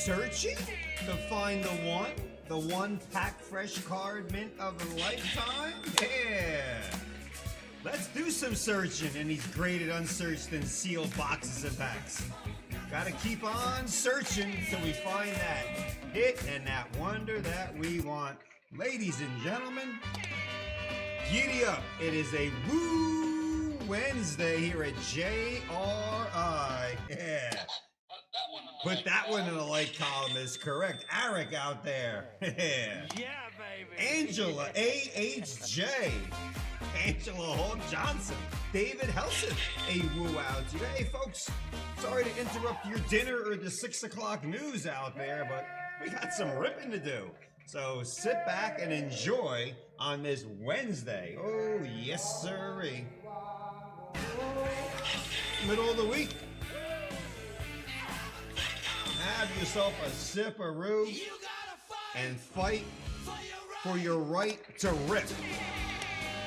Searching to find the one pack fresh card mint of a lifetime? Yeah! Let's do some searching in these graded, unsearched, and sealed boxes and packs. Gotta keep on searching till we find that hit and that wonder that we want. Ladies and gentlemen, giddy up. It is a Woo Wednesday here at JRI. Yeah. Put that one in the like column is correct. Eric out there. Yeah, baby. Angela AHJ. Angela Hall Johnson. David Helson. A woo out to you. Hey, folks. Sorry to interrupt your dinner or the 6 o'clock news out there, but we got some ripping to do. So sit back and enjoy on this Wednesday. Oh, yes, sirree. Middle of the week. Have yourself a sipperoo and fight for your right to rip.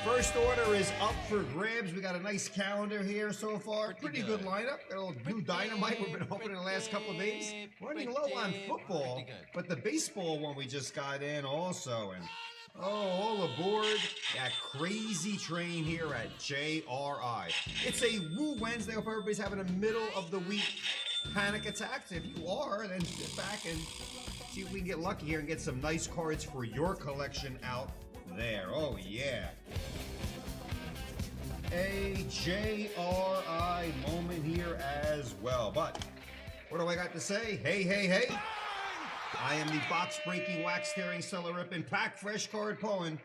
First order is up for grabs. We got a nice calendar here so far. Pretty good lineup. Got a little new Dino-Might we've been opening the last couple of days. Running low on football, but the baseball one we just got in also. And all aboard that crazy train here at JRI. It's a Woo Wednesday. Hope everybody's having a middle of the week panic attacks. If you are, then sit back and see if we can get lucky here and get some nice cards for your collection out there. Oh yeah. A JRI moment here as well. But what do I got to say? Hey, hey, hey. I am the box breaking, wax tearing, cellar ripping, pack fresh card pulling,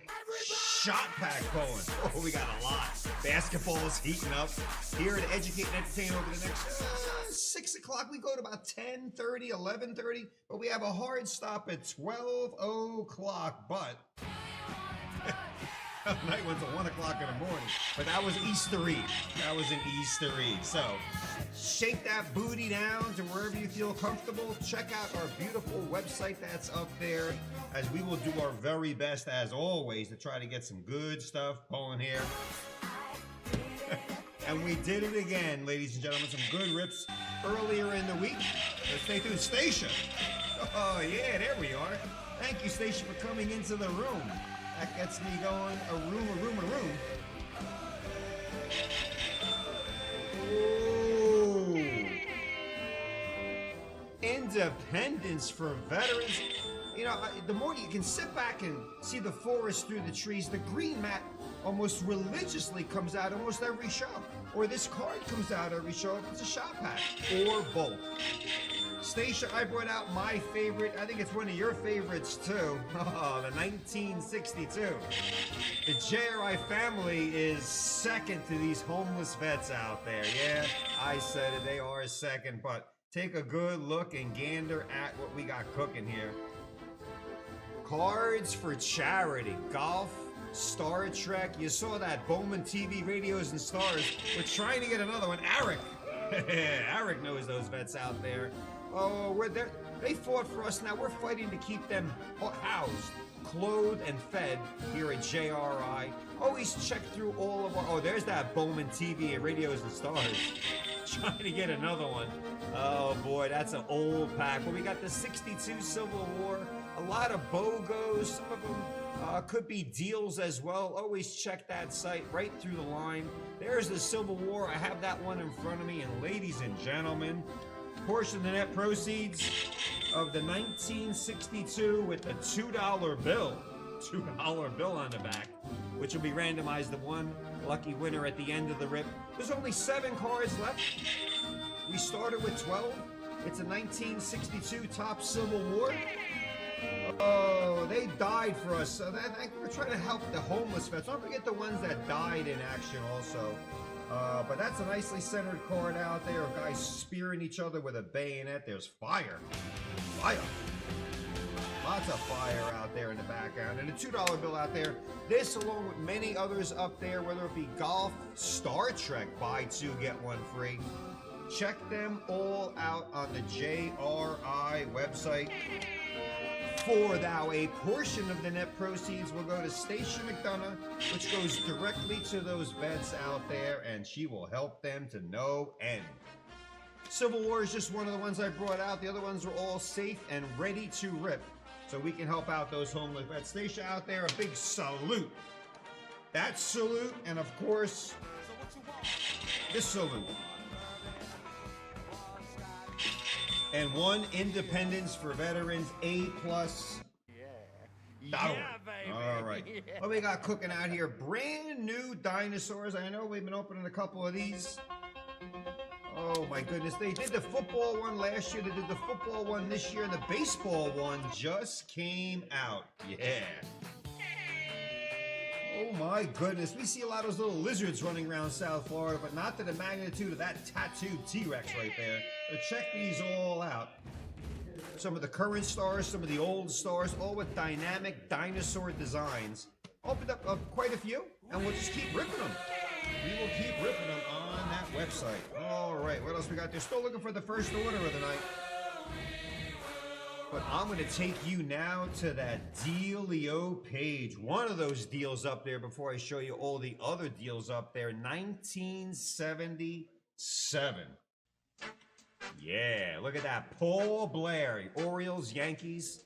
shot pack pulling. Oh, we got a lot. Basketball is heating up. Here to educate and entertain over the next 6 o'clock. We go to about 10:30, 11:30, but we have a hard stop at 12 o'clock. But night went to 1 o'clock in the morning, but that was Easter Eve. That was an Easter Eve. So shake that booty down to wherever you feel comfortable. Check out our beautiful website that's up there, as we will do our very best, as always, to try to get some good stuff pulling here. And we did it again, ladies and gentlemen. Some good rips earlier in the week. Let's stay through Stacia. Oh, yeah, there we are. Thank you, Stacia, for coming into the room. That gets me going. A room. Ooh. Independence for veterans. You know, the more you can sit back and see the forest through the trees, the green mat almost religiously comes out almost every show. Or this card comes out every show if it's a shop pack. Or both. Stacia, I brought out my favorite. I think it's one of your favorites too. Oh, the 1962. The JRI family is second to these homeless vets out there. Yeah, I said it. They are second. But take a good look and gander at what we got cooking here. Cards for charity. Golf. Star Trek. You saw that Bowman TV, Radios, and Stars. We're trying to get another one. Eric. Eric knows those vets out there. Oh, we're there. They fought for us. Now we're fighting to keep them housed, clothed, and fed here at JRI. Always check through all of our... Oh, there's that Bowman TV and Radios and Stars. Trying to get another one. Oh, boy, that's an old pack. Well, we got the 62 Civil War. A lot of BOGOs. Some of them could be deals as well. Always check that site right through the line. There's the Civil War. I have that one in front of me. And ladies and gentlemen, portion of the net proceeds of the 1962 with the $2 bill. $2 bill on the back, which will be randomized to one lucky winner at the end of the rip. There's only 7 cards left. We started with 12. It's a 1962 top Civil War. Oh, they died for us. So we're trying to help the homeless vets. Don't forget the ones that died in action also. But that's a nicely centered card out there. Guys spearing each other with a bayonet. There's fire. Fire. Lots of fire out there in the background. And a $2 bill out there. This, along with many others up there, whether it be golf, Star Trek, buy 2, get 1 free. Check them all out on the JRI website. For thou, a portion of the net proceeds will go to Stacia McDonough, which goes directly to those vets out there, and she will help them to no end. Civil War is just one of the ones I brought out. The other ones are all safe and ready to rip. So we can help out those homeless vets. Stacia out there, a big salute. That salute, and of course, this salute. And one Independence for Veterans, A+. Yeah, baby. All right. Yeah. What we got cooking out here? Brand new dinosaurs. I know we've been opening a couple of these. Oh my goodness. They did the football one last year. They did the football one this year. And the baseball one just came out. Yeah. Oh my goodness. We see a lot of those little lizards running around South Florida, but not to the magnitude of that tattooed T-Rex right there. But check these all out. Some of the current stars, some of the old stars, all with dynamic dinosaur designs. Opened up quite a few, and we'll just keep ripping them. We will keep ripping them on that website. All right, what else we got there? Still looking for the first order of the night. But I'm going to take you now to that Dealio page. One of those deals up there before I show you all the other deals up there. 1977. Yeah, look at that. Paul Blair, Orioles, Yankees.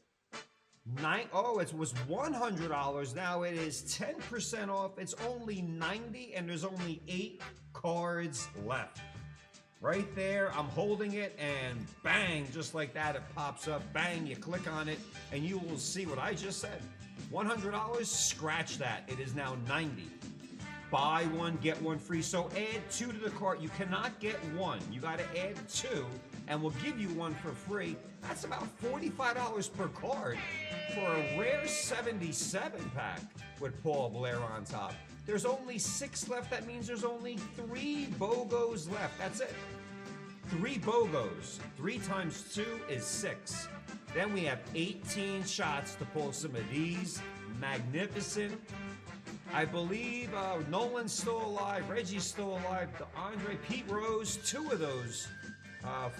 It was $100. Now it is 10% off. It's only $90, and there's only 8 cards left. Right there, I'm holding it, and bang, just like that, it pops up. Bang, you click on it, and you will see what I just said. $100, scratch that. It is now $90. Buy one, get one free. So add 2 to the cart. You cannot get one. You got to add 2, and we'll give you one for free. That's about $45 per card for a rare 77 pack with Paul Blair on top. There's only 6 left. That means there's only 3 BOGOs left. That's it. 3 BOGOs. 3 times 2 is 6. Then we have 18 shots to pull some of these magnificent. I believe Nolan's still alive, Reggie's still alive, Andre, Pete Rose, 2 of those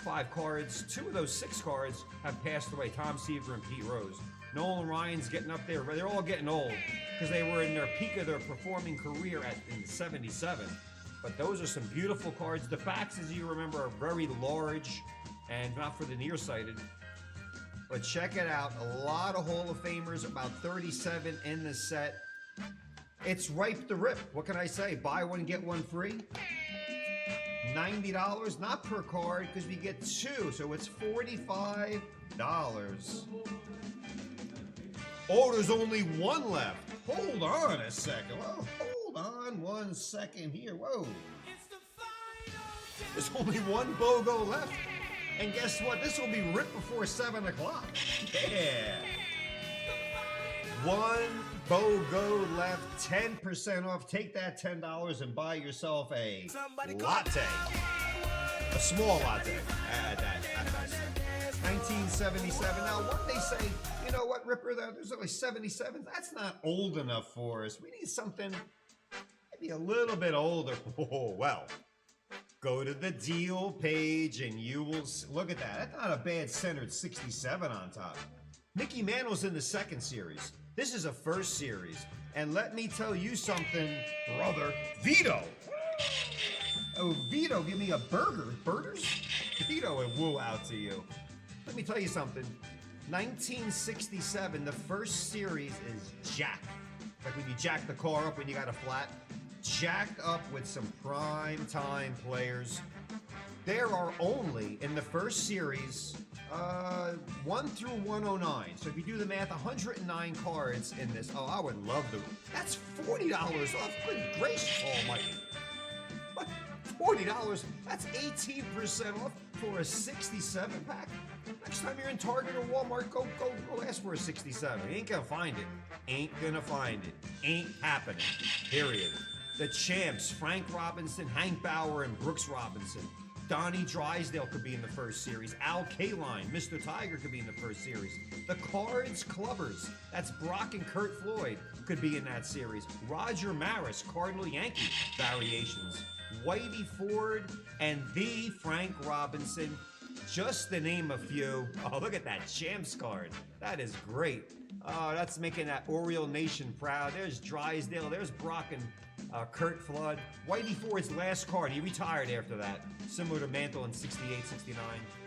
5 cards, 2 of those 6 cards have passed away, Tom Seaver and Pete Rose. Nolan Ryan's getting up there, they're all getting old because they were in their peak of their performing career in 77. But those are some beautiful cards. The backs, as you remember, are very large and not for the nearsighted. But check it out, a lot of Hall of Famers, about 37 in the set. It's ripe to rip. What can I say? Buy one, get one free. $90, not per card, because we get 2, so it's $45. Oh, there's only 1 left. Hold on a second. Whoa, hold on 1 second here. Whoa. There's only 1 BOGO left. And guess what? This will be ripped before 7 o'clock. Yeah. 1 BOGO left, 10% off. Take that $10 and buy yourself a latte. A small latte. 1977. Now, what they say, you know what, Ripper, there's only 77. That's not old enough for us. We need something maybe a little bit older. Oh, well, go to the deal page and you will look at that. That's not a bad centered 67 on top. Mickey Mantle's in the 2nd series. This is a 1st series. And let me tell you something, brother. Vito. Oh, Vito, give me a burger. Burgers? Vito and woo out to you. Let me tell you something. 1967, the 1st series is jacked. Like when you jack the car up when you got a flat. Jacked up with some prime time players. There are only, in the 1st series, 1 through 109. So if you do the math, 109 cards in this. Oh, I would love to. That's $40 off. Good gracious almighty. What? $40? That's 18% off for a 67 pack. Next time you're in Target or Walmart, go ask for a 67. You ain't gonna find it. Ain't gonna find it. Ain't happening. Period. The champs, Frank Robinson, Hank Bauer, and Brooks Robinson. Donnie Drysdale could be in the 1st series. Al Kaline, Mr. Tiger could be in the 1st series. The Cards Clubbers, that's Brock and Kurt Floyd, could be in that series. Roger Maris, Cardinal Yankee variations. Whitey Ford and the Frank Robinson. just to name a few. Oh, look at that Champs card. That is great. Oh, that's making that Oriole Nation proud. There's Drysdale. There's Brock and Kurt Flood. Whitey Ford's last card. He retired after that. Similar to Mantle in 68, 69.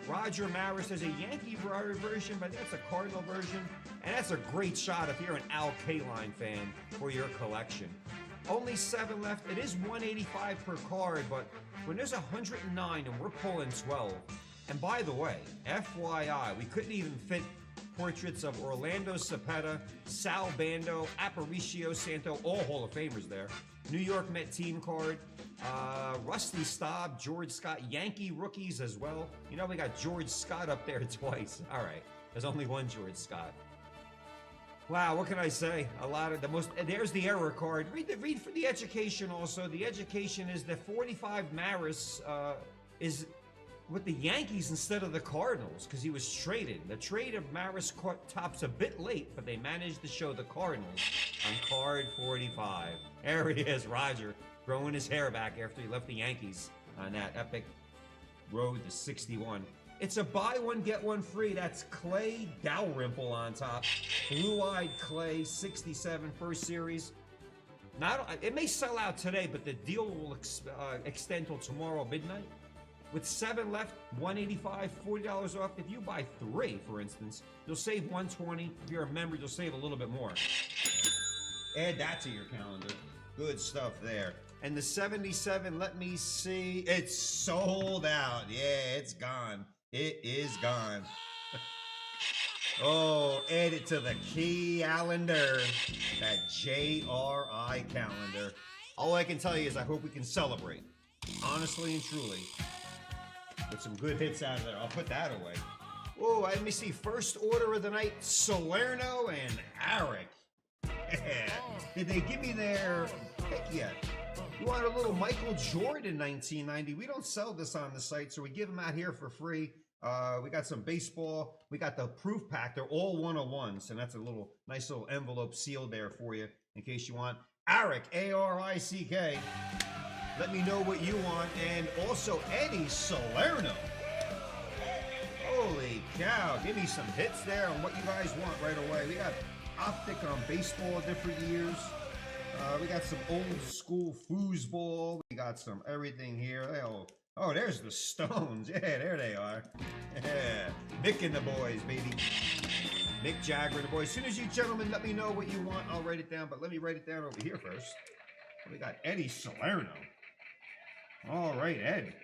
Roger Maris. There's a Yankee version, but I think that's a Cardinal version. And that's a great shot if you're an Al Kaline fan for your collection. Only 7 left. It is $185 per card, but when there's 109 and we're pulling 12. And by the way, FYI, we couldn't even fit portraits of Orlando Cepeda, Sal Bando, Aparicio Santo, all Hall of Famers there. New York Met team card, Rusty Staub, George Scott, Yankee rookies as well. You know, we got George Scott up there twice. All right, there's only one George Scott. Wow, what can I say? A lot of the most. There's the error card. Read for the education also. The education is that 45 Maris is with the Yankees instead of the Cardinals because he was traded. The trade of Maris tops a bit late, but they managed to show the Cardinals on card 45. There he is, Roger, growing his hair back after he left the Yankees on that epic road to 61. It's a buy one, get one free. That's Clay Dalrymple on top. Blue-eyed Clay, 67, first series. It may sell out today, but the deal will extend till tomorrow midnight. With 7 left, $185, $40 off. If you buy 3, for instance, you'll save $120. If you're a member, you'll save a little bit more. Add that to your calendar. Good stuff there. And the 77, let me see. It's sold out. Yeah, it's gone. It is gone. Oh, add it to the calendar. That JRI calendar. All I can tell you is I hope we can celebrate. Honestly and truly. With some good hits out of there. I'll put that away. Whoa, let me see. First order of the night, Salerno and Arik. Yeah. Did they give me their pick yet? You want a little Michael Jordan 1990? We don't sell this on the site, so we give them out here for free. We got some baseball. We got the proof pack. They're all 101s, and that's a little nice little envelope sealed there for you in case you want. Arik, A-R-I-C-K. Let me know what you want. And also Eddie Salerno. Holy cow. Give me some hits there on what you guys want right away. We got Optic on baseball different years. We got some old school foosball. We got some everything here. Oh, there's the Stones. Yeah, there they are. Yeah. Mick and the boys, baby. Mick Jagger and the boys. As soon as you gentlemen let me know what you want, I'll write it down. But let me write it down over here first. We got Eddie Salerno. All right, Ed.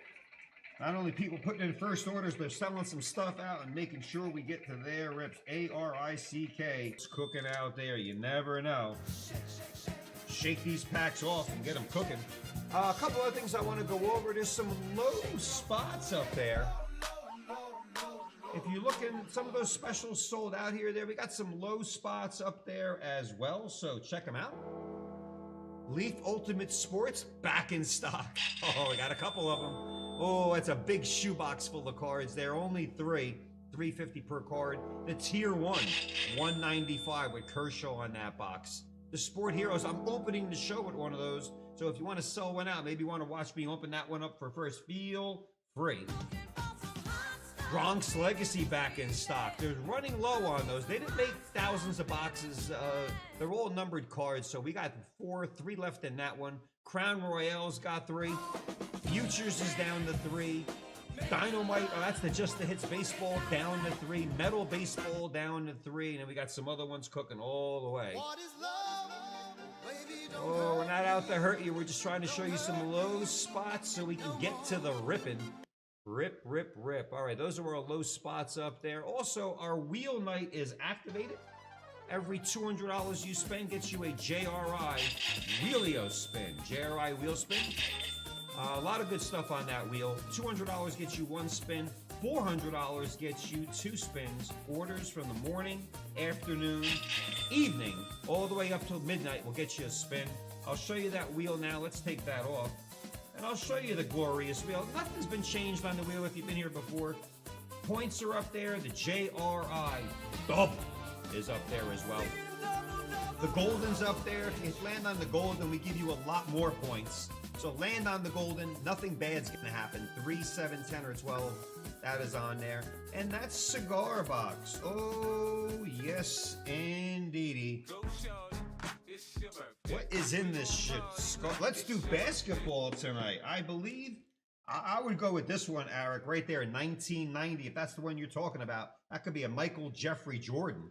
Not only people putting in first orders, but selling some stuff out and making sure we get to their reps. A-R-I-C-K. It's cooking out there. You never know. Shake these packs off and get them cooking. A couple other things I want to go over. There's some low spots up there. If you look in, some of those specials sold out here. We got some low spots up there as well, so check them out. Leaf Ultimate Sports back in stock. Oh, we got a couple of them. Oh, it's a big shoebox full of cards. They're only 3, $350 per card. The Tier 1, $195 with Kershaw on that box. The Sport Heroes, I'm opening the show with one of those. So if you want to sell one out, maybe you want to watch me open that one up for first. Feel free. Bronx Legacy back in stock. They're running low on those. They didn't make thousands of boxes. They're all numbered cards, so we got 3 left in that one. Crown Royale's got 3. Futures is down to 3. Dino-Might, that's the Just the Hits baseball, down to 3. Metal baseball down to 3. And then we got some other ones cooking all the way. Oh, we're not out to hurt you. We're just trying to show you some low spots so we can get to the ripping. Rip, rip, rip. All right, those are our low spots up there. Also, our wheel night is activated. Every $200 you spend gets you a JRI Wheelio spin. JRI wheel spin. A lot of good stuff on that wheel. $200 gets you 1 spin. $400 gets you 2 spins. Orders from the morning, afternoon, evening, all the way up till midnight will get you a spin. I'll show you that wheel now. Let's take that off. And I'll show you the glorious wheel. Nothing's been changed on the wheel if you've been here before. Points are up there. The JRI double is up there as well. The golden's up there. If you land on the golden, we give you a lot more points. So land on the golden, nothing bad's gonna happen. 3, 7, 10, or 12. That is on there. And that's cigar box. Oh, yes, indeedy. What is in this shit? Let's do basketball tonight. I believe I would go with this one, Eric, right there in 1990. If that's the one you're talking about, that could be a Michael Jeffrey Jordan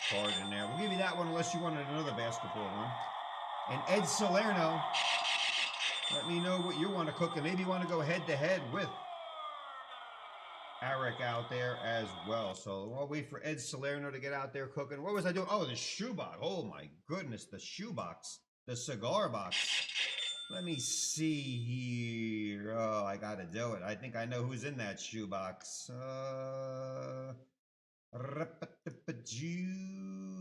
card in there. We'll give you that one unless you wanted another basketball one. And Ed Salerno, let me know what you want to cook, and maybe you want to go head-to-head with Eric out there as well. So I'll wait for Ed Salerno to get out there cooking. What was I doing? Oh, the shoebox. Oh my goodness, the shoebox. The cigar box. Let me see here. Oh, I gotta do it. I think I know who's in that shoebox.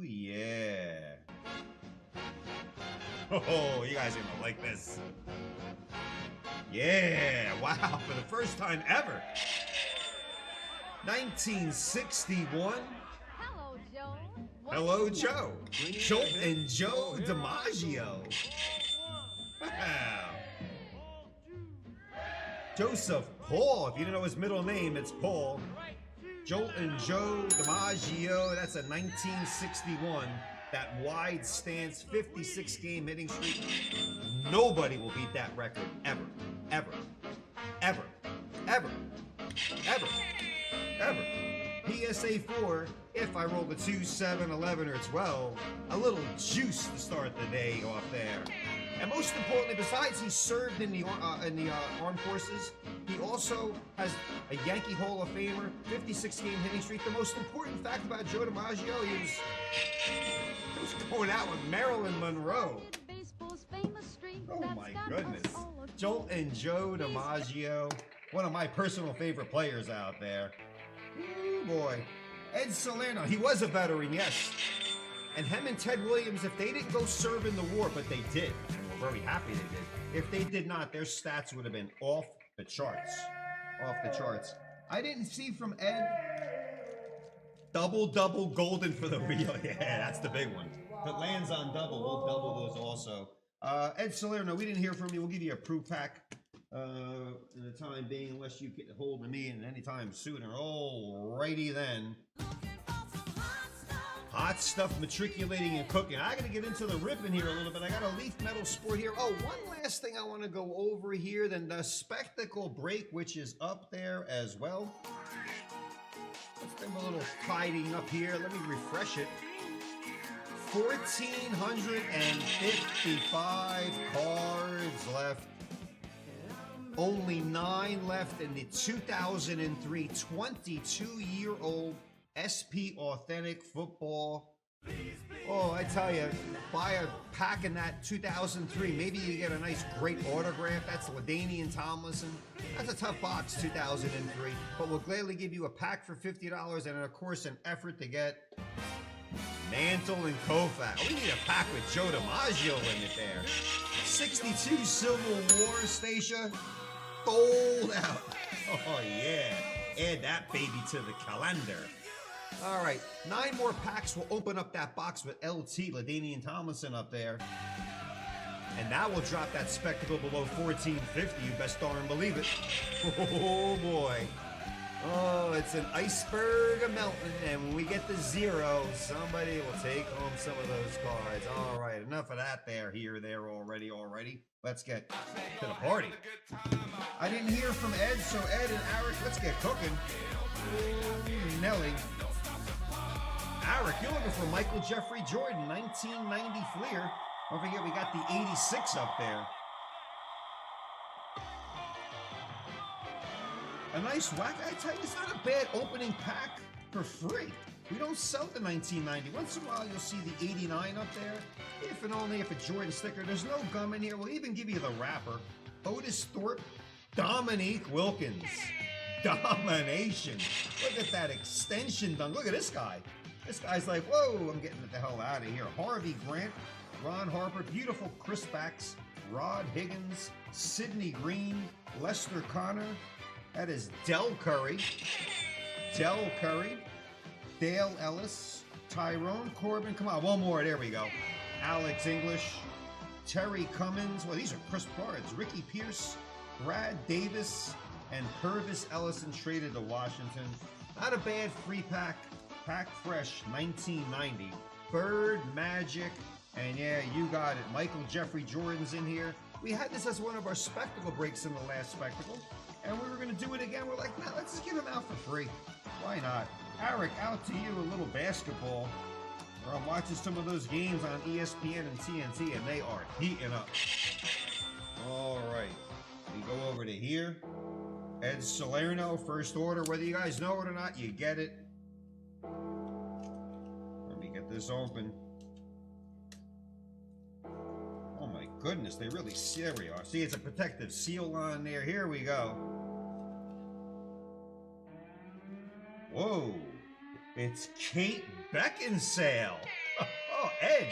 Yeah. Oh, you guys are gonna like this. Yeah, wow, for the first time ever. 1961. Hello, Joe. Hello, Joe. Jolt and Joe DiMaggio. Wow. Joseph Paul. If you didn't know his middle name, it's Paul. Jolt and Joe DiMaggio. That's a 1961. That wide stance, 56-game hitting streak. Nobody will beat that record ever, ever, ever, ever, ever, ever. PSA 4, if I roll the 2, 7, 11, or 12, a little juice to start the day off there. And most importantly, besides he served in the armed forces, he also has a Yankee Hall of Famer, 56-game hitting streak. The most important fact about Joe DiMaggio, he was going out with Marilyn Monroe. Oh my goodness. Jolt and Joe DiMaggio, one of my personal favorite players out there. Oh boy. Ed Salerno, he was a veteran, yes. And him and Ted Williams, if they didn't go serve in the war, but they did, and we're very happy they did. If they did not, their stats would have been off the charts. Off the charts. I didn't see from Ed. Double golden for the wheel. Yeah, that's the big one. If it lands on double, we'll double those also. Ed Salerno, we didn't hear from you. We'll give you a proof pack in the time being, unless you get a hold of me in any time sooner. Alrighty then. Hot stuff, matriculating and cooking. I gotta get into the ripping here a little bit. I got a leaf metal sport here. Oh, one last thing I want to go over here. Then the spectacle break, which is up there as well. Let's do a little tidying up here. Let me refresh it. 1,455 cards left. Only 9 left in the 2003 22-year-old SP Authentic Football. Oh, I tell you, buy a pack in that 2003. Maybe you get a nice, great autograph. That's LaDainian Tomlinson. That's a tough box, 2003. But we'll gladly give you a pack for $50 and, of course, an effort to get Mantle and Koufax. We need a pack with Joe DiMaggio in it there. 62 Civil War, Stacia. Sold out. Oh, yeah. Add that baby to the calendar. All right, 9 more packs will open up that box with LT, LaDainian Tomlinson up there. And that will drop that spectacle below 1450, you best darn believe it. Oh boy. Oh, it's an iceberg of melting, and when we get to 0, somebody will take home some of those cards. All right, enough of that there, already. Let's get to the party. I didn't hear from Ed, so Ed and Eric, let's get cooking. Oh, Nelly. Eric, you're looking for Michael Jeffrey Jordan, 1990 Fleer. Don't forget, we got the 86 up there. A nice whack. I tell you, it's not a bad opening pack for free. We don't sell the 1990. Once in a while, you'll see the 89 up there. If and only if a Jordan sticker. There's no gum in here. We'll even give you the wrapper. Otis Thorpe, Dominique Wilkins. Domination. Look at that extension done. Look at this guy. This guy's like, whoa, I'm getting the hell out of here. Harvey Grant, Ron Harper, beautiful Chris Backs, Rod Higgins, Sidney Green, Lester Connor. That is Del Curry, Dale Ellis, Tyrone Corbin. Come on, one more. There we go. Alex English. Terry Cummins. Well, these are crisp cards. Ricky Pierce, Brad Davis, and Purvis Ellison traded to Washington. Not a bad free pack. Pack fresh, 1990. Bird, Magic, and yeah, you got it. Michael Jeffrey Jordan's in here. We had this as one of our spectacle breaks in the last spectacle, and we were going to do it again. We're like, nah, let's just give them out for free. Why not? Eric, out to you, a little basketball. I'm watching some of those games on ESPN and TNT, and they are heating up. All right, we go over to here. Ed Salerno, first order. Whether you guys know it or not, you get it. Let me get this open. Oh my goodness, they really, there we are. See, it's a protective seal on there. Here we go. Whoa, it's Kate Beckinsale. Oh, Ed.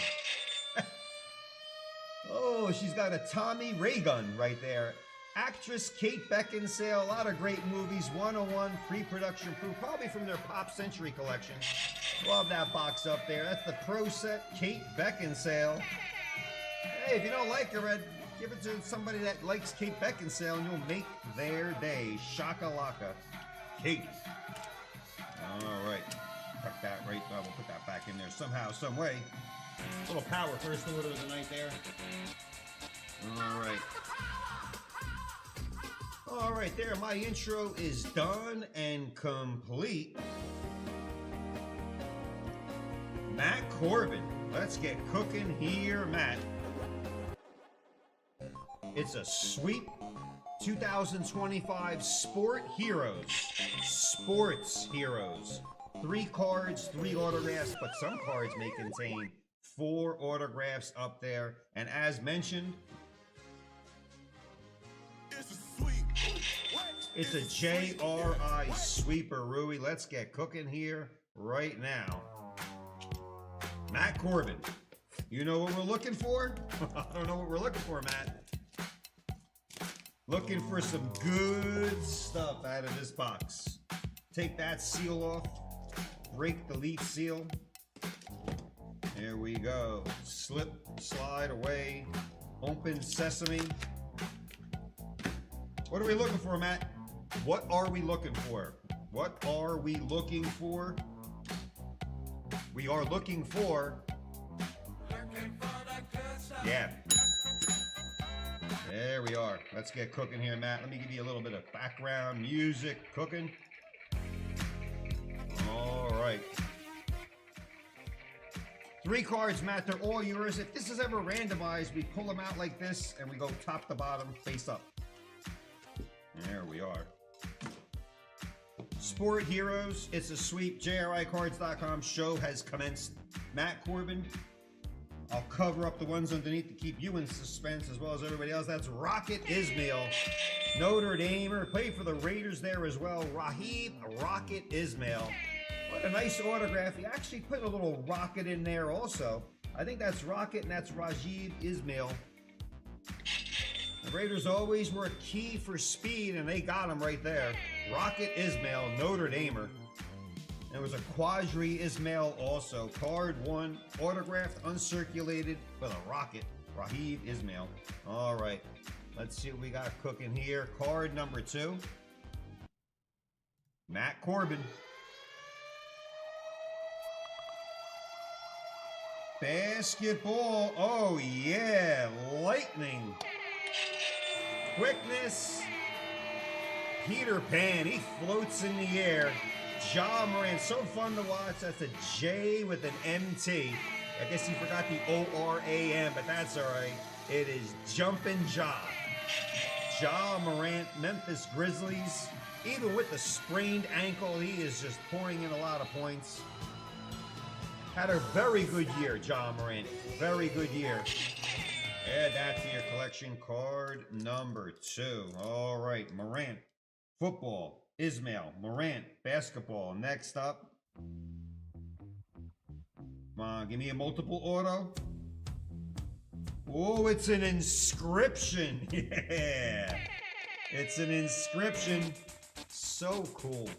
Oh, she's got a Tommy Ray gun right there. Actress Kate Beckinsale, a lot of great movies. 101, pre-production proof, probably from their Pop Century collection. Love that box up there. That's the Pro Set Kate Beckinsale. Hey, if you don't like her, Ed, give it to somebody that likes Kate Beckinsale and you'll make their day. Shakalaka. Kate. All right. Tuck that right. We'll put that back in there somehow, some way. A little power first order of the night there. All right. All right, there. My intro is done and complete. Matt Corbin. Let's get cooking here, Matt. It's a sweep 2025 Sport Heroes. Sports Heroes. 3 cards, 3 autographs, but some cards may contain 4 autographs up there. And as mentioned, it's a JRI sweeper, Rui. Let's get cooking here right now. Matt Corbin. You know what we're looking for? I don't know what we're looking for, Matt. Looking for some good stuff out of this box. Take that seal off. Break the leaf seal. There we go. Slip, slide away. Open sesame. What are we looking for, Matt? What are we looking for? What are we looking for? We are looking for... Yeah. There we are. Let's get cooking here, Matt. Let me give you a little bit of background music cooking. All right. 3 cards, Matt. They're all yours. If this is ever randomized, we pull them out like this and we go top to bottom, face up. There we are. Sport Heroes. It's a sweep. JRICards.com show has commenced. Matt Corbin. I'll cover up the ones underneath to keep you in suspense as well as everybody else. That's Rocket Ismail. Notre Damer. Played for the Raiders there as well. Raheem Rocket Ismail. What a nice autograph. He actually put a little rocket in there also. I think that's Rocket and that's Rajiv Ismail. The Raiders always were key for speed and they got him right there. Rocket Ismail, Notre Damer. There was a Quadri Ismail also. Card 1, autographed, uncirculated with a rocket. Raheem Ismail. All right. Let's see what we got cooking here. Card number 2. Matt Corbin. Basketball. Oh, yeah. Lightning. Quickness. Peter Pan. He floats in the air. Ja Morant, so fun to watch. That's a J with an MT. I guess he forgot the O-R-A-M, but that's all right. It is Jumpin' Ja. Ja Morant, Memphis Grizzlies. Even with the sprained ankle, he is just pouring in a lot of points. Had a very good year, Ja Morant. Very good year. Add that to your collection. Card number 2. All right, Morant. Football. Ismail, Morant, basketball. Next up. Come on, give me a multiple auto. Oh, it's an inscription. Yeah. It's an inscription. So cool.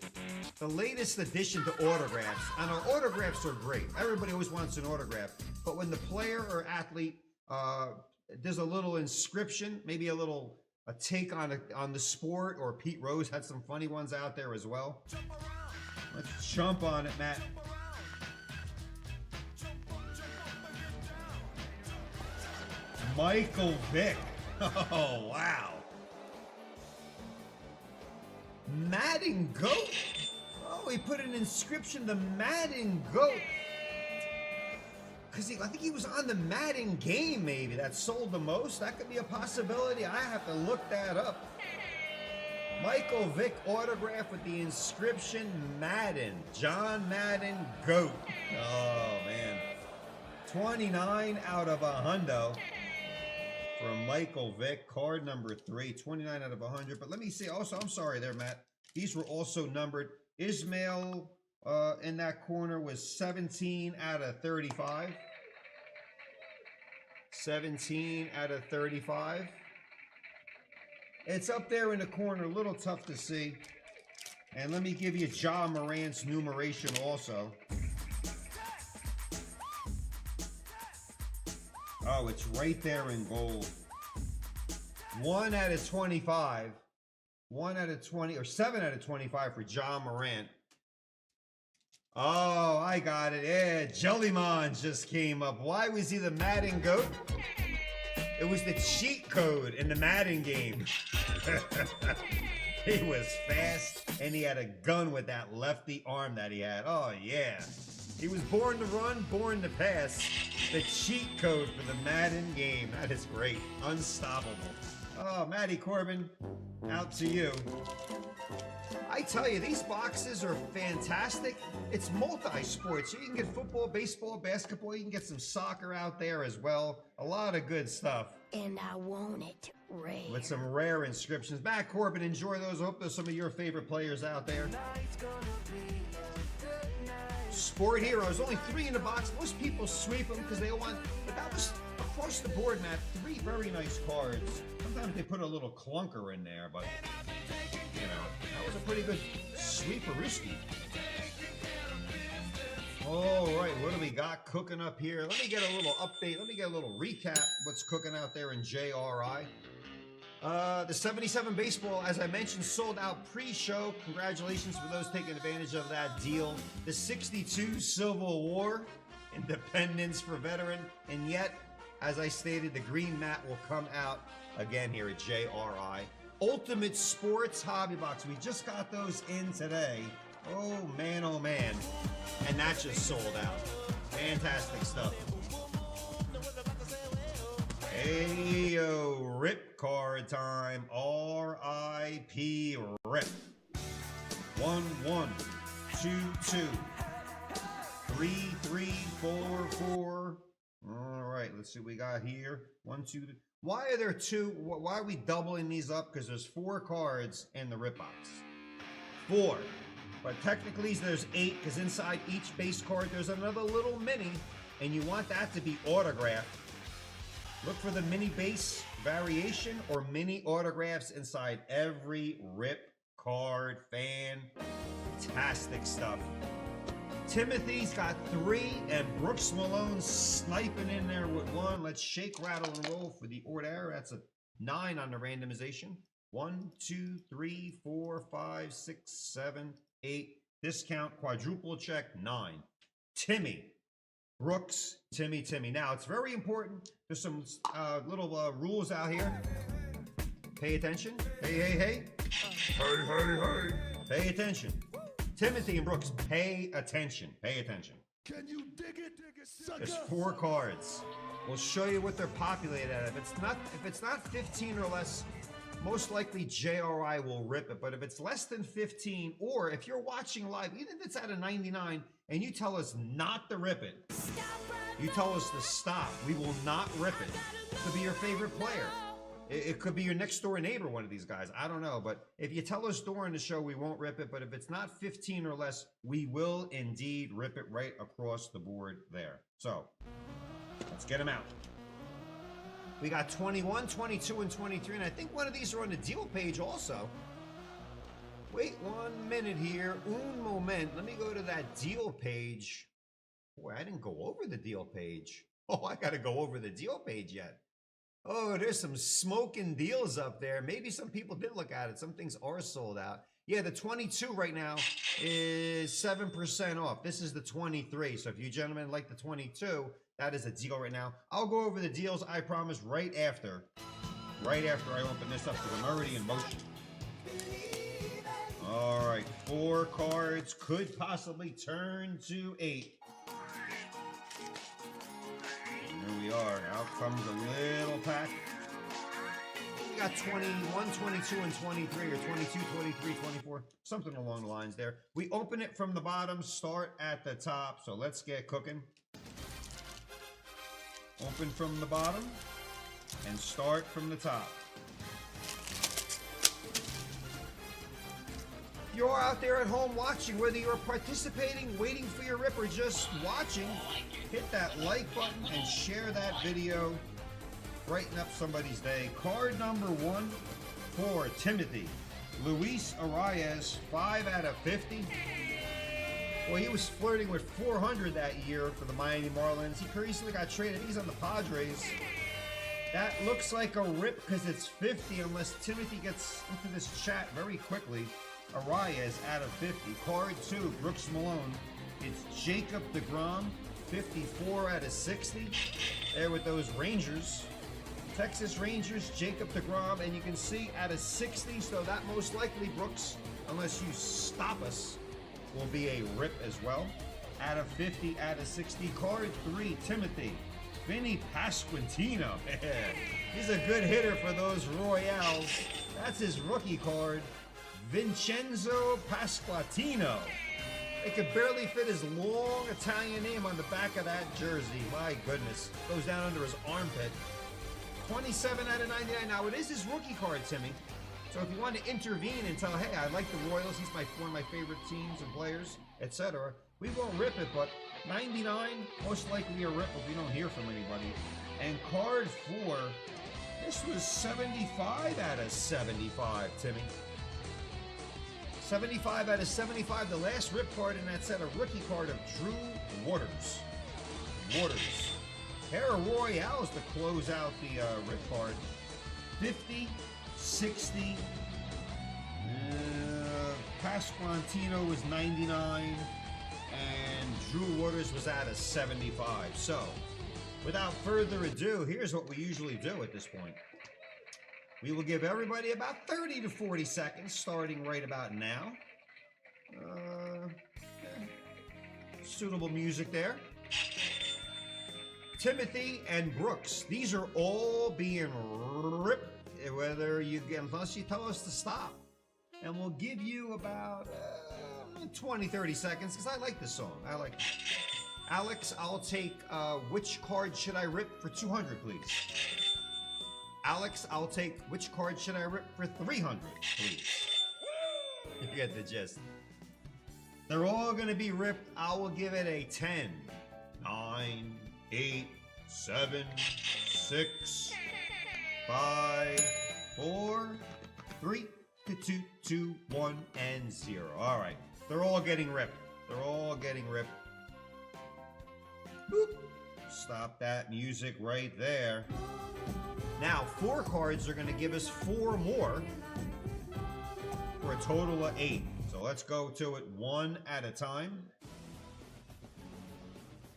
The latest addition to autographs. And our autographs are great. Everybody always wants an autograph. But when the player or athlete there's a little inscription, maybe a take on the sport, or Pete Rose had some funny ones out there as well. Let's jump on it, Matt. Michael Vick. Oh, wow. Madden Goat? Oh, he put an inscription, the Madden Goat. Because I think he was on the Madden game, maybe, that sold the most. That could be a possibility. I have to look that up. Michael Vick autograph with the inscription Madden. John Madden Goat. Oh, man. 29 out of 100 for Michael Vick. Card number 3. 29 out of 100. But let me see. Also, I'm sorry there, Matt. These were also numbered. Ismail in that corner was 17 out of 35. 17 out of 35. It's up there in the corner, a little tough to see. And let me give you Ja Morant's numeration also. Oh, it's right there in gold. 1 out of 25. 1 out of 20, or 7 out of 25 for Ja Morant. Oh, I got it. Yeah, Jellymon just came up. Why was he the Madden Goat? It was the cheat code in the Madden game. He was fast, and he had a gun with that lefty arm that he had. Oh, yeah. He was born to run, born to pass. The cheat code for the Madden game. That is great. Unstoppable. Oh, Matty Corbin, out to you. I tell you, these boxes are fantastic. It's multi-sport, so you can get football, baseball, basketball. You can get some soccer out there as well. A lot of good stuff. And I want it rare. With some rare inscriptions. Matt Corbin, enjoy those. I hope there's some of your favorite players out there. Sport Heroes, only 3 in the box. Most people sweep them because they want, but that was across the board, Matt. 3 very nice cards. Sometimes they put a little clunker in there, but you know, that was a pretty good sweeper-ooski. All right, what do we got cooking up here? Let me get a little update. Let me get a little recap what's cooking out there in JRI. The 77 baseball, as I mentioned, sold out pre-show. Congratulations for those taking advantage of that deal. The 62 Civil War, Independence for Veteran. And yet, as I stated, the green mat will come out again here at JRI. Ultimate Sports Hobby Box. We just got those in today. Oh, man, oh, man. And that just sold out. Fantastic stuff. Hey, yo, RIP card time. R.I.P. RIP. 1, 1, 2, 2. 3, 3, 4, 4. All right, let's see what we got here. 1, 2, 3. Why are there 2? Why are we doubling these up? Because there's 4 cards in the RIP box. 4. But technically there's 8, because inside each base card there's another little mini, and you want that to be autographed. Look for the mini base variation or mini autographs inside every RIP card. Fantastic stuff. Timothy's got 3, and Brooks Malone sniping in there with 1. Let's shake, rattle, and roll for the order. That's a 9 on the randomization. 1, 2, 3, 4, 5, 6, 7, 8. Discount, quadruple check, 9. Timmy. Brooks, Timmy. Now, it's very important. There's some little rules out here. Pay attention. Hey. Hey. Pay attention. Timothy and Brooks, pay attention. Pay attention. Can you dig it, sucker? There's 4 cards. We'll show you what they're populated at. If it's not 15 or less, most likely JRI will rip it. But if it's less than 15, or if you're watching live, even if it's at a 99, and you tell us not to rip it, you tell us to stop, we will not rip it. It could be your favorite player. It could be your next door neighbor, one of these guys. I don't know. But if you tell us during the show, we won't rip it. But if it's not 15 or less, we will indeed rip it right across the board there. So let's get them out. We got 21, 22, and 23. And I think one of these are on the deal page also. Wait 1 minute here. Un moment. Let me go to that deal page. Boy, I didn't go over the deal page. Oh, I got to go over the deal page yet. Oh, there's some smoking deals up there. Maybe some people did look at it. Some things are sold out. Yeah, the 22 right now is 7% off. This is the 23. So if you gentlemen like the 22, that is a deal right now. I'll go over the deals, I promise, right after I open this up because I'm already in motion. All right, 4 cards could possibly turn to 8. Here we are. Out comes a little pack. We got 21, 22, and 23, or 22, 23, 24, something along the lines there. We open it from the bottom, start at the top. So let's get cooking. Open from the bottom and start from the top. If you're out there at home watching, whether you're participating, waiting for your rip, or just watching, hit that like button and share that video. Brighten up somebody's day. Card number 1 for Timothy. Luis Arias, 5 out of 50. Well, he was flirting with 400 that year for the Miami Marlins. He recently got traded. He's on the Padres. That looks like a rip because it's 50 unless Timothy gets into this chat very quickly. Arias out of 50. Card 2, Brooks Malone. It's Jacob deGrom, 54 out of 60. There with those Rangers. Texas Rangers, Jacob deGrom, and you can see out of 60, so that most likely, Brooks, unless you stop us, will be a rip as well. Out of 50, out of 60. Card 3, Timothy. Vinny Pasquantino. He's a good hitter for those Royals. That's his rookie card. Vincenzo Pasquantino. They could barely fit his long Italian name on the back of that jersey. My goodness. Goes down under his armpit. 27 out of 99. Now, it is his rookie card, Timmy. So if you want to intervene and tell, hey, I like the Royals, he's one of my favorite teams and players, etc., we won't rip it, but 99, most likely a rip if we don't hear from anybody. And card 4, this was 75 out of 75, Timmy. 75 out of 75. The last rip card in that set, a rookie card of Drew Waters. Pair of Royals to close out the rip card. 50, 60. Pasquantino was 99. And Drew Waters was out of 75. So, without further ado, here's what we usually do at this point. We will give everybody about 30 to 40 seconds, starting right about now. Suitable music there. Timothy and Brooks. These are all being ripped, unless you tell us to stop. And we'll give you about 20, 30 seconds, because I like this song. I like it. Alex, I'll take, which card should I rip for 200, please? Alex, I'll take, which card should I rip for 300, please? You get the gist. They're all going to be ripped. I will give it a 10, 9, 8, 7, 6, 5, 4, 3, 2, 2, 1, and 0. All right. They're all getting ripped. They're all getting ripped. Boop. Stop that music right there. Now, 4 cards are going to give us 4 more for a total of 8. So let's go to it one at a time.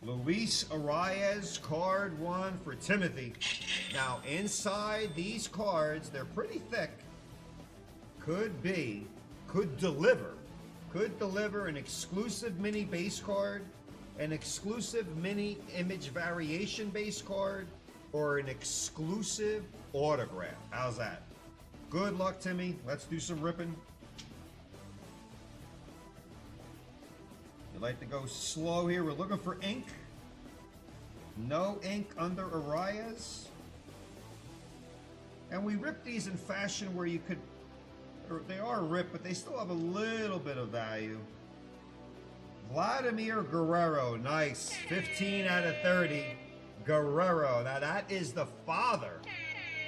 Luis Arias, card 1 for Timothy. Now, inside these cards, they're pretty thick. Could deliver an exclusive mini base card, an exclusive mini image variation base card, or an exclusive autograph. How's that? Good luck, Timmy. Let's do some ripping. You like to go slow here. We're looking for ink. No ink under Arias. And we rip these in fashion where you could, they are ripped, but they still have a little bit of value. Vladimir Guerrero, nice. 15 out of 30. Guerrero. Now that is the father,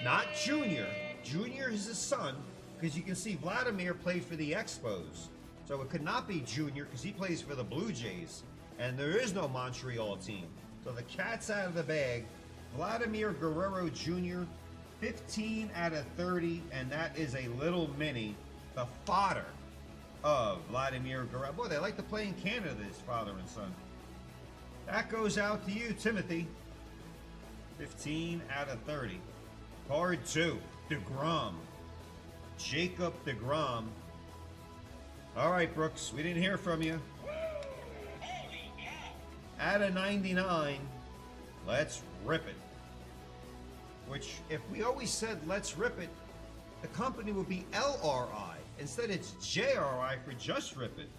not Junior. Junior is his son. because you can see Vladimir played for the Expos. So it could not be Junior because he plays for the Blue Jays. And there is no Montreal team. So the cat's out of the bag. Vladimir Guerrero Jr., 15 out of 30, and that is a little mini, the fodder of Vladimir Guerrero. Boy, they like to play in Canada, this father and son. That goes out to you, Timothy. 15 out of 30. Card 2, DeGrom. Jacob DeGrom. All right, Brooks, we didn't hear from you. Out of 99, let's rip it. Which, if we always said let's rip it, the company would be LRI. Instead, it's JRI for just rip it.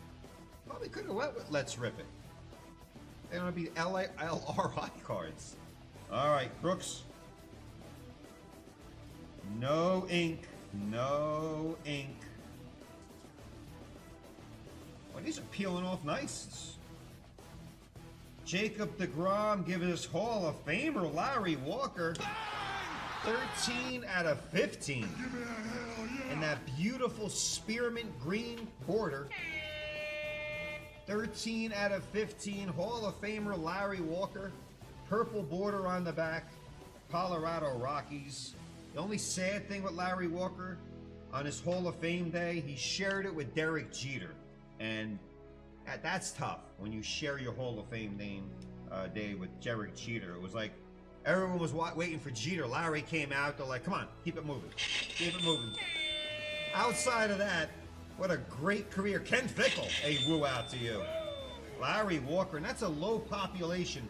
Probably could have went with let's rip it. They don't be LRI cards. All right, Brooks. No ink. No ink. Oh, these are peeling off nice. Jacob DeGrom giving us Hall of Famer Larry Walker. 13 out of 15. And that beautiful spearmint green border. 13 out of 15. Hall of Famer Larry Walker. Purple border on the back. Colorado Rockies. The only sad thing with Larry Walker, on his Hall of Fame day, he shared it with Derek Jeter. And that's tough when you share your Hall of Fame name day with Derek Jeter. It was like everyone was waiting for Jeter. Larry came out. They're like, come on, keep it moving. Keep it moving. Outside of that, what a great career. Ken Fickle, a woo out to you. Larry Walker, and that's a low population.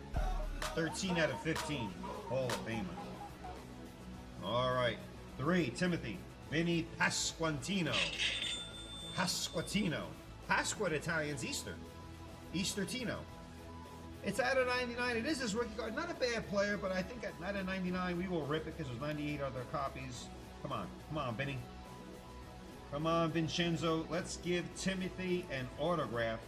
13 out of 15. Hall of Famer. All right. 3, Timothy. Vinny Pasquantino. Pasquantino. Pasqua Italian's Easter. Easter Tino. It's out of 99. It is his rookie card. Not a bad player, but I think at out of 99, we will rip it because there's 98 other copies. Come on. Come on, Vinny. Come on, Vincenzo. Let's give Timothy an autograph.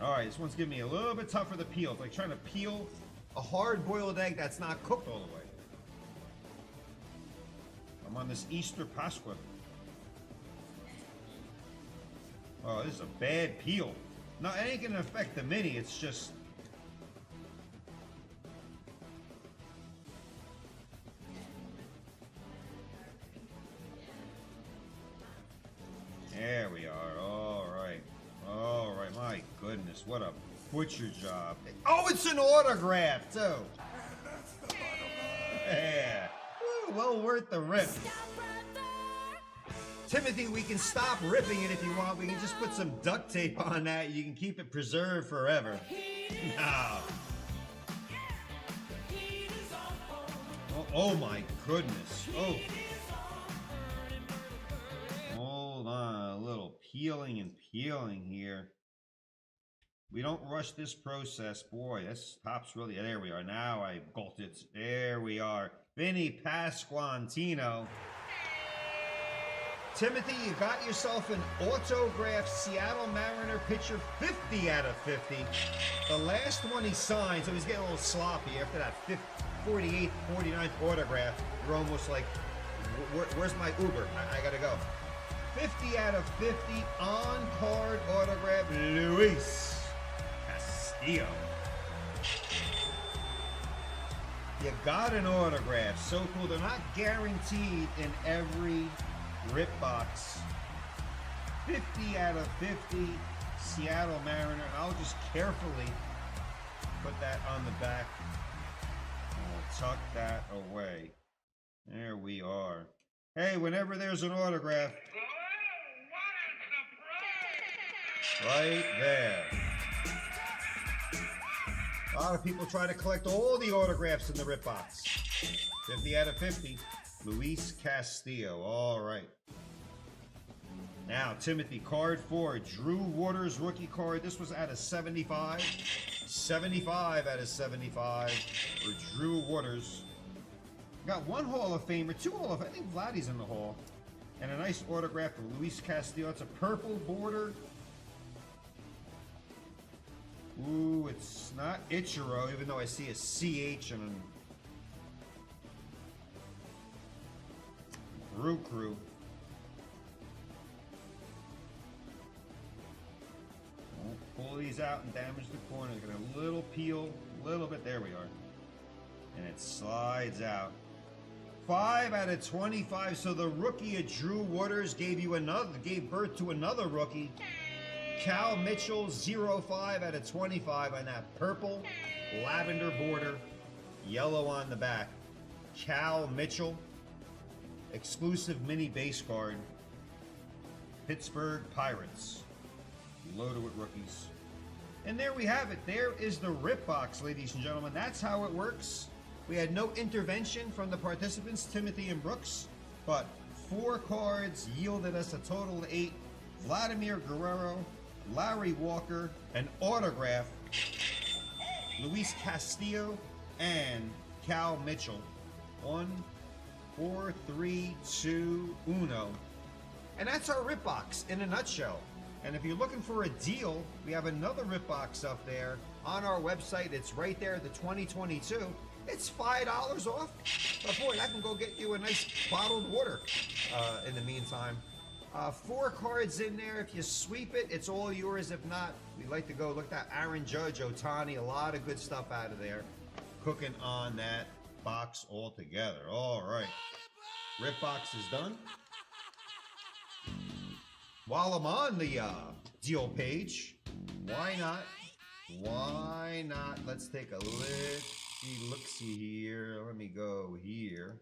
All right, this one's giving me a little bit tougher to peel. It's like trying to peel a hard-boiled egg that's not cooked all the way. I'm on this Easter Pasqua. Oh, this is a bad peel. No, it ain't gonna affect the mini. It's just... There we are. All right. All right. My goodness. What a butcher job. Oh, it's an autograph, too. Yeah. Woo, well worth the rip. Timothy, we can stop ripping it if you want. We can just put some duct tape on that. You can keep it preserved forever. No. Oh my goodness. Oh. Hold on. A little peeling and peeling here. We don't rush this process. Boy, this top's really... There we are. Now I gulped it. There we are. Vinny Pasquantino. Timothy, you got yourself an autographed Seattle Mariner pitcher, 50 out of 50. The last one he signed, so he's getting a little sloppy after that 48th, 49th autograph. You're almost like, where's my Uber? I gotta go. 50 out of 50 on-card autograph, Luis Castillo. You got an autograph. So cool. They're not guaranteed in every rip box. 50 out of 50 Seattle Mariner. And I'll just carefully put that on the back. And we'll tuck that away. There we are. Hey, whenever there's an autograph, right there. A lot of people try to collect all the autographs in the rip box. 50 out of 50. Luis Castillo. All right. Now, Timothy, card 4. Drew Waters rookie card. This was out of 75. 75 out of 75 for Drew Waters. Got one Hall of Famer, 2 Hall of Famer. I think Vladdy's in the Hall. And a nice autograph for Luis Castillo. It's a purple border. Ooh, it's not Ichiro, even though I see a CH and Crew. Won't pull these out and damage the corner. Get a little peel, a little bit. There we are. And it slides out. 5 out of 25. So the rookie at Drew Waters gave birth to another rookie. Cal Mitchell, 0.5 out of 25 on that purple lavender border, yellow on the back. Cal Mitchell, exclusive mini base card. Pittsburgh Pirates, loaded with rookies. And there we have it. There is the rip box, ladies and gentlemen. That's how it works. We had no intervention from the participants, Timothy and Brooks, but 4 cards yielded us a total of 8. Vladimir Guerrero, Larry Walker, an autograph, Luis Castillo, and Cal Mitchell. 1, 4, 3, 2, 1. And that's our rip box in a nutshell. And if you're looking for a deal, we have another rip box up there on our website. It's right there, the 2022. It's $5 off. But boy, that can go get you a nice bottled water in the meantime. 4 cards in there. If you sweep it, it's all yours. If not, we'd like to go look at Aaron Judge, Ohtani, a lot of good stuff out of there. Cooking on that box altogether. All right. Rip box is done. While I'm on the deal page, why not? Why not? Let's take a look-see here. Let me go here.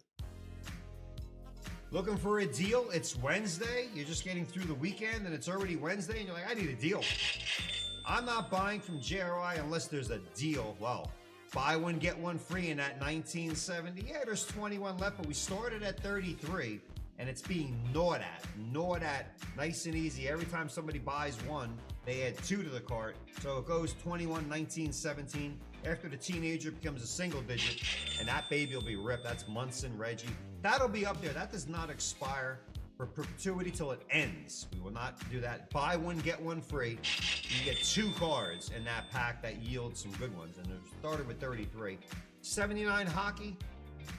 Looking for a deal? It's Wednesday. You're just getting through the weekend and it's already Wednesday and you're like, I need a deal. I'm not buying from JRI unless there's a deal. Well, buy one, get one free in that 1970. Yeah, there's 21 left, but we started at 33 and it's being gnawed at nice and easy. Every time somebody buys one, they add 2 to the cart. So it goes 21, 19, 17. After the teenager becomes a single digit, and that baby will be ripped. That's Munson, Reggie. That'll be up there. That does not expire for perpetuity till it ends. We will not do that. Buy one, get one free. You get 2 cards in that pack that yields some good ones. And it started with 33. 79 hockey.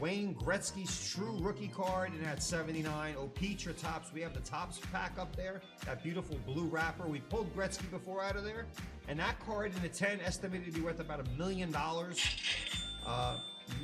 Wayne Gretzky's true rookie card in that 79. Peach or Tops. We have the Tops pack up there. That beautiful blue wrapper. We pulled Gretzky before out of there. And that card in the 10 estimated to be worth about $1 million.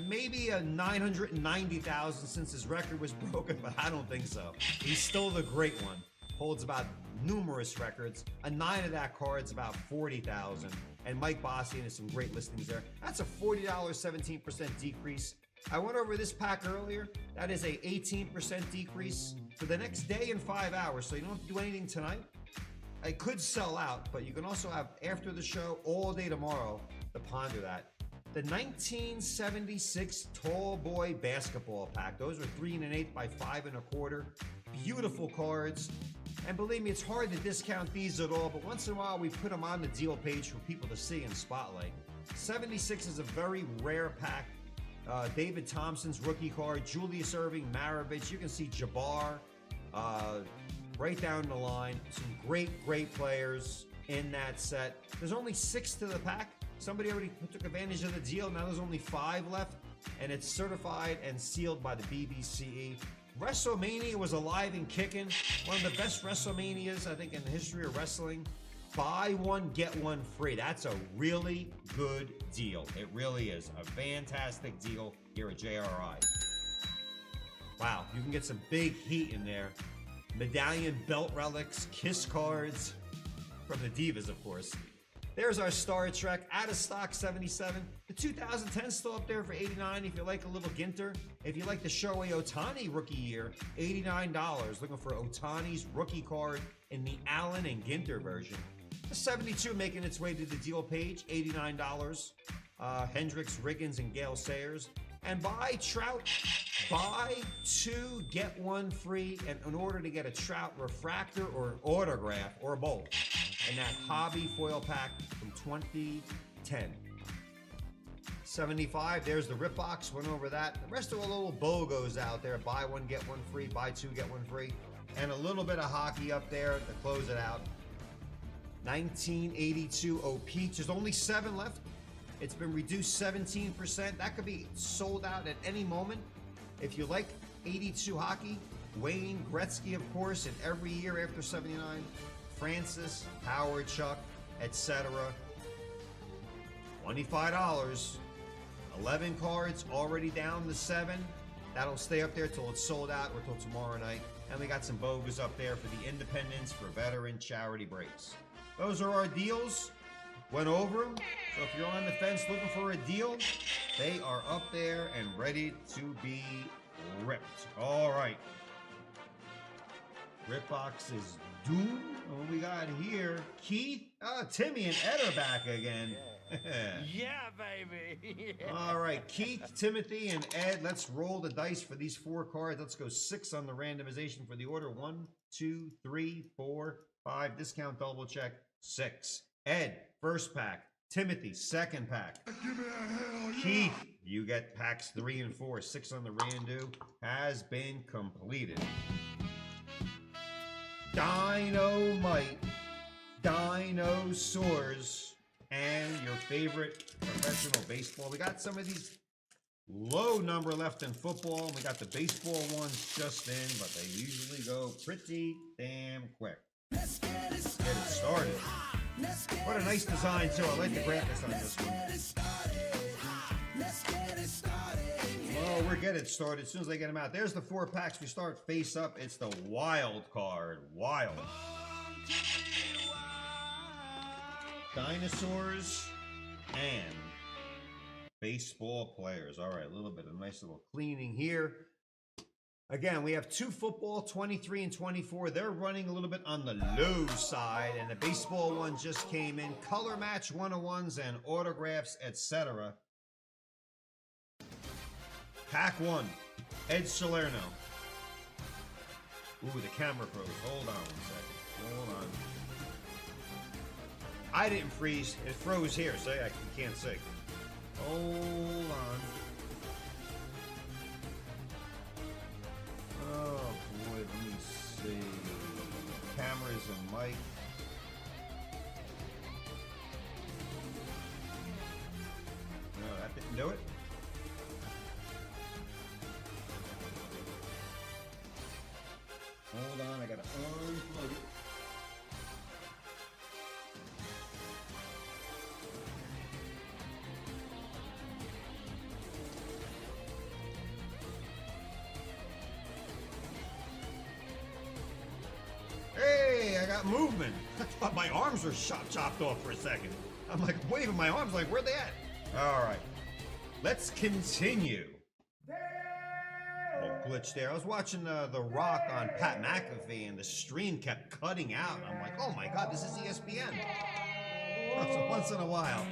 Maybe a 990,000 since his record was broken, but I don't think so. He's still the great one. Holds about numerous records. A 9 of that card's about 40,000. And Mike Bossian has some great listings there. That's a $40, 17% decrease. I went over this pack earlier. That is a 18% decrease for the next day and 5 hours. So you don't have to do anything tonight. It could sell out, but you can also have after the show all day tomorrow to ponder that. The 1976 Tall Boy Basketball Pack. Those are 3 1/8 by 5 1/4. Beautiful cards. And believe me, it's hard to discount these at all, but once in a while we put them on the deal page for people to see and spotlight. 76 is a very rare pack. David Thompson's rookie card, Julius Erving, Maravich. You can see Jabbar right down the line. Some great players in that set. There's only 6 to the pack. Somebody already took advantage of the deal. Now there's only 5 left, and it's certified and sealed by the BBCE. WrestleMania was alive and kicking. One of the best WrestleManias, I think, in the history of wrestling. Buy one, get one free. That's a really good deal. It really is. A fantastic deal here at JRI. Wow, you can get some big heat in there. Medallion belt relics, kiss cards from the Divas, of course. There's our Star Trek, out of stock 77. The 2010 still up there for 89 if you like a little Ginter. If you like the Shohei Ohtani rookie year, $89. Looking for Ohtani's rookie card in the Allen and Ginter version. The 72 making its way to the deal page, $89. Hendricks, Riggins, and Gale Sayers. And buy Trout, buy 2, get 1 free. And in order to get a Trout refractor or autograph or both in that hobby foil pack from 2010. 75, there's the rip box, went over that. The rest are a little BOGOs out there. Buy one, get one free, buy 2, get 1 free. And a little bit of hockey up there to close it out. 1982 Peach. There's only 7 left. It's been reduced 17%. That could be sold out at any moment. If you like 82 hockey, Wayne Gretzky, of course, in every year after 79. Francis, Howard, Chuck, etc. $25. 11 cards, already down to 7. That'll stay up there till it's sold out or till tomorrow night. And we got some bogus up there for the Independence for Veteran Charity Breaks. Those are our deals. Went over them. So if you're on the fence looking for a deal, they are up there and ready to be ripped. All right. Ripbox is doomed. What we got here? Keith, Timmy, and Ed are back again. Yeah, baby. Yeah. All right, Keith, Timothy, and Ed. Let's roll the dice for these 4 cards. Let's go 6 on the randomization for the order. 1, 2, 3, 4, 5. Discount double check. 6. Ed, first pack. Timothy, second pack. Give me a hell yeah. Keith, you get packs 3 and 4. 6 on the rando has been completed. Dino-Might, Dinosaurs, and your favorite professional baseball. We got some of these low number left in football. We got the baseball ones just in, but they usually go pretty damn quick. Let's get it started. What a nice design, too. I like the graphics on this one. Oh, we're getting started as soon as I get them out. There's the 4 packs. We start face up. It's the wild card. Wild. Dinosaurs and baseball players. All right, a little bit of nice little cleaning here. Again, we have 2 football, 23 and 24. They're running a little bit on the low side, and the baseball one just came in. Color match 101s and autographs, etc. Pack 1, Ed Salerno. Ooh, the camera froze. Hold on 1 second. Hold on. I didn't freeze. It froze here, so I can't see. Hold on. Oh boy, let me see. Cameras and mic. No, that didn't do it. Hold on, I gotta unplug it. Hey, I got movement. I thought my arms were chopped off for a second. I'm like waving my arms like, where they at? All right, let's continue. Glitch there. I was watching The Rock on Pat McAfee, and the stream kept cutting out. I'm like, oh my God, this is ESPN. So once in a while,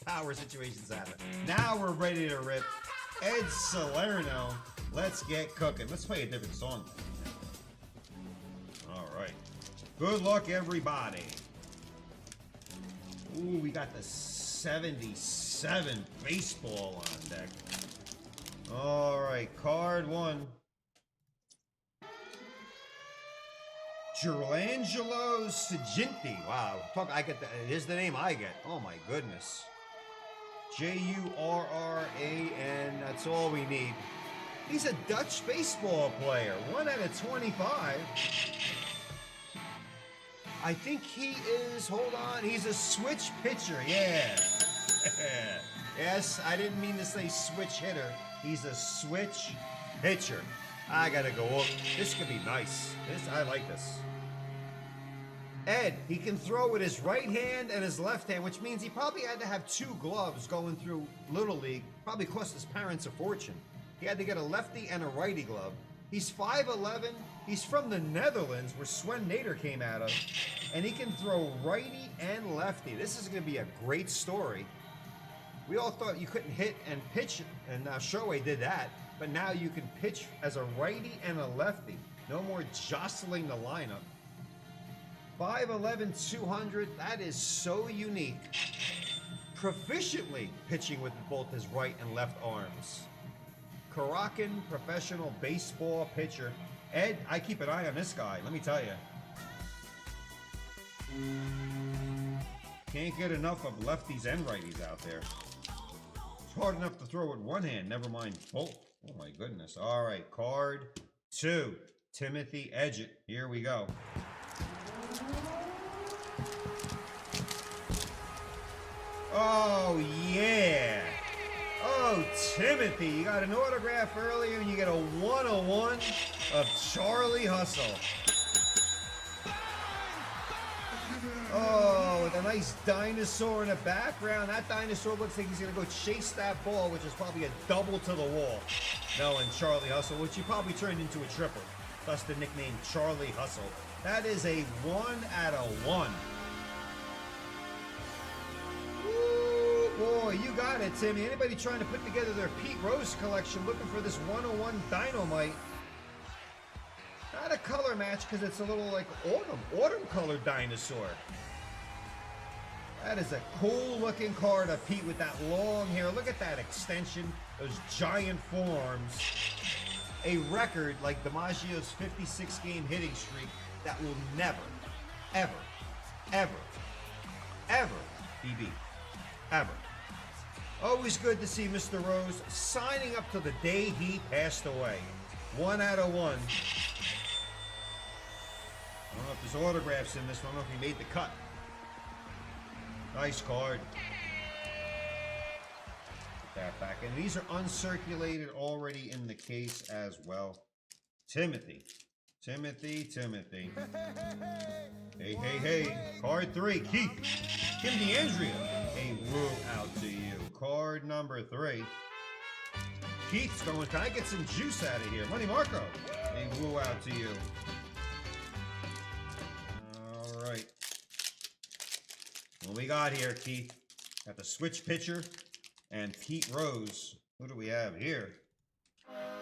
power situations happen. Now we're ready to rip. Ed Salerno, let's get cooking. Let's play a different song. All right. Good luck, everybody. Ooh, we got the 77 baseball on deck. All right, card 1. Gerlangelo Ginter. Wow, I get that. It is the name I get. Oh my goodness. Jurran. That's all we need. He's a Dutch baseball player. 1 out of 25. I think he is. Hold on. He's a switch pitcher. Yeah. Yes, I didn't mean to say switch hitter. He's a switch pitcher. I gotta go up. This could be nice. I like this. Ed, he can throw with his right hand and his left hand, which means he probably had to have 2 gloves going through Little League. Probably cost his parents a fortune. He had to get a lefty and a righty glove. He's 5'11". He's from the Netherlands, where Sven Nader came out of. And he can throw righty and lefty. This is gonna be a great story. We all thought you couldn't hit and pitch, and now Shohei did that, but now you can pitch as a righty and a lefty. No more jostling the lineup. 5'11", 200, that is so unique. Proficiently pitching with both his right and left arms. Karakin, professional baseball pitcher. Ed, I keep an eye on this guy, let me tell you. Can't get enough of lefties and righties out there. It's hard enough to throw with one hand, never mind both. Oh my goodness. All right, card 2. Timothy Edgett. Here we go. Oh, yeah. Oh, Timothy, you got an autograph earlier and you get a 101 of Charlie Hustle. Oh, with a nice dinosaur in the background. That dinosaur looks like he's going to go chase that ball, which is probably a double to the wall. No, and Charlie Hustle, which he probably turned into a triple. Thus the nickname Charlie Hustle. That is a 1 out of 1. Woo, boy, you got it, Timmy. Anybody trying to put together their Pete Rose collection looking for this 101 Dino-Might? Not a color match because it's a little like autumn colored dinosaur. That is a cool looking card of Pete with that long hair. Look at that extension, those giant forearms. A record like DiMaggio's 56 game hitting streak that will never, ever, ever, ever be beat. Ever. Always good to see Mr. Rose signing up to the day he passed away. 1 out of 1. I don't know if there's autographs in this one. I don't know if he made the cut. Nice card. Put that back. And these are uncirculated already in the case as well. Timothy. Timothy. Hey, hey, hey. Card 3. Keith. Kim DeAndrea. A woo out to you. Card number 3. Keith's going, can I get some juice out of here? Money Marco. A woo out to you. Right. What we got here, Keith? Got the switch pitcher and Pete Rose. Who do we have here?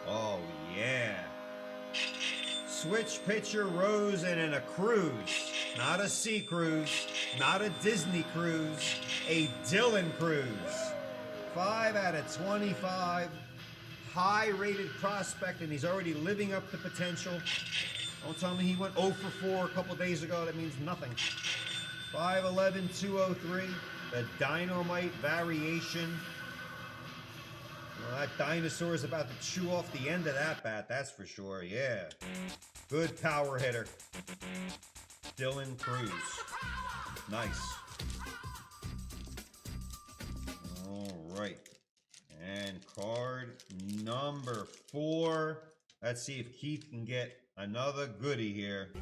Oh, yeah. Switch pitcher Rose and in a cruise. Not a sea cruise. Not a Disney cruise. A Dylan cruise. 5 out of 25. High-rated prospect, and he's already living up to potential. Don't tell me he went 0 for 4 a couple days ago. That means nothing. 5'11", 203. The Dino-Might variation. Well, that dinosaur is about to chew off the end of that bat, that's for sure. Yeah. Good power hitter. Dylan Cruz. Nice. All right. And card number 4. Let's see if Keith can get another goodie here.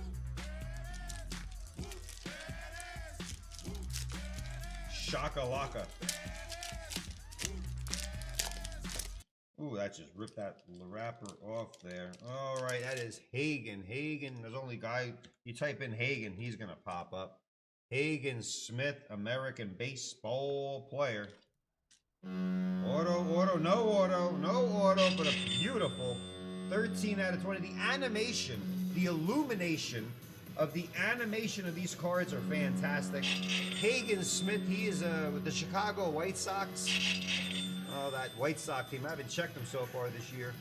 Shakalaka. Ooh, that just ripped that wrapper off there. All right, that is Hagen. Hagen, there's only guy, you type in Hagen, he's going to pop up. Hagen Smith, American baseball player. Auto, no auto, but a beautiful 13 out of 20. The animation, the illumination of the animation of these cards are fantastic. Hagen Smith, he is with the Chicago White Sox. Oh, that White Sox team. I haven't checked them so far this year.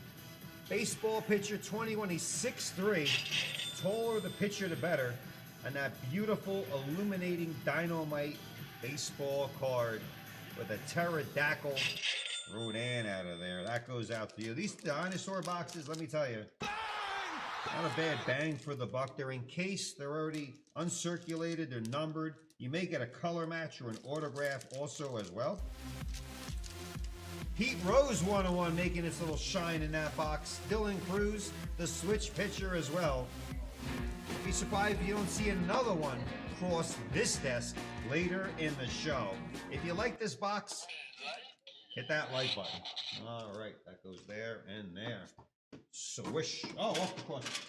Baseball pitcher, 21. He's 6'3". Taller the pitcher, the better. And that beautiful illuminating Dino-Might baseball card with a pterodactyl Rodin out of there. That goes out to you. These dinosaur boxes, let me tell you, not a bad bang for the buck. They're encased. They're already uncirculated. They're numbered. You may get a color match or an autograph also as well. Pete Rose 101 making its little shine in that box. Dylan Cruz, the switch pitcher as well. Be surprised if you don't see another one cross this desk later in the show. If you like this box, hit that like button. All right, that goes there and there. Swish. Oh, off the course.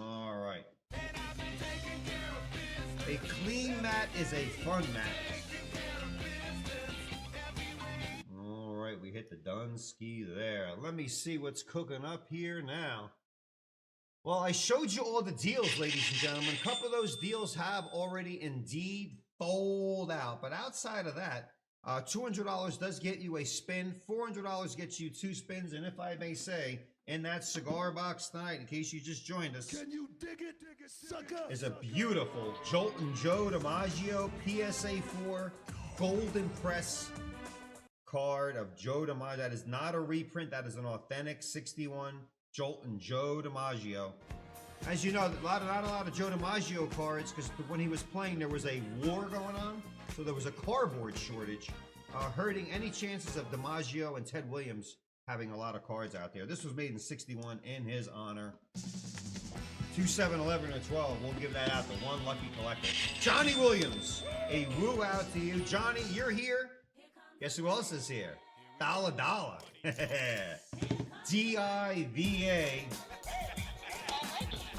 All right. A clean mat is a fun mat. All right, we hit the Dunsky there. Let me see what's cooking up here now. Well, I showed you all the deals, ladies and gentlemen. A couple of those deals have already indeed sold out. But outside of that, $200 does get you a spin. $400 gets you 2 spins. And if I may say, in that cigar box tonight, in case you just joined us, Can you dig it, sucker? is a beautiful Jolt and Joe DiMaggio PSA 4 Golden Press card of Joe DiMaggio. That is not a reprint. That is an authentic 61 Jolt and Joe DiMaggio. As you know, not a lot of Joe DiMaggio cards, because when he was playing, there was a war going on, so there was a cardboard shortage, hurting any chances of DiMaggio and Ted Williams having a lot of cards out there. This was made in '61 in his honor. 2, 7, 11, or 12. We'll give that out to one lucky collector. Johnny Williams, a woo out to you. Johnny, you're here. Guess who else is here? Dollar. D-I-V-A.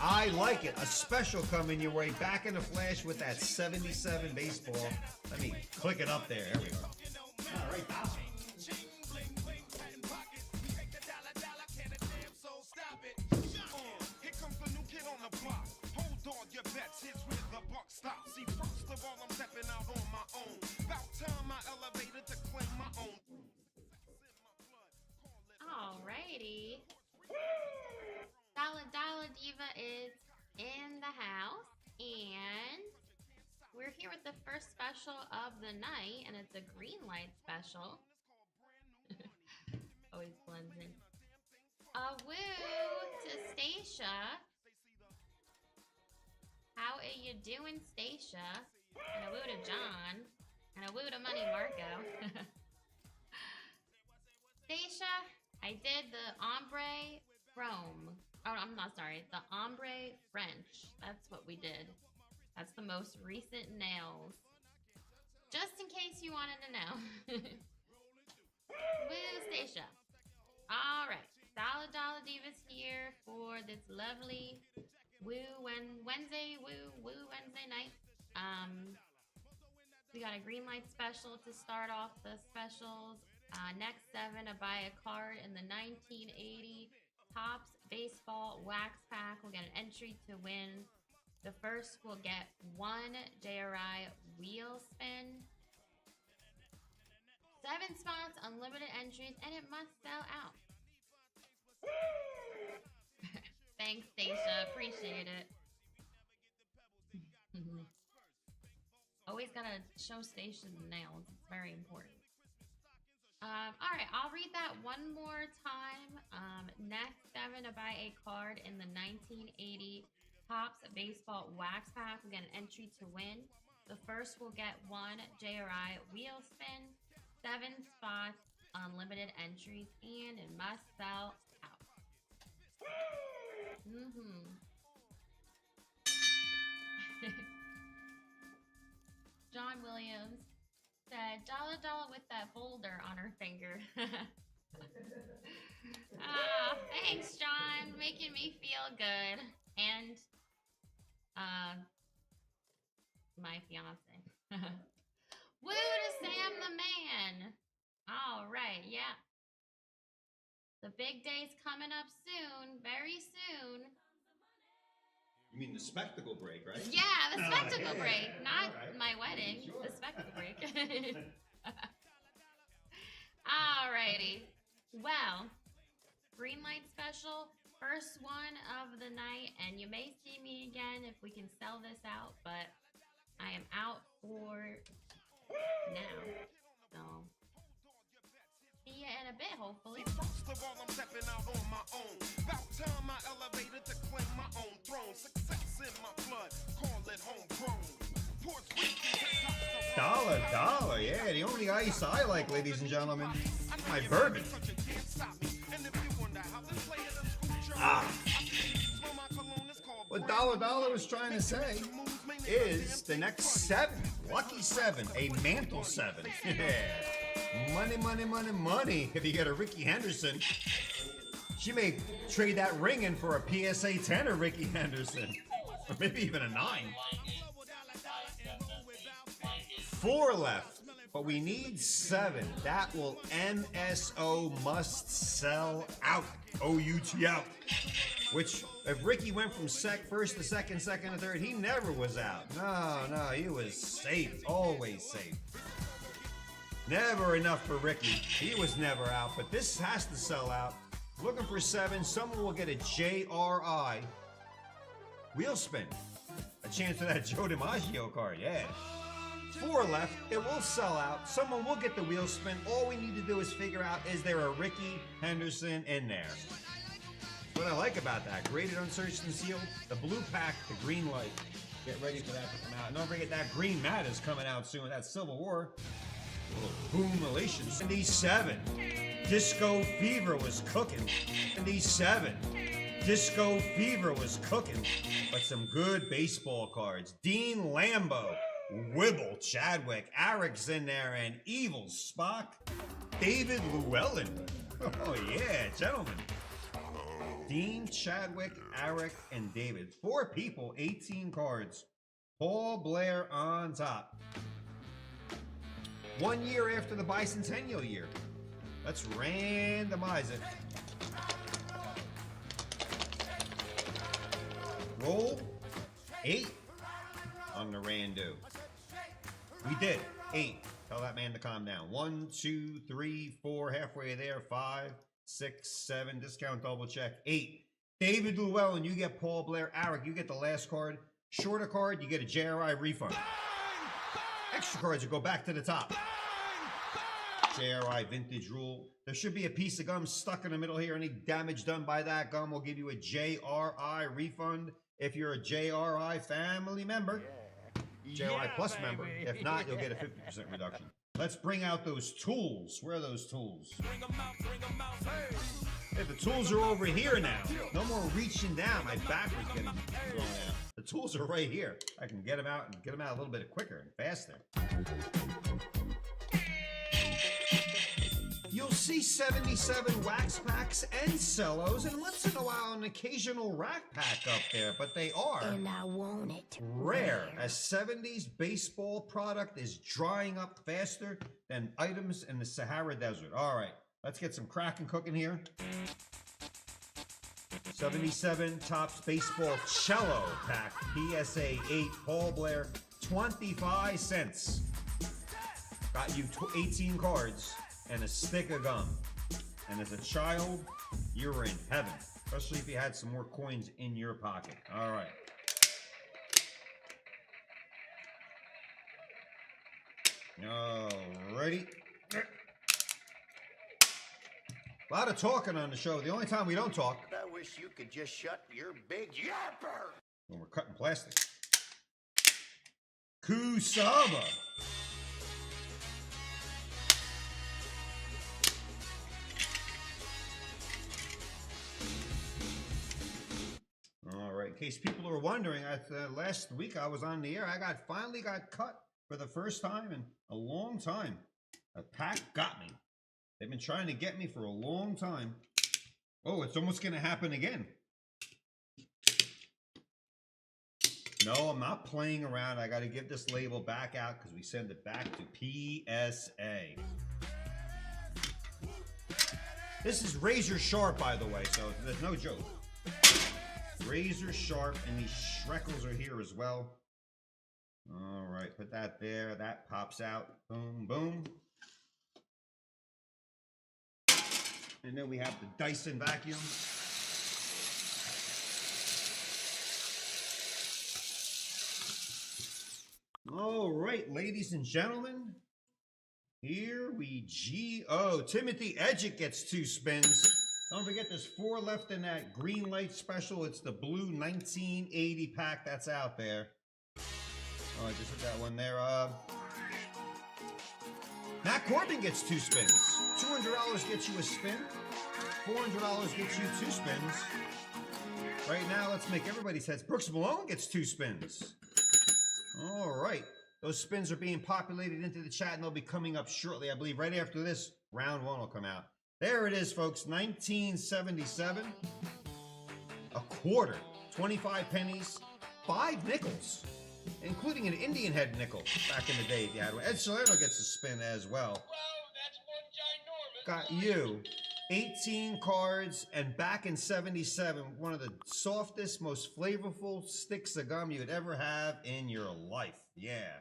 I like it. A special coming your way. Back in the flash with that 77 baseball. Let me click it up there. There we go. All right, Dollar. Alrighty. Dollar Diva is in the house, and we're here with the first special of the night, and it's a green light special. Always blends in. A woo to Stacia. How are you doing, Stacia? And a woo to John. And a woo to Money Marco. Stacia, I did the ombre chrome. Oh, I'm not sorry. The ombre French. That's what we did. That's the most recent nails. Just in case you wanted to know. Woo, Stacia. All right. Dollar Diva's here for this lovely Wednesday night. We got a green light special to start off the specials. Next 7 to buy a card in the 1980 Topps Baseball Wax Pack. We'll get an entry to win. The first will get 1 JRI wheel spin. 7 spots, unlimited entries, and it must sell out. Thanks, Stacia. Appreciate it. Always gotta show Stacia the nails. It's very important. All right, I'll read that one more time. Next 7 to buy a card in the 1980 Topps Baseball Wax Pack. We'll get an entry to win. The first will get 1 JRI wheel spin. 7 spots, unlimited entries, and it must sell out. John Williams said, dollar with that boulder on her finger. Thanks, John. Making me feel good. And my fiance. Woo to Sam the man. All right, yeah. The big day's coming up soon, very soon. You mean the spectacle break, right? Yeah, the spectacle break, not my wedding. Sure. The spectacle break. Alrighty. Well, green light special, first one of the night, and you may see me again if we can sell this out, but I am out for now. So see you in a bit, hopefully. First of all, I'm stepping out on my own. About time I elevated to claim my own throne. Success in my blood, call it homegrown. Dollar, yeah, the only ice I like, ladies and gentlemen, my bourbon. What Dollar was trying to say is the next 7, lucky 7, a mantle 7. Money. If you get a Ricky Henderson, she may trade that ring in for a PSA 10 of Ricky Henderson, or maybe even a 9. 4 left, but we need 7. That will MSO must sell out. OUT out. Which, if Ricky went from first to second to third, he never was out. No, he was safe, always safe. Never enough for Ricky. He was never out, but this has to sell out. Looking for 7. Someone will get a JRI wheel spin. A chance for that Joe DiMaggio card, yeah. 4 left. It will sell out. Someone will get the wheel spin. All we need to do is figure out, is there a Ricky Henderson in there? What I like about that, graded, unsearched, and sealed, the blue pack, the green light. Get ready for that to come out. And don't forget that green mat is coming out soon. That Civil War. Boom, elation. 77. Disco Fever was cooking. 77. Disco Fever was cooking. But some good baseball cards. Dean Lambo. Wibble Chadwick. Eric's in there. And Evil Spock. David Llewellyn. Oh, yeah, gentlemen. Dean, Chadwick, Eric, and David. 4 people, 18 cards. Paul Blair on top. 1 year after the bicentennial year. Let's randomize it. Roll 8 on the rando. We did 8. Tell that man to calm down. 1, 2, 3, 4, halfway there. 5, 6, 7, discount double check. 8. David Llewellyn, you get Paul Blair. Eric, you get the last card. Shorter card, you get a JRI refund. Extra cards, you go back to the top. JRI vintage rule. There should be a piece of gum stuck in the middle here. Any damage done by that gum will give you a JRI refund if you're a JRI family member. JRI Plus member. If not, you'll get a 50% reduction. Let's bring out those tools. Where are those tools? Hey, the tools are over here now. No more reaching down. My back was getting thrown out. The tools are right here. I can get them out and get them out a little bit quicker and faster. You'll see 77 wax packs and cellos, and once in a while an occasional rack pack up there, but they are And I want it rare, as 70s baseball product is drying up faster than items in the Sahara Desert. All right, let's get some cracking cooking here. 77 Topps Baseball Cello pack, PSA 8, Paul Blair, 25 cents. Got you 18 cards and a stick of gum. And as a child, you were in heaven, especially if you had some more coins in your pocket. All right. Alrighty. A lot of talking on the show. The only time we don't talk, I wish you could just shut your big yapper. when we're cutting plastic. Kusama. All right, in case people are wondering, last week I was on the air. I finally got cut for the first time in a long time. A pack got me. They've been trying to get me for a long time. Oh, it's almost going to happen again. No, I'm not playing around. I got to give this label back out because we send it back to PSA. This is razor sharp, by the way, so there's no joke. Razor sharp, and these shrekels are here as well. All right, put that there. That pops out. Boom, boom. And then we have the Dyson vacuum. All right, ladies and gentlemen, here we go. Timothy Edgitt gets 2 spins. Don't forget, there's 4 left in that green light special. It's the blue 1980 pack that's out there. Oh, I just hit that one there. Matt Corbin gets 2 spins. $200 gets you a spin. $400 gets you 2 spins. Right now, let's make everybody's heads. Brooks Malone gets 2 spins. All right. Those spins are being populated into the chat, and they'll be coming up shortly. I believe right after this, round 1 will come out. There it is, folks. 1977. A quarter. 25 pennies. 5 nickels. Including an Indian head nickel back in the day if you had one. Ed Salerno gets a spin as well. Got you 18 cards, and back in 77, one of the softest, most flavorful sticks of gum you'd ever have in your life. Yeah.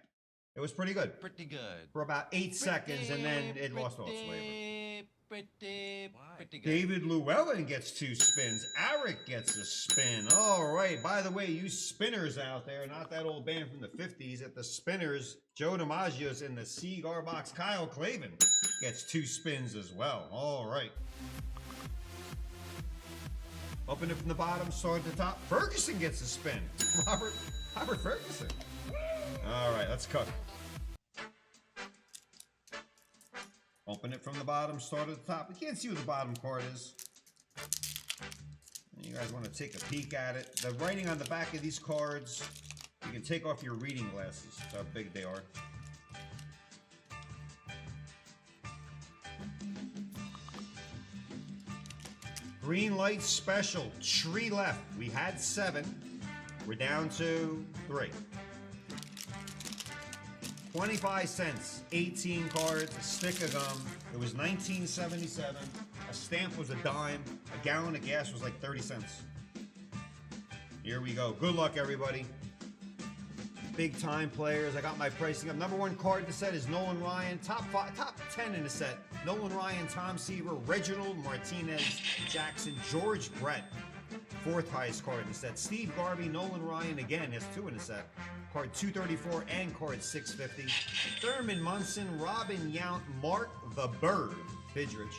It was pretty good. Pretty good. For about 8 seconds, and then it lost all its flavor. Pretty good. David Llewellyn gets 2 spins. Eric gets a spin. All right. By the way, you spinners out there, not that old band from the 50s, at the Spinners, Joe DiMaggio's in the cigar box. Kyle Clavin gets 2 spins as well. All right. Open it from the bottom, start at the top. Ferguson gets a spin. Robert Ferguson. All right, let's cook. Open it from the bottom, start at the top. We can't see what the bottom card is. You guys want to take a peek at it. The writing on the back of these cards, you can take off your reading glasses. That's how big they are. Green light special, tree left. We had 7. We're down to 3. 25 cents, 18 cards, a stick of gum. It was 1977. A stamp was a dime. A gallon of gas was like 30 cents. Here we go. Good luck, everybody. Big time players. I got my pricing up. Number 1 card in the set is Nolan Ryan. Top 10 in the set. Nolan Ryan, Tom Seaver, Reginald Martinez, Jackson, George Brett. 4th highest card in the set. Steve Garvey, Nolan Ryan again has 2 in the set. Card 234 and card 650. Thurman Munson, Robin Yount, Mark the Bird, Bidrich,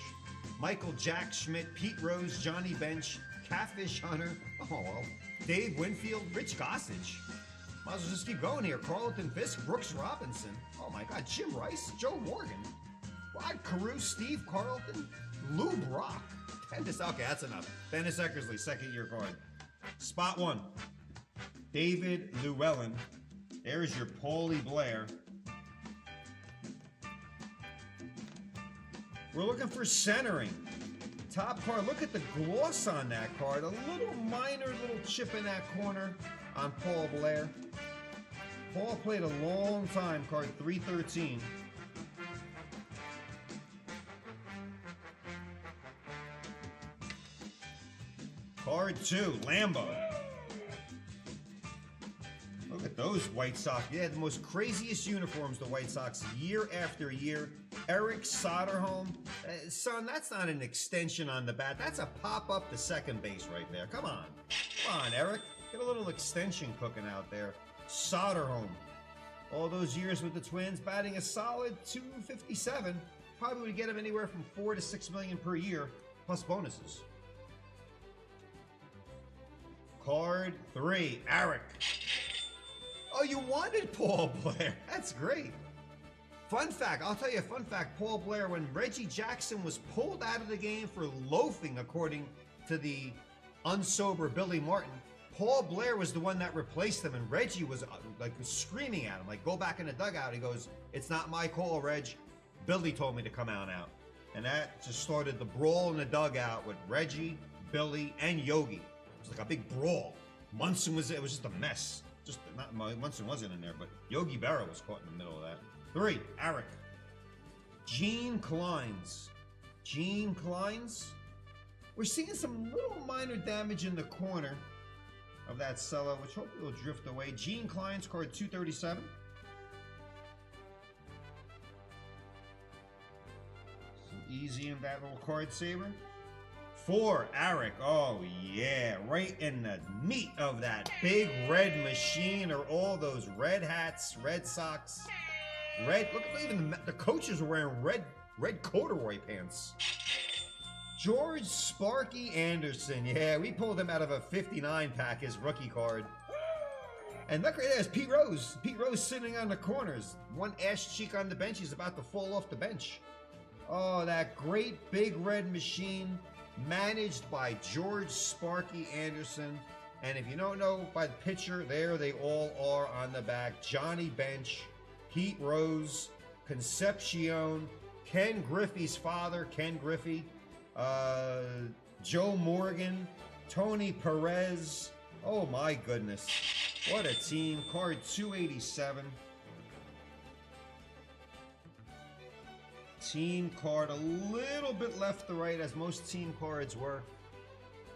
Michael Jack Schmidt, Pete Rose, Johnny Bench, Catfish Hunter, Dave Winfield, Rich Gossage. Might as well just keep going here. Carlton Fisk, Brooks Robinson. Oh my God, Jim Rice, Joe Morgan, Rod Carew, Steve Carlton, Lou Brock. Dennis, okay, that's enough. Dennis Eckersley, 2nd year card. Spot 1, David Llewellyn. There's your Paulie Blair. We're looking for centering. Top card, look at the gloss on that card. A little minor little chip in that corner on Paul Blair. Paul played a long time, card 313. Card 2, Lambo. Look at those White Sox. Yeah, the most craziest uniforms, the White Sox, year after year. Eric Soderholm. Son, that's not an extension on the bat. That's a pop up to second base right there. Come on. Come on, Eric. Get a little extension cooking out there. Soderholm. All those years with the Twins, batting a solid .257. Probably would get him anywhere from $4 to $6 million per year, plus bonuses. Card 3, Eric. Oh, you wanted Paul Blair. That's great. Fun fact, I'll tell you a fun fact. Paul Blair, when Reggie Jackson was pulled out of the game for loafing, according to the unsober Billy Martin, Paul Blair was the one that replaced him, and Reggie was screaming at him, like, go back in the dugout. He goes, it's not my call, Reg. Billy told me to come out. And that just started the brawl in the dugout with Reggie, Billy, and Yogi. It was like a big brawl. Munson it was just a mess. Munson wasn't in there, but Yogi Berra was caught in the middle of that. 3, Eric. Gene Kleins. Gene Kleins. We're seeing some little minor damage in the corner of that cello, which hopefully will drift away. Gene Kleins, card 237. Easy in that little card saver. 4, Eric. Oh yeah, right in the meat of that big red machine are all those red hats, Red Sox. Red, look, even the coaches are wearing red corduroy pants. George Sparky Anderson. Yeah, we pulled him out of a 59 pack, his rookie card. And look right there, it's Pete Rose. Pete Rose sitting on the corners. One ass cheek on the bench. He's about to fall off the bench. Oh, that great big red machine managed by George Sparky Anderson. And if you don't know by the picture, there they all are on the back. Johnny Bench, Pete Rose, Concepcion, Ken Griffey's father, Ken Griffey, Joe Morgan, Tony Perez. Oh my goodness. What a team. Card 287. Team card a little bit left to right, as most team cards were.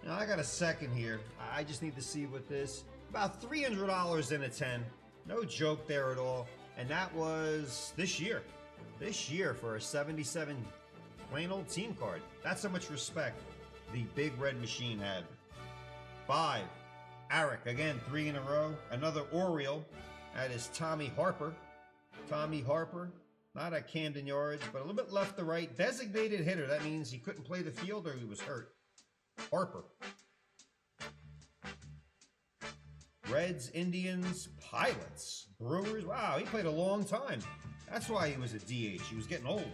Now I got a second here. I just need to see what this. About $300 in a 10. No joke there at all. And that was this year. This year for a 77 plain old team card. That's how much respect the big red machine had. 5, Eric. Again, 3 in a row. Another Oriole. That is Tommy Harper. Tommy Harper. Not at Camden Yards, but a little bit left to right. Designated hitter. That means he couldn't play the field or he was hurt. Harper. Reds, Indians, Pilots, Brewers. Wow, he played a long time. That's why he was a DH. He was getting old.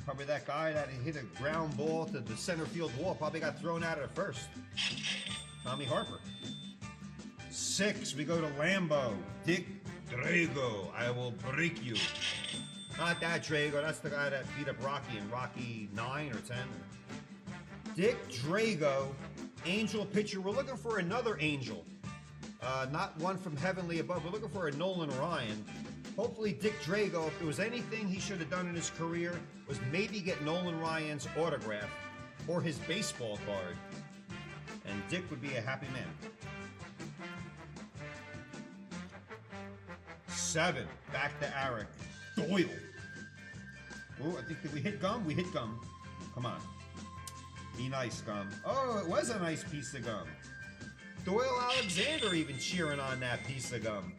Probably that guy that hit a ground ball to the center field wall probably got thrown out at first. Tommy Harper. 6, we go to Lambeau. Dick Drago, I will break you. Not that Drago, that's the guy that beat up Rocky in Rocky 9 or 10. Dick Drago, Angel pitcher. We're looking for another Angel. Not one from Heavenly Above. We're looking for a Nolan Ryan. Hopefully Dick Drago, if there was anything he should have done in his career, was maybe get Nolan Ryan's autograph or his baseball card. And Dick would be a happy man. 7, back to Eric. Doyle. Oh, I think that we hit gum. We hit gum. Come on. Be nice, gum. Oh, it was a nice piece of gum. Doyle Alexander even cheering on that piece of gum.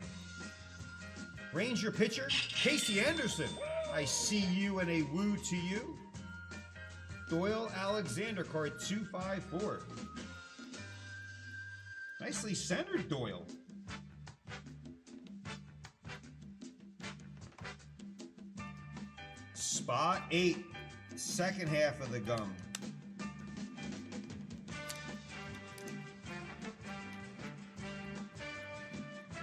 Ranger pitcher, Casey Anderson. I see you and a woo to you. Doyle Alexander, card 254. Nicely centered, Doyle. Spot 8, second half of the gum.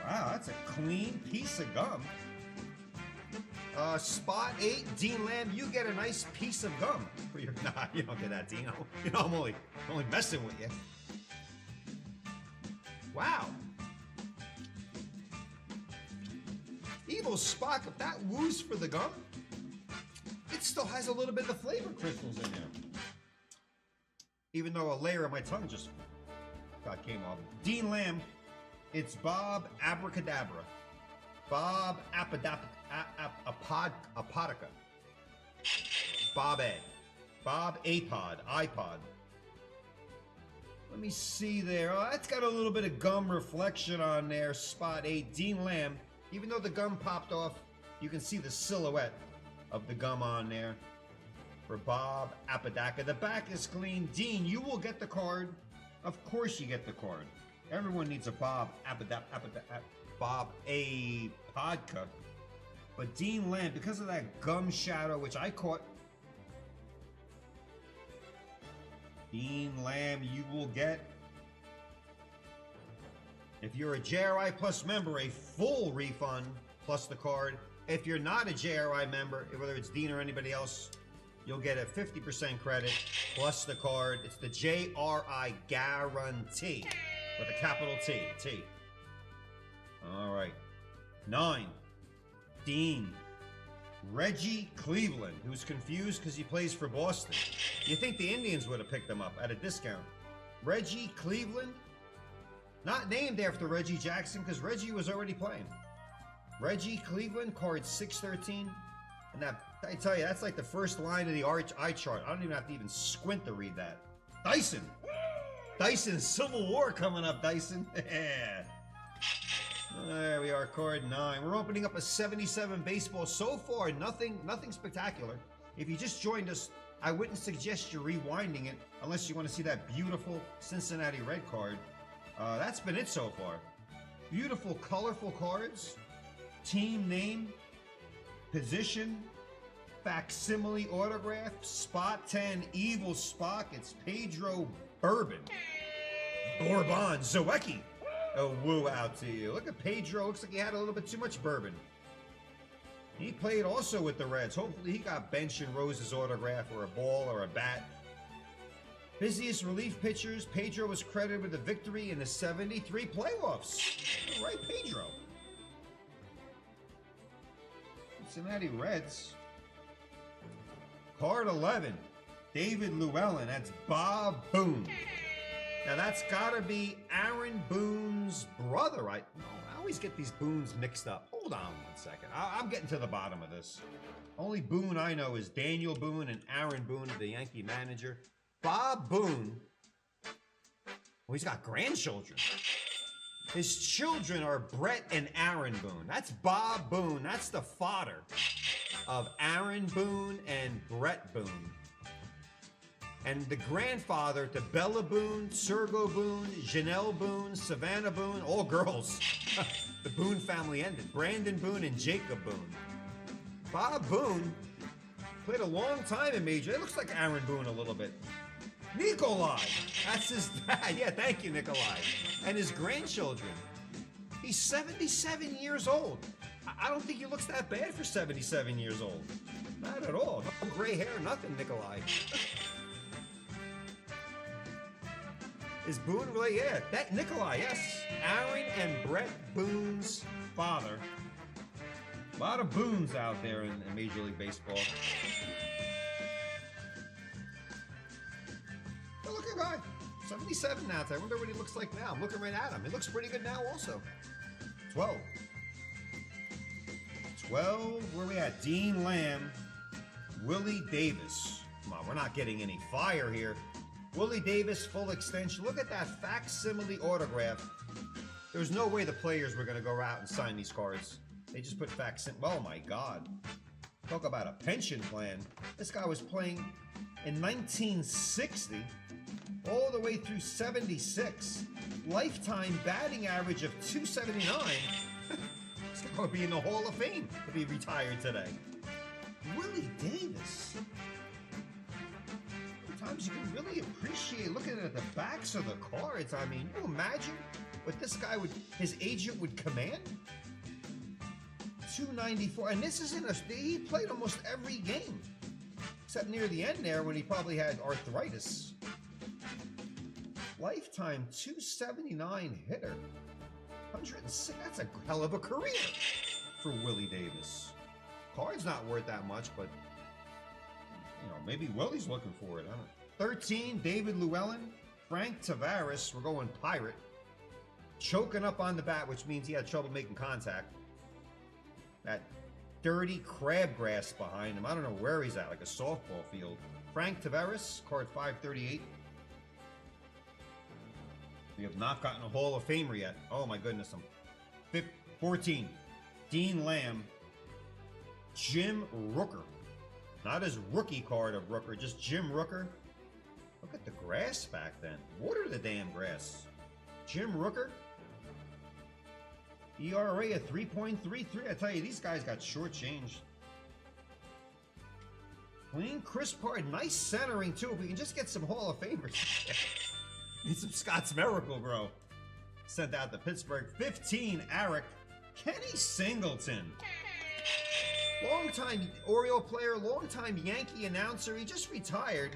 Wow, that's a clean piece of gum. Spot 8, Dean Lamb, you get a nice piece of gum. Nah, you don't get that, Dino. You know, I'm only messing with you. Wow. Evil Spock, if that woos for the gum, it still has a little bit of flavor crystals in there. Even though a layer of my tongue just came off. Dean Lamb, it's Bob Abracadabra. Bob Apodica. Bob Ed. Bob Apod. iPod. Let me see there. Oh, that's got a little bit of gum reflection on there. Spot 8. Dean Lamb. Even though the gum popped off, you can see the silhouette of the gum on there. For Bob Apodaca. The back is clean. Dean, you will get the card. Of course you get the card. Everyone needs a Bob Apodka. But Dean Lamb, because of that gum shadow, which I caught. Dean Lamb, you will get, if you're a JRI Plus member, a full refund plus the card. If you're not a JRI member, whether it's Dean or anybody else, you'll get a 50% credit plus the card. It's the JRI guarantee with a capital T. All right. 9. Dean. Reggie Cleveland, who's confused because he plays for Boston. You think the Indians would have picked him up at a discount. Reggie Cleveland, not named after Reggie Jackson because Reggie was already playing. Reggie Cleveland, card 613. And that, I tell you, that's like the first line of the eye chart. I don't even have to even squint to read that. Dyson. Dyson, Civil War coming up, Dyson. There we are, card 9. We're opening up a 77 baseball. So far, nothing spectacular. If you just joined us, I wouldn't suggest you rewinding it unless you want to see that beautiful Cincinnati Red card. That's been it so far. Beautiful, colorful cards. Team name, position, facsimile autograph, spot 10, Evil Spock. It's Pedro Bourbon. Zwiecki. A woo out to you. Look at Pedro. Looks like he had a little bit too much bourbon. He played also with the Reds. Hopefully he got Bench and Rose's autograph or a ball or a bat. Busiest relief pitchers. Pedro was credited with a victory in the 73 playoffs. All right, Pedro. Cincinnati Reds. Card 11. David Llewellyn. That's Bob Boone. Now that's gotta be Aaron Boone's brother. I always get these Boones mixed up. Hold on 1 second. I'm getting to the bottom of this. Only Boone I know is Daniel Boone and Aaron Boone, the Yankee manager. Bob Boone. Well, he's got grandchildren. His children are Brett and Aaron Boone. That's Bob Boone. That's the father of Aaron Boone and Brett Boone. And the grandfather to Bella Boone, Sergo Boone, Janelle Boone, Savannah Boone, all girls. The Boone family ended. Brandon Boone and Jacob Boone. Bob Boone played a long time in Major. It looks like Aaron Boone a little bit. Nikolai. That's his dad. Yeah, thank you, Nikolai. And his grandchildren. He's 77 years old. I don't think he looks that bad for 77 years old. Not at all. No gray hair, nothing, Nikolai. Is Boone really? Yeah, that Nikolai, yes. Aaron and Brett Boone's father. A lot of Boones out there in Major League Baseball. Good looking guy. 77 now. I wonder what he looks like now. I'm looking right at him. He looks pretty good now also. 12. 12, where we at? Dean Lamb, Willie Davis. Come on, we're not getting any fire here. Willie Davis, full extension. Look at that facsimile autograph. There's no way the players were going to go out and sign these cards. They just put facsimile. Oh my God. Talk about a pension plan. This guy was playing in 1960 all the way through 76. Lifetime batting average of 279. This guy would be in the Hall of Fame if he retired today. Willie Davis. Sometimes you can really appreciate looking at the backs of the cards. I mean, you imagine what this guy would, his agent would command? 294, and this isn't a, he played almost every game. Except near the end there when he probably had arthritis. Lifetime 279 hitter. 106, that's a hell of a career for Willie Davis. Card's not worth that much, but you know, maybe Willie's looking for it. I don't know. 13, David Llewellyn. Frank Tavares, we're going Pirate. Choking up on the bat, which means he had trouble making contact. That dirty crabgrass behind him. I don't know where he's at, like a softball field. Frank Tavares, card 538. We have not gotten a Hall of Famer yet. Oh my goodness. 14, Dean Lamb. Jim Rooker. Not his rookie card of Rooker, just Jim Rooker. Look at the grass back then. Water the damn grass. Jim Rooker. ERA of 3.33. I tell you, these guys got shortchanged. Clean, crisp card. Nice centering, too. If we can just get some Hall of Famers. Need some Scott's Miracle Grow. Sent out to Pittsburgh. 15, Eric. Kenny Singleton. Long-time Oriole player, long-time Yankee announcer. He just retired.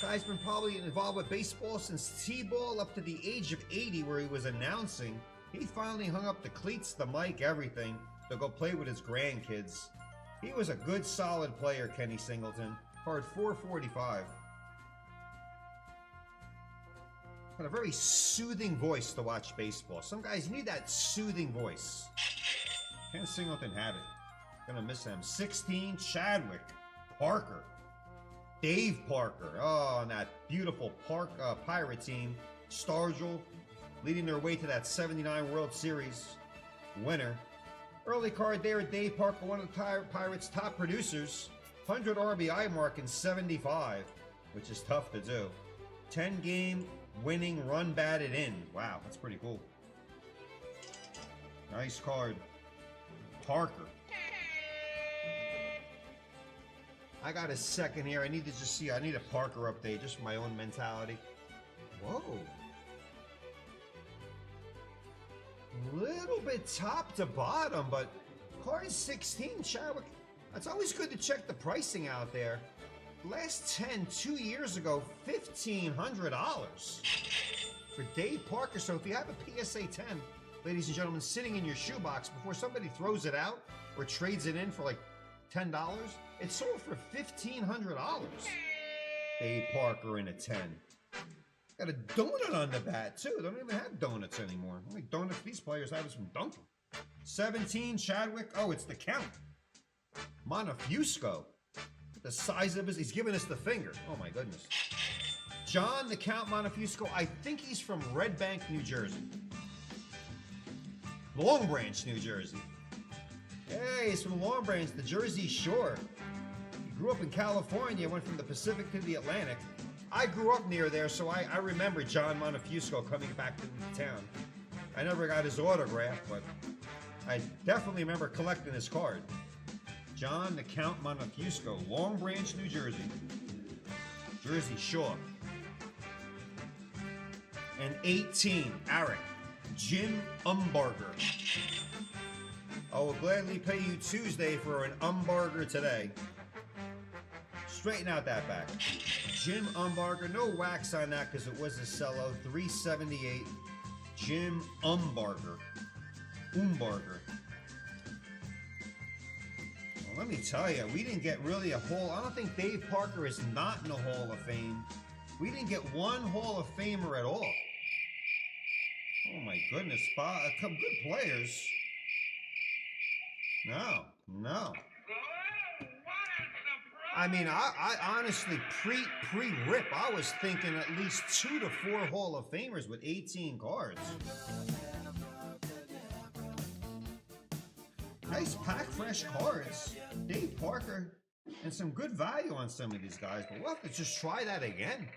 Guy's been probably involved with baseball since T-ball up to the age of 80 where he was announcing. He finally hung up the cleats, the mic, everything to go play with his grandkids. He was a good, solid player, Kenny Singleton. Card 445. Got a very soothing voice to watch baseball. Some guys need that soothing voice. Ken Singleton had it. Gonna miss him. 16, Chadwick. Parker. Dave Parker. Oh, and that beautiful Pirate team. Stargell leading their way to that 79 World Series winner. Early card there, Dave Parker, one of the Pirates' top producers. 100 RBI mark in 75, which is tough to do. 10-game winning run batted in. Wow, that's pretty cool. Nice card. Parker. I got a second here. I need to just see. I need a Parker update just for my own mentality. Whoa. Little bit top to bottom, but card 16, Chadwick. It's always good to check the pricing out there. Last 10, 2 years ago, $1,500 for Dave Parker. So if you have a PSA 10, ladies and gentlemen, sitting in your shoebox before somebody throws it out or trades it in for like $10, it sold for $1,500. Dave Parker in a 10. Got a donut on the bat too. They don't even have donuts anymore. Only donuts these players have is from Dunkin'. 17, Chadwick. Oh, it's the Count. Monofusco. The size of his, he's giving us the finger. Oh my goodness. John the Count Monofusco. I think he's from Red Bank, New Jersey. Long Branch, New Jersey. Hey, he's from Long Branch, the Jersey Shore. He grew up in California, went from the Pacific to the Atlantic. I grew up near there, so I remember John Montefiusco coming back to town. I never got his autograph, but I definitely remember collecting his card. John the Count Montefiusco, Long Branch, New Jersey. Jersey Shore. And 18, Eric, Jim Umbarger. I will gladly pay you Tuesday for an Umbarger today. Straighten out that back. Jim Umbarger, no wax on that because it was a cello. 378. Jim Umbarger. Umbarger. Well, let me tell you, we didn't get really a Hall. I don't think Dave Parker is not in the Hall of Fame. We didn't get one Hall of Famer at all. Oh my goodness, good players. No. I mean, I honestly, pre-rip, I was thinking at least 2 to 4 Hall of Famers with 18 cards. Nice pack, fresh cards. Dave Parker, and some good value on some of these guys, but we'll have to just try that again.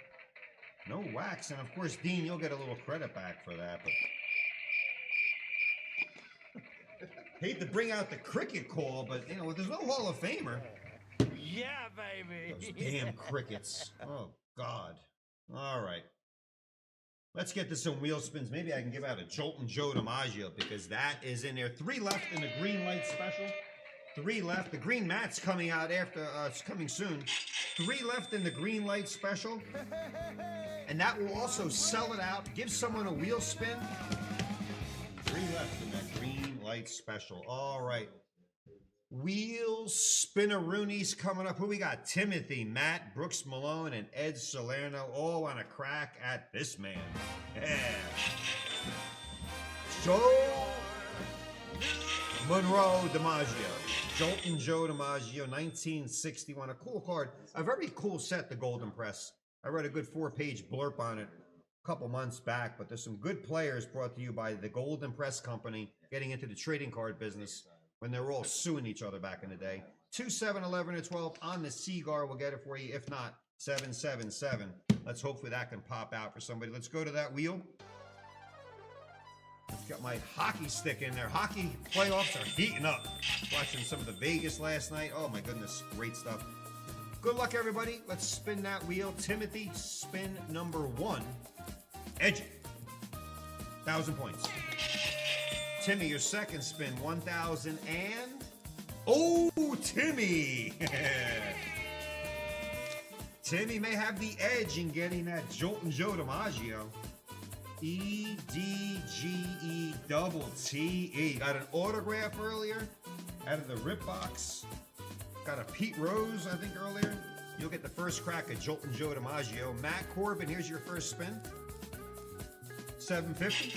No wax, and of course, Dean, you'll get a little credit back for that, but... Hate to bring out the cricket call, but, you know, there's no Hall of Famer. Yeah, baby. Those damn crickets. Oh, God. All right. Let's get to some wheel spins. Maybe I can give out a Joltin' Joe DiMaggio because that is in there. 3 left in the green light special. 3 left. The green mat's coming out after, it's coming soon. 3 left in the green light special. And that will also sell it out. Give someone a wheel spin. 3 left in that green light special. All right. Wheel spinneroonies coming up. Who we got? Timothy, Matt, Brooks Malone, and Ed Salerno all on a crack at this man. Yeah. Joe Monroe DiMaggio. Joltin' Joe DiMaggio, 1961. A cool card. A very cool set, the Golden Press. I read a good 4-page blurb on it a couple months back, but there's some good players brought to you by the Golden Press Company getting into the trading card business when they were all suing each other back in the day. 2, 7, 11, or 12 on the Seagar. We'll get it for you. If not, 7, 7, 7. Let's hopefully that can pop out for somebody. Let's go to that wheel. Got my hockey stick in there. Hockey playoffs are heating up. Watching some of the Vegas last night. Oh my goodness, great stuff. Good luck, everybody. Let's spin that wheel. Timothy, spin number 1. Edgy. 1,000 points. Timmy, your second spin, 1,000 and... Oh, Timmy! Timmy may have the edge in getting that Joltin' Joe DiMaggio. EDGE-T-E. Got an autograph earlier out of the Rip Box. Got a Pete Rose, I think, earlier. You'll get the first crack at Joltin' Joe DiMaggio. Matt Corbin, here's your first spin. 750.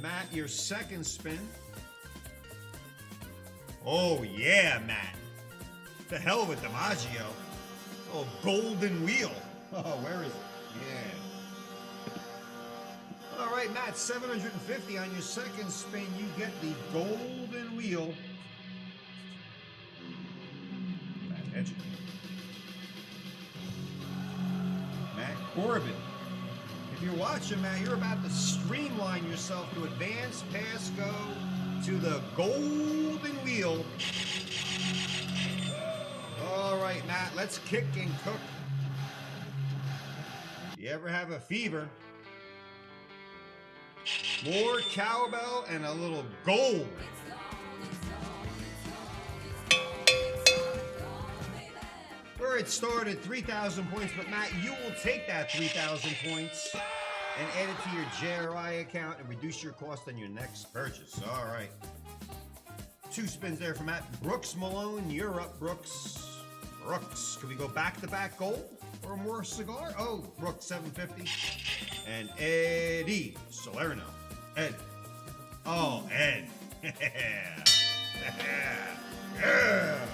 Matt, your second spin. Oh, yeah, Matt. The hell with DiMaggio. Oh, golden wheel. Oh, where is it? Yeah. All right, Matt, 750 on your second spin. You get the golden wheel. Matt Hedges. Matt Corbin. If you're watching, Matt, you're about to streamline yourself to advance, pass, go to the golden wheel. All right, Matt, let's kick and cook. You ever have a fever? More cowbell and a little gold. Where it started, 3,000 points, but Matt, you will take that 3,000 points and add it to your JRI account and reduce your cost on your next purchase. All right. 2 spins there for Matt. Brooks Malone, you're up, Brooks. Brooks, can we go back-to-back gold or more cigar? Oh, Brooks, 750. And Eddie Salerno. Ed. Oh, Ed. Yeah. Yeah.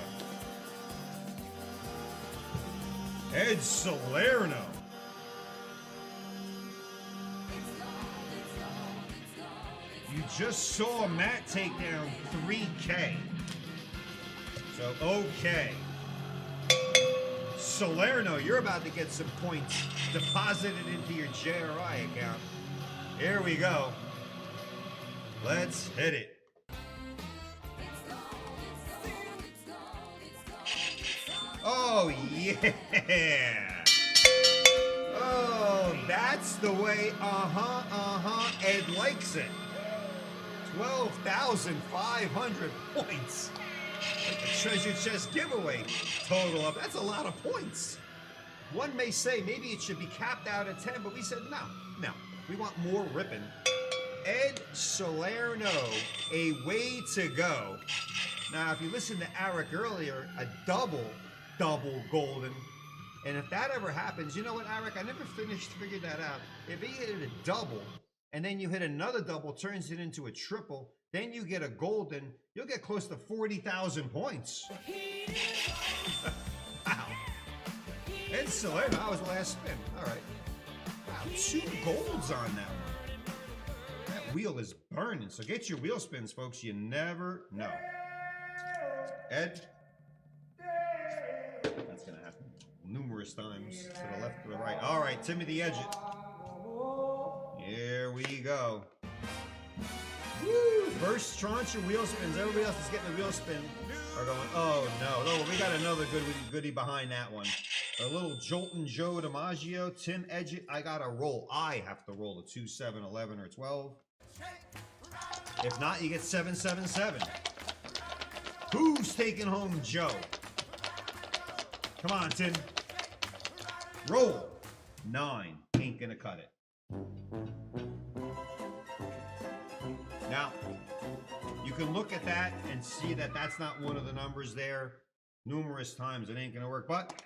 Ed Salerno. You just saw Matt take down 3K. So, okay. Salerno, you're about to get some points deposited into your JRI account. Here we go. Let's hit it. Oh, yeah. Oh, that's the way. Ed likes it. 12,500 points. Like a treasure chest giveaway total up. That's a lot of points. One may say maybe it should be capped out at 10, but we said no. We want more ripping. Ed Salerno, a way to go. Now, if you listened to Eric earlier, a double golden. And if that ever happens, you know what, Eric? I never figured that out. If he hit a double, and then you hit another double, turns it into a triple, then you get a golden, you'll get close to 40,000 points. Wow. And Salerno, that was the last spin. All right. Wow, 2 golds on that one. That wheel is burning, so get your wheel spins, folks. You never know. Ed? That's going to happen numerous times. To the left, to the right. All right, Timothy Edgett. Here we go. Woo! First tranche of wheel spins. Everybody else is getting a wheel spin. Are going, oh no. Oh, we got another goodie behind that one. A little Jolton Joe DiMaggio, Tim Edgett. I got to roll. I have to roll a 2, 7, 11, or 12. If not, you get 7, 7, 7. Who's taking home Joe? Come on, Tim. Roll. 9. Ain't gonna cut it. Now, you can look at that and see that that's not one of the numbers there. Numerous times it ain't gonna work, but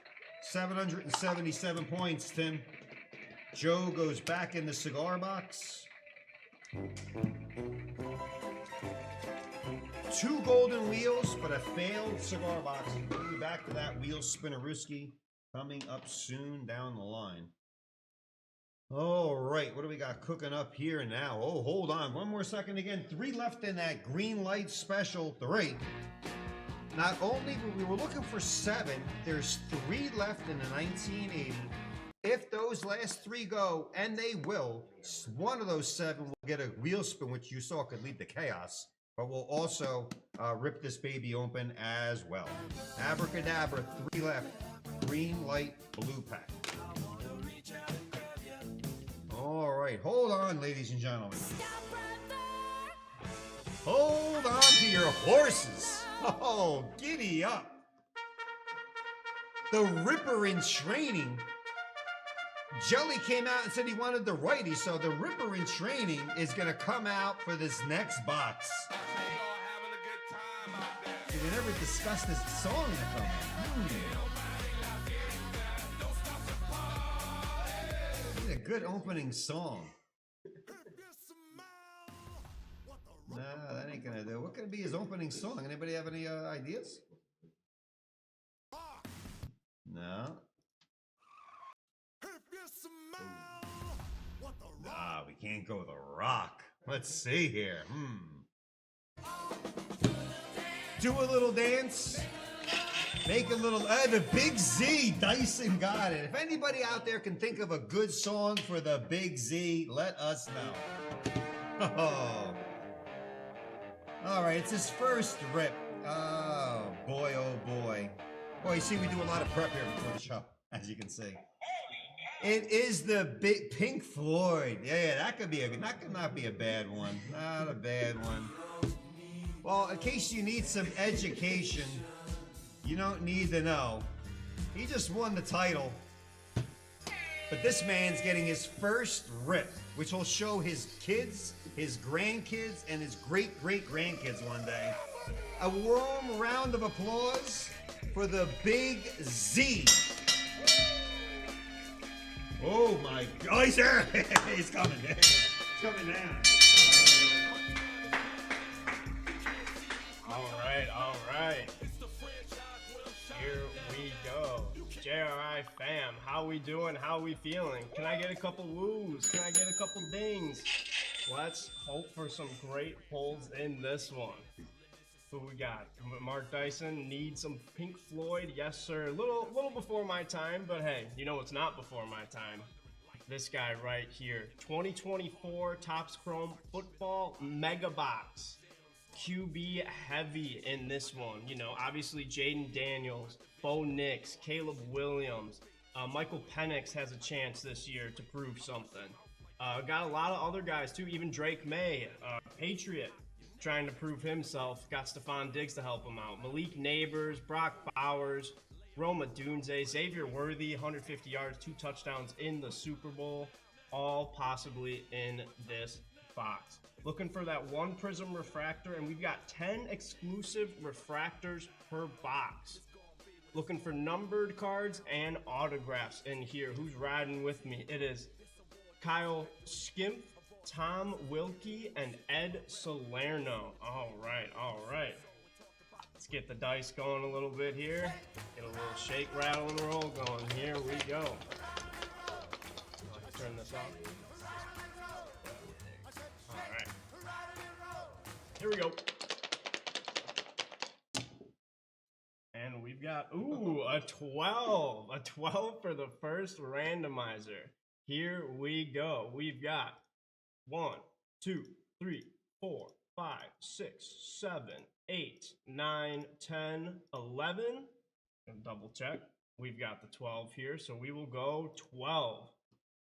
777 points, Tim. Joe goes back in the cigar box. 2 golden wheels, but a failed cigar box. We'll be back to that wheel spinnerooski coming up soon down the line. All right, what do we got cooking up here now? Oh, hold on. One more second again. 3 left in that green light special. 3. Not only we were looking for 7, there's 3 left in the 1980. If those last 3 go, and they will, one of those 7 will get a wheel spin, which you saw could lead to chaos. But we'll also rip this baby open as well. Abracadabra, 3 left. Green light blue pack. All right, hold on, ladies and gentlemen. Hold on to your horses. Oh, giddy up. The Ripper in training. Jelly came out and said he wanted the righty, so the Ripper in training is going to come out for this next box. We never discussed this song in the It's a good opening song. Nah, that ain't gonna do. What could be his opening song? Anybody have any ideas? No. Nah, we can't go The Rock. Let's see here. Do a little dance. Make a little, the Big Z, Dyson got it. If anybody out there can think of a good song for the Big Z, let us know. Oh. All right, it's his first rip. Oh boy, oh boy. Boy, you see we do a lot of prep here before the show, as you can see. It is the big Pink Floyd. Yeah, that could not be a bad one. Not a bad one. Well, in case you need some education, you don't need to know. He just won the title. But this man's getting his first rip, which will show his kids, his grandkids, and his great-great-grandkids one day. A warm round of applause for the Big Z. Oh my God, he's there! He's coming down. He's coming down. All right. Here we go. JRI fam, how we doing? How we feeling? Can I get a couple woos? Can I get a couple dings? Let's hope for some great pulls in this one. Who we got? Mark Dyson, need some Pink Floyd? Yes, sir. Little before my time, but hey, you know what's not before my time? This guy right here. 2024 Topps Chrome Football Mega Box. QB heavy in this one. You know, obviously Jaden Daniels, Bo Nix, Caleb Williams. Michael Penix has a chance this year to prove something. Got a lot of other guys too, even Drake May, Patriot, trying to prove himself. Got Stephon Diggs to help him out. Malik Neighbors, Brock Bowers, Roma Dunze, Xavier Worthy, 150 yards, 2 touchdowns in the Super Bowl, all possibly in this box. Looking for that 1 Prism refractor, and we've got 10 exclusive refractors per box. Looking for numbered cards and autographs in here. Who's riding with me? It is Kyle Skimp, Tom Wilkie, and Ed Salerno. All right. Let's get the dice going a little bit here. Get a little shake, rattle, and roll going. Here we go. Turn this off. All right. Here we go. And we've got, ooh, a 12. A 12 for the first randomizer. Here we go. We've got 1, 2, 3, 4, 5, 6, 7, 8, 9, 10, 11. And double check. We've got the 12 here, so we will go 12.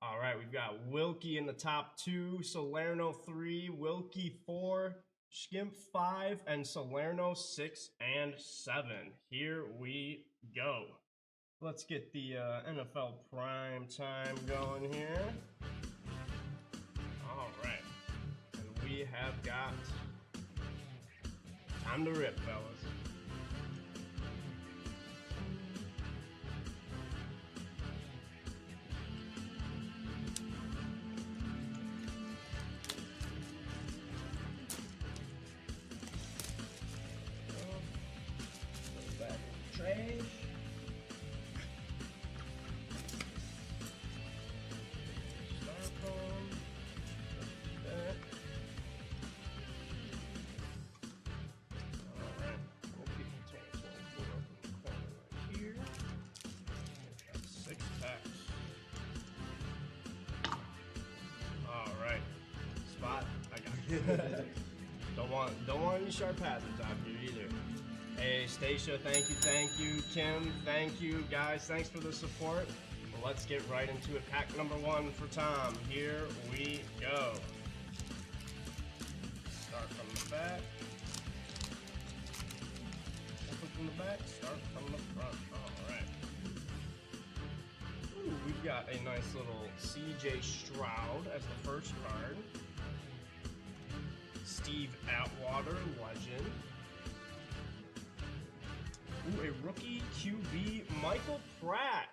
All right, we've got Wilkie in the top 2, Salerno 3, Wilkie 4, Skimp 5, and Salerno 6 and 7. Here we go. Let's get the NFL prime time going here. All right, and we have got time to rip, fellas. Don't want any sharp hazards out here either. Hey, Stacia, thank you. Kim, thank you. Guys, thanks for the support. Well, let's get right into it. Pack number 1 for Tom. Here we go. Start from the back. Open from the back, start from the front. All right. Ooh, we've got a nice little CJ Stroud as the first card. Steve Atwater, legend. Ooh, a rookie QB, Michael Pratt.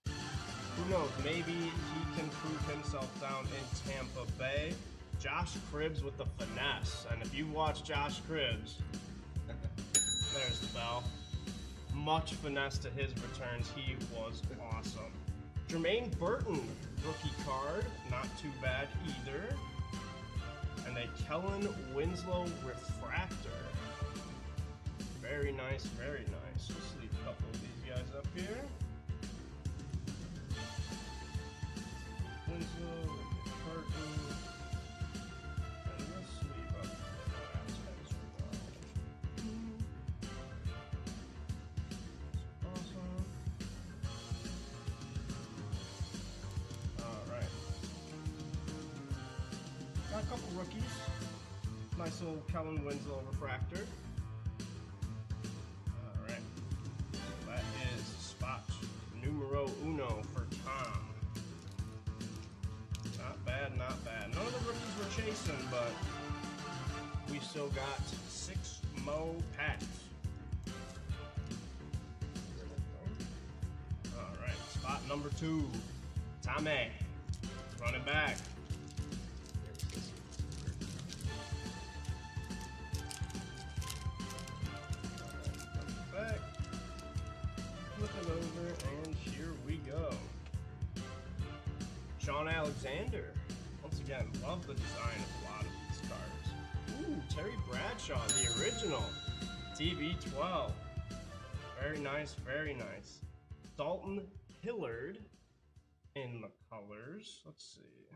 Who knows, maybe he can prove himself down in Tampa Bay. Josh Cribbs with the finesse. And if you watch Josh Cribbs, there's the bell. Much finesse to his returns. He was awesome. Jermaine Burton, rookie card. Not too bad either. And a Kellen Winslow refractor. Very nice, very nice. Just leave a couple of these guys up here. Winslow, Burton, and we'll sleeve up the last guys as well. Awesome. All right. Got a couple rookies. Nice little Kellen Winslow refractor. Alright. That is spot numero 1 for Tom. Not bad, not bad. None of the rookies were chasing, but we've still got 6 more packs. Alright, spot number 2. Tommy. Running back. Over, and here we go. Sean Alexander. Once again, love the design of a lot of these cards. Ooh, Terry Bradshaw, the original. TB12. Very nice, very nice. Dalton Hillard in the colors. Let's see.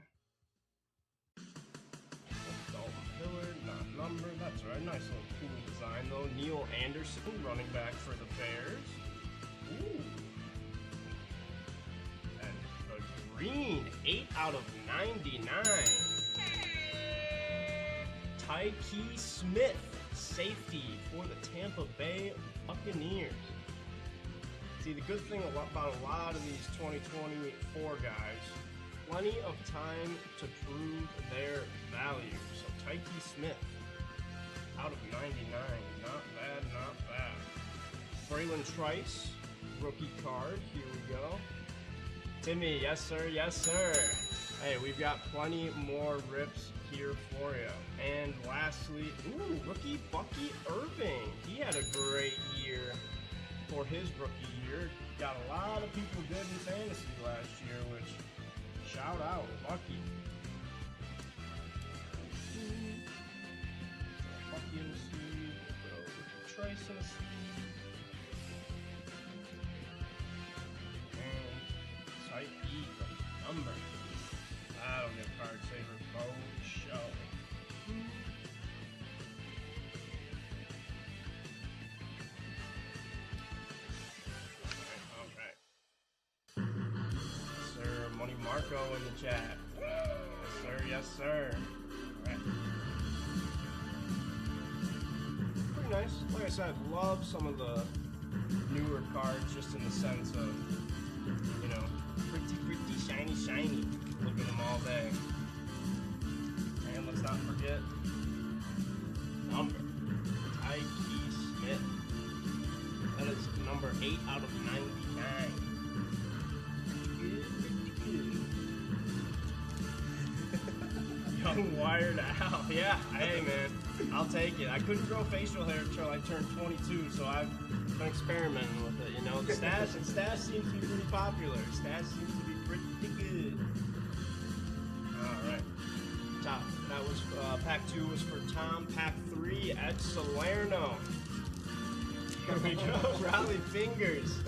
Dalton Hillard, not numbered. That's right. Nice little cool design though. Neil Anderson, running back for the Bears. Ooh. And the green, 8 out of 99. Tyke Smith, safety for the Tampa Bay Buccaneers. See, the good thing about a lot of these 2024 guys, plenty of time to prove their value. So Tyke Smith, out of 99, not bad, not bad. Braylon Trice, rookie card, here we go. Timmy, yes sir, yes sir. Hey, we've got plenty more rips here for you. And lastly, ooh, rookie Bucky Irving. He had a great year for his rookie year. Got a lot of people good in fantasy last year, which, shout out, Bucky. Bucky in the sleeve, Trice in the sleeve. And type E, the number. That'll get card saver for show. Alright. Sir Money Marco in the chat. Yes sir, yes sir. Alright. Pretty nice. Like I said, love some of the newer cards just in the sense of, you know, pretty, shiny, shiny. Look at them all day. And let's not forget number. Tyke Smith. That is number 8 out of 99. Young Wired Al. Yeah, hey man, I'll take it. I couldn't grow facial hair until I turned 22, so I've been experimenting with it. You know, the stash seems to be pretty popular. Stash seems to be pretty good. Alright. Top. That was pack 2 was for Tom. Pack 3, Ed Salerno. Here we go. Rally fingers.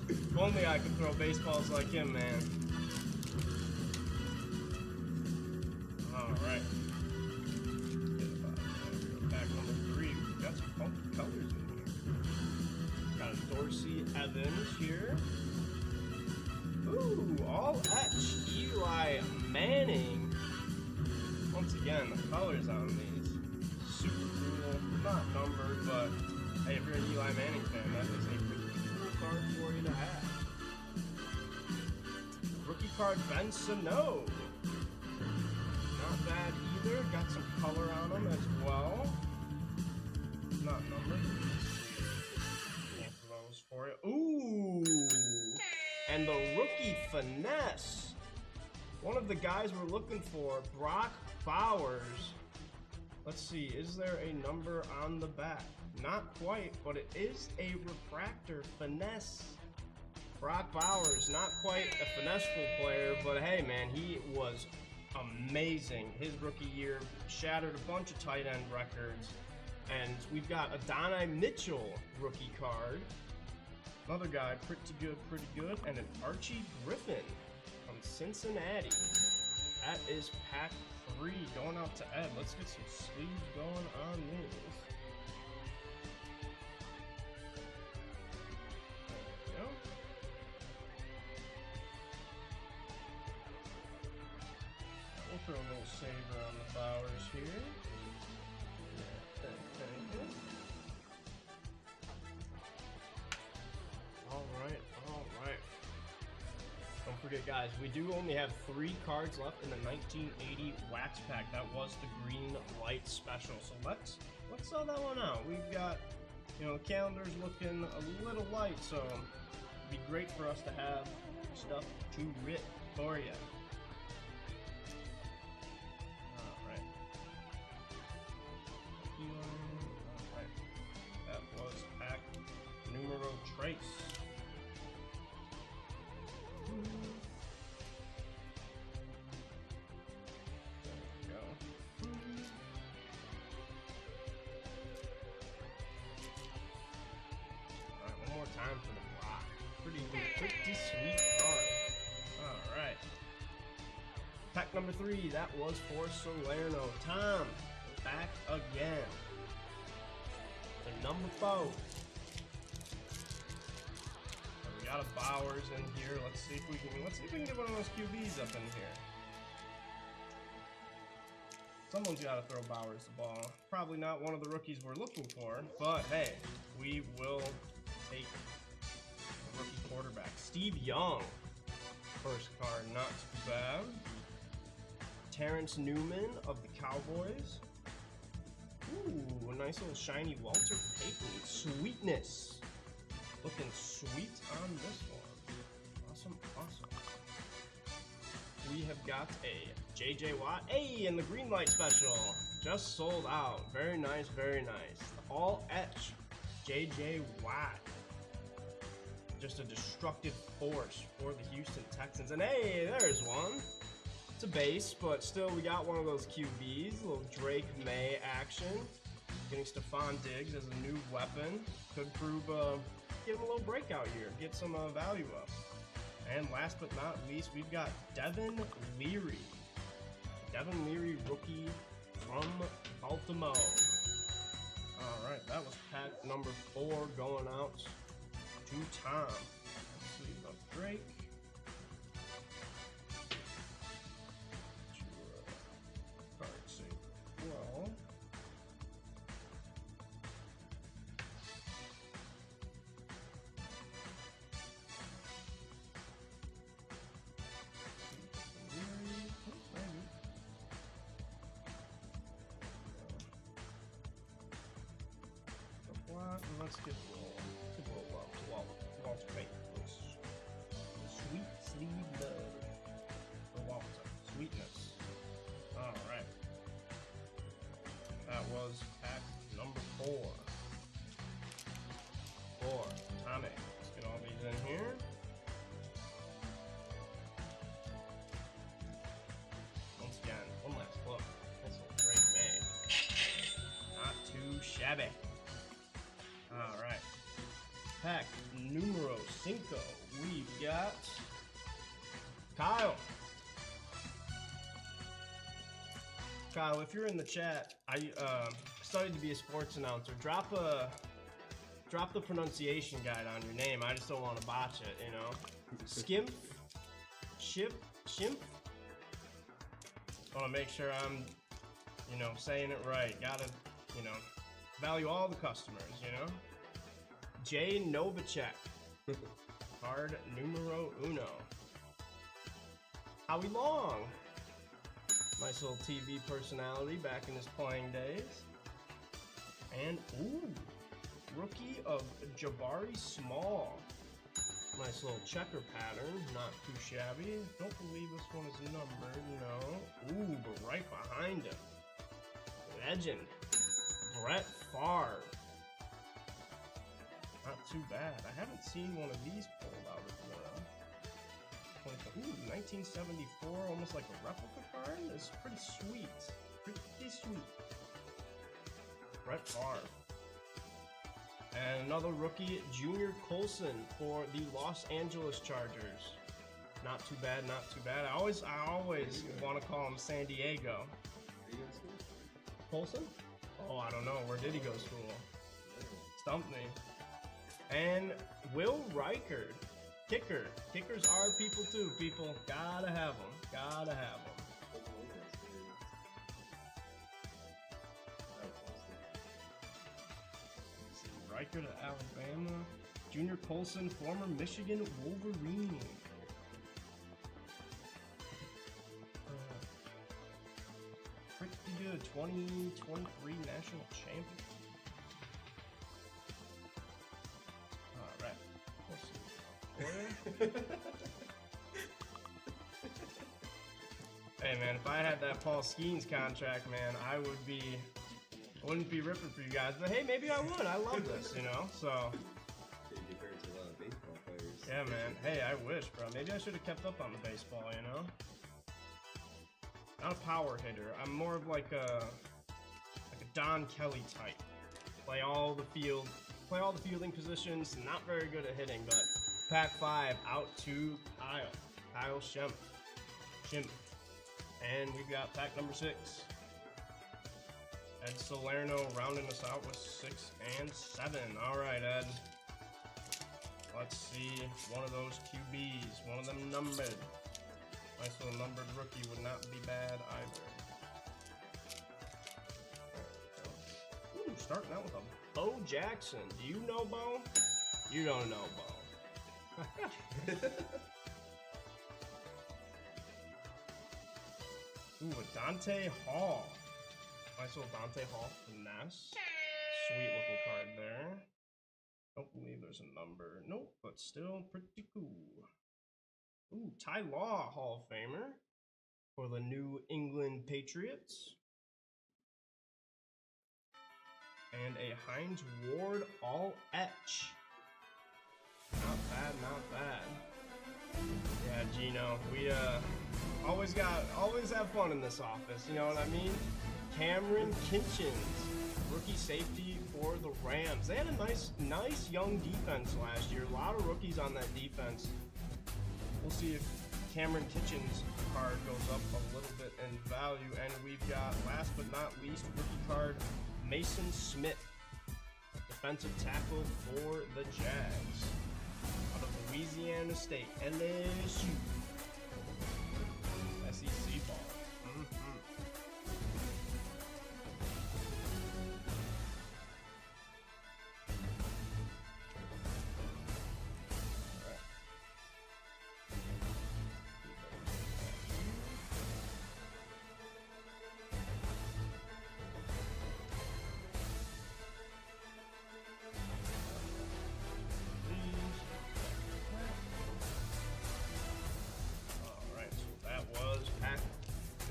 If only I could throw baseballs like him, man. Alright. Pack number 3. We've got some funky colors in here. Got a Dorsey Evans here. Ooh, all etch. Eli Manning. Once again, the colors on these, super cool. Not numbered, but hey, if you're an Eli Manning fan, that is a pretty cool card for you to have. Rookie card, Ben Sano. Not bad either. Got some color on them as well. Not numbered. Both of those for you. Ooh! And the rookie finesse. One of the guys we're looking for, Brock Bowers. Let's see, is there a number on the back? Not quite, but it is a refractor finesse. Brock Bowers, not quite a finesseful player, but hey man, he was amazing. His rookie year shattered a bunch of tight end records. And we've got a Adonai Mitchell rookie card. Another guy, pretty good. And an Archie Griffin from Cincinnati. That is pack 3 going out to Ed. Let's get some sleeves going on these. There we go. We'll throw a little saver on the Bowers here. Thank you. All right. Don't forget, guys, we do only have 3 cards left in the 1980 wax pack. That was the green light special. So let's sell that one out. We've got, you know, the calendar's looking a little light, so it'd be great for us to have stuff to rip for you. All right. That was pack numero trace. time for the rock. Pretty sweet card. Alright. Pack number 3, that was for Salerno. Tom, back again. The number 4. We got a Bowers in here. Let's see if we can get one of those QBs up in here. Someone's got to throw Bowers the ball. Probably not one of the rookies we're looking for, but hey, we will take the rookie quarterback. Steve Young, first card, not too bad. Terrence Newman of the Cowboys. Ooh, a nice little shiny Walter Payton. Sweetness. Looking sweet on this one. Awesome, awesome. We have got a J.J. Watt. Hey, in the green light special. Just sold out. Very nice, very nice. All etch. J.J. Watt. Just a destructive force for the Houston Texans. And hey, there's one. It's a base, but still we got one of those QBs. A little Drake May action. Getting Stephon Diggs as a new weapon. Could prove, get him a little breakout year. Get some value up. And last but not least, we've got Devin Leary. Devin Leary, rookie from Baltimore. Alright, that was pack number 4 going out to Tom. Let's see about Drake. Card save. Well. Let's get a little love to Walter Payton, please. Sweet sleeve love for Walter. Sweetness. Alright. That was pack number 4. Tommy. Let's get all these in here. Once again, one last look. This little Drake May. Not too shabby. Alright. Pack numero 5. We've got Kyle. Kyle, if you're in the chat, I studied to be a sports announcer. Drop the pronunciation guide on your name. I just don't want to botch it, you know. Skimp, Shimp. I want to make sure I'm, you know, saying it right. Gotta, you know, value all the customers, you know. Jay Novacek. Card numero 1. Howie Long. Nice little TV personality back in his playing days. And, ooh, rookie of Jabari Small. Nice little checker pattern, not too shabby. Don't believe this one is numbered, no. Ooh, but right behind him. Legend. Brett Favre. Not too bad. I haven't seen one of these pulled out of the... Ooh, 1974, almost like a replica card. It's pretty sweet. Pretty sweet. Brett Favre. And another rookie, Junior Colson for the Los Angeles Chargers. Not too bad, not too bad. I always want to call him San Diego. Colson? Oh, I don't know. Where did he go to school? Stumped me. And Will Reichard. Kicker. Kickers are people too, people. Gotta have them. Gotta have them. Reichard at Alabama. Junior Colson, former Michigan Wolverine. Pretty good. 2023 national champion. Alright. We'll see. Hey man, if I had that Paul Skeens contract, man, I wouldn't be ripping for you guys. But hey, maybe I would. I love this, you know. So. Yeah, man. Hey, I wish, bro. Maybe I should have kept up on the baseball, you know. Not a power hitter. I'm more of like a Don Kelly type. Play all the field play all the fielding positions, not very good at hitting, but pack 5 out to Kyle Shemp. And we've got pack number 6. Ed Salerno rounding us out with 6 and 7. All right, Ed. Let's see one of those QBs, one of them numbered. Nice little numbered rookie would not be bad either. Ooh, starting out with a Bo Jackson. Do you know Bo? You don't know Bo. Ooh, a Dante Hall. Nice little Dante Hall finesse. Sweet looking card there. Don't believe there's a number. Nope, but still pretty cool. Ooh, Ty Law, Hall of Famer for the New England Patriots. And a Hines Ward all etch. Not bad, not bad. Yeah, Gino, we always have fun in this office, you know what I mean? Cameron Kinchins, rookie safety for the Rams. They had a nice young defense last year. A lot of rookies on that defense. We'll see if Cameron Kitchens' card goes up a little bit in value. And we've got, last but not least, rookie card Mason Smith, defensive tackle for the Jags, out of Louisiana State, LSU. SEC ball.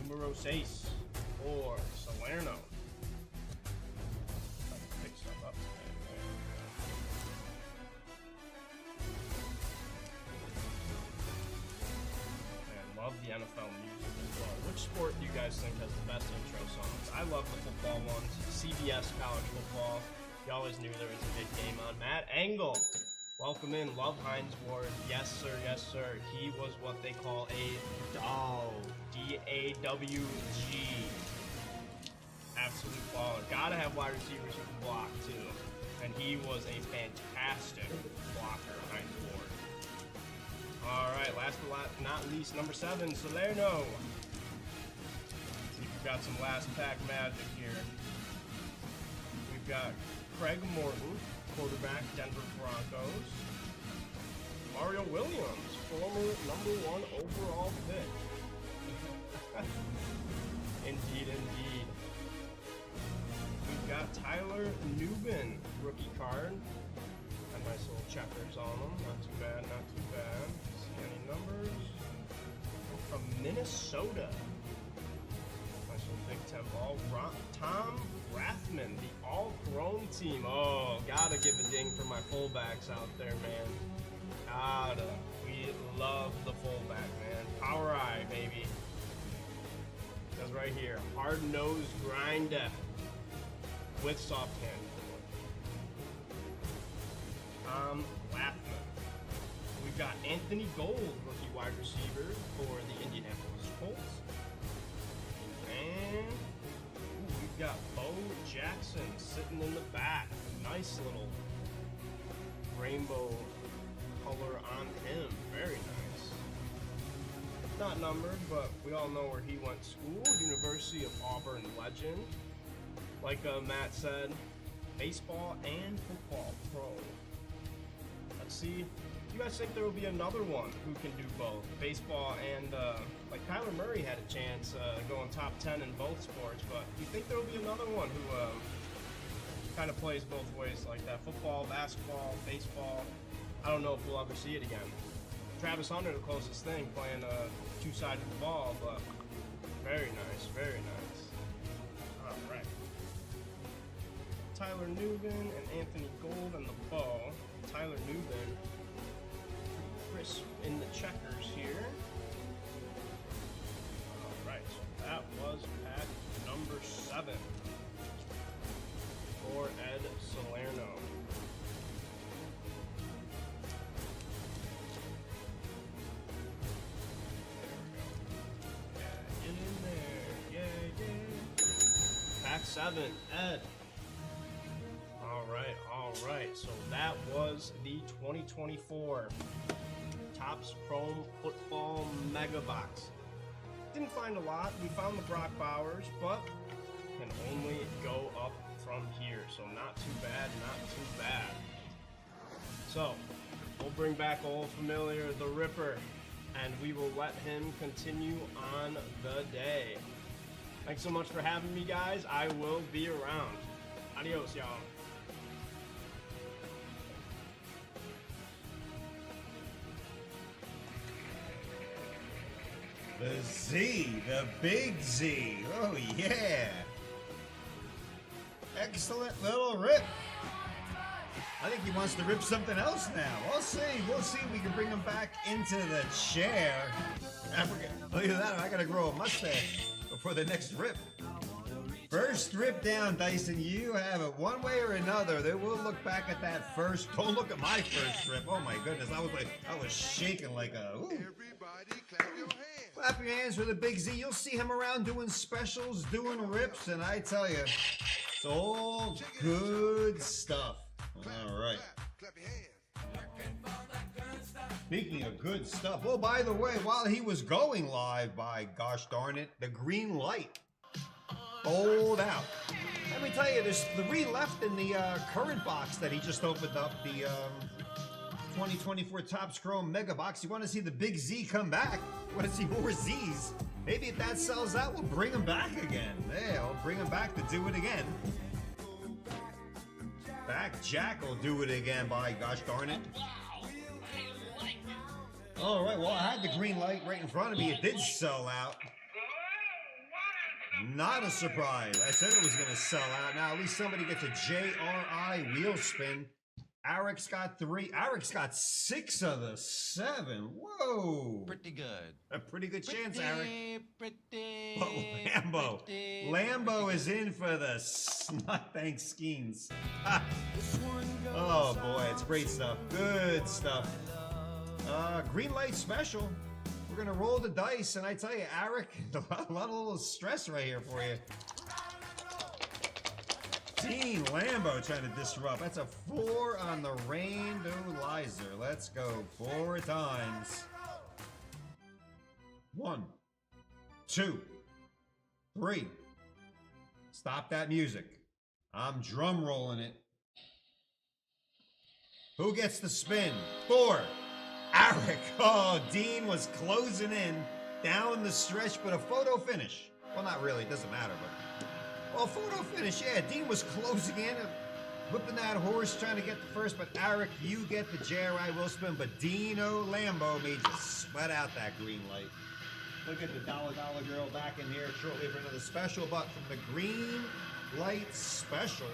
Numero 6 for Salerno. Pick stuff up today. Man, love the NFL music as well. Which sport do you guys think has the best intro songs? I love the football ones. CBS college football. You always knew there was a big game on. Matt Engel. Welcome in, love Hines Ward. Yes, sir, yes, sir. He was what they call a dog. D-A-W-G. Absolute baller. Gotta have wide receivers who can block, too. And he was a fantastic blocker, Hines Ward. Alright, last but not least, number 7, Salerno. See if we've got some last pack magic here. We've got Craig Morton, quarterback, Denver Broncos. Mario Williams, former #1 overall pick. Indeed, indeed. We've got Tyler Newbin, rookie card. And nice little checkers on them. Not too bad, not too bad. See any numbers? From Minnesota. Nice little Big Ten ball. Tom Rathman, the all-grown team. Oh, gotta give a ding for my fullbacks out there, man. Gotta. We love the fullback, man. Power eye, baby. That's right here. Hard-nosed grinder with soft hand. Tom Rathman. We've got Anthony Gold, rookie wide receiver for the Indianapolis Colts. And we've got Bo Jackson sitting in the back. Nice little rainbow color on him. Very nice. Not numbered, but we all know where he went to school. University of Auburn legend. Like Matt said, baseball and football pro. Let's see. Do you guys think there will be another one who can do both? Baseball and, like Kyler Murray had a chance going top 10 in both sports, but do you think there will be another one who kind of plays both ways like that? Football, basketball, baseball. I don't know if we'll ever see it again. Travis Hunter, the closest thing, playing two-sided ball, but very nice, very nice. All right. Tyler Newbin and Anthony Gold and the bow. Tyler Newbin, crisp in the checkers here. All right, so that was pack number 7 for Ed Salerno. 7, Ed. All right. So that was the 2024 Topps Chrome Football Mega Box. Didn't find a lot. We found the Brock Bowers, but can only go up from here. So not too bad, not too bad. So we'll bring back old familiar, the Ripper, and we will let him continue on the day. Thanks so much for having me, guys. I will be around. Adios, y'all. The Z, the big Z. Oh, yeah. Excellent little rip. I think he wants to rip something else now. We'll see. We'll see if we can bring him back into the chair. Look at that. I got to grow a mustache before the next rip. First rip down, Dyson. You have it one way or another. They will look back at that first. Don't look at my first rip. Oh, my goodness. I was shaking like a... Ooh. Everybody clap your hands. Clap your hands for the big Z. You'll see him around doing specials, doing rips, and I tell you, it's all good stuff. All right. Clap your hands. Speaking of good stuff, well, by the way, while he was going live, by gosh darn it, the green light rolled out. Let me tell you, there's 3 left in the current box that he just opened up, the 2024 Topps Chrome Mega Box. You want to see the big Z come back? You want to see more Zs? Maybe if that sells out, we'll bring him back again. Yeah, we'll bring him back to do it again. Back Jack will do it again, by gosh darn it. All right, well, I had the green light right in front of me. It did sell out. Not a surprise. I said it was going to sell out. Now, at least somebody gets a JRI wheel spin. Eric's got 3. Eric's got 6 of the 7. Whoa. Pretty good. A pretty good chance, Eric. Pretty. Oh, Lambo. Lambo is in for the snot bank schemes. Oh, boy. It's great stuff. Good stuff. Green light special. We're going to roll the dice, and I tell you, Eric, a lot of little stress right here for you. Team Lambo trying to disrupt. That's a 4 on the randomizer. Let's go 4 times. 1, 2, 3. Stop that music. I'm drum rolling it. Who gets the spin? 4. Eric. Oh, Dean was closing in down the stretch, but a photo finish. Well, not really. It doesn't matter, but... Well, photo finish, yeah. Dean was closing in, whipping that horse, trying to get the first, but Eric, you get the JRI wheel spin, but Dino Lambo made you sweat out that green light. Look at the dollar girl back in here shortly for another special, but from the green light special,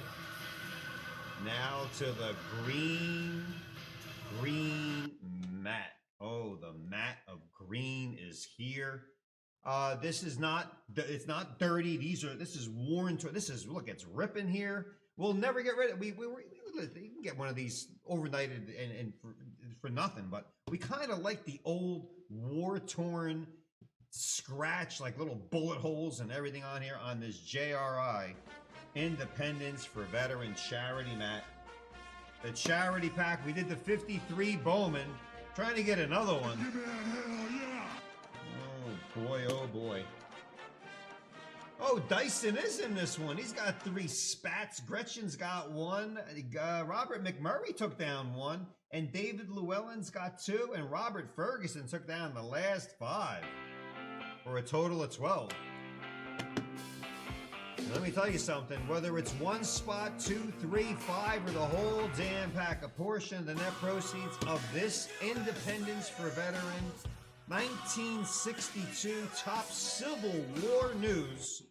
now to the green matte. Oh, the matte of green is here. This is not, it's not dirty. This is worn to, look, it's ripping here. We'll never get rid of it. You can get one of these overnighted and for nothing, but we kind of like the old war-torn scratch, like little bullet holes and everything on here on this JRI Independence for Veteran Charity Mat. The charity pack, we did the 53 Bowman, trying to get another one. Give me that hell yeah. Boy, oh boy. Oh, Dyson is in this one. He's got 3 spats. Gretchen's got 1. Robert McMurray took down 1. And David Llewellyn's got 2. And Robert Ferguson took down the last 5. For a total of 12. Let me tell you something. Whether it's 1 spot, 2, 3, 5, or the whole damn pack, a portion of the net proceeds of this Independence for Veterans 1962 top Civil War news.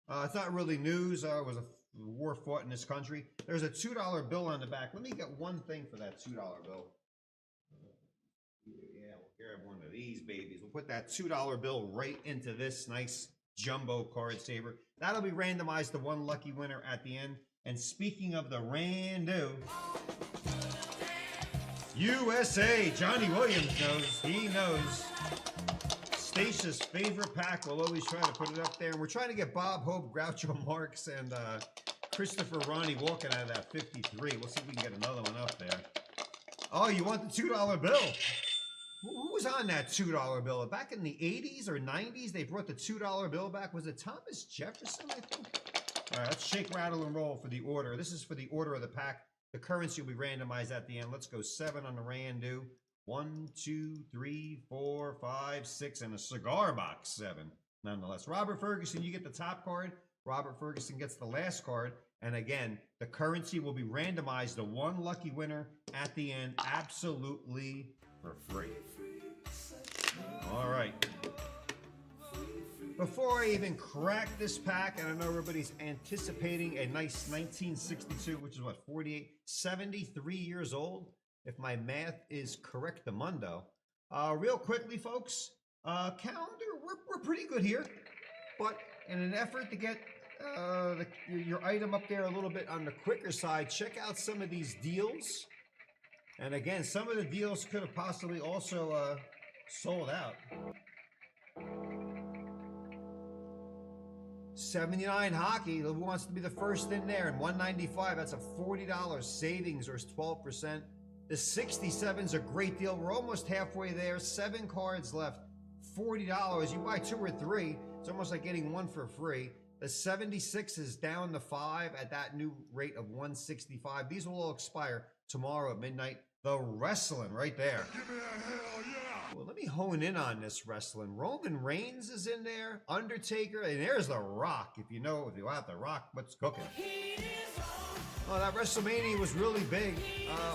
It's not really news. It was a war fought in this country. There's a $2 bill on the back. Let me get one thing for that $2 bill. Yeah, we'll grab one of these babies. We'll put that $2 bill right into this nice jumbo card saver. That'll be randomized to one lucky winner at the end. And speaking of the rando, USA, Johnny Williams knows. He knows. Stacia's favorite pack. We'll always try to put it up there. And we're trying to get Bob Hope, Groucho Marx, and Christopher Ronnie Walken out of that 53. We'll see if we can get another one up there. Oh, you want the $2 bill? Who was on that $2 bill? Back in the 80s or 90s, they brought the $2 bill back. Was it Thomas Jefferson, I think? All right, let's shake, rattle, and roll for the order. This is for the order of the pack. The currency will be randomized at the end. Let's go 7 on the Randu. 1, 2, 3, 4, 5, 6, and a cigar box 7. Nonetheless, Robert Ferguson, you get the top card. Robert Ferguson gets the last card. And again, the currency will be randomized to one lucky winner at the end, absolutely for free. All right. Before I even crack this pack, and I know everybody's anticipating a nice 1962, which is what, 48, 73 years old, if my math is correctamundo. Real quickly, folks, calendar, we're pretty good here, but in an effort to get your item up there a little bit on the quicker side, check out some of these deals. And again, some of the deals could have possibly also sold out. 79 hockey, who wants to be the first in there? And 195, that's a $40 savings, or 12%. The 67's a great deal. We're almost halfway there. 7 cards left, $40. You buy 2 or 3, it's almost like getting 1 for free. The 76 is down to 5 at that new rate of 165. These will all expire tomorrow at midnight. The wrestling right there. Give me a hell yeah! Well, let me hone in on this wrestling. Roman Reigns is in there. Undertaker, and there's The Rock. If you have The Rock, what's cooking? Oh, that WrestleMania was really big.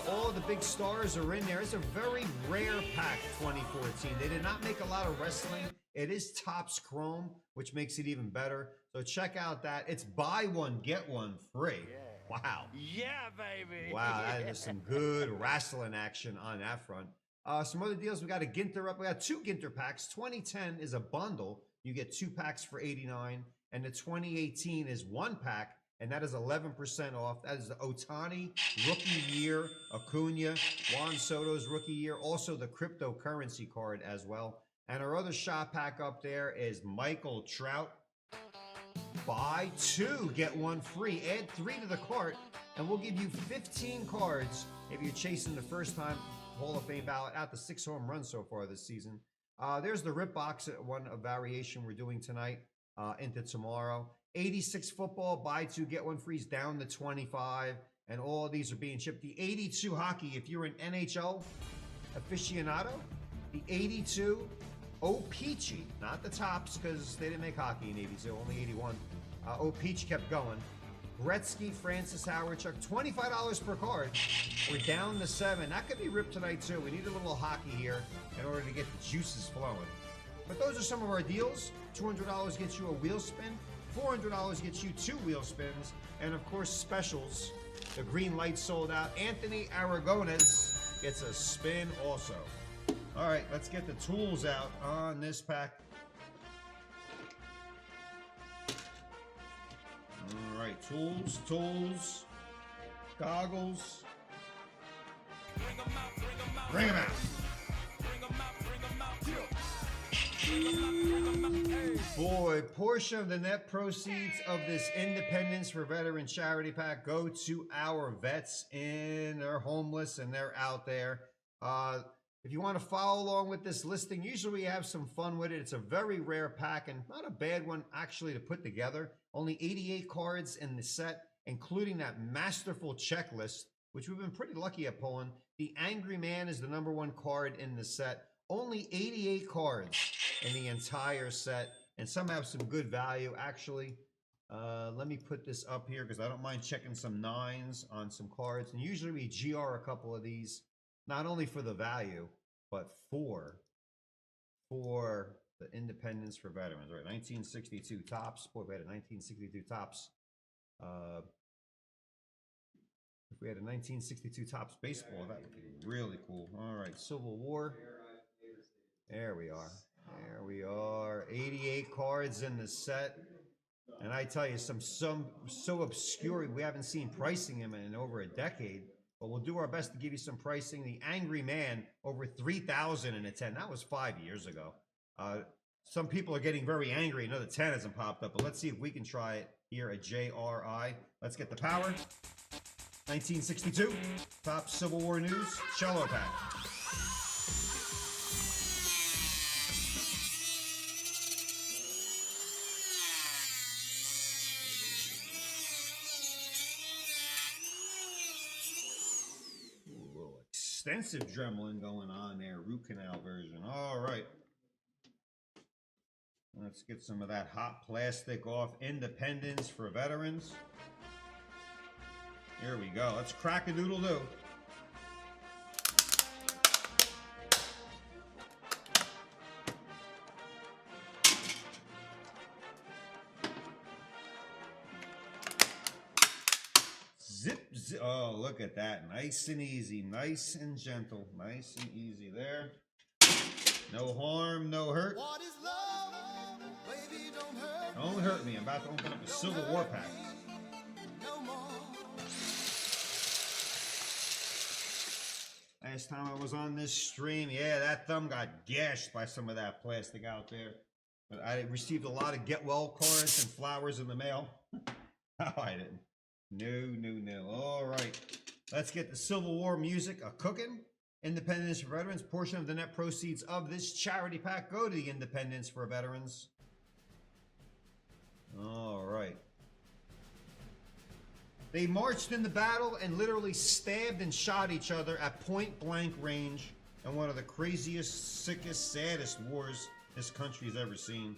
All the big stars are in there. It's a very rare pack, 2014. They did not make a lot of wrestling. It is Topps Chrome, which makes it even better. So check out that. It's buy one, get one free. Wow. Yeah, baby. Wow, that is some good wrestling action on that front. Some other deals. We got a Ginter up. We got 2 Ginter packs. 2010 is a bundle. You get 2 packs for $89. And the 2018 is 1 pack, and that is 11% off. That is the Otani rookie year, Acuna, Juan Soto's rookie year. Also the cryptocurrency card as well. And our other shop pack up there is Michael Trout. Buy 2, get 1 free. Add 3 to the cart, and we'll give you 15 cards if you're chasing the first time Hall of Fame ballot out the 6 home runs so far this season. There's the rip box, one a variation we're doing tonight into tomorrow. 86 football, buy 2, get 1 free is down to 25, and all of these are being shipped. The 82 hockey, if you're an NHL aficionado, the 82 O-Peachy, not the Tops, because they didn't make hockey in 82, only 81. O-Peach kept going. Gretzky, Francis Howard, Chuck, $25 per card. We're down to 7. That could be ripped tonight, too. We need a little hockey here in order to get the juices flowing. But those are some of our deals. $200 gets you a wheel spin. $400 gets you 2 wheel spins. And, of course, specials. The green light sold out. Anthony Aragones gets a spin also. All right, let's get the tools out on this pack. All right, tools, goggles. Bring them out. Boy, portion of the net proceeds of this Independence for Veterans charity pack go to our vets, and they're homeless and they're out there. If you want to follow along with this listing, usually we have some fun with it. It's a very rare pack and not a bad one actually to put together. Only 88 cards in the set, including that masterful checklist, which we've been pretty lucky at pulling. The Angry Man is the #1 card in the set. Only 88 cards in the entire set, and some have some good value actually. Let me put this up here because I don't mind checking some 9s on some cards. And usually we GR a couple of these, not only for the value, but for the Independence for Veterans, right? 1962 Tops. Boy, we had a 1962 Tops. If we had a 1962 Tops baseball, that would be really cool. All right, Civil War. There we are. There we are. 88 cards in the set. And I tell you, some so obscure, we haven't seen pricing them in over a decade. But we'll do our best to give you some pricing. The Angry Man, over 3,000 in a 10. That was 5 years ago. Some people are getting very angry. Another 10 hasn't popped up, but let's see if we can try it here at JRI. Let's get the power. 1962, top Civil War news, Cello pack. Ooh, a little extensive dremeling going on there, root canal version. All right. Let's get some of that hot plastic off. Independence for veterans. Here we go. Let's crack a doodle do. Zip, zip. Oh, look at that. Nice and easy. Nice and gentle. Nice and easy there. No harm, no hurt. What is love? Baby, Don't hurt me. I'm about to open up a Civil War pack. no more. Last time I was on this stream, yeah, that thumb got gashed by some of that plastic out there. But I received a lot of get well cards and flowers in the mail. No, I didn't. No. All right. Let's get the Civil War music a-cooking. Independence for Veterans. Portion of the net proceeds of this charity pack go to the Independence for Veterans. All right. They marched in the battle and literally stabbed and shot each other at point blank range in one of the craziest, sickest, saddest wars this country's ever seen.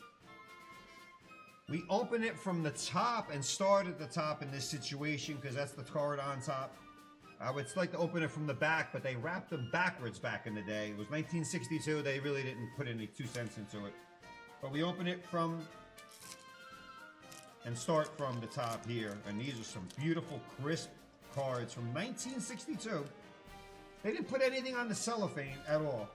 We open it from the top and start at the top in this situation because that's the card on top. I would like to open it from the back, but they wrapped them backwards back in the day. It was 1962. They really didn't put any 2 cents into it. But we open it from and start from the top here. And these are some beautiful, crisp cards from 1962. They didn't put anything on the cellophane at all.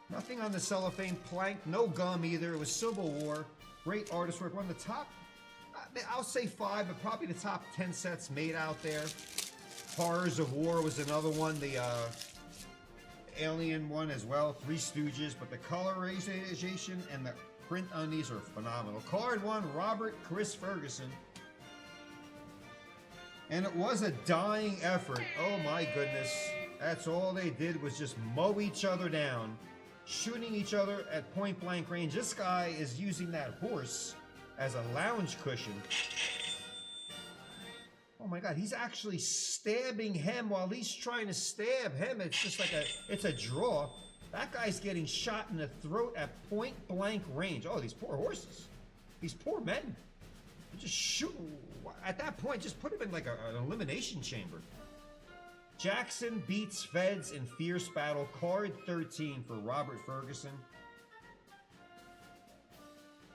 Nothing on the cellophane plank, no gum either. It was Civil War. Great artist work. One of the top, I'll say 5, but probably the top 10 sets made out there. Horrors of War was another one. The Alien one as well. Three Stooges. But the colorization and the print on these are phenomenal. Card 1, Robert Chris Ferguson. And it was a dying effort. Oh my goodness. That's all they did was just mow each other down. Shooting each other at point blank range. This guy is using that horse as a lounge cushion. Oh my God, he's actually stabbing him while he's trying to stab him. It's just like it's a draw. That guy's getting shot in the throat at point blank range. Oh, these poor horses. These poor men. They just shoot. At that point, just put him in like an elimination chamber. Jackson beats Feds in fierce battle. Card 13 for Robert Ferguson.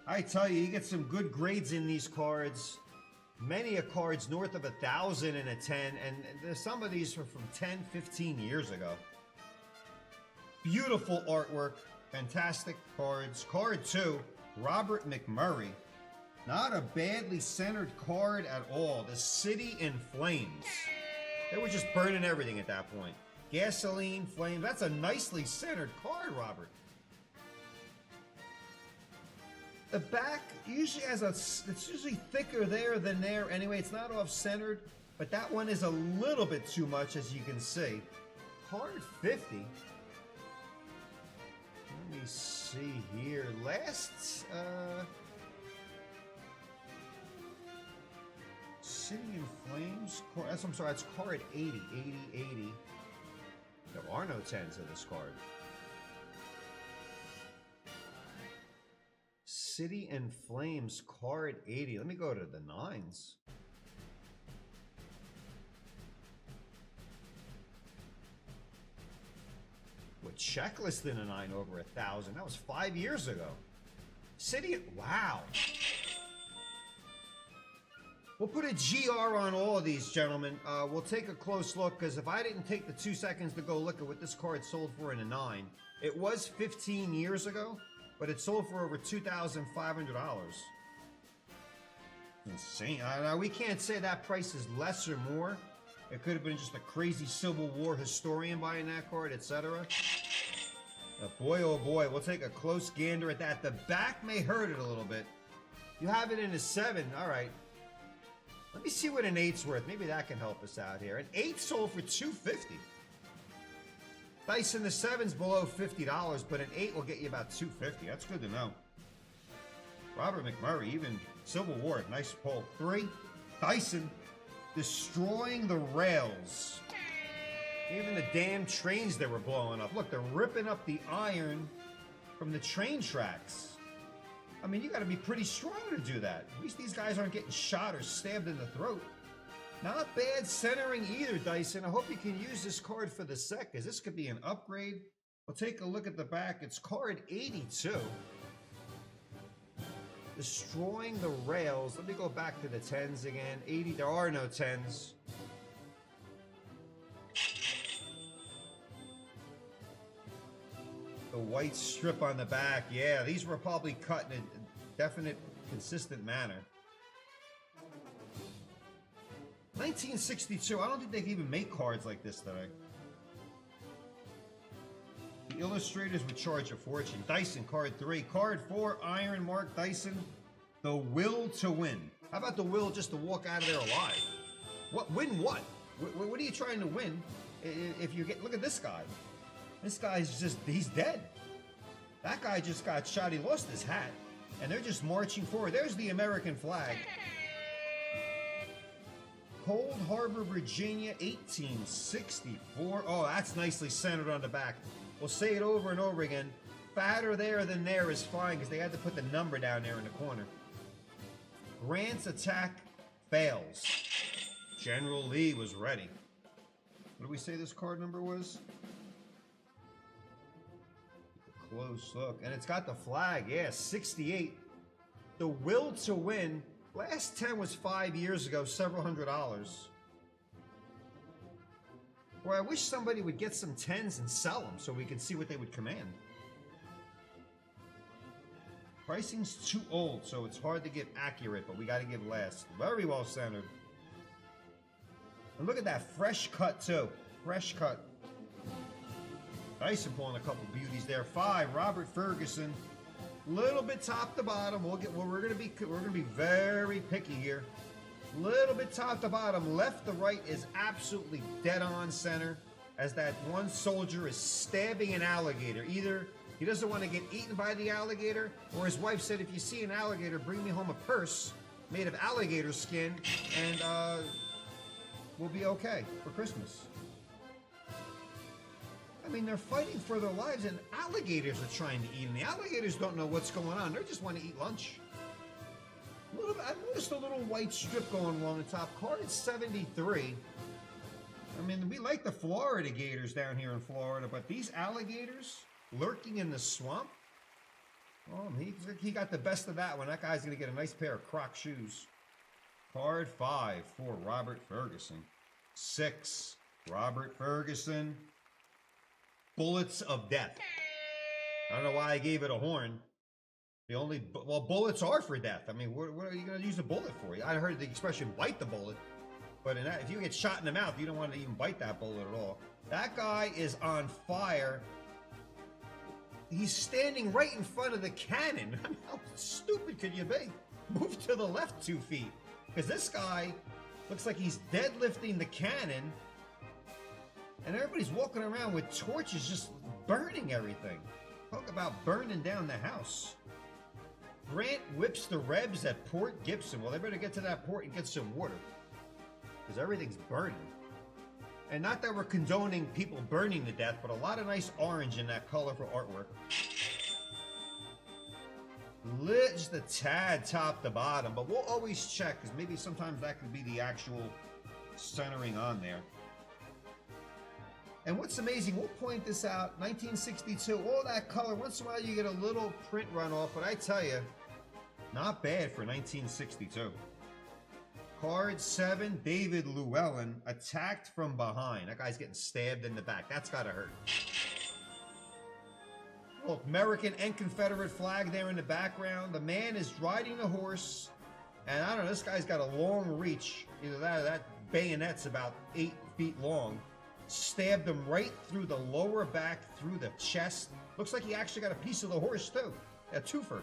I tell you get some good grades in these cards. Many a cards north of 1,000 in a 10, and some of these are from 10, 15 years ago. Beautiful artwork, fantastic cards. Card 2, Robert McMurray. Not a badly centered card at all. The City in Flames. They were just burning everything at that point. Gasoline, flames. That's a nicely centered card, Robert. The back usually has it's usually thicker there than there. Anyway, it's not off-centered, but that one is a little bit too much, as you can see. Card 50. Let me see here. Last, City in Flames. I'm sorry, it's card 80. 80. There are no 10s in this card. City in Flames, card 80. Let me go to the 9s. With checklist in a 9 over 1,000. That was 5 years ago. City, wow. We'll put a GR on all of these, gentlemen. We'll take a close look, because if I didn't take the 2 seconds to go look at what this card sold for in a 9, it was 15 years ago, but it sold for over $2,500. Insane. We can't say that price is less or more. It could have been just a crazy Civil War historian buying that card, etc. Boy, oh boy, we'll take a close gander at that. The back may hurt it a little bit. You have it in a 7. All right. Let me see what an 8's worth. Maybe that can help us out here. An 8 sold for $250. Dice in the 7's below $50, but an 8 will get you about $250. That's good to know. Robert McMurray, even Civil War, nice pull. 3. Dyson, destroying the rails. Even the damn trains that were blowing up. Look, they're ripping up the iron from the train tracks. I mean, you got to be pretty strong to do that. At least these guys aren't getting shot or stabbed in the throat. Not bad centering either, Dyson. I hope you can use this card for the set, because this could be an upgrade. We'll take a look at the back. It's card 82. Destroying the rails. Let me go back to the 10s again. 80, there are no 10s. The white strip on the back. Yeah, these were probably cut in a definite, consistent manner. 1962. I don't think they can even make cards like this today. The illustrators would charge a fortune. Dyson, card 3. Card 4, Iron Mark Dyson. The will to win. How about the will just to walk out of there alive? What? Win what? What are you trying to win? If you get, look at this guy. This guy's just, he's dead. That guy just got shot. He lost his hat. And they're just marching forward. There's the American flag. Cold Harbor, Virginia, 1864. Oh, that's nicely centered on the back. We'll say it over and over again. Fatter there than there is fine, because they had to put the number down there in the corner. Grant's attack fails. General Lee was ready. What did we say this card number was? Close look. And it's got the flag. Yeah, 68. The will to win. Last 10 was 5 years ago, several $100s. Boy, I wish somebody would get some 10s and sell them so we can see what they would command. Pricing's too old, so it's hard to get accurate, but we got to give last. Very well centered. And look at that fresh cut, too. Fresh cut. Dyson pulling a couple beauties there. 5, Robert Ferguson. Little bit top to bottom. We're gonna be very picky here. Little bit top to bottom. Left to right is absolutely dead on center, as that one soldier is stabbing an alligator. Either he doesn't want to get eaten by the alligator, or his wife said, if you see an alligator, bring me home a purse made of alligator skin, and we'll be okay for Christmas. I mean, they're fighting for their lives, and alligators are trying to eat them. The alligators don't know what's going on. They just want to eat lunch. I noticed a little white strip going along the top. Card 73. I mean, we like the Florida gators down here in Florida, but these alligators lurking in the swamp, oh, he got the best of that one. That guy's going to get a nice pair of Croc shoes. Card 5 for Robert Ferguson. 6, Robert Ferguson. Bullets of death. I don't know why I gave it a horn. Well, bullets are for death. I mean, what are you going to use a bullet for? I heard the expression bite the bullet, but if you get shot in the mouth, you don't want to even bite that bullet at all. That guy is on fire. He's standing right in front of the cannon. I mean, how stupid could you be? Move to the left 2 feet, because this guy looks like he's deadlifting the cannon. And everybody's walking around with torches just burning everything. Talk about burning down the house. Grant whips the Rebs at Port Gibson. Well, they better get to that port and get some water, because everything's burning. And not that we're condoning people burning to death, but a lot of nice orange in that color for artwork. Just a tad top to bottom, but we'll always check, because maybe sometimes that could be the actual centering on there. And what's amazing, we'll point this out, 1962, all that color, once in a while you get a little print runoff, but I tell you, not bad for 1962. Card 7, David Llewellyn, attacked from behind. That guy's getting stabbed in the back. That's gotta hurt. Look, American and Confederate flag there in the background. The man is riding the horse, and I don't know, this guy's got a long reach. Either that or that bayonet's about 8 feet long. Stabbed him right through the lower back, through the chest. Looks like he actually got a piece of the horse too. A twofer.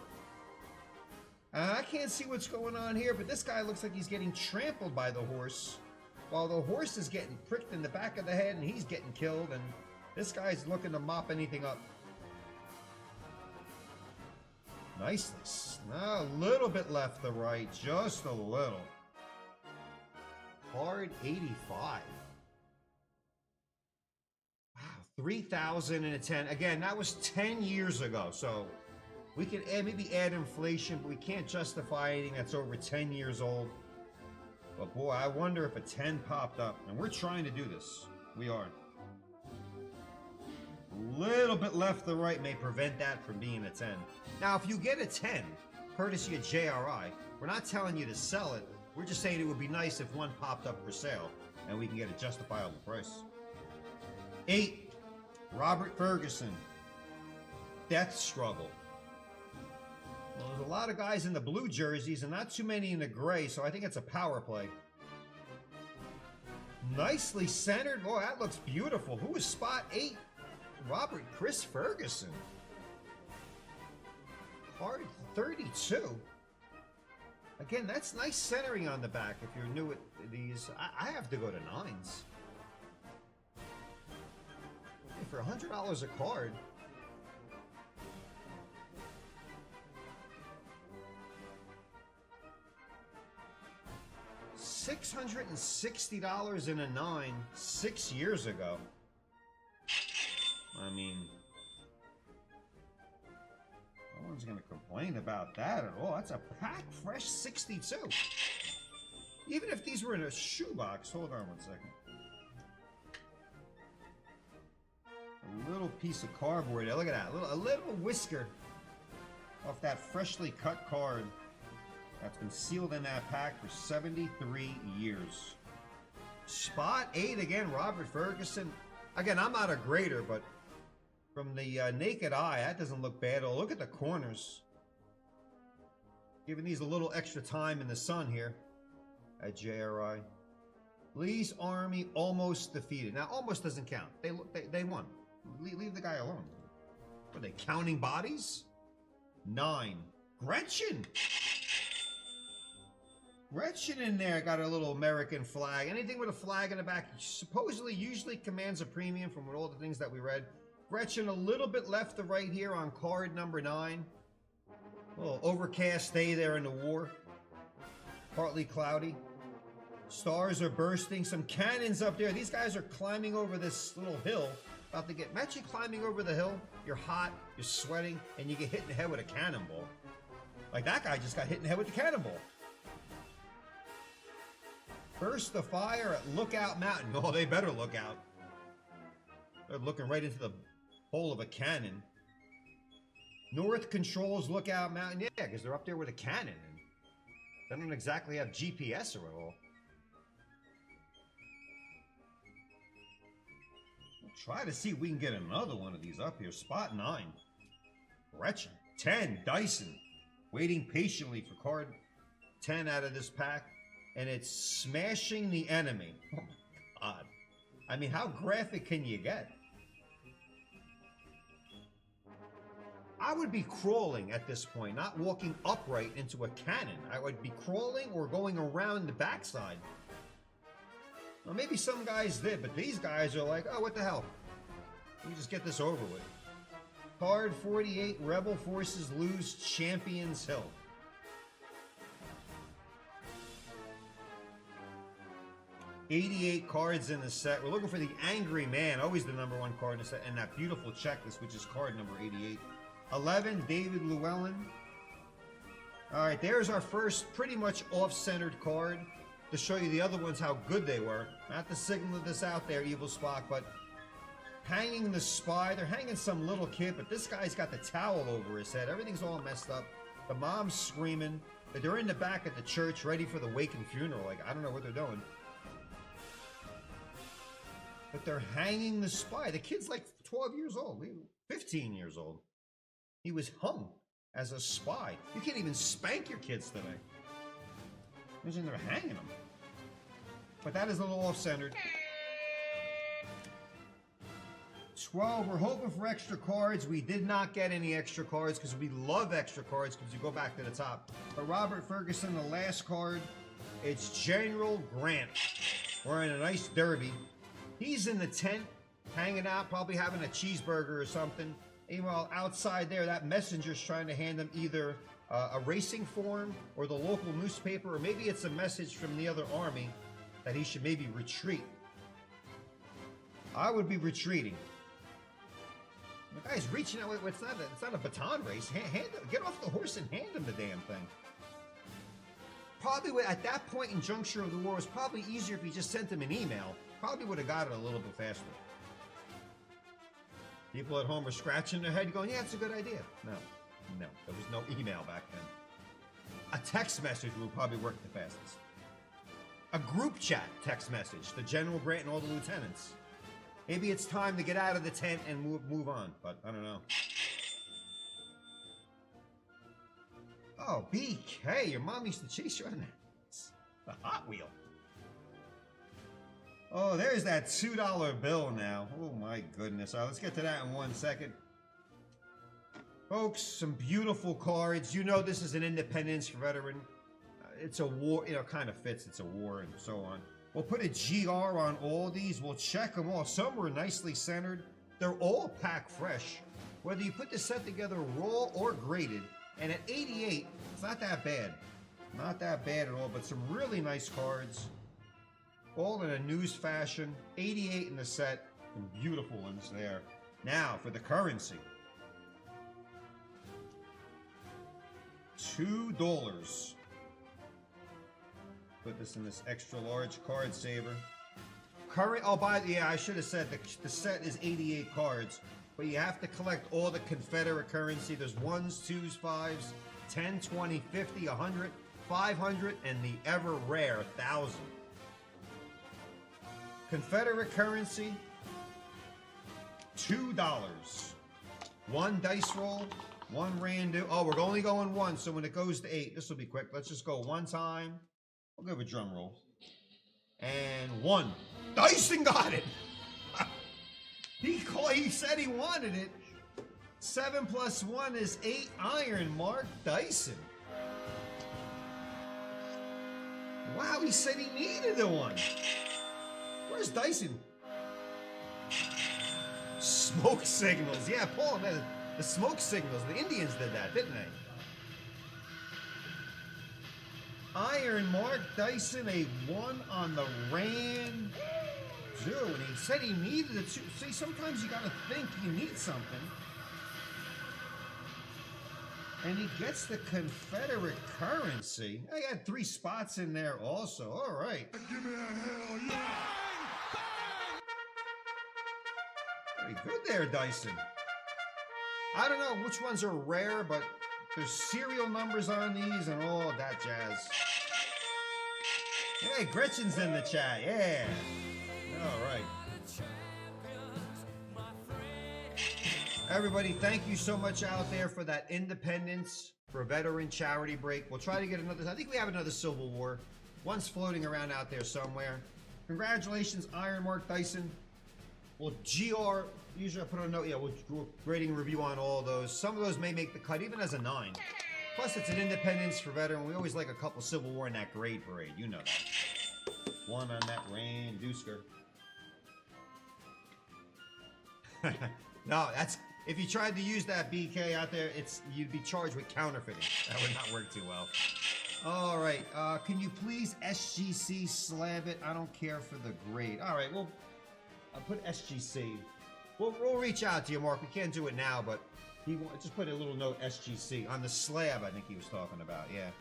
I can't see what's going on here, but this guy looks like he's getting trampled by the horse, while the horse is getting pricked in the back of the head and he's getting killed, and this guy's looking to mop anything up. Nicely. A little bit left to right, just a little. Card 85. Wow, 3,010. Again, that was 10 years ago, so we can maybe add inflation, but we can't justify anything that's over 10 years old. But boy, I wonder if a 10 popped up, and we're trying to do this. We are. A little bit left to right may prevent that from being a 10. Now, if you get a 10, courtesy of JRI, we're not telling you to sell it. We're just saying it would be nice if one popped up for sale, and we can get a justifiable price. 8, Robert Ferguson. Death struggle. Well, there's a lot of guys in the blue jerseys and not too many in the gray, so I think it's a power play. Nicely centered. Oh, that looks beautiful. Who is spot 8? Robert Chris Ferguson. Card 32. Again, that's nice centering on the back if you're new at these. I have to go to 9s. Hey, for $100 a card. $660 in a 9 6 years ago. I mean, no one's gonna complain about that at all. That's a pack fresh 62. Even if these were in a shoebox, hold on 1 second. A little piece of cardboard there. Look at that, a little whisker off that freshly cut card that's been sealed in that pack for 73 years. Spot 8 again, Robert Ferguson. Again, I'm not a grader, but from the naked eye, that doesn't look bad. Oh, look at the corners. Giving these a little extra time in the sun here at JRI. Lee's Army almost defeated. Now, almost doesn't count. They won. Leave the guy alone. Were they counting bodies? 9. Gretchen. Gretchen in there got a little American flag. Anything with a flag in the back supposedly usually commands a premium from all the things that we read. Gretchen a little bit left to right here on card number 9. A little overcast day there in the war. Partly cloudy. Stars are bursting. Some cannons up there. These guys are climbing over this little hill. About to get... Imagine climbing over the hill. You're hot, you're sweating, and you get hit in the head with a cannonball. Like that guy just got hit in the head with a cannonball. Burst of fire at Lookout Mountain. Oh, they better look out. They're looking right into the hole of a cannon. North controls Lookout Mountain. Yeah, because they're up there with a cannon. And they don't exactly have GPS or at all. We'll try to see if we can get another one of these up here. Spot 9. Gretchen. 10. Dyson. Waiting patiently for card 10 out of this pack. And it's smashing the enemy. Oh my God. I mean, how graphic can you get? I would be crawling at this point, not walking upright into a cannon. I would be crawling or going around the backside. Well, maybe some guys did, but these guys are like, oh, what the hell? Let me just get this over with. Card 48, Rebel Forces lose Champions Hill. $88 cards in the set. We're looking for the Angry Man, always the #1 card in the set, and that beautiful checklist, which is card number 88. 11, David Llewellyn. All right, there's our first pretty much off-centered card to show you the other ones how good they were. Not to signal this out there, Evil Spock, but hanging the spy. They're hanging some little kid, but this guy's got the towel over his head. Everything's all messed up. The mom's screaming. But they're in the back at the church ready for the wake and funeral. Like, I don't know what they're doing. But they're hanging the spy. The kid's like 12 years old, 15 years old. He was hung as a spy. You can't even spank your kids today. Imagine they're hanging them. But that is a little off-centered. 12, we're hoping for extra cards. We did not get any extra cards because we love extra cards because you go back to the top. But Robert Ferguson, the last card, it's General Grant. Wearing a nice derby. He's in the tent, hanging out, probably having a cheeseburger or something. Meanwhile, outside there, that messenger's trying to hand him either a racing form or the local newspaper, or maybe it's a message from the other army that he should maybe retreat. I would be retreating. The guy's reaching out. It's not a baton race. Get off the horse and hand him the damn thing. Probably at that point in juncture of the war, it was probably easier if he just sent him an email. Probably would have got it a little bit faster. People at home are scratching their head going, yeah, it's a good idea. No, there was no email back then. A text message would probably work the fastest. A group chat text message to General Grant and all the lieutenants. Maybe it's time to get out of the tent and move on, but I don't know. Oh, BK, your mom used to chase you on the Hot Wheel. Oh, there's that $2 bill now. Oh my goodness. All right, let's get to that in 1 second. Folks, some beautiful cards. You know this is an Independence veteran. It's a war, kind of fits. It's a war and so on. We'll put a GR on all these. We'll check them all. Some were nicely centered. They're all packed fresh. Whether you put the set together raw or graded, and at 88, it's not that bad. Not that bad at all, but some really nice cards. All in a news fashion. 88 in the set. Some beautiful ones there. Now, for the currency. $2. Put this in this extra large card saver. I should have said the set is 88 cards, but you have to collect all the Confederate currency. There's 1s, 2s, 5s, 10, 20, 50, 100, 500, and the ever rare 1,000. Confederate currency, $2. 1 dice roll, 1 rando. Oh, we're only going 1, so when it goes to 8, this will be quick. Let's just go 1 time. I'll give a drum roll. And 1. Dyson got it! He said he wanted it. 7 plus 1 is 8 iron. Mark Dyson. Wow, he said he needed the 1. Where's Dyson? Smoke signals. Yeah, Paul, man, the smoke signals. The Indians did that, didn't they? Iron Mark Dyson, a 1 on the Rand. Dude, and he said he needed it. See, sometimes you gotta think you need something. And he gets the Confederate currency. I got 3 spots in there also. All right. Give me a hell yeah! Pretty good there, Dyson. I don't know which ones are rare, but there's serial numbers on these and all that jazz. Hey, Gretchen's in the chat. Yeah. All right. Everybody, thank you so much out there for that Independence for Veteran charity break. We'll try to get another. I think we have another Civil War. One's floating around out there somewhere. Congratulations, Iron Mark Dyson. We'll GR. Usually I put on a note. Yeah, we'll do a grading review on all those. Some of those may make the cut, even as a 9. Plus, it's an Independence for Veteran. We always like a couple Civil War in that grade parade. You know that. 1 on that Rain Deusker. No, that's if you tried to use that BK out there, you'd be charged with counterfeiting. That would not work too well. All right, can you please SGC slab it? I don't care for the grade. All right, well, I'll put SGC. We'll reach out to you, Mark. We can't do it now, but just put a little note SGC on the slab. I think he was talking about. Yeah.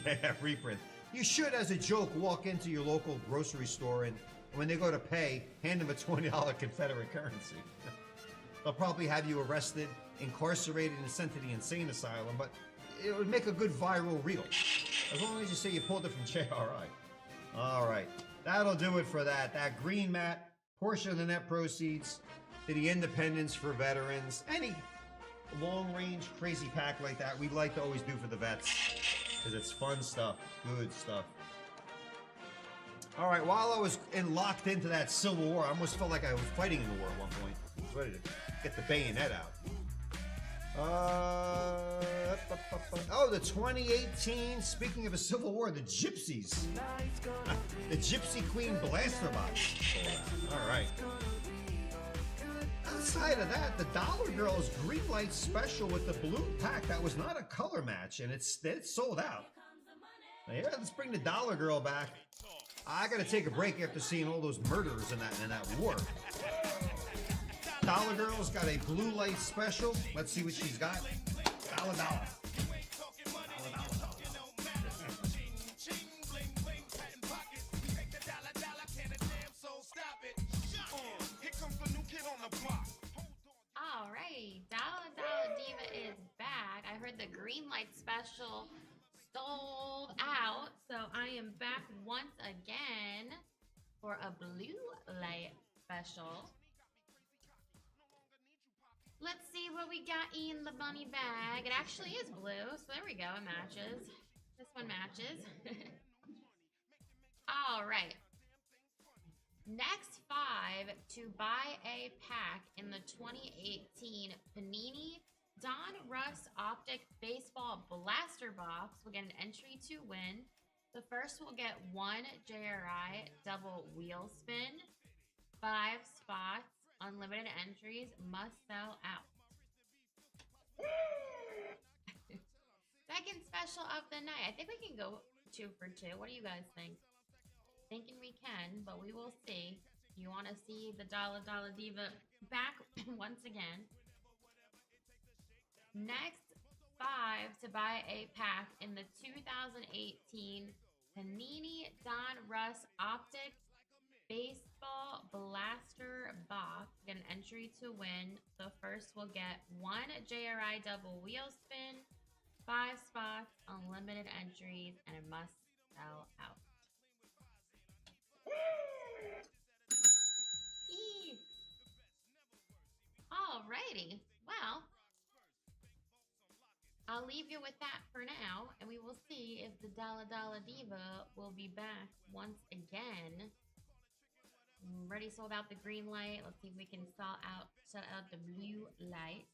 Yeah, reprint. You should, as a joke, walk into your local grocery store and when they go to pay, hand them a $20 Confederate currency. They'll probably have you arrested, incarcerated, and sent to the insane asylum, but it would make a good viral reel. As long as you say you pulled it from JRI. All right, that'll do it for that. That green mat, portion of the net proceeds to the Independence for Veterans. Any long-range crazy pack like that, we'd like to always do for the vets because it's fun stuff, good stuff. All right, while I was locked into that Civil War, I almost felt like I was fighting in the war at one point. I was ready to get the bayonet out. Oh, the 2018, speaking of a Civil War, the Gypsies. The Gypsy Queen Blaster Box. All right. Outside of that, the Dollar Girls Green Light Special with the blue pack, that was not a color match, and it's sold out. Now, yeah, let's bring the Dollar Girl back. I gotta take a break after seeing all those murderers in that war. Dollar Girl's got a blue light special. Let's see what she's got. Dollar. Alright, Dollar Diva is back. I heard the green light special sold out, so I am back once again for a blue light special. Let's see what we got in the money bag. It actually is blue, so there we go, it matches. This one matches. All right. Next 5 to buy a pack in the 2018 Panini Donruss Optic Baseball Blaster Box will get an entry to win. The first will get 1 JRI double wheel spin, 5 spots, unlimited entries, must sell out. Second special of the night. I think we can go 2 for 2. What do you guys think? Thinking we can, but we will see. You want to see the Dollar Diva back once again. Next 5 to buy a pack in the 2018 Panini Donruss Optic Baseball Blaster Box. Get an entry to win. The first will get 1 JRI double wheel spin, 5 spots, unlimited entries, and it must sell out. Alrighty, well, I'll leave you with that for now, and we will see if the Dollar Diva will be back once again. Already sold out the green light. Let's see if we can sell out the blue light.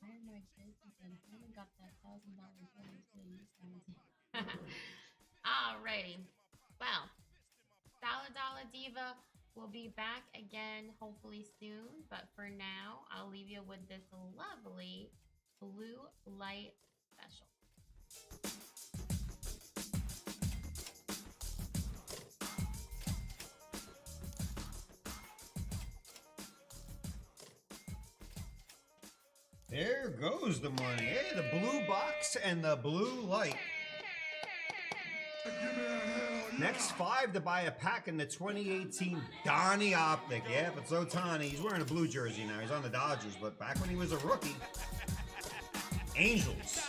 I have no idea. I haven't got that $1,000 bonus. Alrighty. Well, Dollar Diva will be back again hopefully soon. But for now, I'll leave you with this lovely blue light special. There goes the money. Hey, the blue box and the blue light. Next 5 to buy a pack in the 2018 Donnie Optic. Yeah, but it's Ohtani. He's wearing a blue jersey now. He's on the Dodgers, but back when he was a rookie. Angels.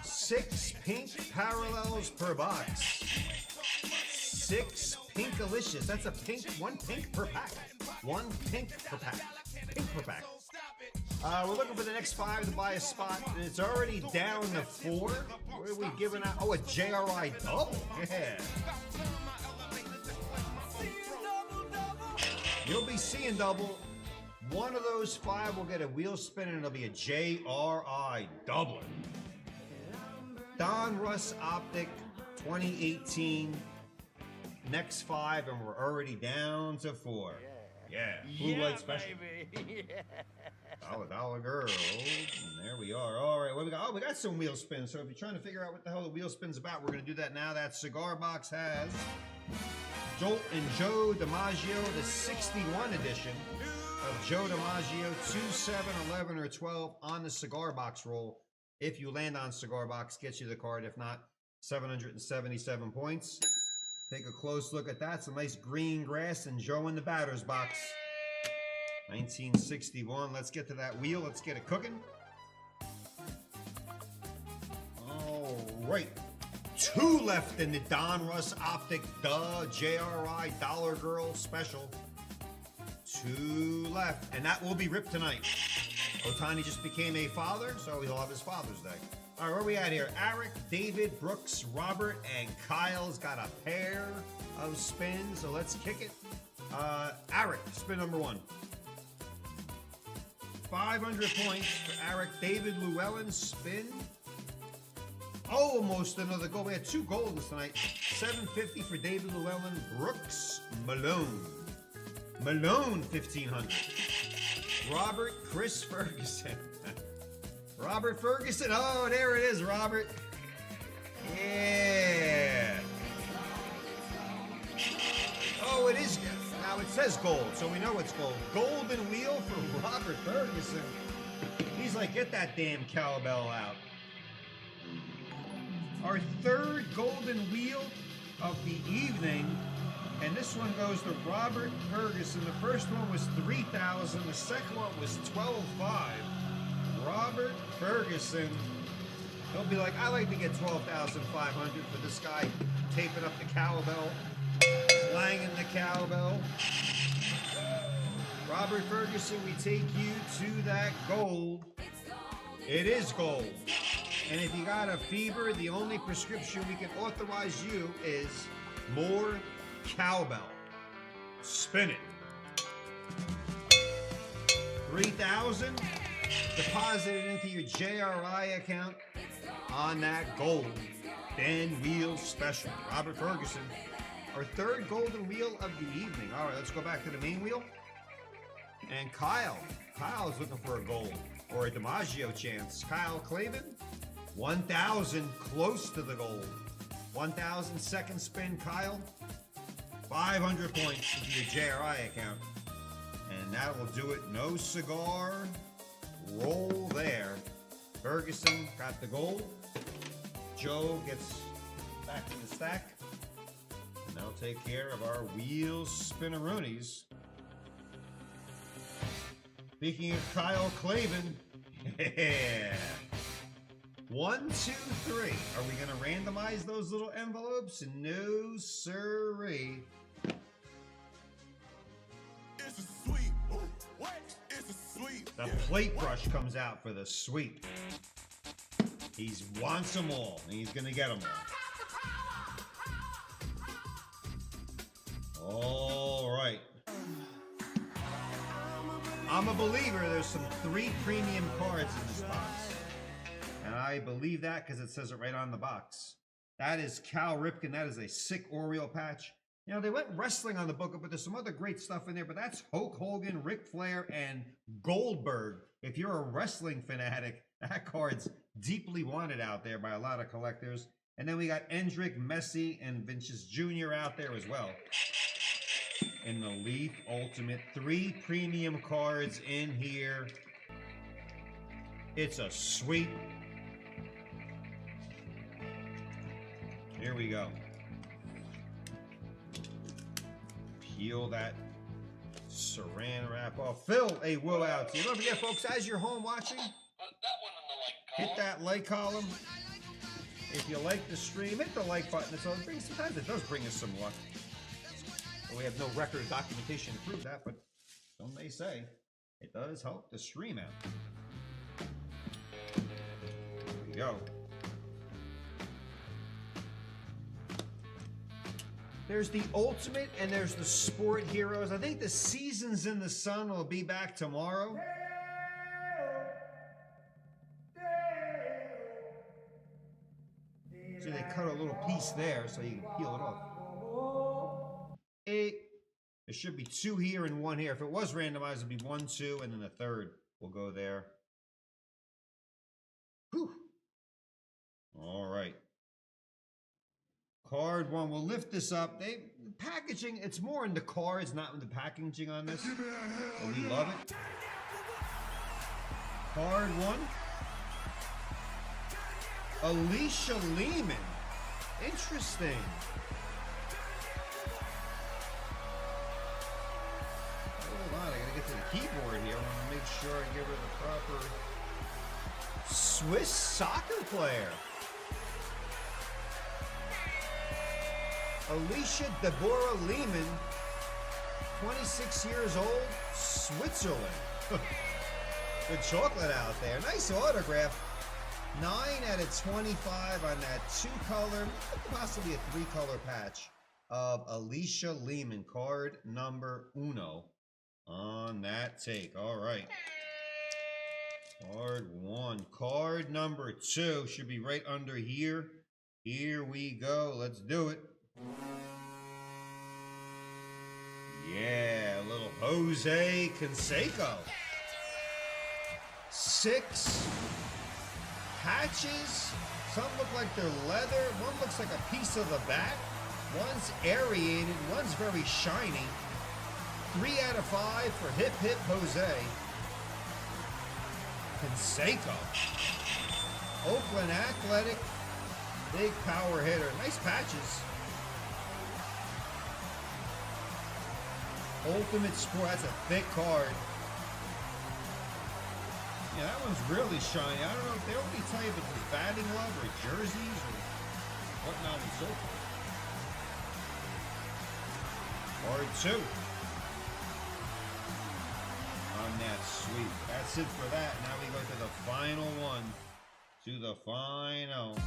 6 pink parallels per box. 6 pinkalicious. That's a pink, 1 pink per pack. 1 pink per pack. Pink per pack. We're looking for the next 5 to buy a spot. It's already down to 4. What are we giving out? Oh, a JRI double. Yeah. You'll be seeing double. One of those 5 will get a wheel spin and it'll be a JRI double. Donruss Optic 2018. Next 5 and we're already down to 4. Yeah. Blue light special. Baby. Dollar girl. And there we are. All right, what we got? Oh, we got some wheel spins. So if you're trying to figure out what the hell the wheel spin's about, we're going to do that now. That cigar box has Jolt and Joe DiMaggio, the 61 edition of Joe DiMaggio, 2, 7, 11, or 12 on the cigar box roll. If you land on cigar box, gets you the card. If not, 777 points. Take a close look at that. Some nice green grass and Joe in the batter's box. 1961. Let's get to that wheel. Let's get it cooking. All right. 2 left in the Donruss Optic JRI Dollar Girl Special. 2 left. And that will be ripped tonight. Ohtani just became a father, so he'll have his Father's Day. All right, where are we at here? Eric, David, Brooks, Robert, and Kyle's got a pair of spins, so let's kick it. Eric, spin number 1. 500 points for Eric. David Llewellyn, spin. Almost another gold. We had 2 goldens tonight. 750 for David Llewellyn. Brooks, Malone. Malone, 1,500. Robert, Chris Ferguson. Robert Ferguson. Oh, there it is, Robert. Yeah. Oh, it is. Now it says gold, so we know it's gold. Golden wheel for Robert Ferguson. He's like, get that damn cowbell out. Our 3rd golden wheel of the evening. And this one goes to Robert Ferguson. The first one was 3,000. The second one was 12,500. Robert Ferguson. He'll be like, I like to get 12,500 for this guy taping up the cowbell, slanging the cowbell. Robert Ferguson, we take you to that gold. It is gold. And if you got a fever, the only prescription we can authorize you is more cowbell. Spin it. 3,000 deposited into your JRI account on that gold. Ben Wheel special. Robert Ferguson. Our 3rd golden wheel of the evening. All right, let's go back to the main wheel. And Kyle. Kyle is looking for a gold or a DiMaggio chance. Kyle Clavin. 1,000, close to the gold. 1,000, second spin, Kyle. 500 points into your JRI account. And that will do it. No cigar. Roll there. Ferguson got the gold. Joe gets back in the stack. And that'll take care of our wheel spinneroonies. Speaking of Kyle Clavin, yeah. 1, 2, 3. Are we going to randomize those little envelopes? No, sirree. It's a sweep. What? It's a sweep. The plate brush comes out for the sweep. He wants them all, and he's going to get them all. All right. I'm a believer there's some 3 premium cards in this box. And I believe that because it says it right on the box. That is Cal Ripken. That is a sick Oriole patch. You know, they went wrestling on the book, but there's some other great stuff in there. But that's Hulk Hogan, Ric Flair, and Goldberg. If you're a wrestling fanatic, that card's deeply wanted out there by a lot of collectors. And then we got Endrick, Messi, and Vinicius Jr. out there as well. In the Leaf Ultimate. 3 premium cards in here. It's a sweep. Here we go. Peel that saran wrap off. Phil, a woo out to you. Don't forget, folks, as you're home watching, hit that like column. If you like the stream, hit the like button. Sometimes it does bring us some luck. We have no record of documentation to prove that, but some may say it does help the stream out. Here we go. There's the Ultimate and there's the Sport Heroes. I think the Seasons in the Sun will be back tomorrow. So they cut a little piece there so you can peel it off. 8. There should be 2 here and 1 here. If it was randomized, it'd be 1, 2, and then the 3rd will go there. Whew. All right. Card 1. We'll lift this up. Packaging, it's more in the cards, not in the packaging on this. But we love it. Card 1. Alicia Lehman. Interesting. Hold on, I gotta get to the keyboard here. I want to make sure I give her the proper Swiss soccer player. Alicia Deborah Lehman, 26 years old, Switzerland. Good chocolate out there. Nice autograph. 9 out of 25 on that 2-color, possibly a 3-color patch of Alicia Lehman, card number 1 on that take. All right. Card 1. Card number 2 should be right under here. Here we go. Let's do it. Yeah, a little Jose Canseco. 6 patches. Some look like they're leather. One looks like a piece of the back. One's aerated. One's very shiny. 3 out of 5 for Hip Hip Jose Canseco. Oakland Athletic. Big power hitter. Nice patches. Ultimate Sport. That's a thick card. Yeah, that one's really shiny. I don't know if they only tell you if it's batting glove or jerseys or whatnot and so forth. Card 2. On that sweep. That's it for that. Now we go to the final one. To the final.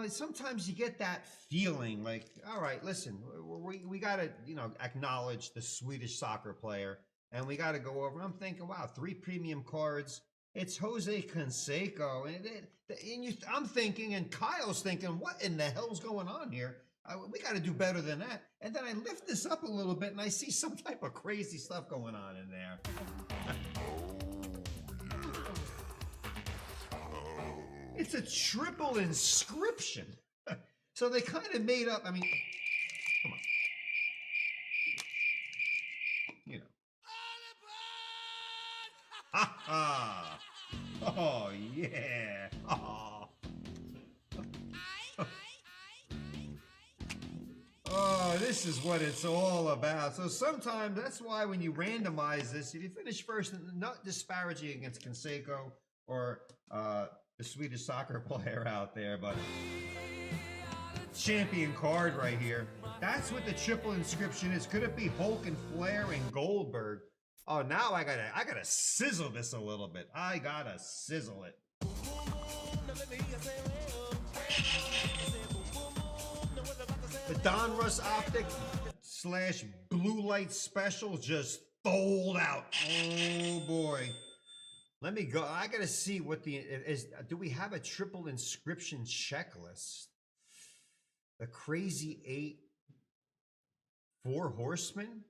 Sometimes you get that feeling like, all right, listen, we got to, acknowledge the Swedish soccer player, and we got to go over. I'm thinking, wow, 3 premium cards. It's Jose Canseco, and I'm thinking, and Kyle's thinking, what in the hell's going on here? We got to do better than that. And then I lift this up a little bit, and I see some type of crazy stuff going on in there. It's a triple inscription. So they kind of made up, come on. Ha ha. Oh, yeah. Oh. Oh, this is what it's all about. So sometimes that's why when you randomize this, if you finish first, not disparaging against Canseco or the Swedish soccer player out there, but champion card right here. That's what the triple inscription is. Could it be Hulk and Flair and Goldberg? Oh, now I gotta sizzle this a little bit. I gotta sizzle it. The Donruss Optic / Blue Light Special just sold out. Oh boy. Let me go. I gotta see what the is. Do we have a triple inscription checklist? The Crazy 8 4 Horsemen?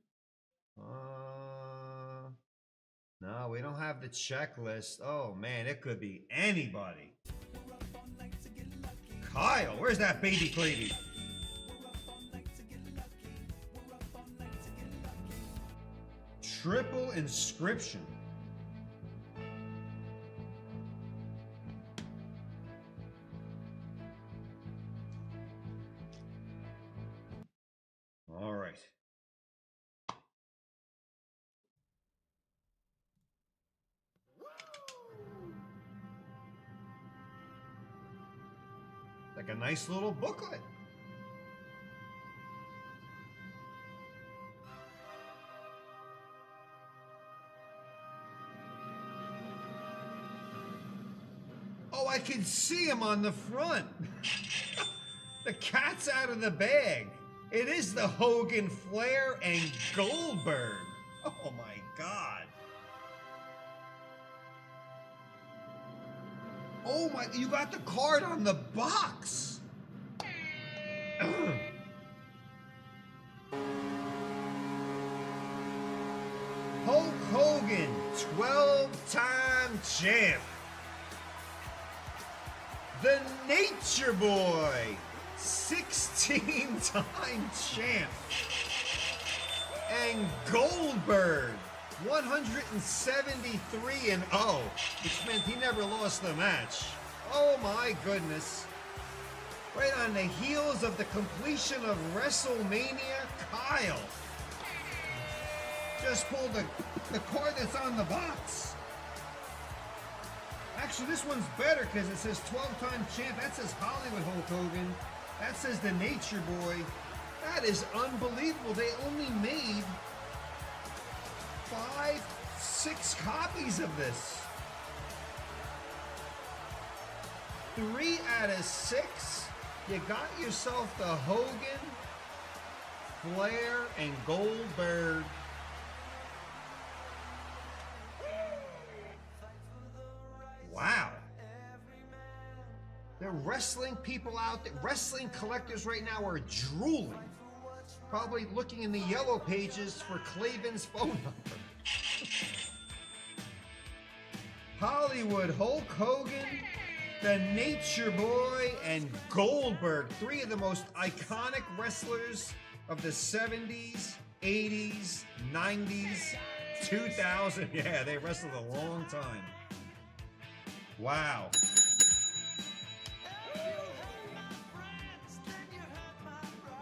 No, we don't have the checklist. Oh man, it could be anybody. Kyle, where's that baby Clady? Triple inscription. All right. Like a nice little booklet. Oh, I can see him on the front. The cat's out of the bag. It is the Hogan, Flair, and Goldberg. Oh my God. Oh my, you got the card on the box. Hulk Hogan, 12-time champ. The Nature Boy, 16-time champ. And Goldberg, 173-0, which meant he never lost the match. Oh my goodness. Right on the heels of the completion of WrestleMania, Kyle just pulled the card that's on the box. Actually, this one's better because it says 12-time champ. That says Hollywood Hulk Hogan. That says the Nature Boy. That is unbelievable. They only made 6 copies of this. 3 out of 6. You got yourself the Hogan, Flair, and Goldberg. Wow. The wrestling people out there, wrestling collectors right now are drooling. Probably looking in the yellow pages for Clavin's phone number. Hollywood, Hulk Hogan, the Nature Boy, and Goldberg. 3 of the most iconic wrestlers of the 70s, 80s, 90s, 2000. Yeah, they wrestled a long time. Wow.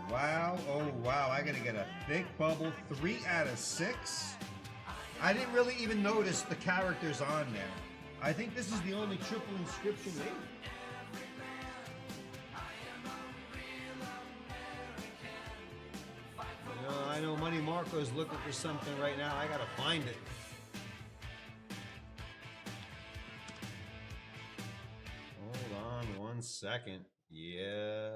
Wow, oh wow, I gotta get a thick bubble. 3 out of 6. I didn't really even notice the characters on there. I think this is the only triple inscription made. I know Money Marco's looking for something right now. I gotta find it. Hold on 1 second. Yeah.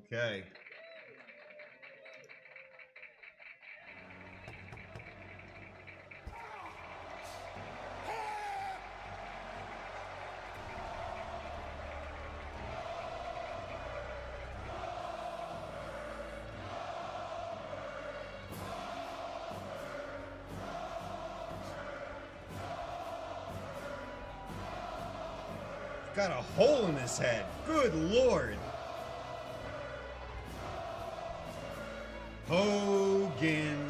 Okay. Got a hole in his head. Good Lord. Hogan,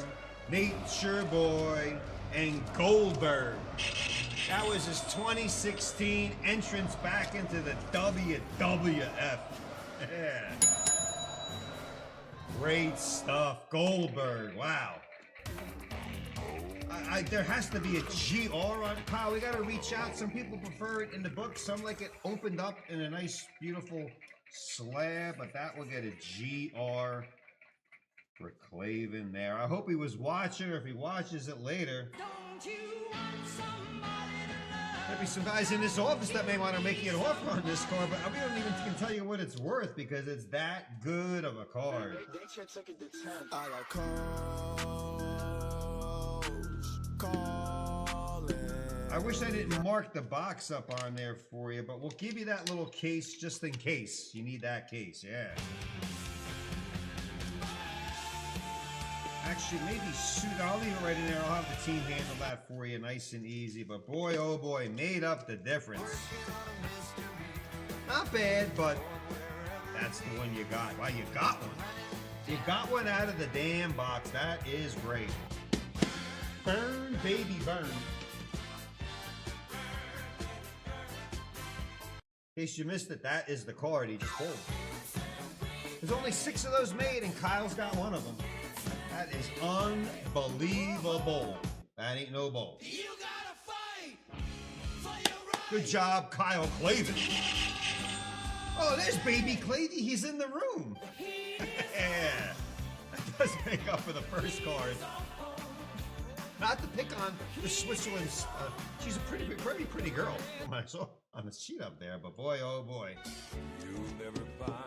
Nature Boy, and Goldberg. That was his 2016 entrance back into the WWF. Yeah. Great stuff. Goldberg. Wow. There has to be a GR on it, Kyle. We got to reach out. Some people prefer it in the book. Some like it opened up in a nice, beautiful slab, but that will get a GR for Clavin there. I hope he was watching, or if he watches it later. Maybe some guys in this office that may want to make you an offer on this card, but we don't even can tell you what it's worth because it's that good of a card. I wish I didn't mark the box up on there for you, but we'll give you that little case just in case. You need that case, yeah. Actually, maybe I'll leave it right in there. I'll have the team handle that for you nice and easy. But boy, oh boy, made up the difference. Not bad, but that's the one you got. Wow, you got one. You got one out of the damn box. That is great. Burn, baby, burn. In case you missed it, that is the card he just pulled. There's only 6 of those made, and Kyle's got one of them. That is unbelievable. That ain't no bull. Good job, Kyle Clavin. Oh, there's baby Clavy. He's in the room. Yeah. That does make up for the first card. Not to pick on the Switzerland's. She's a very pretty girl. I saw on the sheet up there, but boy, oh boy.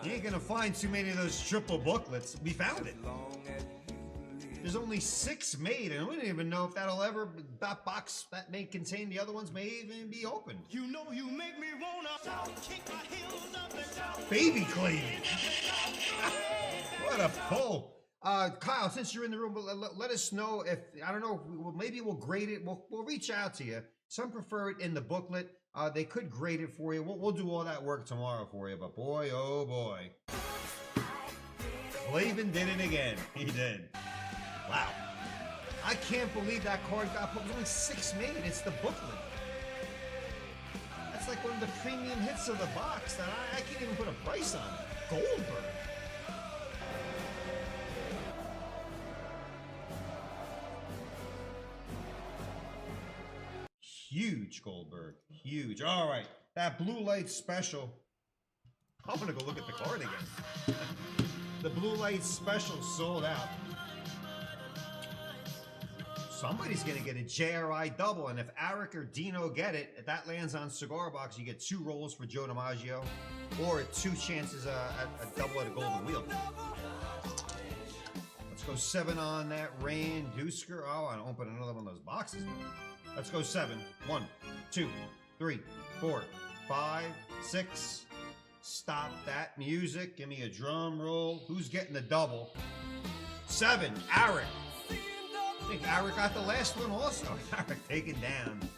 You ain't gonna find too many of those triple booklets. We found it. There's only 6 made, and we don't even know if that box that may contain the other ones may even be opened. You know you make me wanna kick my heels up and down. Baby Clavin. What a pull. Kyle, since you're in the room, let us know if, I don't know, maybe we'll grade it. We'll reach out to you. Some prefer it in the booklet. They could grade it for you. We'll do all that work tomorrow for you, but boy, oh boy. Clavin did it again. He did. Wow. I can't believe that card got put. There's only 6 made. It's the booklet. That's like one of the premium hits of the box that I can't even put a price on it. Goldberg. Huge Goldberg. Huge. All right. That blue light special. I'm going to go look at the card again. The Blue Light Special sold out. Somebody's gonna get a JRI double, and if Eric or Dino get it, if that lands on Cigar Box, you get 2 rolls for Joe DiMaggio, or 2 chances at a double at a golden wheel. Let's go 7 on that Rain Dusker. Oh, I open another one of those boxes. Let's go 7. 1, 2, 3, 4, 5, 6. Stop that music. Give me a drum roll. Who's getting the double? 7, Eric. I think Eric got the last one also. Eric taken down.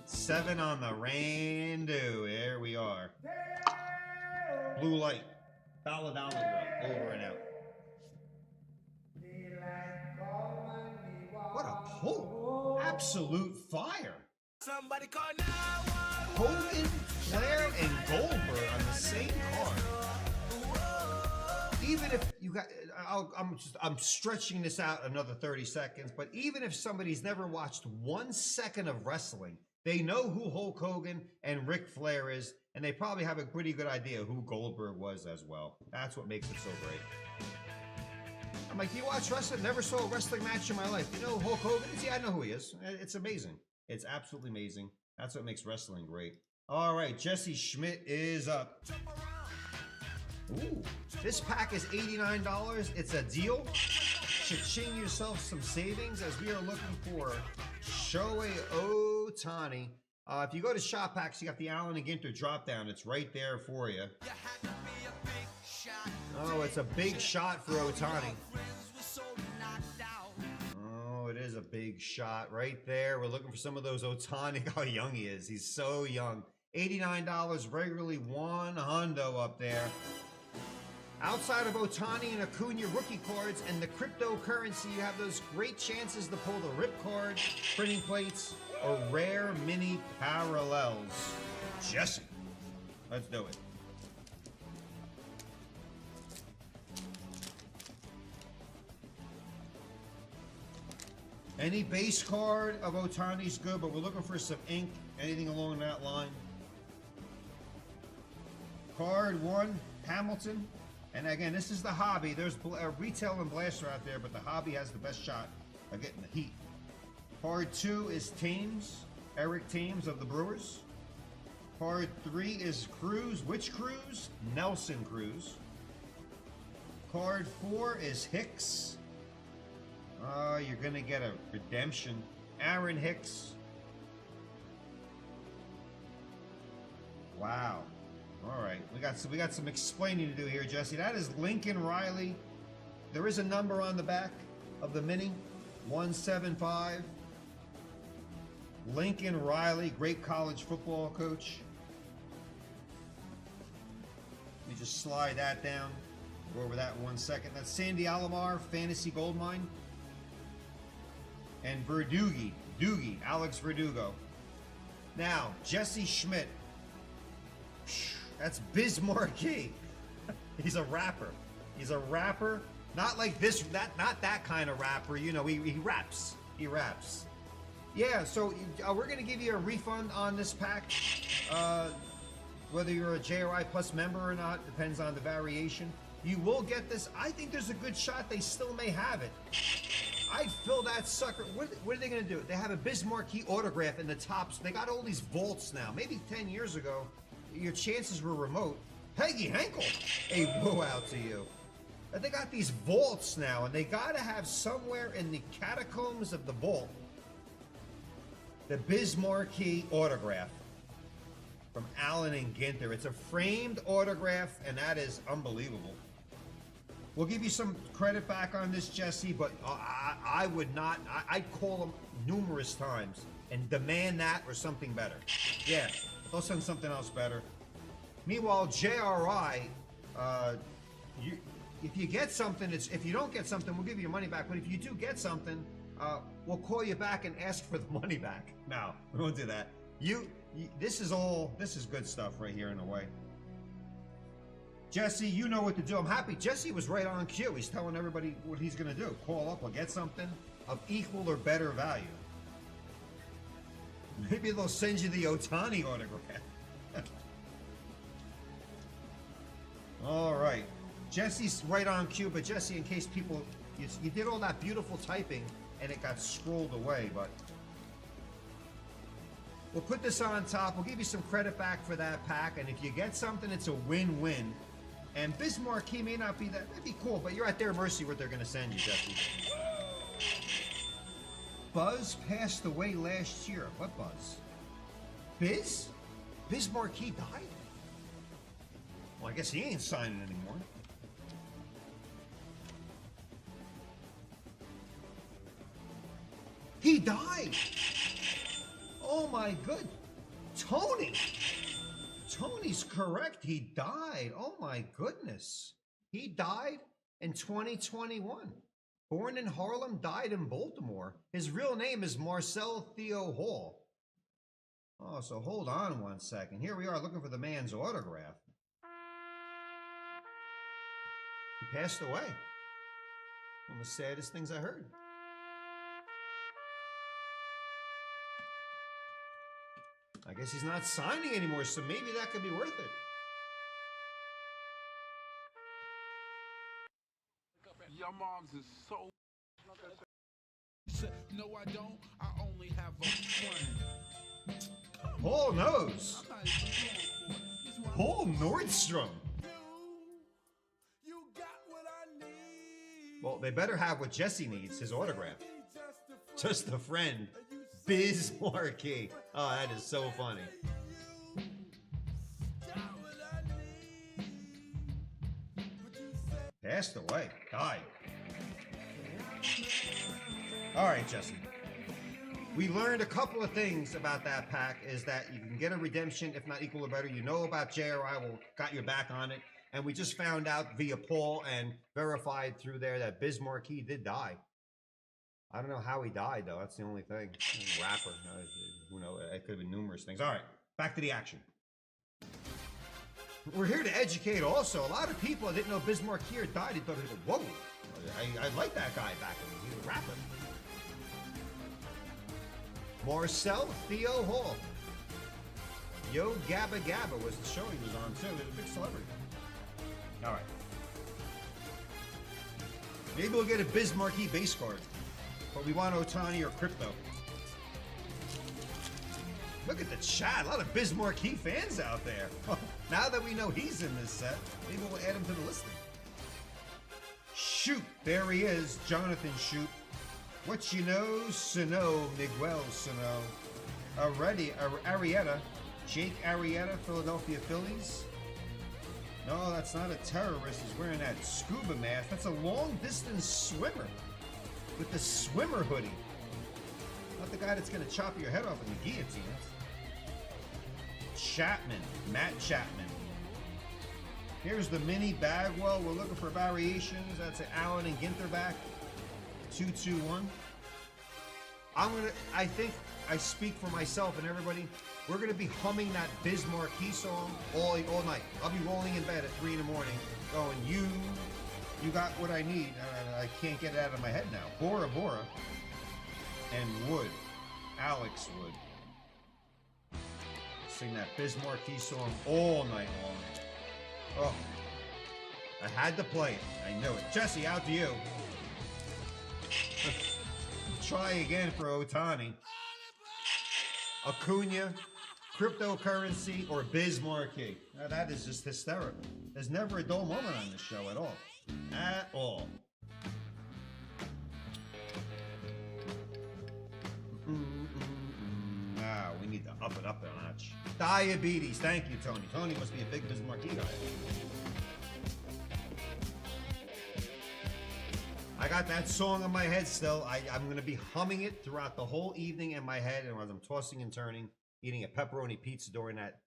7 on the Randu. There we are. Blue Light. Balladama Girl. Over and out. What a pull. Absolute fire. Somebody call Hogan, Flair, and Goldberg on the same card. Even if you got, I'm stretching this out another 30 seconds, but even if somebody's never watched 1 second of wrestling, they know who Hulk Hogan and Ric Flair is, and they probably have a pretty good idea who Goldberg was as well. That's what makes it so great. I'm like, do you watch wrestling? Never saw a wrestling match in my life. You know who Hulk Hogan is? Yeah, I know who he is. It's amazing. It's absolutely amazing. That's what makes wrestling great. All right, Jesse Schmidt is up. Ooh, this pack is $89. It's a deal. Cha-ching yourself some savings as we are looking for Shohei Ohtani. If you go to Shop Packs, you got the Allen and Ginter drop down. It's right there for you. Oh, it's a big shot for Ohtani. Oh, it is a big shot right there. We're looking for some of those Ohtani. How young he is. He's so young. $89, regularly $100 up there. Outside of Ohtani and Acuna rookie cards and the cryptocurrency, you have those great chances to pull the rip card, printing plates, or rare mini parallels. Jesse, let's do it. Any base card of Ohtani's good, but we're looking for some ink, anything along that line. Card 1, Hamilton. And again, this is the hobby. There's a retail and blaster out there, but the hobby has the best shot of getting the heat. Card 2 is Thames, Eric Thames of the Brewers. Card 3 is Cruz. Which Cruz? Nelson Cruz. Card 4 is Hicks. You're gonna get a redemption. Aaron Hicks. Wow. All right, we got some explaining to do here, Jesse. That is Lincoln Riley. There is a number on the back of the mini, 175. Lincoln Riley, great college football coach. Let me just slide that down. Go over that in 1 second. That's Sandy Alomar, Fantasy Goldmine. And Doogie, Alex Verdugo. Now, Jesse Schmidt. That's Bismarcky. He's a rapper. He's a rapper. Not like this, not that kind of rapper. You know, he raps. He raps. Yeah, so we're going to give you a refund on this pack. Whether you're a JRI Plus member or not, depends on the variation. You will get this. I think there's a good shot they still may have it. I'd fill that sucker. What are they going to do? They have a Bismarcky autograph in the tops. They got all these vaults now. Maybe 10 years ago, your chances were remote. Peggy Henkel, a woo out to you. And they got these vaults now, and they got to have somewhere in the catacombs of the vault the Bismarcky autograph from Allen and Ginter. It's a framed autograph, and that is unbelievable. We'll give you some credit back on this, Jesse, but I would not. I'd call them numerous times and demand that or something better. Yeah, they'll send something else better. Meanwhile, JRI, if you get something, if you don't get something, we'll give you your money back. But if you do get something, we'll call you back and ask for the money back. No, we won't do that. This is good stuff right here in a way. Jesse, you know what to do. I'm happy. Jesse was right on cue. He's telling everybody what he's going to do. Call up or get something of equal or better value. Maybe they'll send you the Ohtani autograph. All right. Jesse's right on cue, but Jesse, in case people, you did all that beautiful typing and it got scrolled away, but we'll put this on top. We'll give you some credit back for that pack, and if you get something, it's a win-win. And Bismarck, he may not be that, that'd be cool, but you're at their mercy what they're gonna send you, Jesse. Buzz passed away last year. What Buzz? Biz? Bismarck, he died? Well, I guess he ain't signing anymore. He died! Oh my good. Tony! Tony's correct. He died. Oh my goodness. He died in 2021. Born in Harlem, died in Baltimore. His real name is Marcel Theo Hall. Oh, so hold on one second. Here we are looking for the man's autograph. He passed away. One of the saddest things I heard. I guess he's not signing anymore, so maybe that could be worth it. Your mom's is so. No, I don't. I only have a friend. Paul knows. Paul Nordstrom. You got what I need. Well, they better have what Jesse needs, his autograph. Just a friend. Biz Marquee. Oh, that is so funny. Passed away. Died. All right, Jesse. We learned a couple of things about that pack is that you can get a redemption, if not equal or better. You know about JRI. Well, got your back on it. And we just found out via Paul and verified through there that Biz Marquee did die. I don't know how he died, though. That's the only thing. Rapper. Who knows? It could have been numerous things. All right, back to the action. We're here to educate also. A lot of people didn't know Biz Marquee died. They thought, whoa, I like that guy back in the day. He was a rapper. Marcel Theo Hall. Yo Gabba Gabba was the show he was on, too. He was a big celebrity. All right. Maybe we'll get a Biz Marquee base card. But we want Otani or crypto. Look at the chat. A lot of Biz Marquee fans out there. Now that we know he's in this set, maybe we'll add him to the listing. Shoot. There he is. Jonathan Shoot. What you know, Sano, Miguel Sano. Arrieta. Jake Arrieta, Philadelphia Phillies. No, that's not a terrorist. He's wearing that scuba mask. That's a long-distance swimmer. With the swimmer hoodie. Not the guy that's going to chop your head off in the guillotine. Chapman. Matt Chapman. Here's the mini Bagwell. We're looking for variations. That's an Allen and Ginter back. 2-2-1. I think I speak for myself and everybody. We're going to be humming that Biz Marquee song all night. I'll be rolling in bed at 3 in the morning going, you got what I need. I can't get it out of my head now. Bora Bora and Wood. Alex Wood. Sing that Biz Marquee song all night long. Oh, I had to play it. I knew it. Jesse, out to you. Try again for Otani. Acuna, cryptocurrency, or Biz Marquee. Now that is just hysterical. There's never a dull moment on this show at all. At all. Now we need to up it up a notch. Diabetes. Thank you, Tony. Tony must be a big Biz Marquee guy. I got that song in my head still. I'm going to be humming it throughout the whole evening in my head, and as I'm tossing and turning, eating a pepperoni pizza during that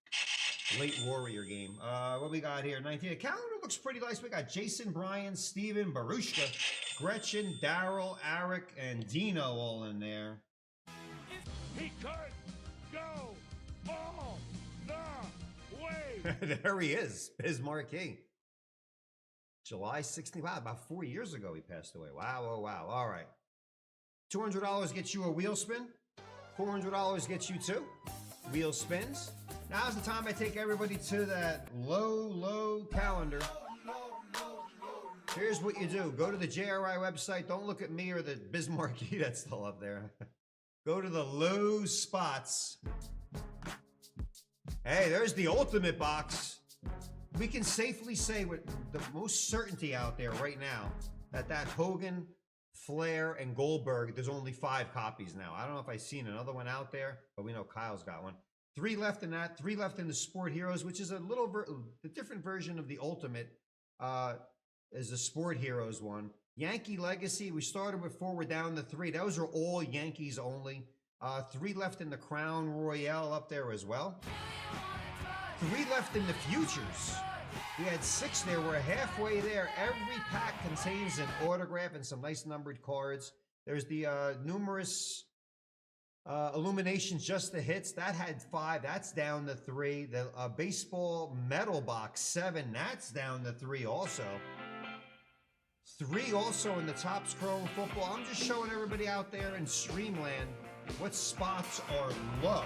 late Warrior game. What we got here? 19. The calendar looks pretty nice. We got Jason, Brian, Steven, Barushka, Gretchen, Daryl, Eric, and Dino all in there. He could go all the way. There he is, Biz Marquee. July 16th. Wow, about 4 years ago he passed away. Wow, oh wow. All right. $200 gets you a wheel spin. $400 gets you 2 wheel spins. Now's the time I take everybody to that low calendar. Here's what you do. Go to the JRI website. Don't look at me or the Bismarcky that's still up there. Go to the low spots. Hey, there's the ultimate box. We can safely say with the most certainty out there right now that Hogan, Flair, and Goldberg, there's only 5 copies now. I don't know if I've seen another one out there, but we know Kyle's got one. 3 left in that, 3 left in the Sport Heroes, which is a little the different version of the Ultimate is the Sport Heroes one. Yankee Legacy, we started with 4, we're down to 3. Those are all Yankees only. 3 left in the Crown Royale up there as well. 3 left in the Futures. We had 6 there. We're halfway there. Every pack contains an autograph and some nice numbered cards. There's the numerous Illuminations, Just the Hits. That had 5. That's down to 3. The Baseball Metal Box 7. That's down to 3 also. 3 also in the Topps Chrome Football. I'm just showing everybody out there in Streamland what spots are low.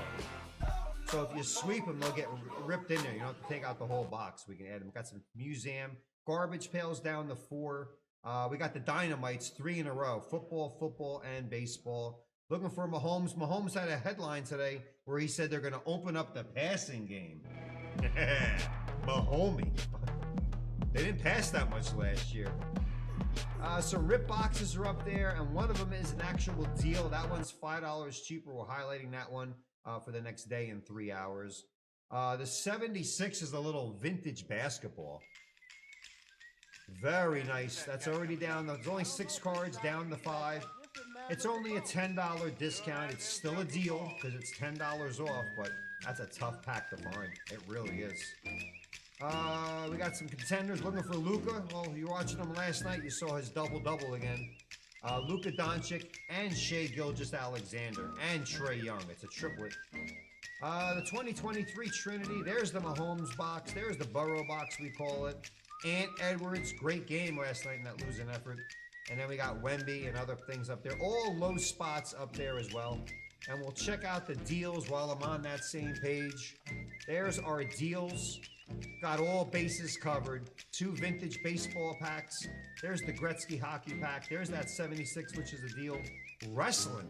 So if you sweep them, they'll get ripped in there. You don't have to take out the whole box. We can add them. Got some museum. Garbage pails down to 4. We got the Dino-Mites 3 in a row. Football, and baseball. Looking for Mahomes. Mahomes had a headline today where he said they're going to open up the passing game. Mahomie. They didn't pass that much last year. Some rip boxes are up there, and one of them is an actual deal. That one's $5 cheaper. We're highlighting that one for the next day in 3 hours. The 76 is a little vintage basketball. Very nice. That's already down. There's only 6 cards, down to 5. It's only a $10 discount. It's still a deal because it's $10 off, but that's a tough pack to find. It really is. We got some contenders looking for Luka. Well, you were watching him last night. You saw his double-double again. Luka Doncic and Shai Gilgeous-Alexander and Trae Young. It's a triplet. The 2023 Trinity. There's the Mahomes box. There's the Burrow box, we call it. Ant Edwards. Great game last night in that losing effort. And then we got Wemby and other things up there. All low spots up there as well. And we'll check out the deals while I'm on that same page. There's our deals. Got all bases covered. 2 vintage baseball packs. There's the Gretzky hockey pack. There's that 76, which is a deal. Wrestling.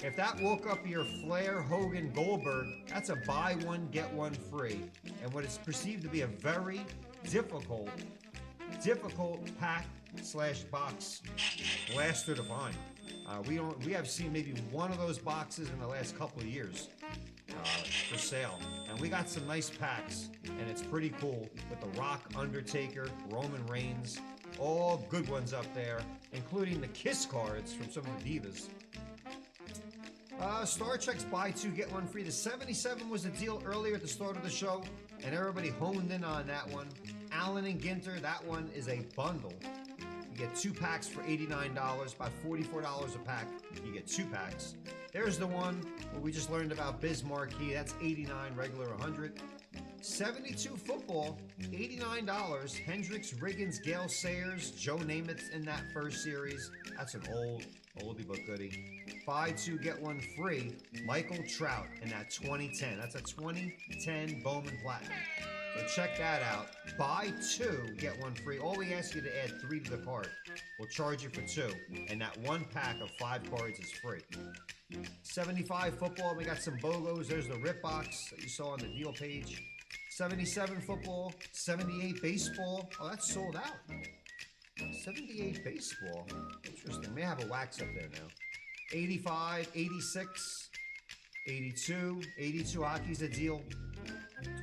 If that woke up your Flair, Hogan, Goldberg, that's a buy one, get one free. And what is perceived to be a very difficult pack / box blaster to find. We have seen maybe one of those boxes in the last couple of years for sale, and we got some nice packs, and it's pretty cool with the Rock, Undertaker, Roman Reigns, all good ones up there, including the Kiss cards from some of the Divas. Star Trek's buy 2 get 1 free. The 77 was a deal earlier at the start of the show, and everybody honed in on that one. Allen and Ginter, that one is a bundle. You get 2 packs for $89, about $44 a pack. You get 2 packs. There's the one where we just learned about Bismarcky. That's $89, regular $100. 72 football, $89. Hendricks, Riggins, Gale Sayers, Joe Namath's in that first series. That's an oldie but goodie. Buy 2, get 1 free. Michael Trout in that 2010. That's a 2010 Bowman Platinum. So check that out. Buy 2, get 1 free. All we ask you to add 3 to the cart. We'll charge you for 2. And that 1 pack of 5 cards is free. 75 football, we got some BOGOs. There's the rip box that you saw on the deal page. 77 football, 78 baseball. Oh, that's sold out. 78 baseball. Interesting. May have a wax up there now. 85, 86, 82. 82 hockey's a deal.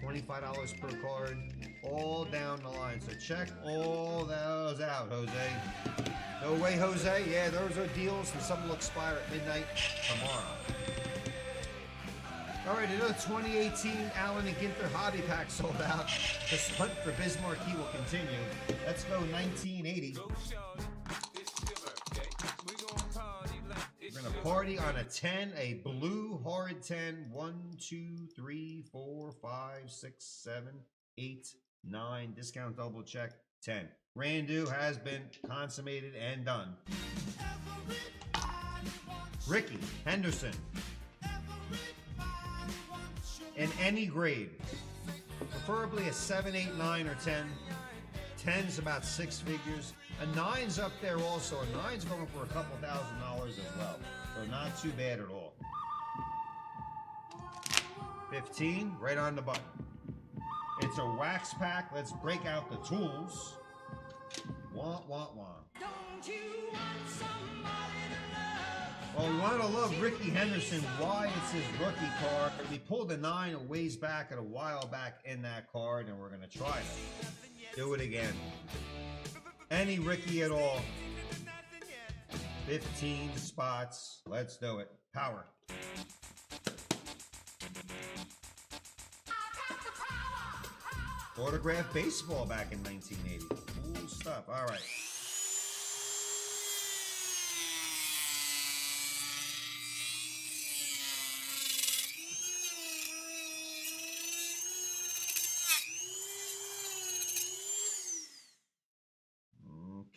$25 per card. All down the line. So check all those out, Jose. No way, Jose. Yeah, those are deals, and some will expire at midnight tomorrow. All right, another 2018 Allen and Ginter hobby pack sold out. The hunt for Bismarcky will continue. Let's go 1980. We're going to party on a 10, a blue hard 10. 1, 2, 3, 4, 5, 6, 7, 8, 9. Discount double check 10. Randu has been consummated and done. Ricky Henderson. In any grade, preferably a 7, 8, 9, or 10. 10's about 6 figures. A 9's up there also. A 9's going for a couple $1,000 as well. So not too bad at all. 15, right on the button. It's a wax pack. Let's break out the tools. Wah, wah, wah. Well, we want to love Ricky Henderson. Why? It's his rookie card. We pulled a 9 a ways back and a while back in that card, and we're going to try to do it again. Any Ricky at all. 15 spots. Let's do it. Power. Autographed baseball back in 1980. Cool stuff. All right.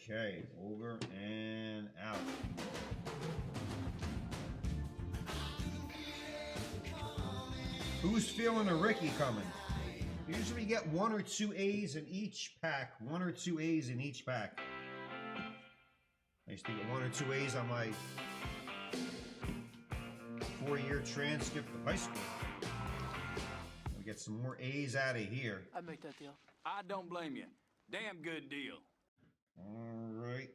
Okay, over and out. Who's feeling a Ricky coming? Usually we get 1 or 2 A's in each pack. 1 or 2 A's in each pack. I used to get 1 or 2 A's on my 4-year transcript of high school. We get some more A's out of here. I'd make that deal. I don't blame you. Damn good deal. All right.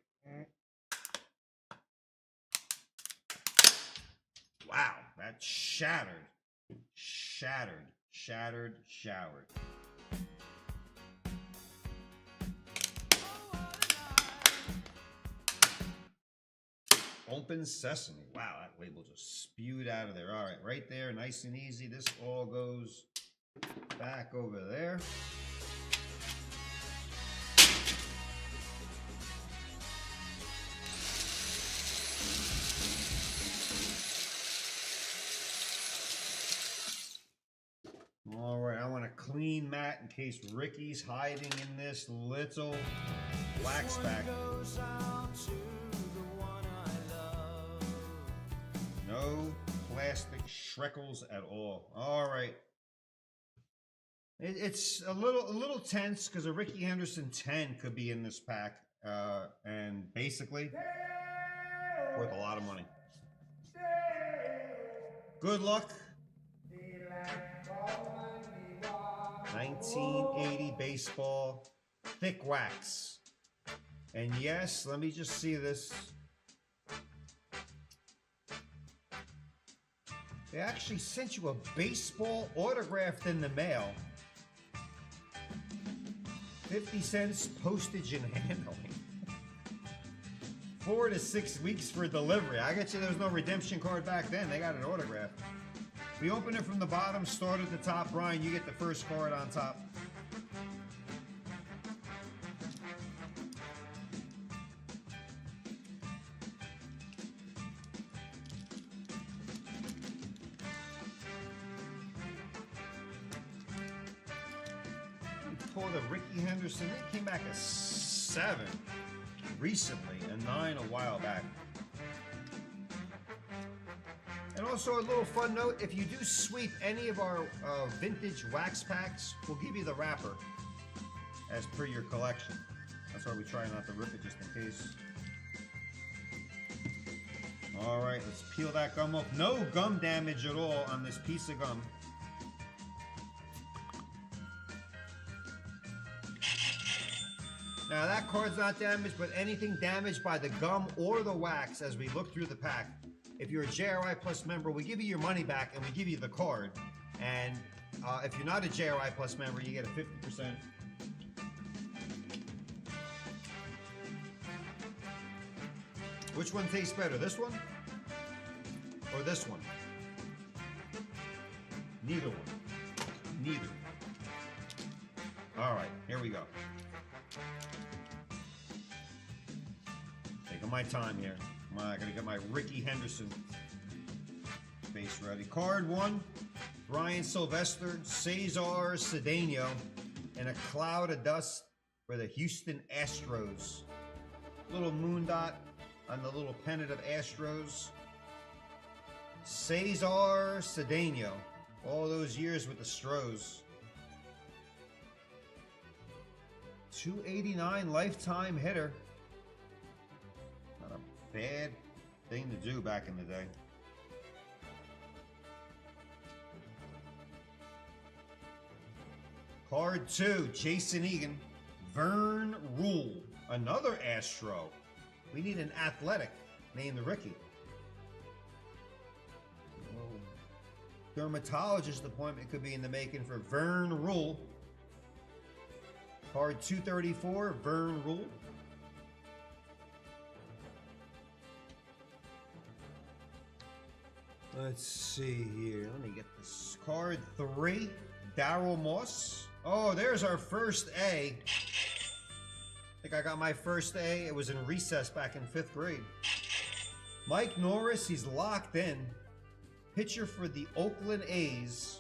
Wow, that shattered. Shattered. Shattered. Showered. Open sesame. Wow, that label just spewed out of there. All right, right there, nice and easy. This all goes back over there. All right, I want a clean mat in case Ricky's hiding in this little wax pack. No plastic shrekels at all. All right. It's a little tense because a Ricky Henderson 10 could be in this pack, and basically worth a lot of money. Good luck. 1980 baseball, thick wax. And yes, let me just see this. They actually sent you a baseball autographed in the mail. 50 cents postage and handling. 4 to 6 weeks for delivery. I bet you there was no redemption card back then. They got an autograph. We open it from the bottom, start at the top. Brian, you get the first card on top. For the Ricky Henderson, it came back a 7 recently, a 9 a while back. And also a little fun note, if you do sweep any of our vintage wax packs, we'll give you the wrapper as per your collection. That's why we try not to rip it just in case. All right, let's peel that gum off. No gum damage at all on this piece of gum. Now that card's not damaged, but anything damaged by the gum or the wax as we look through the pack, if you're a JRI Plus member, we give you your money back and we give you the card. And if you're not a JRI Plus member, you get a 50%. Which one tastes better, this one or this one? Neither one. Neither. All right, here we go. Taking my time here. I gotta get my Ricky Henderson base ready. Card 1, Brian Sylvester, Cesar Cedeno, and a cloud of dust for the Houston Astros. Little moon dot on the little pennant of Astros. Cesar Cedeno, all those years with the Stros. 289 lifetime hitter. bad thing to do back in the day. Card 2, Jason Egan. Vern Rule, another Astro. We need an athletic named Ricky. Dermatologist appointment could be in the making for Vern Rule. Card 234, Vern Rule. Let's see here. Let me get this. Card 3, Daryl Moss. Oh, there's our first A. I think I got my first A. It was in recess back in 5th grade. Mike Norris, he's locked in. Pitcher for the Oakland A's.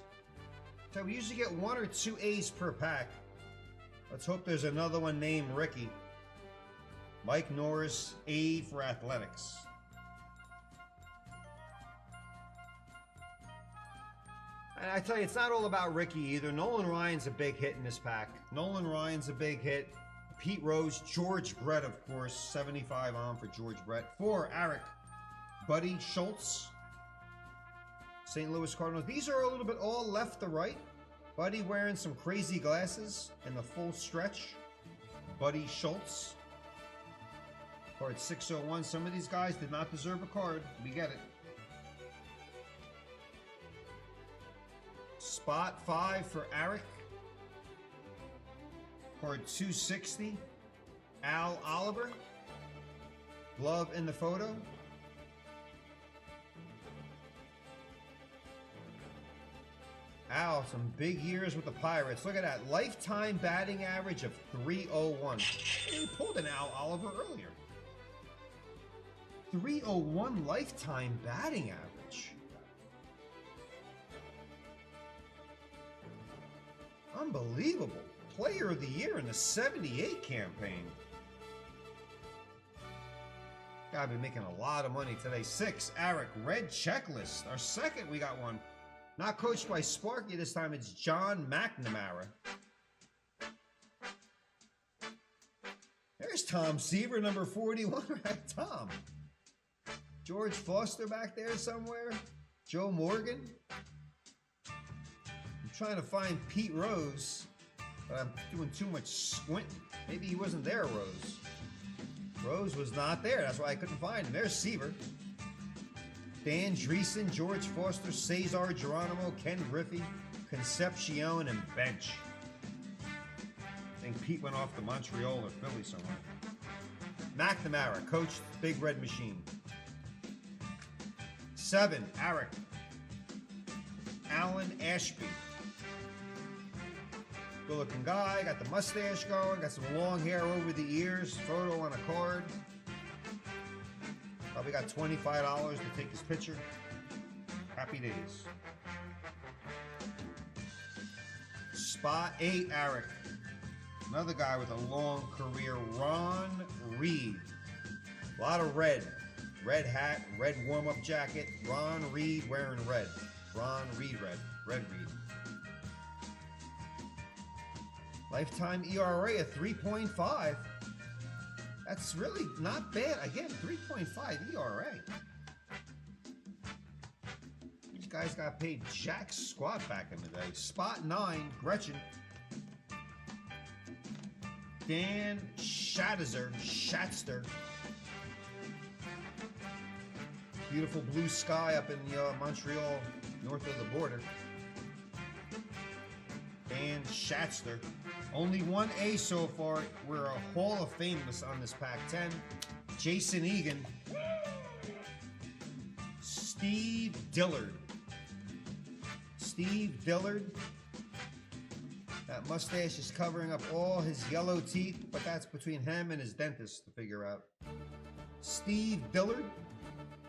So we usually get 1 or 2 A's per pack. Let's hope there's another one named Ricky. Mike Norris, A for athletics. And I tell you, it's not all about Ricky either. Nolan Ryan's a big hit in this pack. Nolan Ryan's a big hit. Pete Rose, George Brett, of course. 75 on for George Brett. 4, Eric. Buddy Schultz. St. Louis Cardinals. These are a little bit all left to right. Buddy wearing some crazy glasses in the full stretch. Buddy Schultz. Card 601. Some of these guys did not deserve a card. We get it. Spot 5 for Eric. Card 260. Al Oliver. Glove in the photo. Al, some big years with the Pirates. Look at that. Lifetime batting average of .301. He pulled an Al Oliver earlier. .301 lifetime batting average. Unbelievable. Player of the Year in the 78 campaign. Gotta be making a lot of money today. 6, Eric. Red Checklist. Our second, we got one. Not coached by Sparky this time. It's John McNamara. There's Tom Seaver, number 41. Right, Tom. George Foster back there somewhere. Joe Morgan. I'm trying to find Pete Rose, but I'm doing too much squinting. Maybe he wasn't there, Rose. Rose was not there. That's why I couldn't find him. There's Seaver. Dan Dreesen, George Foster, Cesar Geronimo, Ken Griffey, Concepcion, and Bench. I think Pete went off to Montreal or Philly somewhere. McNamara, coached Big Red Machine. 7, Eric. Alan Ashby. Good looking guy, got the mustache going, got some long hair over the ears, photo on a card. Probably got $25 to take this picture. Happy days. Spot 8, Eric. Another guy with a long career, Ron Reed. A lot of red. Red hat, red warm-up jacket. Ron Reed wearing red. Ron Reed red. Red Reed. Lifetime ERA of 3.5. That's really not bad. Again, 3.5 ERA. These guys got paid jack squat back in the day. Spot 9, Gretchen. Dan Schatzter. Beautiful blue sky up in Montreal, north of the border. Dan Schatzter. Only 1 A so far. We're a Hall of Famous on this pack. 10. Jason Egan. Steve Dillard. Steve Dillard. That mustache is covering up all his yellow teeth, but that's between him and his dentist to figure out. Steve Dillard.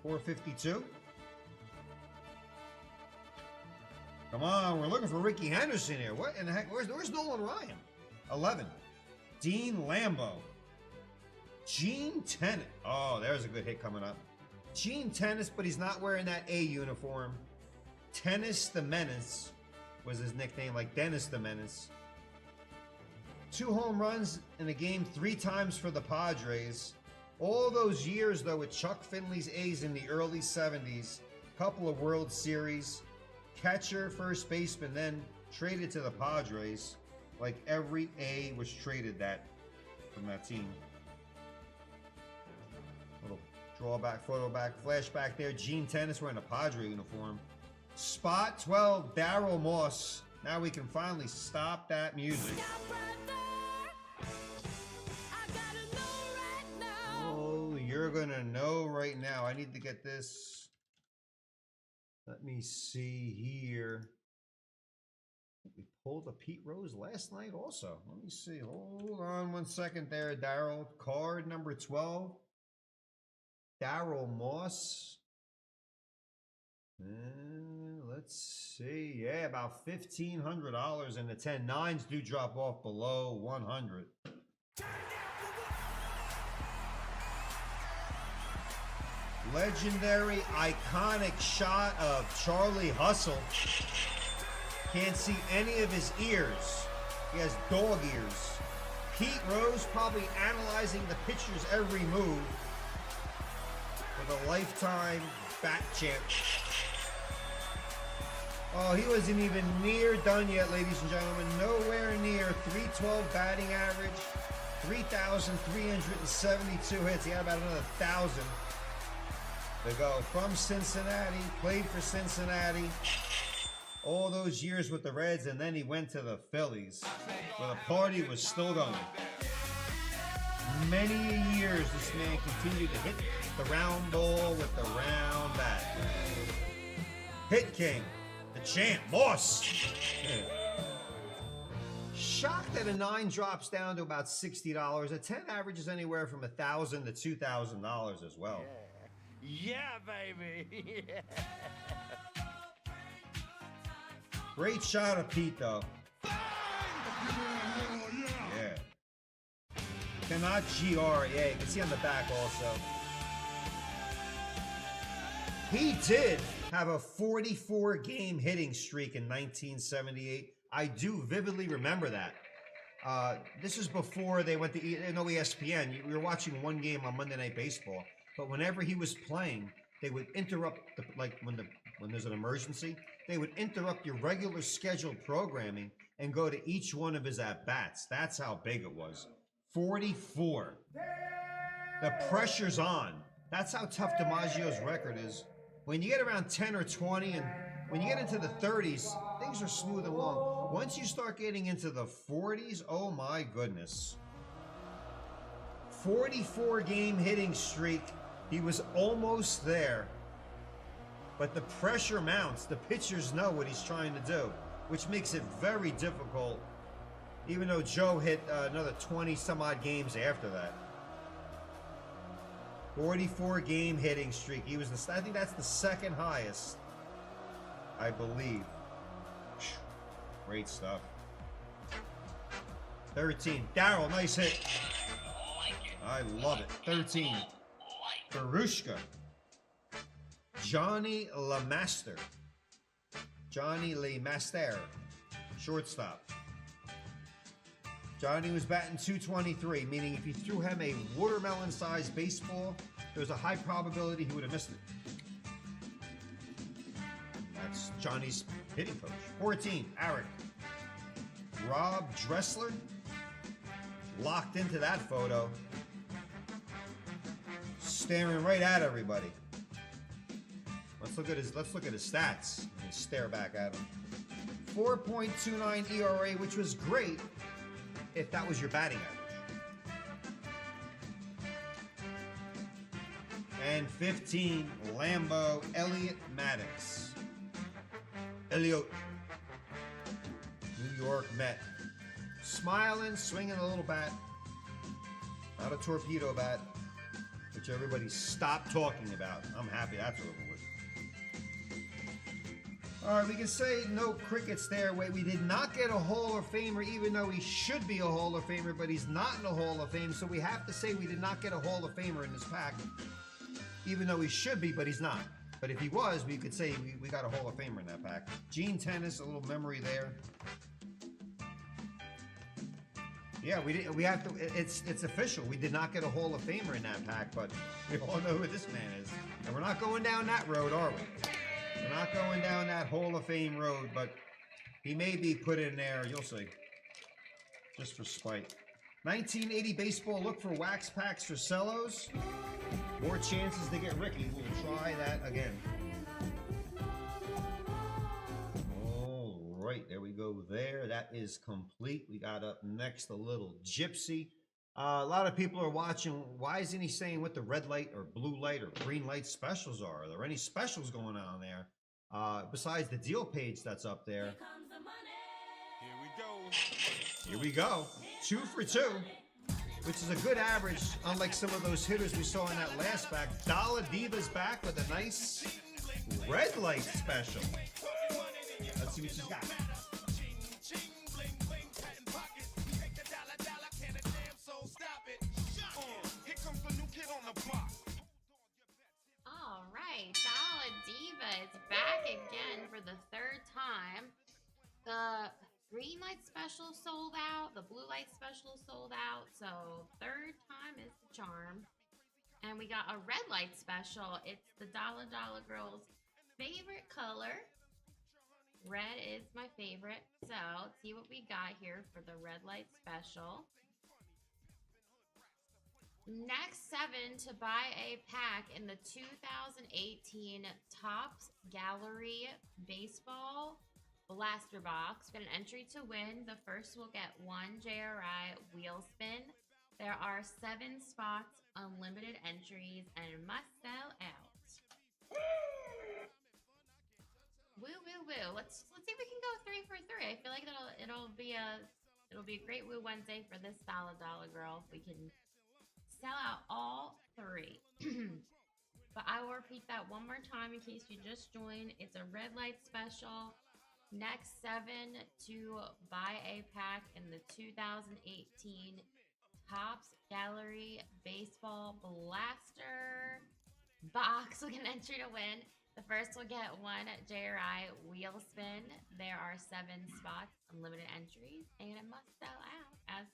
452. Come on, we're looking for Ricky Henderson here. What in the heck? Where's Nolan Ryan? 11. Dean Lambeau. Gene Tennis. Oh, there's a good hit coming up. Gene Tennis, but he's not wearing that A uniform. Tennis the Menace was his nickname, like Dennis the Menace. 2 home runs in a game 3 times for the Padres. All those years, though, with Chuck Finley's A's in the early 70s, couple of World Series, catcher, first baseman, then traded to the Padres. Like every A was traded from that team. Little drawback, photo back, flashback there. Gene Tennis wearing a Padre uniform. Spot 12, Darryl Moss. Now we can finally stop that music. Oh, you're gonna know right now. I need to get this. Let me see here. We pulled a Pete Rose last night also. Let me see. Hold on 1 second there, Darryl. Card number 12. Darryl Moss. Let's see. Yeah, about $1,500 and the 10. Nines do drop off below 100. Legendary, iconic shot of Charlie Hustle. Can't see any of his ears. He has dog ears. Pete Rose probably analyzing the pitcher's every move with a lifetime bat champ. Oh, he wasn't even near done yet, ladies and gentlemen. Nowhere near. 312 batting average. 3,372 hits. He had about another 1,000 to go. From Cincinnati, played for Cincinnati all those years with the Reds, and then he went to the Phillies where the party was still going. Many years this man continued to hit the round ball with the round bat. Hit king, the champ, Moss. Shocked that a 9 drops down to about $60. A 10 averages anywhere from $1,000 to $2,000 as well. Yeah, baby. Yeah. Great shot of Pete, though. Yeah. Cannot GR. Yeah, you can see on the back also. He did have a 44-game hitting streak in 1978. I do vividly remember that. This is before they went to ESPN. We were watching one game on Monday Night Baseball, but whenever he was playing, they would interrupt when there's an emergency. They would interrupt your regular scheduled programming and go to each one of his at-bats. That's how big it was. 44. The pressure's on. That's how tough DiMaggio's record is. When you get around 10 or 20, and when you get into the 30s, things are smooth along. Once you start getting into the 40s, oh my goodness. 44-game hitting streak. He was almost there. But the pressure mounts. The pitchers know what he's trying to do, which makes it very difficult, even though Joe hit another 20-some-odd games after that. 44-game hitting streak. He was I think that's the second highest, I believe. Great stuff. 13. Darryl, nice hit. I love it. 13. Barushka. Johnny LeMaster. Johnny LeMaster. Shortstop. Johnny was batting .223, meaning if you threw him a watermelon-sized baseball, there's a high probability he would have missed it. That's Johnny's hitting coach. 14, Eric. Rob Dressler. Locked into that photo. Staring right at everybody. Let's look at his stats and stare back at him. 4.29 ERA, which was great if that was your batting average. And 15, Lambo, Elliot Maddox. Elliot. New York Met. Smiling, swinging a little bat. Not a torpedo bat, which everybody stopped talking about. I'm happy that's over with. All right, we can say no crickets there. Wait, we did not get a Hall of Famer, even though he should be a Hall of Famer, but he's not in the Hall of Fame, so we have to say we did not get a Hall of Famer in this pack, even though he should be, but he's not. But if he was, we could say we got a Hall of Famer in that pack. Gene Tennis, a little memory there. Yeah, we have to. It's official. We did not get a Hall of Famer in that pack, but we all know who this man is, and we're not going down that road, are we? We're not going down that Hall of Fame road, but he may be put in there. You'll see. Just for spite. 1980 baseball. Look for wax packs for Cellos. More chances to get Ricky. We'll try that again. Right, there we go there. That is complete. We got up next a little Gypsy. A lot of people are watching. Why isn't he saying what the red light or blue light or green light specials are? Are there any specials going on there? Besides the deal page that's up there. Here we go. 2 for 2, which is a good average, unlike some of those hitters we saw in that last pack. Diva's back with a nice red light special. Let's see what she's got. All right, Diva is back again for the 3rd time. The green light special sold out. The blue light special sold out. So 3rd time is the charm. And we got a red light special. It's the Dollar Girl's favorite color. Red is my favorite. So let's see what we got here for the red light special. Next 7 to buy a pack in the 2018 Topps Gallery Baseball Blaster Box. Got an entry to win. The first will get 1 JRI wheel spin. There are 7 spots, unlimited entries, and must sell out. Woo woo woo. Let's see if we can go 3 for 3. I feel like it'll be a great woo Wednesday for this Dollar Girl if we can sell out all 3. But I will repeat that one more time in case you just joined. It's a red light special. Next 7 to buy a pack in the 2018 Topps Gallery Baseball Blaster Box. We'll get an entry to win. The first will get 1 JRI wheel spin. There are 7 spots, unlimited entries, and it must sell out as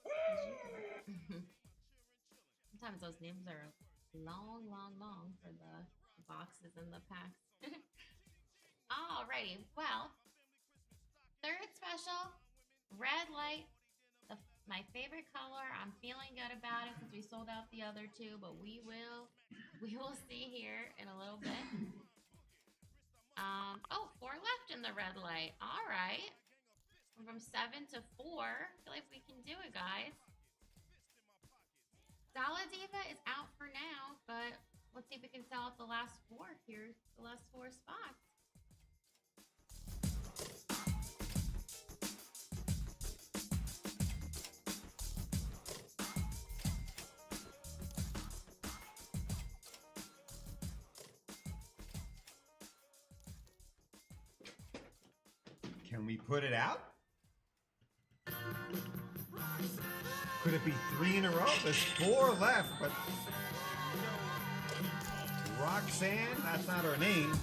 usual. Sometimes those names are long for the boxes and the packs. Alrighty, well, 3rd special, red light, my favorite color. I'm feeling good about it since we sold out the other 2, but we will see here in a little bit. 4 left in the red light. All right, from 7 to 4. I feel like we can do it, guys. Diva is out for now, but let's see if we can sell out the last 4. Here's the last 4 spots. Can we put it out? Could it be 3 in a row? There's 4 left, but Roxanne, that's not her name.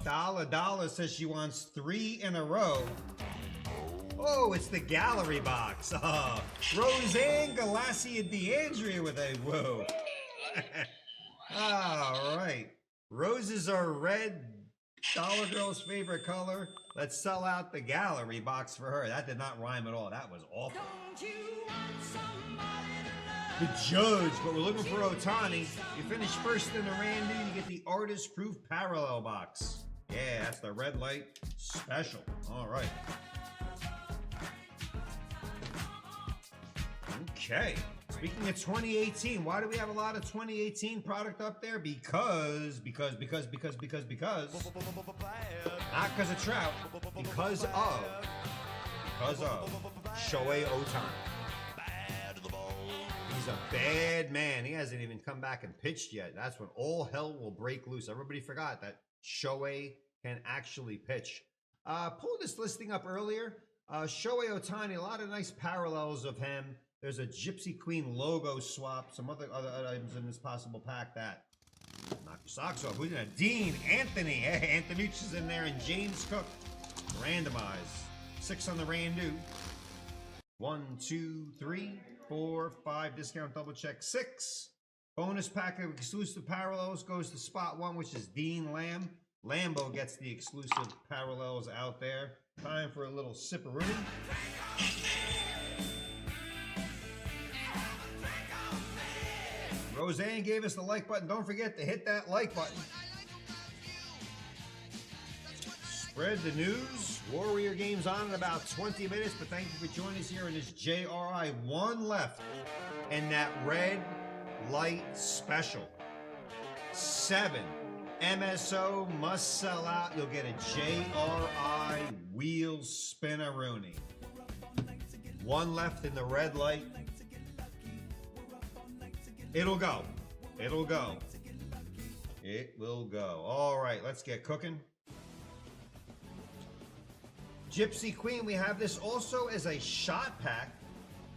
Dollar says she wants 3 in a row. Oh, it's the gallery box. Oh, Roseanne Galassia DeAndrea with a whoa. All right. Roses are red. Dollar Girl's favorite color. Let's sell out the gallery box for her. That did not rhyme at all. That was awful. The judge, but we're looking for Otani. You finish first in the Randy, you get the artist proof parallel box. Yeah, that's the red light special. All right. Okay. Speaking of 2018, why do we have a lot of 2018 product up there? Because. Not because of Trout. Because of Shohei Ohtani. He's a bad man. He hasn't even come back and pitched yet. That's when all hell will break loose. Everybody forgot that Shohei can actually pitch. Pulled this listing up earlier. Shohei Ohtani, a lot of nice parallels of him. There's a Gypsy Queen logo swap. Some other items in this possible pack that knock your socks off. Who's in that? Dean, Anthony. Hey, Antonucci's in there, and James Cook. Randomize. 6 on the Randu. 1, 2, 3, 4, 5. Discount double check 6. Bonus pack of exclusive parallels goes to spot 1, which is Dean Lamb. Lambo gets the exclusive parallels out there. Time for a little sipperoonie. Roseanne gave us the like button. Don't forget to hit that like button. Spread the news. Warrior game's on in about 20 minutes, but thank you for joining us here in this JRI 1 left. And that red light special. 7 MSO must sell out. You'll get a JRI wheel spinneroonie. 1 left in the red light. It'll go. It'll go. It will go. All right, let's get cooking. Gypsy Queen, we have this also as a shot pack.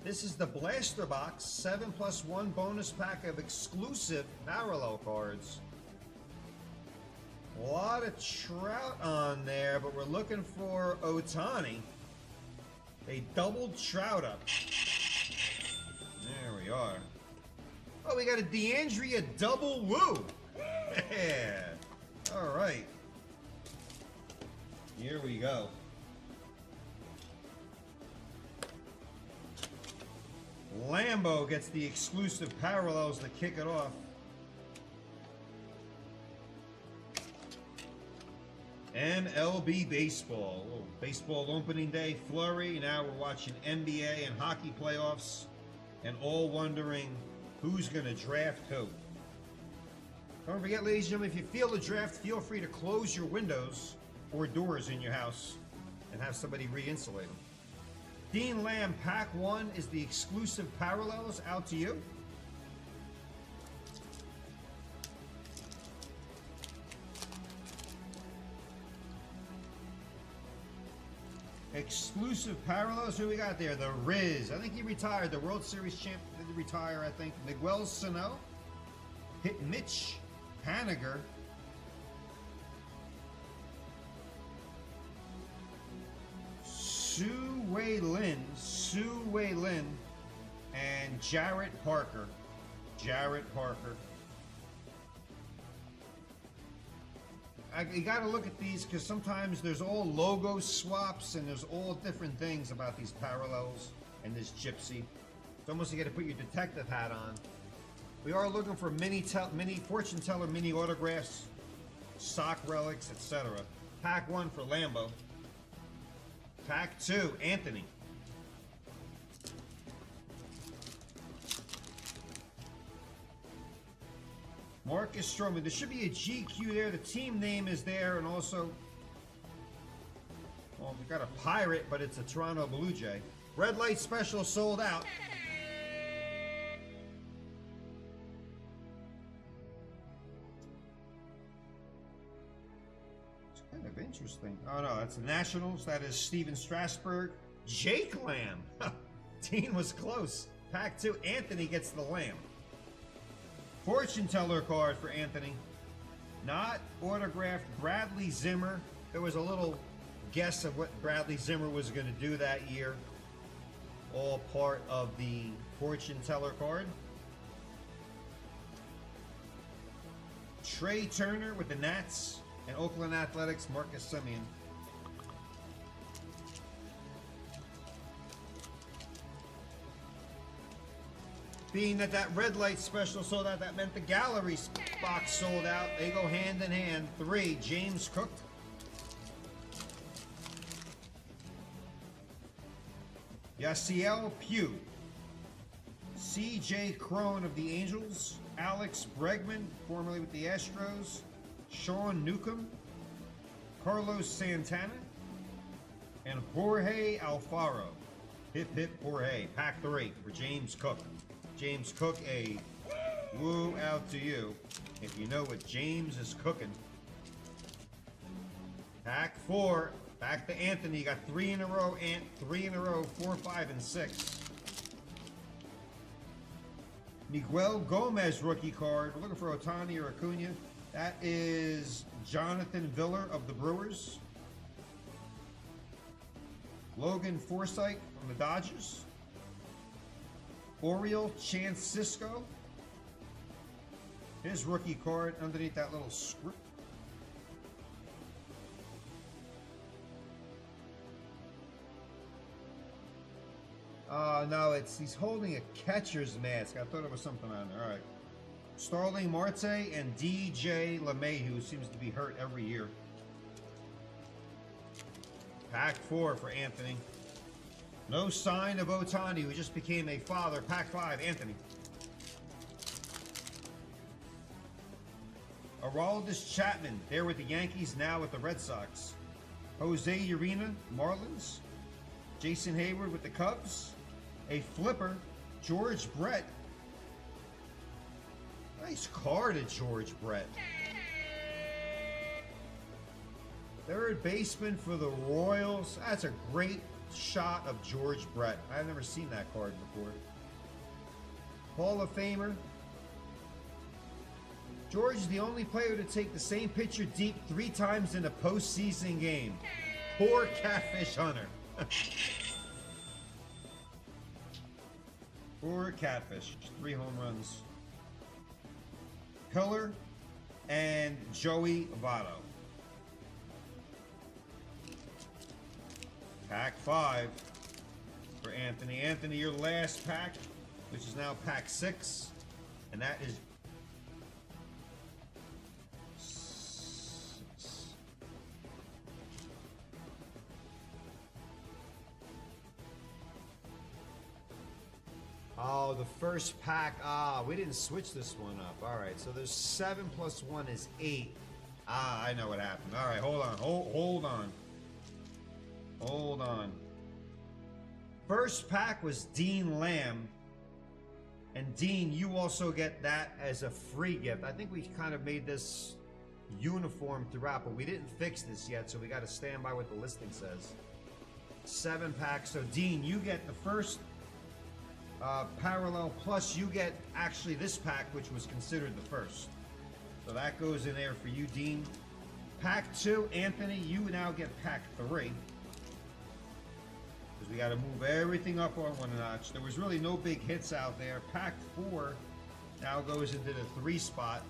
This is the Blaster Box, 7+1 bonus pack of exclusive parallel cards. A lot of Trout on there, but we're looking for Otani. They doubled Trout up. There we are. Oh, we got a DeAndrea double woo. Yeah. All right. Here we go. Lambo gets the exclusive parallels to kick it off. MLB Baseball. Oh, baseball opening day flurry. Now we're watching NBA and hockey playoffs and all wondering who's going to draft who. Don't forget, ladies and gentlemen, if you feel the draft, feel free to close your windows or doors in your house and have somebody re-insulate them. Dean Lamb Pack 1 is the exclusive parallels out to you. Exclusive parallels, who we got there? The Riz. I think he retired. The World Series champ did retire, I think. Miguel Sano. Hit Mitch Haniger. Sue Wei Lin, and Jarrett Parker. You got to look at these because sometimes there's all logo swaps and there's all different things about these parallels and this Gypsy. It's almost you got to put your detective hat on. We are looking for mini fortune teller, mini autographs, sock relics, etc. Pack 1 for Lambo. Pack 2, Anthony. Marcus Stroman. There should be a GQ there. The team name is there, and also, well, we got a Pirate, but it's a Toronto Blue Jay. Red Light Special sold out. It's kind of interesting. Oh no, that's the Nationals. That is Steven Strasburg. Jake Lamb. Dean was close. Pack 2, Anthony gets the Lamb. Fortune teller card for Anthony. Not autographed. Bradley Zimmer. There was a little guess of what Bradley Zimmer was going to do that year. All part of the fortune teller card. Trey Turner with the Nats and Oakland Athletics, Marcus Semien. Being that that red light special sold out, that meant the gallery box sold out. They go hand in hand. 3, James Cook. Yasiel Pugh. C.J. Crone of the Angels. Alex Bregman, formerly with the Astros. Sean Newcomb. Carlos Santana. And Jorge Alfaro. Hip hip Jorge. Pack 3 for James Cook. James Cook, a woo out to you if you know what James is cooking. Pack 4, back to Anthony. You got 3 in a row, 4, 5, and 6. Miguel Gomez rookie card. We're looking for Otani or Acuna. That is Jonathan Viller of the Brewers. Logan Forsythe from the Dodgers. Oriole Chance Cisco. His rookie card underneath that little script. No, he's holding a catcher's mask. I thought it was something on there. All right. Starling Marte and DJ LeMay, who seems to be hurt every year. Pack 4 for Anthony. No sign of Ohtani, who just became a father. Pack 5, Anthony. Aroldis Chapman, there with the Yankees, now with the Red Sox. Jose Urena, Marlins. Jason Hayward with the Cubs. A flipper, George Brett. Nice card of George Brett. Third baseman for the Royals. That's a great shot of George Brett. I've never seen that card before. Hall of Famer. George is the only player to take the same pitcher deep 3 times in a postseason game. Poor Catfish Hunter. Poor Catfish. 3 home runs. Pillar and Joey Votto. Pack 5 for Anthony. Anthony, your last pack, which is now pack 6, and that is oh, the first pack. We didn't switch this one up. All right, so there's 7 plus 1 is 8. I know what happened. All right, hold on. Hold on. Hold on. First pack was Dean Lamb. And Dean, you also get that as a free gift. I think we kind of made this uniform throughout, but we didn't fix this yet, so we got to stand by what the listing says. 7 packs. So Dean, you get the first parallel, plus you get actually this pack, which was considered the first. So that goes in there for you, Dean. Pack 2, Anthony, you now get pack 3. Because we got to move everything up on one notch. There was really no big hits out there. Pack 4 now goes into the 3 spot.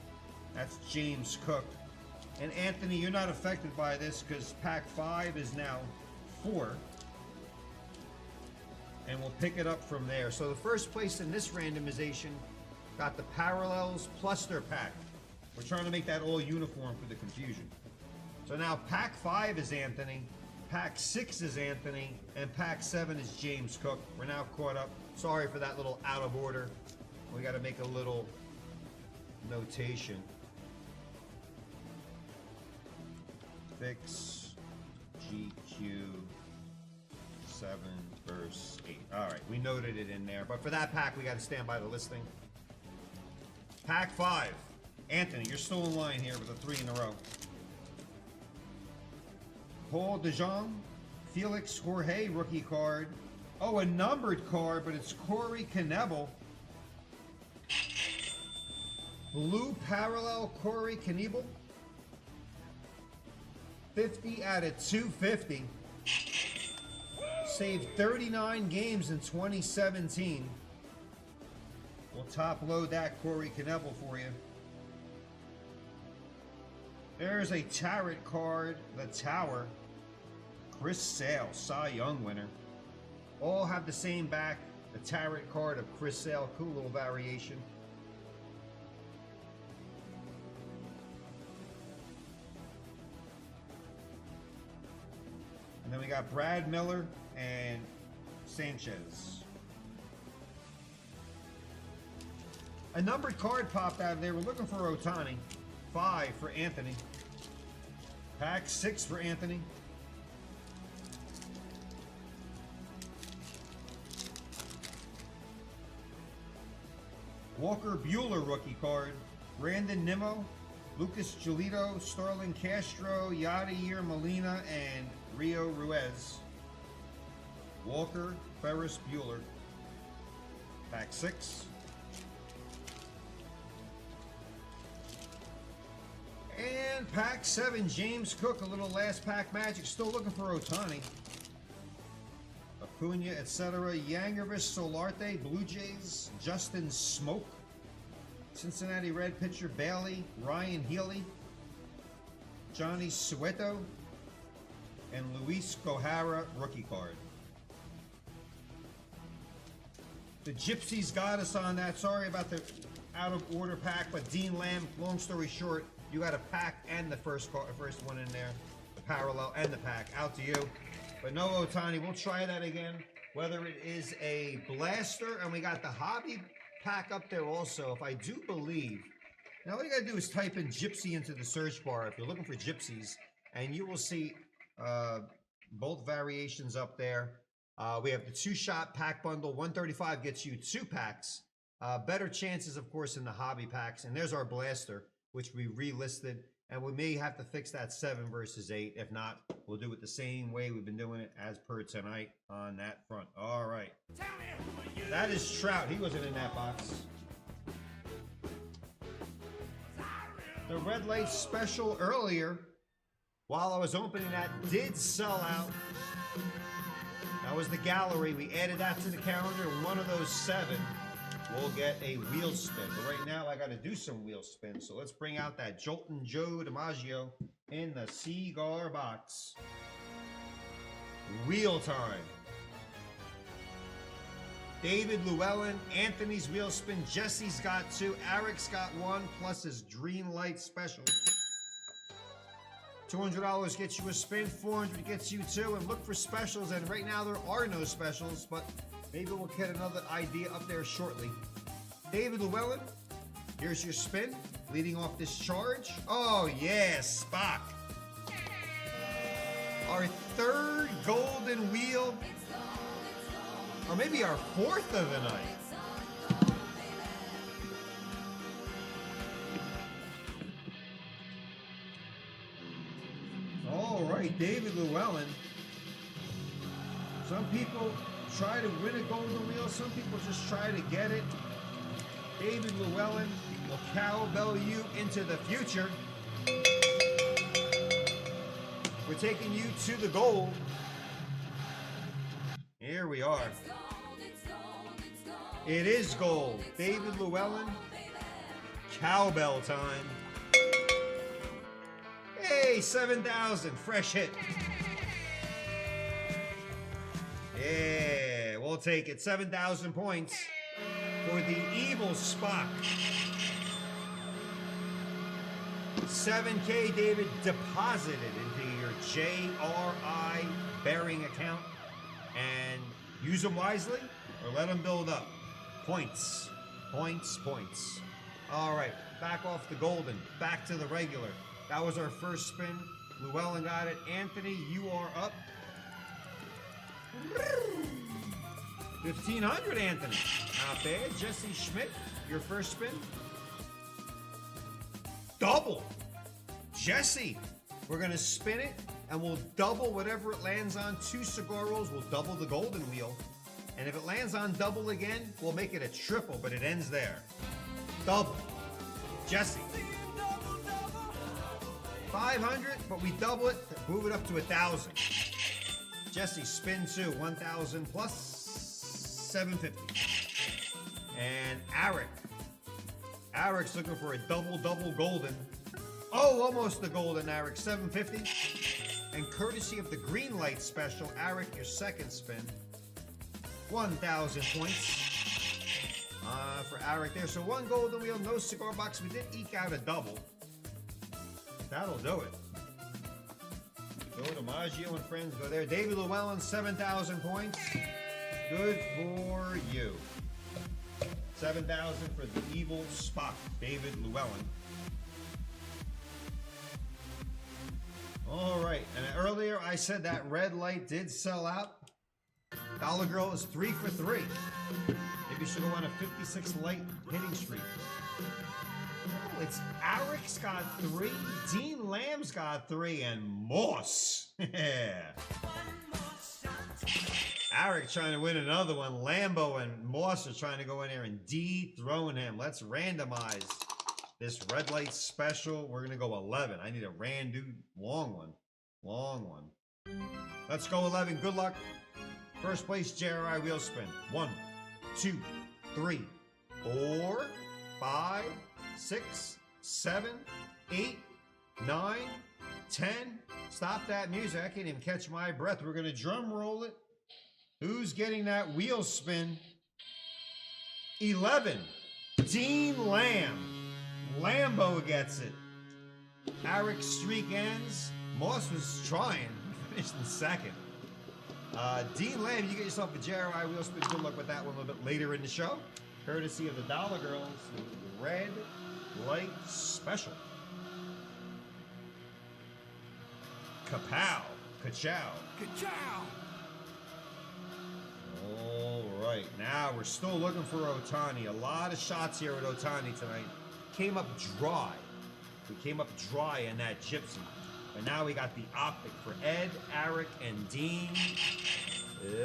That's James Cook. And Anthony, you're not affected by this because pack 5 is now 4. And we'll pick it up from there. So the first place in this randomization got the parallels plus their pack. We're trying to make that all uniform for the confusion. So now pack 5 is Anthony, pack 6 is Anthony, and pack 7 is James Cook. We're now caught up. Sorry for that little out of order. We got to make a little notation. Fix GQ 7 verse 8. All right, we noted it in there. But for that pack, we got to stand by the listing. Pack 5. Anthony, you're still in line here with a 3 in a row. Paul DeJong, Felix Jorge, rookie card. Oh, a numbered card, but it's Corey Knebel. Blue parallel Corey Knebel. 50 out of 250. Saved 39 games in 2017. We'll top load that Corey Knebel for you. There's a Tarot card, the Tower. Chris Sale, Cy Young winner. All have the same back. The Tarot card of Chris Sale, cool little variation. And then we got Brad Miller and Sanchez. A numbered card popped out of there. We're looking for Ohtani. 5 for Anthony. Pack 6 for Anthony. Walker Buehler rookie card. Brandon Nimmo, Lucas Giolito, Starlin Castro, Yadier Molina, and Rio Ruiz. Walker Ferris Bueller. Pack 6. And pack 7, James Cook, a little last pack magic. Still looking for Ohtani. Acuna, etc. Yangervis Solarte, Blue Jays. Justin Smoke. Cincinnati Red pitcher Bailey. Ryan Healy. Johnny Sueto. And Luis Gohara, rookie card. The Gypsies got us on that. Sorry about the out of order pack, but Dean Lamb, long story short, you got a pack and the first one in there. The parallel and the pack. Out to you. But no Otani, we'll try that again. Whether it is a blaster, and we got the hobby pack up there also. If I do believe, now all you gotta do is type in Gypsy into the search bar if you're looking for Gypsies, and you will see both variations up there. We have the 2-shot pack bundle. 135 gets you 2 packs. Better chances, of course, in the hobby packs. And there's our blaster, which we relisted. And we may have to fix that 7 versus 8. If not, we'll do it the same way we've been doing it as per tonight on that front. All right. That is Trout. He wasn't in that box. The red light special earlier, while I was opening that, did sell out. That was the gallery. We added that to the calendar. One of those 7 will get a wheel spin. But right now, I got to do some wheel spins. So let's bring out that Jolton Joe DiMaggio in the cigar box. Wheel time. David Llewellyn, Anthony's wheel spin. Jesse's got 2. Eric's got 1, plus his green light special. $200 gets you a spin, $400 gets you 2, and look for specials. And right now there are no specials, but maybe we'll get another idea up there shortly. David Llewellyn, here's your spin, leading off this charge. Oh yeah, Spock. Our 3rd golden wheel, or maybe our 4th of the night. All right, David Llewellyn. Some people try to win a golden wheel. Some people just try to get it. David Llewellyn will cowbell you into the future. We're taking you to the gold. Here we are. It is gold. David Llewellyn. Cowbell time. Hey, 7,000, fresh hit. Yeah, we'll take it. 7,000 points for the evil Spock. 7K, David, deposited into your JRI bearing account, and use them wisely or let them build up. Points, points, points. All right, back off the golden, back to the regular. That was our first spin. Llewellyn got it. Anthony, you are up. 1,500, Anthony. Not bad. Jesse Schmidt, your first spin. Double. Jesse, we're going to spin it, and we'll double whatever it lands on. 2 cigar rolls, we'll double the golden wheel. And if it lands on double again, we'll make it a triple, but it ends there. Double. Jesse. 500, but we double it, move it up to 1,000. Jesse, spin 2, 1,000 plus 750. And Eric's looking for a double golden. Oh, almost the golden, Eric, 750. And courtesy of the green light special, Eric, your second spin, 1,000 points for Eric there. So 1 golden wheel, no cigar box. We did eke out a double. That'll do it. Go to Maggio and friends. Go there. David Llewellyn, 7,000 points. Good for you. 7,000 for the evil Spock, David Llewellyn. All right. And earlier I said that red light did sell out. Dollar Girl is 3 for 3. Maybe you should go on a 56 light hitting streak. Oh, it's Eric's got 3, Dean Lamb's got 3, and Moss. Eric trying to win another one. Lambo and Moss are trying to go in there and dethrone him. Let's randomize this red light special. We're going to go 11. I need a Randu long one. Long one. Let's go 11. Good luck. First place, JRI wheel spin. 1, 2, 3, 4, 5, 6, 7, 8, 9, 10. Stop that music. I can't even catch my breath. We're going to drum roll it. Who's getting that wheel spin? 11. Dean Lamb. Lambo gets it. Eric streak ends. Moss was trying. Finished in second. Dean Lamb, you get yourself a JRI wheel spin. Good luck with that one a little bit later in the show. Courtesy of the Dollar Girls. Red Light Special. Kapow. Ka-chow. Ka-chow! All right, now we're still looking for Otani. A lot of shots here with Otani tonight. Came up dry. We came up dry in that gypsy. But now we got the optic for Ed, Eric, and Dean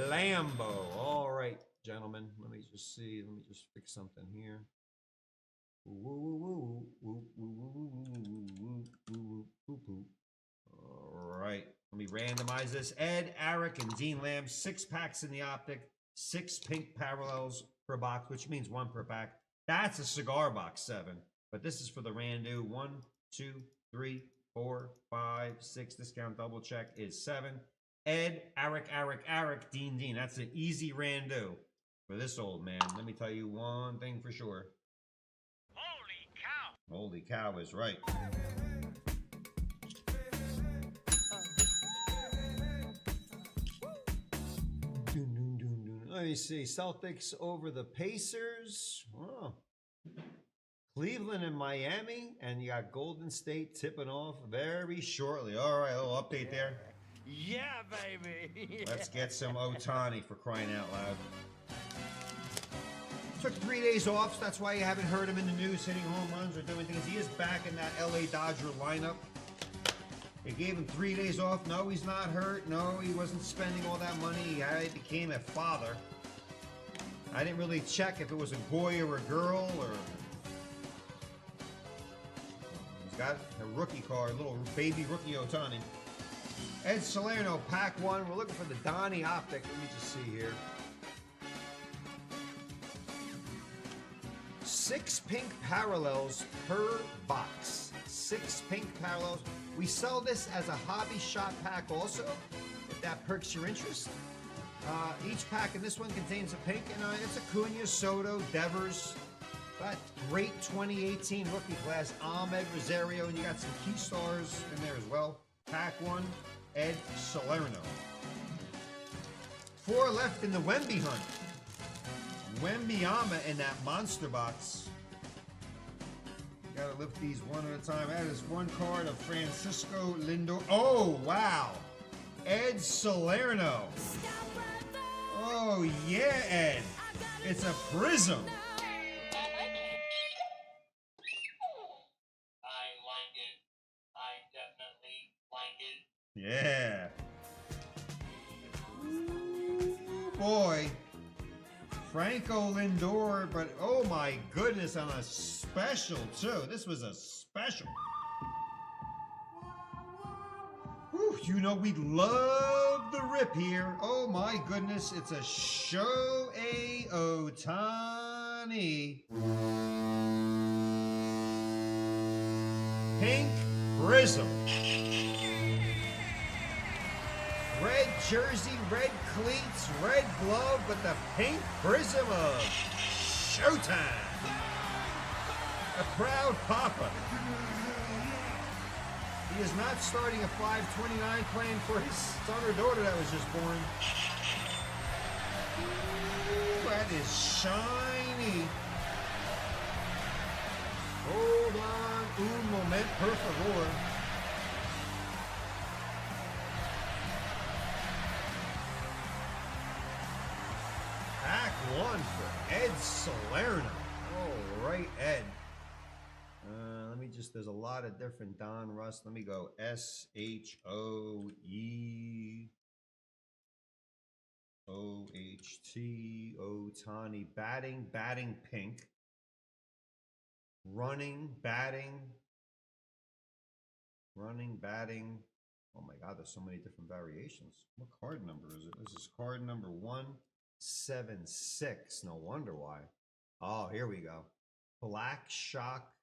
Lambo. All right, gentlemen. Let me just see. Let me just fix something here. All right. Let me randomize this. Ed, Eric, and Dean Lamb. 6 packs in the optic. 6 pink parallels per box, which means 1 per pack. That's a cigar box 7. But this is for the Randu. 1, 2, 3, 4, 5, 6. Discount double check is 7. Ed, Eric, Dean. That's an easy Randu for this old man. Let me tell you one thing for sure. Holy cow! Holy cow is right. Let me see. Celtics over the Pacers. Oh. Cleveland and Miami. And you got Golden State tipping off very shortly. All right, a little update there. Yeah, baby! Let's get some Otani for crying out loud. Took 3 days off, so that's why you haven't heard him in the news hitting home runs or doing things. He is back in that LA Dodger lineup. They gave him 3 days off. No, he's not hurt. No, he wasn't spending all that money. He became a father. I didn't really check if it was a boy or a girl, or... He's got a rookie card, little baby rookie Otani. Ed Salerno, pack 1. We're looking for the Donnie optic. Let me just see here. 6 pink parallels per box. 6 pink parallels. We sell this as a hobby shop pack also, if that perks your interest. Each pack in this one contains a pink, and it's Acuna, Soto, Devers. That great 2018 rookie class, Ahmed Rosario, and you got some key stars in there as well. Pack 1, Ed Salerno. 4 left in the Wemby hunt. Wembyama in that monster box. You gotta lift these one at a time. That is 1 card of Francisco Lindor. Oh, wow. Ed Salerno. Oh, yeah, Ed. It's a prism. I like it. I definitely like it. Yeah. Ooh, boy. Franco Lindor, but oh my goodness, on a special too. This was a special. Whew, you know we love the rip here. Oh my goodness, it's a Shohei Otani. Pink Prism. Red jersey, red cleats, red glove, but the pink prism of Showtime. A proud papa. He is not starting a 529 plan for his son or daughter that was just born. Ooh, that is shiny. Hold on, un moment, per favor. Pack 1 for Ed Salerno. All right, Ed. Let me just, there's a lot of different Don Russ. Let me go S-H-O-E-O-H-T, Otani. Batting, pink. Running, batting. Oh my God, there's so many different variations. What card number is it? This is card number 176. No wonder why. Oh, here we go. Black Shock.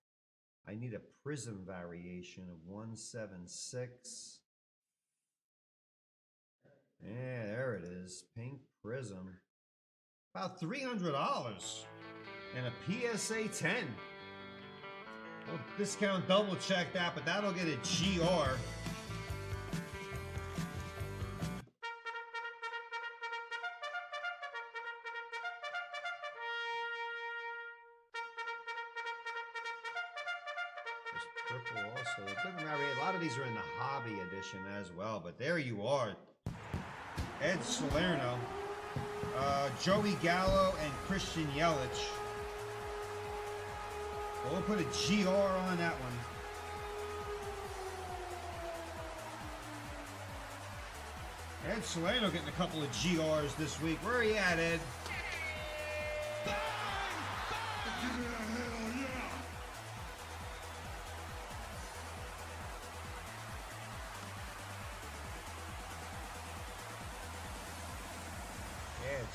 I need a prism variation of 176. Yeah, there it is. Pink prism. About $300. And a PSA 10. Well, discount double check that, but that'll get a GR. Purple also. A lot of these are in the hobby edition as well, but there you are. Ed Salerno, Joey Gallo, and Christian Yelich. We'll put a GR on that one. Ed Salerno getting a couple of GRs this week. Where are you at, Ed?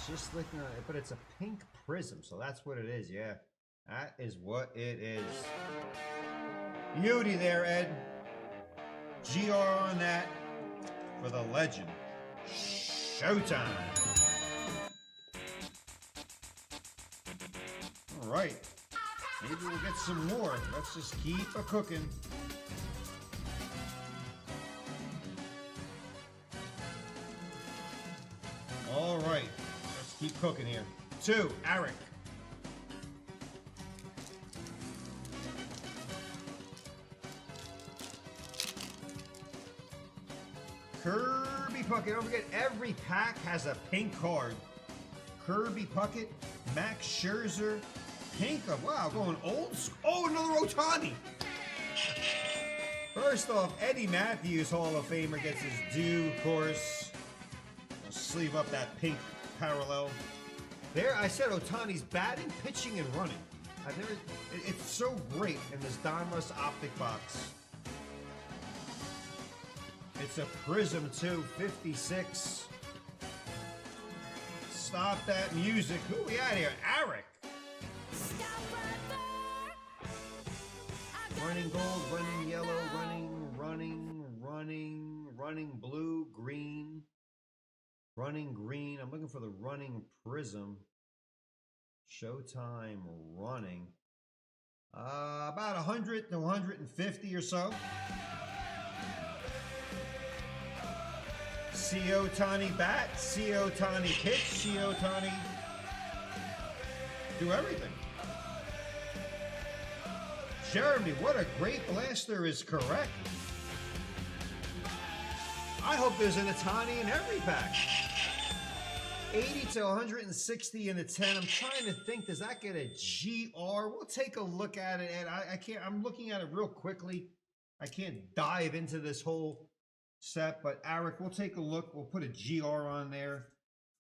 Just looking at it, but it's a pink prism, so that's what it is. Yeah, that is what it is. Beauty there, Ed. GR on that for the legend. Showtime. All right, maybe we'll get some more. Let's just keep a cooking. All right. Keep cooking here. 2, Eric. Kirby Puckett. Don't forget, every pack has a pink card. Kirby Puckett, Max Scherzer, pink. Wow, going old school. Oh, another Ohtani. First off, Eddie Matthews, Hall of Famer, gets his due, of course. I'll sleeve up that pink parallel. There, I said Ohtani's batting, pitching, and running. I've never. It's so great in this Donruss optic box. It's a prism too, 56. Stop that music. Who we out here? Eric. Running gold, running yellow, running blue, green. Running green. I'm looking for the running prism. Showtime running. About 100 to 150 or so. See Ohtani bat, see Ohtani pitch, see Ohtani do everything. Jeremy, what a great blaster is correct. I hope there's an Ohtani in every pack. 80 to 160 in the 10. I'm trying to think, does that get a GR? We'll take a look at it, and I can't, I'm looking at it real quickly. I can't dive into this whole set, but Eric, we'll take a look. We'll put a GR on there.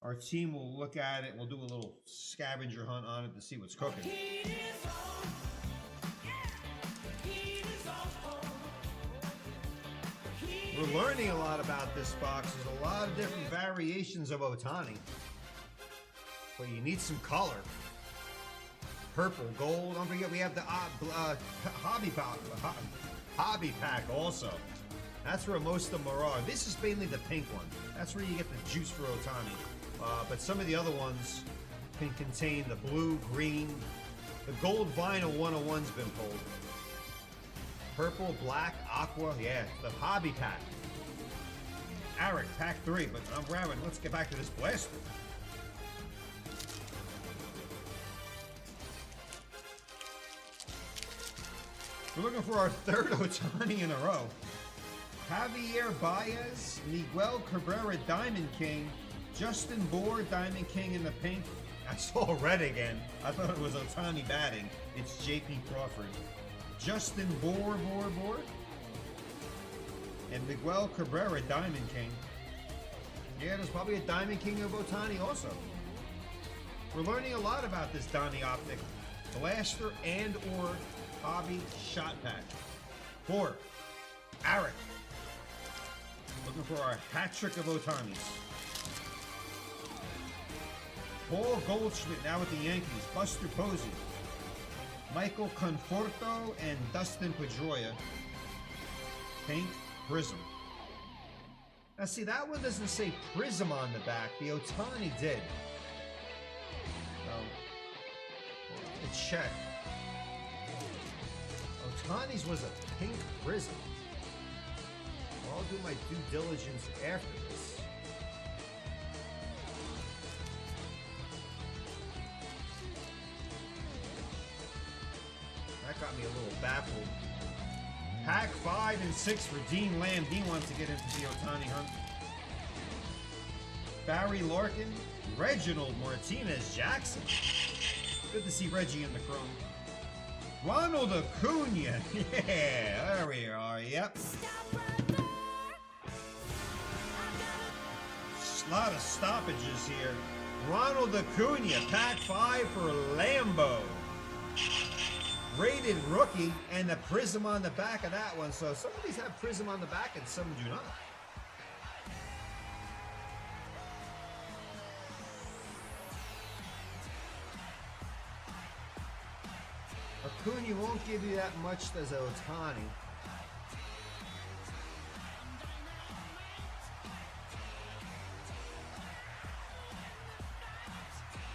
Our team will look at it. We'll do a little scavenger hunt on it to see what's cooking. We're learning a lot about this box. There's a lot of different variations of Ohtani. But you need some color. Purple, gold. Don't forget we have the hobby pack also. That's where most of them are. This is mainly the pink one. That's where you get the juice for Ohtani. But some of the other ones can contain the blue, green. The gold vinyl 101's been pulled. Purple, black, aqua, yeah, the hobby pack. Eric, pack 3, but I'm grabbing. Let's get back to this blaster. We're looking for our third Ohtani in a row. Javier Baez, Miguel Cabrera, Diamond King, Justin Bour, Diamond King in the pink. I saw red again. I thought it was Ohtani batting. It's J.P. Crawford. Justin Bour, and Miguel Cabrera, Diamond King. Yeah, there's probably a Diamond King of Ohtani also. We're learning a lot about this Donnie Optic blaster and or hobby shot pack. 4, Eric. Looking for our hat trick of Otanis. Paul Goldschmidt now with the Yankees. Buster Posey. Michael Conforto and Dustin Pedroia. Pink Prism. Now see, that one doesn't say Prism on the back. The Otani did. To check. Otani's was a pink prism. Well, I'll do my due diligence after this. That got me a little baffled. Pack 5 and 6 for Dean Lamb. Dean wants to get into the Otani hunt. Barry Larkin, Reginald Martinez Jackson. Good to see Reggie in the chrome. Ronald Acuna. Yeah, there we are. Yep. A lot of stoppages here. Ronald Acuna, pack 5 for Lambo. Rated rookie, and the prism on the back of that one. So some of these have prism on the back and some do not. Acuna won't give you that much as Otani.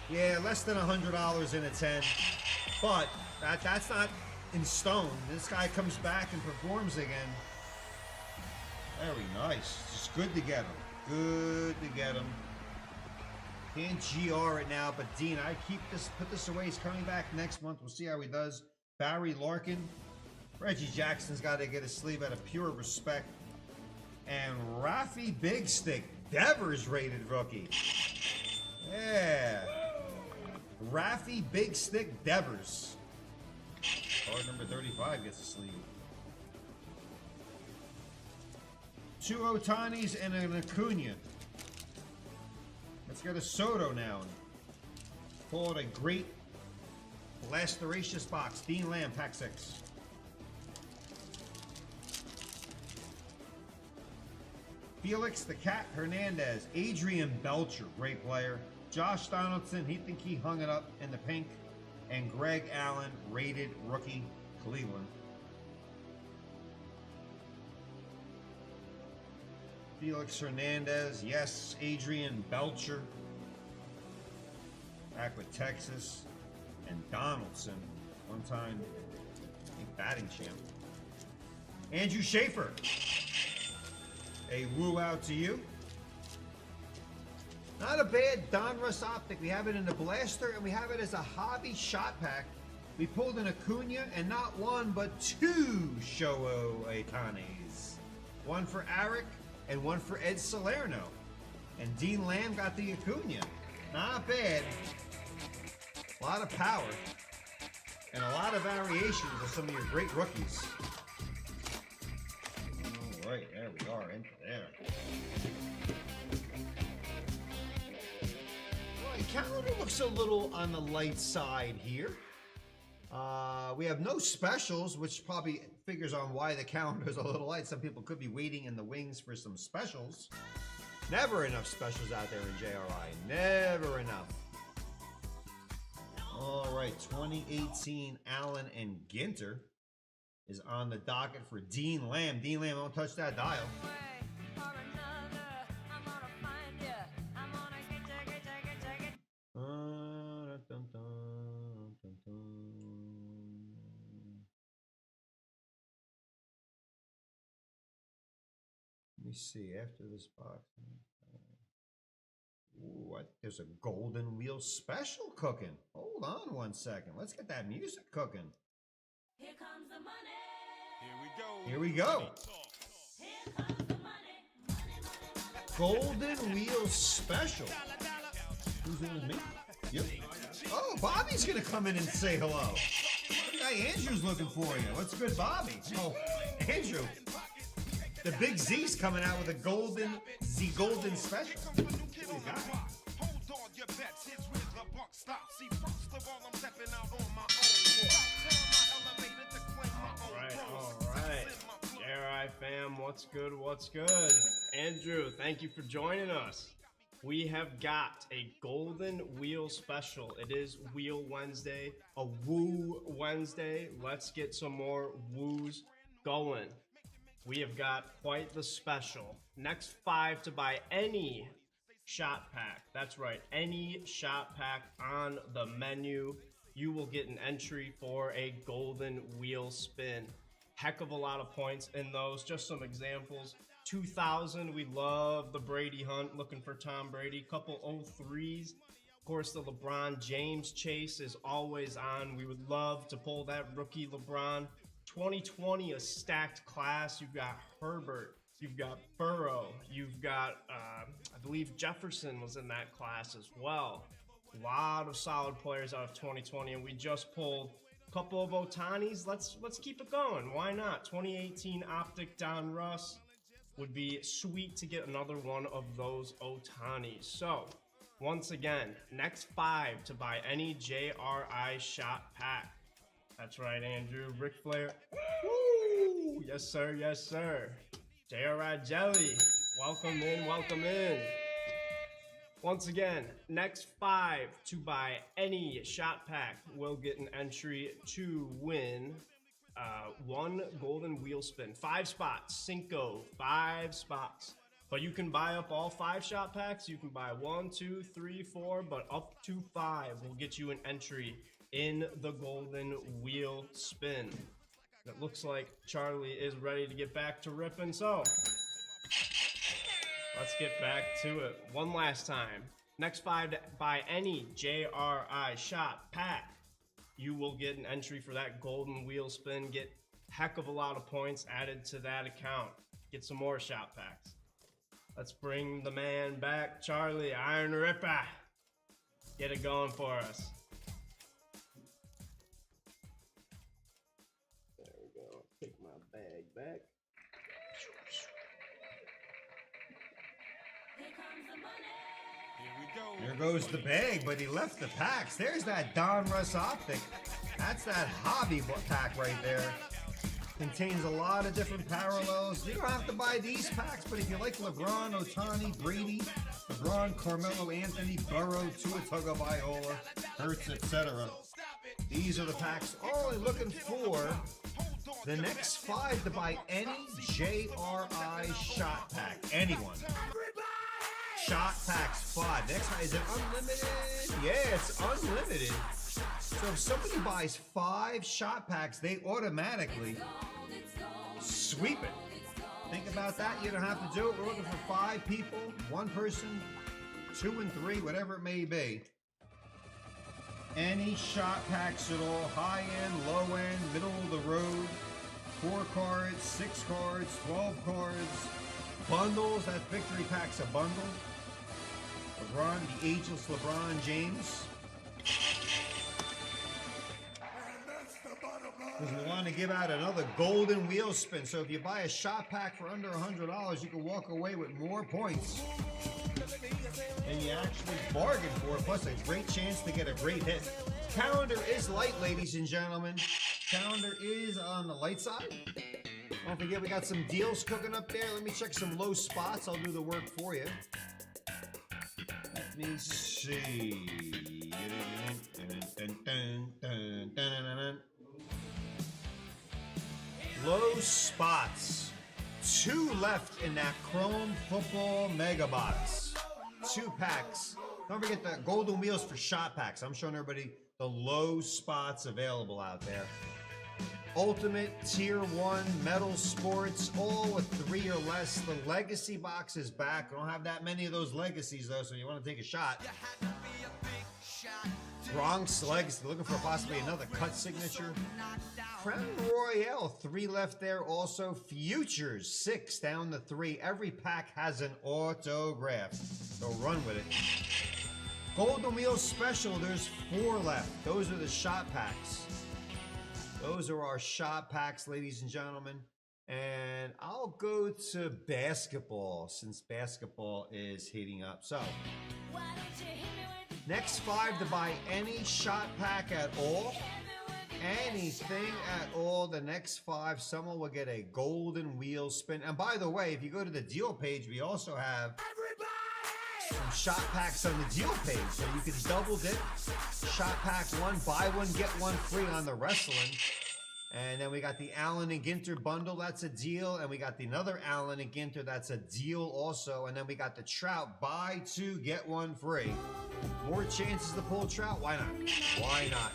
Yeah, less than $100 in a 10, but that's not in stone. This guy comes back and performs again. Very nice. Just good to get him. Good to get him. Can't GR it now, but Dean, I put this away. He's coming back next month. We'll see how he does. Barry Larkin. Reggie Jackson's got to get his sleeve out of pure respect. And Rafi Big Stick, Devers rated rookie. Yeah. Rafi Big Stick Devers. Card number 35 gets a sleeve. 2 Otanis and an Acuna. Let's get a Soto now. Call it a great blasteracious box. Dean Lamb, pack 6. Felix the Cat Hernandez. Adrian Belcher, great player. Josh Donaldson, he think he hung it up in the pink. And Greg Allen, rated rookie, Cleveland. Felix Hernandez, yes. Adrian Belcher, back with Texas. And Donaldson, one-time batting champ. Andrew Schaefer, a woo out to you. Not a bad Donruss optic. We have it in the blaster, and we have it as a hobby shot pack. We pulled an Acuna, and not one, but 2 Shohei Otanis. One for Eric, and one for Ed Salerno. And Dean Lamb got the Acuna. Not bad. A lot of power. And a lot of variations of some of your great rookies. All right, there we are, into there. Well, the calendar looks a little on the light side here. We have no specials, which probably figures on why the calendar is a little light. Some people could be waiting in the wings for some specials. Never enough specials out there in JRI. Never enough. All right, 2018 Allen and Ginter is on the docket for Dean Lamb. Dean Lamb, don't touch that dial. Let me see, after this box. Ooh, what? There's a golden wheel special cooking. Hold on one second. Let's get that music cooking. Here comes the money. Here we go. Here comes the money. Golden wheel special. Who's doing me? Yep. Oh, Bobby's gonna come in and say hello. Guy Andrew's looking for you. What's good, Bobby? Oh, Andrew. The Big Z's coming out with a golden special. What do you got? All right. JRI fam, what's good, what's good? Andrew, thank you for joining us. We have got a golden wheel special. It is Wheel Wednesday, a Woo Wednesday. Let's get some more woos going. We have got quite the special. Next 5 to buy any shot pack. That's right, any shot pack on the menu. You will get an entry for a golden wheel spin. Heck of a lot of points in those. Just some examples. 2000, we love the Brady hunt, looking for Tom Brady. Couple 03s. Of course, the LeBron James chase is always on. We would love to pull that rookie LeBron. 2020, a stacked class. You've got Herbert. You've got Burrow. You've got, I believe Jefferson was in that class as well. A lot of solid players out of 2020, and we just pulled a couple of Otanis. Let's keep it going. Why not? 2018 Optic Don Russ would be sweet to get another one of those Otanis. So, once again, next 5 to buy any JRI shot pack. That's right, Andrew. Ric Flair. Woo! Yes, sir. Yes, sir. JRI Jelly. Welcome in. Welcome in. Once again, next 5 to buy any shot pack will get an entry to win one golden wheel spin. 5 spots. Cinco. 5 spots. But you can buy up all 5 shot packs. You can buy 1, 2, 3, 4, but up to 5 will get you an entry in the golden wheel spin. It looks like Charlie is ready to get back to ripping, so let's get back to it one last time. Next 5 to buy any JRI shot pack, you will get an entry for that golden wheel spin. Get heck of a lot of points added to that account. Get some more shot packs. Let's bring the man back, Charlie, Iron Ripper. Get it going for us. There we go. Take my bag back. Here comes the money. Here we go. There goes the bag, but he left the packs. There's that Don Russ Optic. That's that hobby pack right there. Contains a lot of different parallels. You don't have to buy these packs, but if you like LeBron, Ohtani, Brady, LeBron, Carmelo, Anthony, Burrow, Tua Tagovailoa, Hurts, etc., these are the packs. Only looking for the next 5 to buy any JRI shot pack. Anyone. Shot packs 5. Next time, is it unlimited? Yeah, it's unlimited. So if somebody buys 5 shot packs, they automatically sweep it. Think about that. You don't have to do it. We're looking for 5 people, 1 person, 2 and 3, whatever it may be. Any shot packs at all, high end, low end, middle of the road, 4 cards, 6 cards, 12 cards, bundles. That victory pack's a bundle. LeBron, the ageless LeBron James. Because we want to give out another golden wheel spin. So if you buy a shot pack for under $100, you can walk away with more points than you actually bargained for. Plus a great chance to get a great hit. Calendar is light, ladies and gentlemen. Calendar is on the light side. Don't forget we got some deals cooking up there. Let me check some low spots. I'll do the work for you. Let me see. Low spots. 2 left in that Chrome Football Mega Box. 2 packs. Don't forget the golden wheels for shot packs. I'm showing everybody the low spots available out there. Ultimate Tier 1 Metal Sports, all with 3 or less. The Legacy box is back. We don't have that many of those Legacies, though, so you want to take a shot. Bronx Legacy, looking for possibly another cut signature. Crown Royale, 3 left there. Also, Futures, 6 down to 3. Every pack has an autograph, so run with it. Golden Wheel Special, there's 4 left. Those are the shot packs. Those are our shot packs, ladies and gentlemen. And I'll go to basketball since basketball is heating up. So, next 5 to buy any shot pack at all. anything at all, the next 5, someone will get a golden wheel spin. And by the way, if you go to the deal page, we also have some shot packs on the deal page. So you can double dip, shot pack 1, buy 1, get 1 free on the wrestling. And then we got the Allen and Ginter bundle, that's a deal. And we got the another Allen and Ginter, that's a deal also. And then we got the Trout, buy 2, get 1 free. More chances to pull Trout, why not? Why not?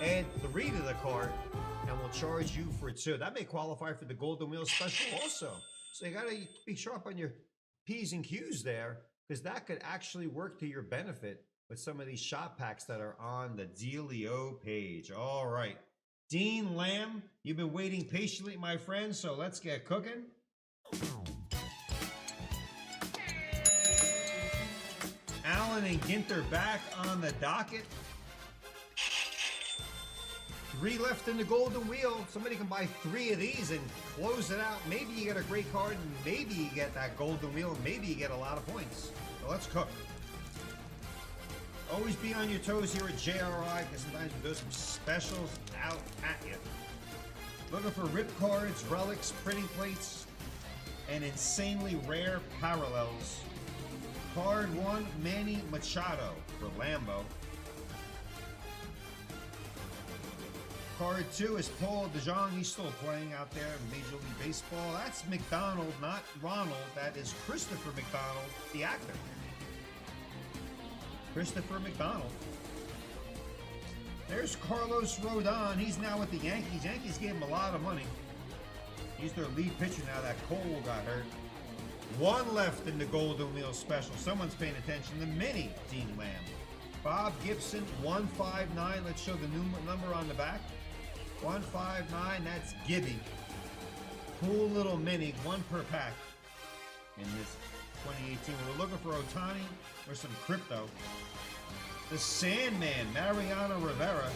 Add 3 to the cart, and we'll charge you for 2. That may qualify for the Golden Wheel special also. So you gotta be sharp on your P's and Q's there, because that could actually work to your benefit with some of these shot packs that are on the Dealio page. All right. Dean Lamb, you've been waiting patiently, my friend, so let's get cooking. Allen and Ginter back on the docket. 3 left in the Golden Wheel. Somebody can buy 3 of these and close it out. Maybe you get a great card, and maybe you get that Golden Wheel, and maybe you get a lot of points. So let's cook. Always be on your toes here at JRI, because sometimes we do some specials out at you. Looking for rip cards, relics, printing plates, and insanely rare parallels. Card 1, Manny Machado for Lambo. Card 2 is Paul DeJong. He's still playing out there in Major League Baseball. That's McDonald, not Ronald. That is Christopher McDonald, the actor. Christopher McDonald. There's Carlos Rodon. He's now with the Yankees. Yankees gave him a lot of money. He's their lead pitcher now that Cole got hurt. 1 left in the Golden Wheel special. Someone's paying attention. The mini Dean Lamb. Bob Gibson, 159. Let's show the new number on the back. 159, that's Gibby. Cool little mini, 1 per pack in this 2018. We're looking for Otani or some crypto. The Sandman, Mariano Rivera.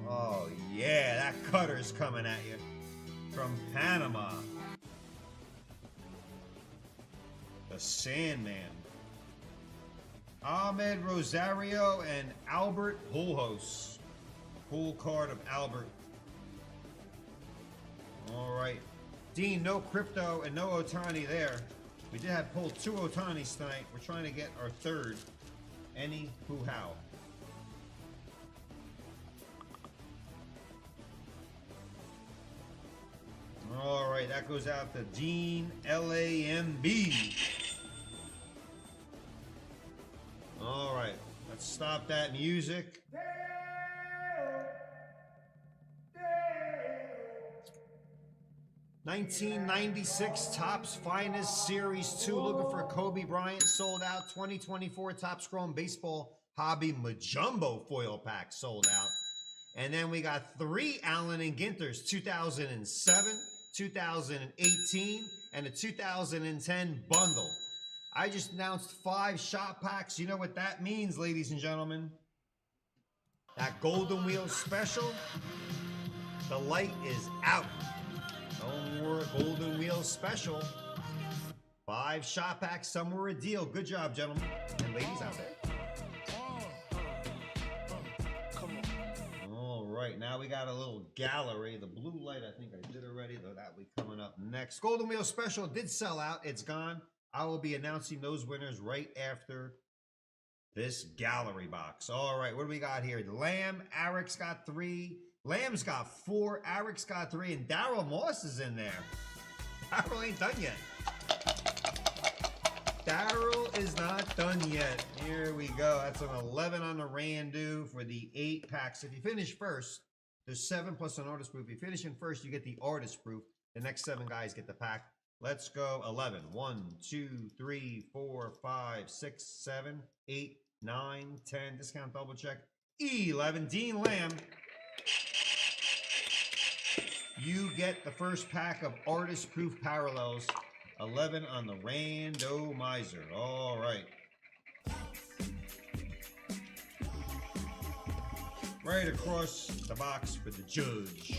Oh yeah, that cutter's coming at you from Panama. The Sandman. Ahmed Rosario and Albert Pujols. Cool card of Albert. All right. Dean, no crypto and no Otani there. We did have pulled 2 Otanis tonight. We're trying to get our 3rd. Any, who, how. All right, that goes out to Dean LAMB. All right, let's stop that music. 1996 Topps Finest Series 2. Looking for Kobe Bryant. Sold out. 2024 Topps Chrome Baseball Hobby Majumbo Foil Pack. Sold out. And then we got 3 Allen and Ginters. 2007, 2018, and a 2010 bundle. I just announced 5 shot packs. You know what that means, ladies and gentlemen? That Golden Wheel special, the light is out. No more Golden Wheel special. 5 shot packs, some were a deal. Good job, gentlemen and ladies out there. All right, now we got a little gallery. The blue light, I think I did already, though that will be coming up next. Golden Wheel special did sell out. It's gone. I will be announcing those winners right after this gallery box. All right, what do we got here? Lamb, Eric's got 3. Lamb's got 4, Eric's got 3, and Daryl Moss is in there. Daryl ain't done yet. Daryl is not done yet. Here we go. That's an 11 on the Randu for the 8 packs. If you finish first, there's 7 plus an artist proof. If you finish in first, you get the artist proof. The next 7 guys get the pack. Let's go 11. 1, 2, 3, 4, 5, 6, 7, 8, 9, 10. Discount double check. 11. Dean Lamb. You get the first pack of artist proof parallels. 11 on the Randomizer. All right. Right across the box for the judge.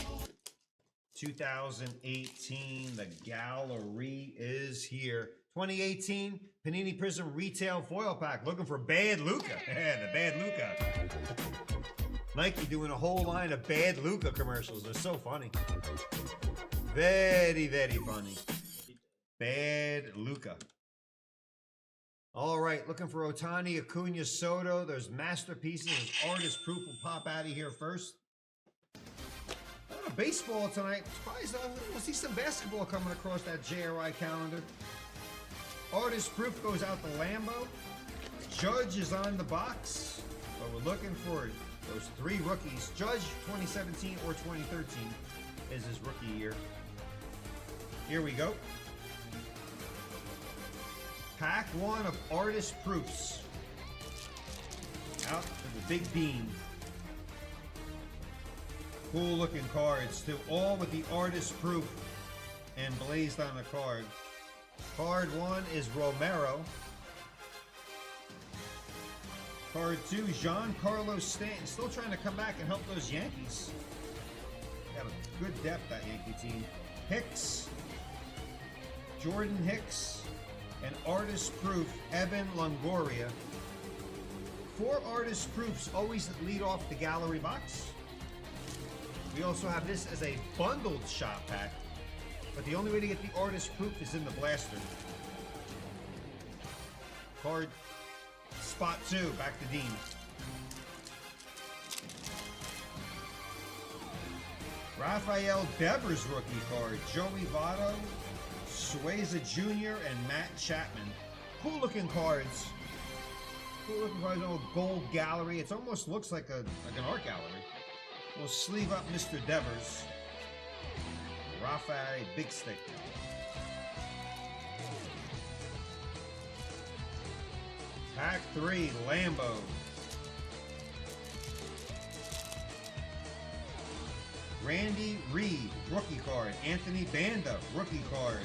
2018, the gallery is here. 2018 Panini Prism Retail Foil Pack. Looking for Bad Luca. Yeah, the Bad Luca. Nike doing a whole line of bad Luka commercials. They're so funny. Very, very funny. Bad Luka. All right, looking for Otani, Acuna, Soto. There's masterpieces. There's artist proof will pop out of here first. Baseball tonight. Surprised we'll see some basketball coming across that JRI calendar. Artist proof goes out to Lambo. Judge is on the box. But we're looking for those 3 rookies. Judge 2017 or 2013 is his rookie year. Here we go. Pack 1 of artist proofs. Out to the big beam. Cool looking cards too, all with the artist proof and blazed on the card. Card 1 is Romero. Card 2, Giancarlo Stanton, still trying to come back and help those Yankees. Got a good depth, that Yankee team. Hicks, Jordan Hicks, and artist proof, Evan Longoria. 4 artist proofs always lead off the gallery box. We also have this as a bundled shot pack, but the only way to get the artist proof is in the blaster. Card spot 2, back to Dean. Rafael Devers rookie card, Joey Votto, Sueza Jr., and Matt Chapman. Cool looking cards. Cool looking cards, old gold gallery. It almost looks like an art gallery. We'll sleeve up Mr. Devers. Rafael Big Stick. Pack 3, Lambo. Randy Reed, rookie card. Anthony Banda, rookie card.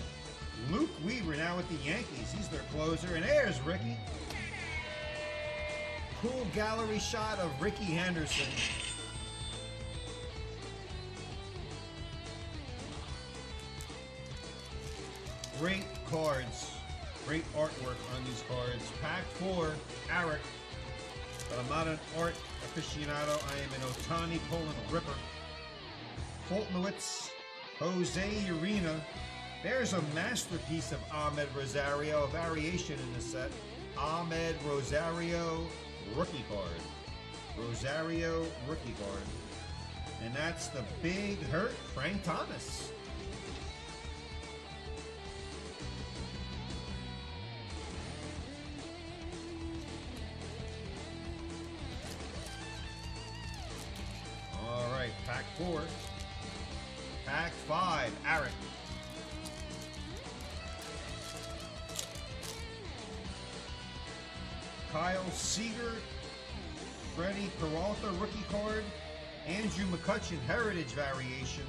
Luke Weaver now with the Yankees. He's their closer. And there's Ricky. Cool gallery shot of Ricky Henderson. Great cards. Great artwork on these cards. Pack 4, Eric. But I'm not an art aficionado. I am an Otani Poland ripper. Fultonowitz, Jose Urena. There's a masterpiece of Ahmed Rosario, a variation in the set. Ahmed Rosario rookie card. Rosario rookie card. And that's the big hurt, Frank Thomas. All right, pack 4. Pack 5, Eric. Kyle Seager, Freddie Peralta rookie card, Andrew McCutcheon heritage variation,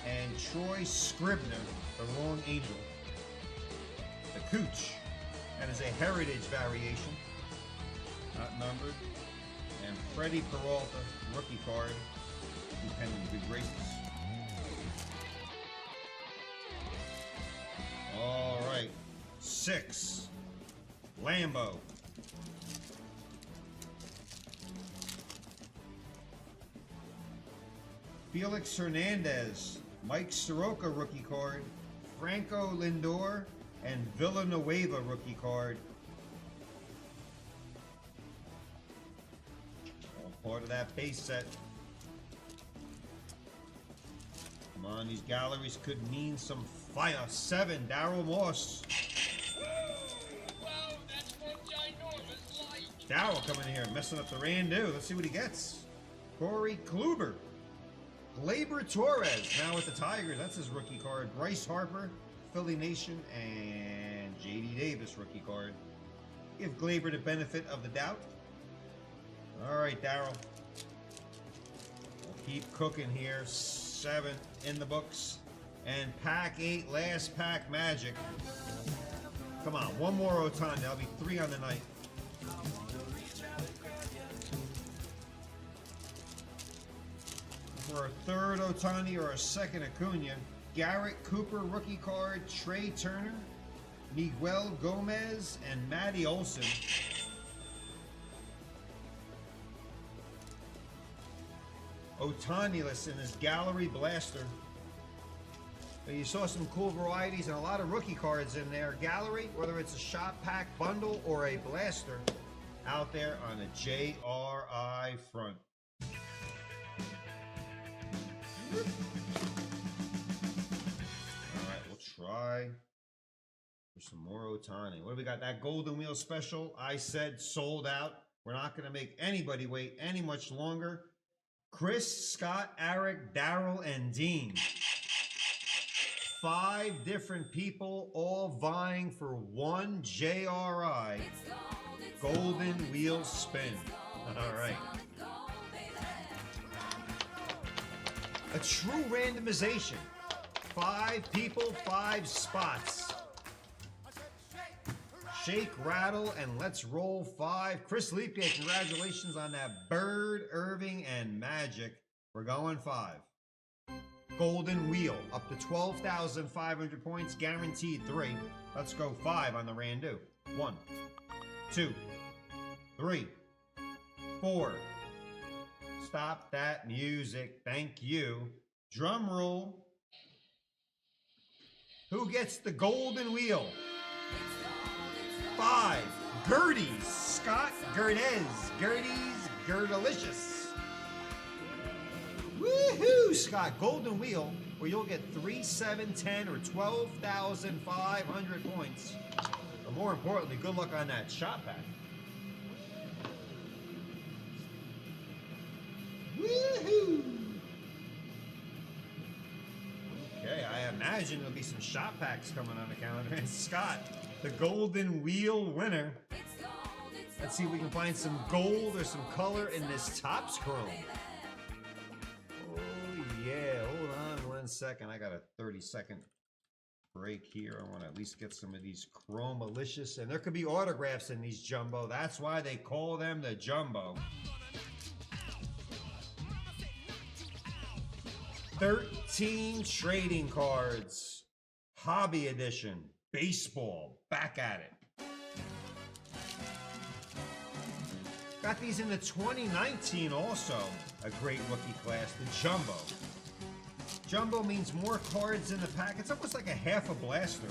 and Troy Scribner, the wrong angel. The Cooch, that is a heritage variation, not numbered, and Freddie Peralta rookie card, depending on good races. All right, 6, Lambo. Felix Hernandez, Mike Soroka rookie card, Franco Lindor, and Villanueva rookie card. All part of that base set. Come on, these galleries could mean some fire. 7, Darryl Moss. Wow, that's one ginormous light. Darryl coming in here, messing up the Randu. Let's see what he gets. Corey Kluber. Gleyber Torres, now with the Tigers. That's his rookie card. Bryce Harper, Philly Nation, and J.D. Davis rookie card. Give Gleyber the benefit of the doubt. All right, Darryl. We'll keep cooking here. 7 in the books. And pack 8, last pack Magic. Come on, one more Otani. That'll be 3 on the night. For a third Otani or a second Acuna, Garrett Cooper rookie card, Trey Turner, Miguel Gomez, and Matty Olson. Otanilus in his Gallery Blaster. But you saw some cool varieties and a lot of rookie cards in there. Gallery, whether it's a shot pack bundle or a blaster, out there on the JRI front. Alright, we'll try for some more Otani. What do we got? That Golden Wheel special, I said sold out. We're not going to make anybody wait any much longer. Chris, Scott, Eric, Daryl, and Dean. 5 different people all vying for one JRI Golden Wheel spin. All right. A true randomization. 5 people, 5 spots. Shake, rattle, and let's roll 5. Chris Lipier, congratulations on that Bird, Irving, and Magic. We're going 5. Golden Wheel, up to 12,500 points, guaranteed 3. Let's go 5 on the Randu. 1, 2, 3, 4. Stop that music. Thank you. Drum roll. Who gets the Golden Wheel? 5. Gerties. Scott Gerdes. Gerties Gerdelicious. Woohoo! Scott, Golden Wheel, where you'll get 3, 7, 10, or 12,500 points. But more importantly, good luck on that shot pack. Woohoo! Okay, I imagine there'll be some shot packs coming on the calendar. And Scott, the Golden Wheel winner. Let's see if we can find some gold or some color in this Topps Chrome. Yeah, hold on 1 second. I got a 30-second break here. I want to at least get some of these Chromalicious. And there could be autographs in these Jumbo. That's why they call them the Jumbo. 13 trading cards. Hobby edition. Baseball. Back at it. Got these in the 2019 also. A great rookie class, the Jumbo. Jumbo means more cards in the pack. It's almost like a half a blaster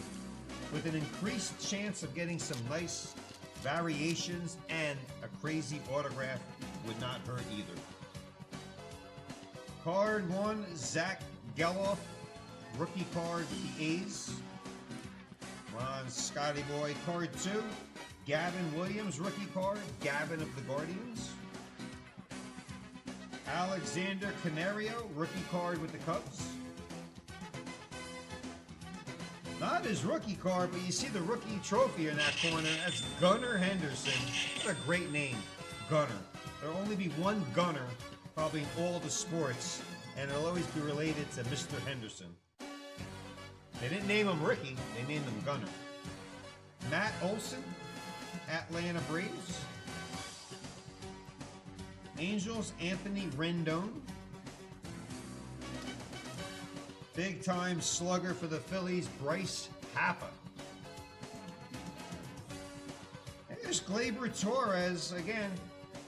with an increased chance of getting some nice variations, and a crazy autograph would not hurt either. Card 1, Zach Geloff, rookie card with the A's. On Scotty Boy. Card 2, Gavin Williams, rookie card, Gavin of the Guardians. Alexander Canario, rookie card with the Cubs. Not his rookie card, but you see the rookie trophy in that corner. That's Gunnar Henderson. What a great name, Gunnar. There'll only be one Gunnar, probably in all the sports, and it'll always be related to Mr. Henderson. They didn't name him Ricky, they named him Gunnar. Matt Olson, Atlanta Braves. Angels, Anthony Rendon. Big time slugger for the Phillies, Bryce Harper. And there's Gleyber Torres, again,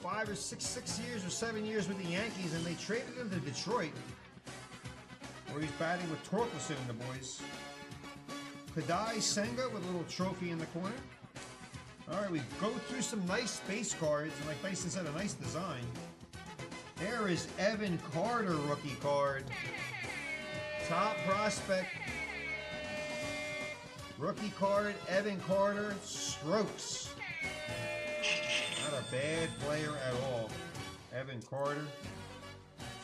5 or 6 years or 7 years with the Yankees, and they traded him to Detroit, where he's batting with Torkelson and the boys. Kadai Senga with a little trophy in the corner. All right, we go through some nice base cards, and like Dyson said, a nice design. There is Evan Carter rookie card. Top prospect. Rookie card, Evan Carter, strokes. Not a bad player at all. Evan Carter.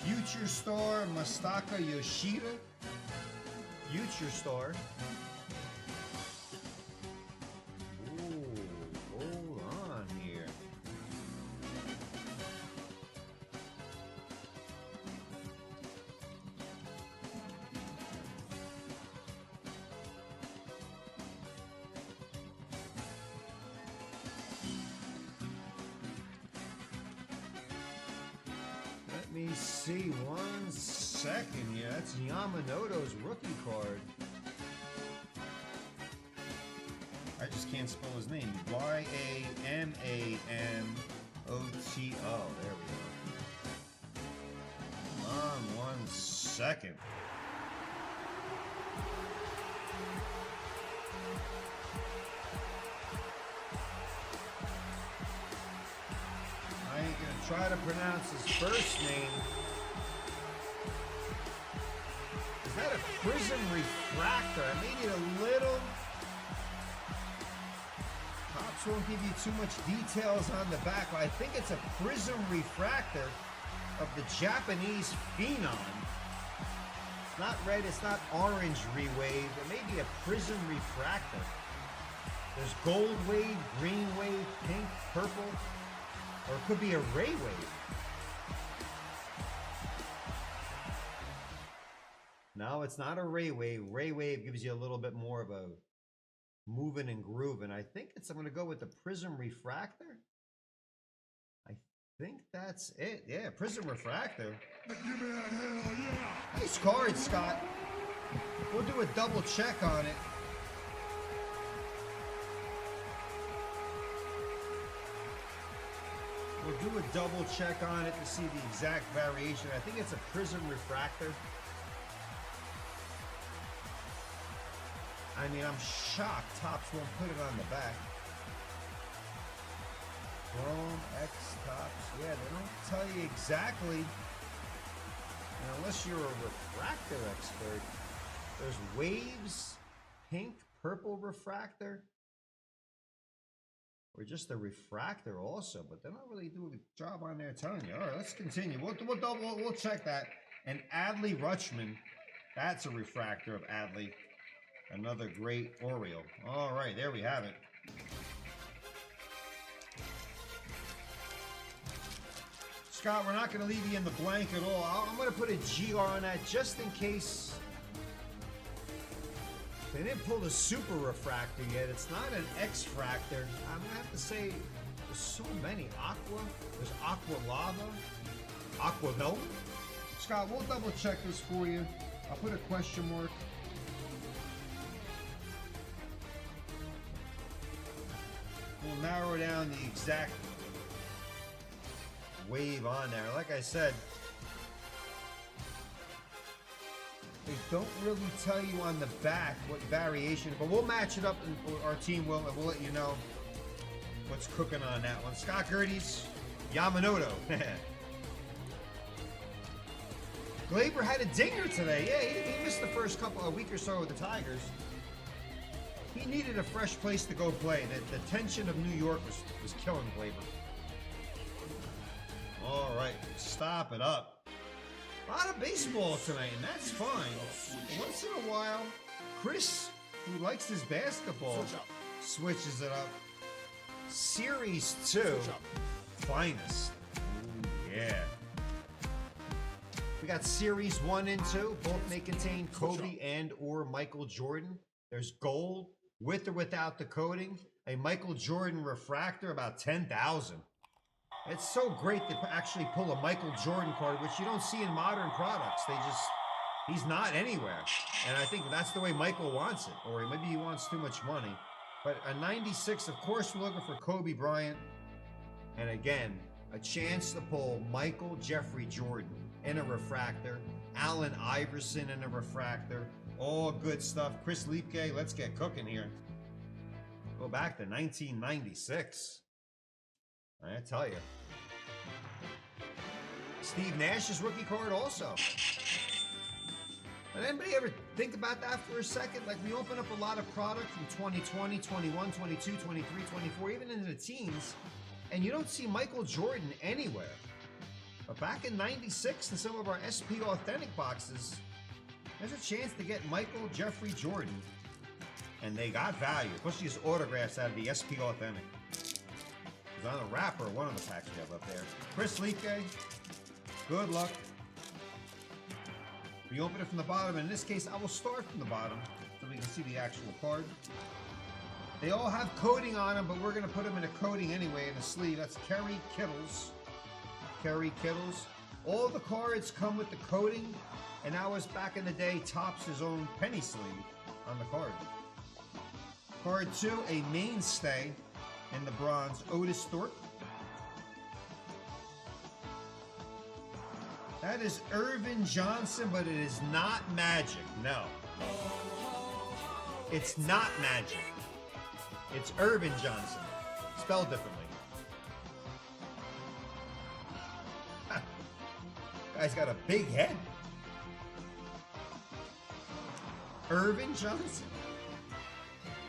Future star, Masataka Yoshida. Future star. Let me see 1 second. Yeah, that's Yamanoto's rookie card. I just can't spell his name. Yamanoto. There we go. on 1 second. I ain't gonna try to pronounce his first name. Is that a prism refractor? I made it a little. Pops won't give you too much details on the back, but I think it's a prism refractor of the Japanese phenom. It's not red, it's not orange rewave. It may be a prism refractor. There's gold wave, green wave, pink, purple, or it could be a ray wave. No, it's not a ray wave. Ray wave gives you a little bit more of a moving and grooving. I think I'm going to go with the prism refractor. I think that's it. Yeah, prism refractor. Give me a hell yeah! Nice card, Scott. We'll do a double check on it. We'll do a double check on it to see the exact variation. I think it's a prism refractor. I mean, I'm shocked Topps won't put it on the back. Chrome X Topps. Yeah, they don't tell you exactly. And unless you're a refractor expert. There's waves, pink, purple refractor. Or just a refractor also, but they're not really doing a job on there telling you. All right, let's continue. We'll check that. And Adley Rutschman, that's a refractor of Adley. Another great Oriole. All right, there we have it. Scott, we're not going to leave you in the blank at all. I'm going to put a GR on that just in case. They didn't pull the super refractor yet. It's not an X-fractor. I'm going to have to say there's so many. Aqua. There's Aqua Lava. Aqua Velvet. Scott, we'll double check this for you. I'll put a question mark. We'll narrow down the exact wave on there. Like I said, they don't really tell you on the back what variation, but we'll match it up, and our team will, and we'll let you know what's cooking on that one. Scott Gertie's Yamamoto. Glaber had a dinger today. Yeah, he missed the first a week or so with the Tigers. He needed a fresh place to go play. The tension of New York was killing Glaber. All right, stop it up. A lot of baseball tonight, and that's fine. Once in a while, Chris, who likes his basketball, switches it up. Series 2, finest. Ooh, yeah. We got Series 1 and 2. Both may contain Kobe and or Michael Jordan. There's gold, with or without the coating. A Michael Jordan refractor, about 10,000. It's so great to actually pull a Michael Jordan card, which you don't see in modern products. He's not anywhere. And I think that's the way Michael wants it. Or maybe he wants too much money. But a 96, of course, we're looking for Kobe Bryant. And again, a chance to pull Michael Jeffrey Jordan in a refractor. Allen Iverson in a refractor. All good stuff. Chris Liepke, let's get cooking here. Go back to 1996. I tell you. Steve Nash's rookie card also. Did anybody ever think about that for a second? Like, we open up a lot of product from 2020, 21, 22, 23, 24, even into the teens, and you don't see Michael Jordan anywhere. But back in 96 in some of our SP Authentic boxes, there's a chance to get Michael Jeffrey Jordan. And they got value, especially his autographs out of the SP Authentic. On the wrapper, one of the packs we have up there. Chris Liepke, good luck. We open it from the bottom, and in this case, I will start from the bottom so we can see the actual card. They all have coating on them, but we're going to put them in a coating anyway in the sleeve. That's Kerry Kittles. Kerry Kittles. All the cards come with the coating, and that was back in the day, Topps his own penny sleeve on the card. Card 2, a mainstay in the bronze, Otis Thorpe. That is Irvin Johnson, but it is not Magic. No. It's not Magic. It's Irvin Johnson. Spelled differently. Guy's got a big head. Irvin Johnson.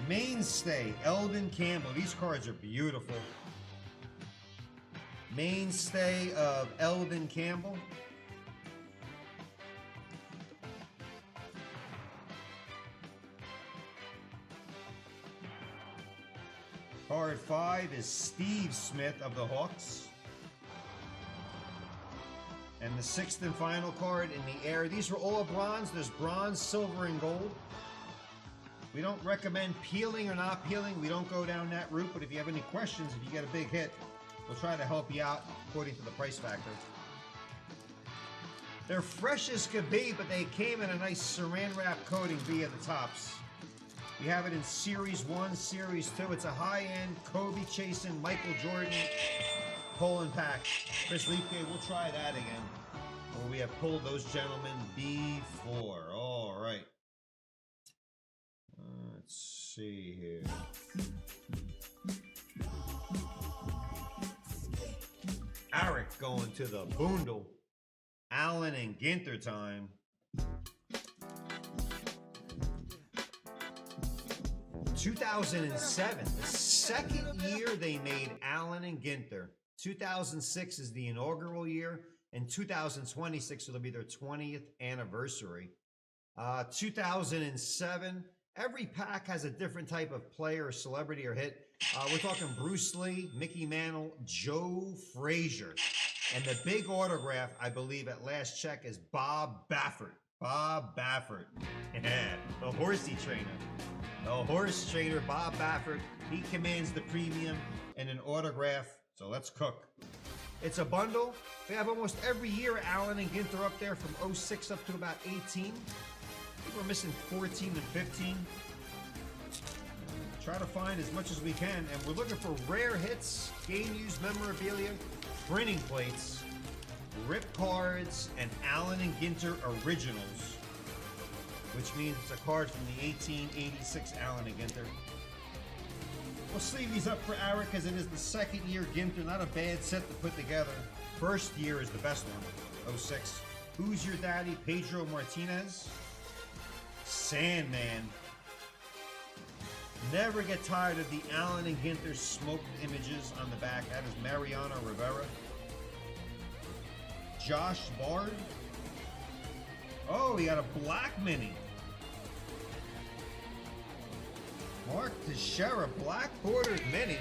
Mainstay, Eldon Campbell. These cards are beautiful. Mainstay of Eldon Campbell. Card 5 is Steve Smith of the Hawks. And the 6th and final card in the air. These were all bronze. There's bronze, silver, and gold. We don't recommend peeling or not peeling. We don't go down that route. But if you have any questions, if you get a big hit, we'll try to help you out according to the price factor. They're fresh as could be, but they came in a nice saran wrap coating via the tops. We have it in Series 1, Series 2. It's a high-end Kobe chasing Michael Jordan Poland pack. Chris Leafgate, we'll try that again. Well, we have pulled those gentlemen before. All right. Let's see here. Eric going to the Boondle. Allen and Ginter time. (2007), the second year they made Allen and Ginter. 2006 is the inaugural year, and 2026 will be their 20th anniversary. 2007, every pack has a different type of player or celebrity or hit. We're talking Bruce Lee, Mickey Mantle, Joe Frazier. And the big autograph, I believe at last check, is Bob Baffert. Bob Baffert. Yeah, the horsey trainer. The horse trainer, Bob Baffert. He commands the premium and an autograph. So let's cook. It's a bundle. We have almost every year Allen and Ginter up there from 06 up to about 18. I think we're missing 14 and 15. Try to find as much as we can. And we're looking for rare hits, game-used memorabilia, printing plates, rip cards, and Allen and Ginter originals, which means it's a card from the 1886 Allen and Ginter. We'll sleeve these up for Eric as it is the second year Ginter. Not a bad set to put together. First year is the best one, 06. Who's Your Daddy? Pedro Martinez. Sandman. Never get tired of the Allen and Ginter smoked images on the back. That is Mariano Rivera. Josh Bard. Oh, he got a black mini. Mark Teixeira, black bordered mini.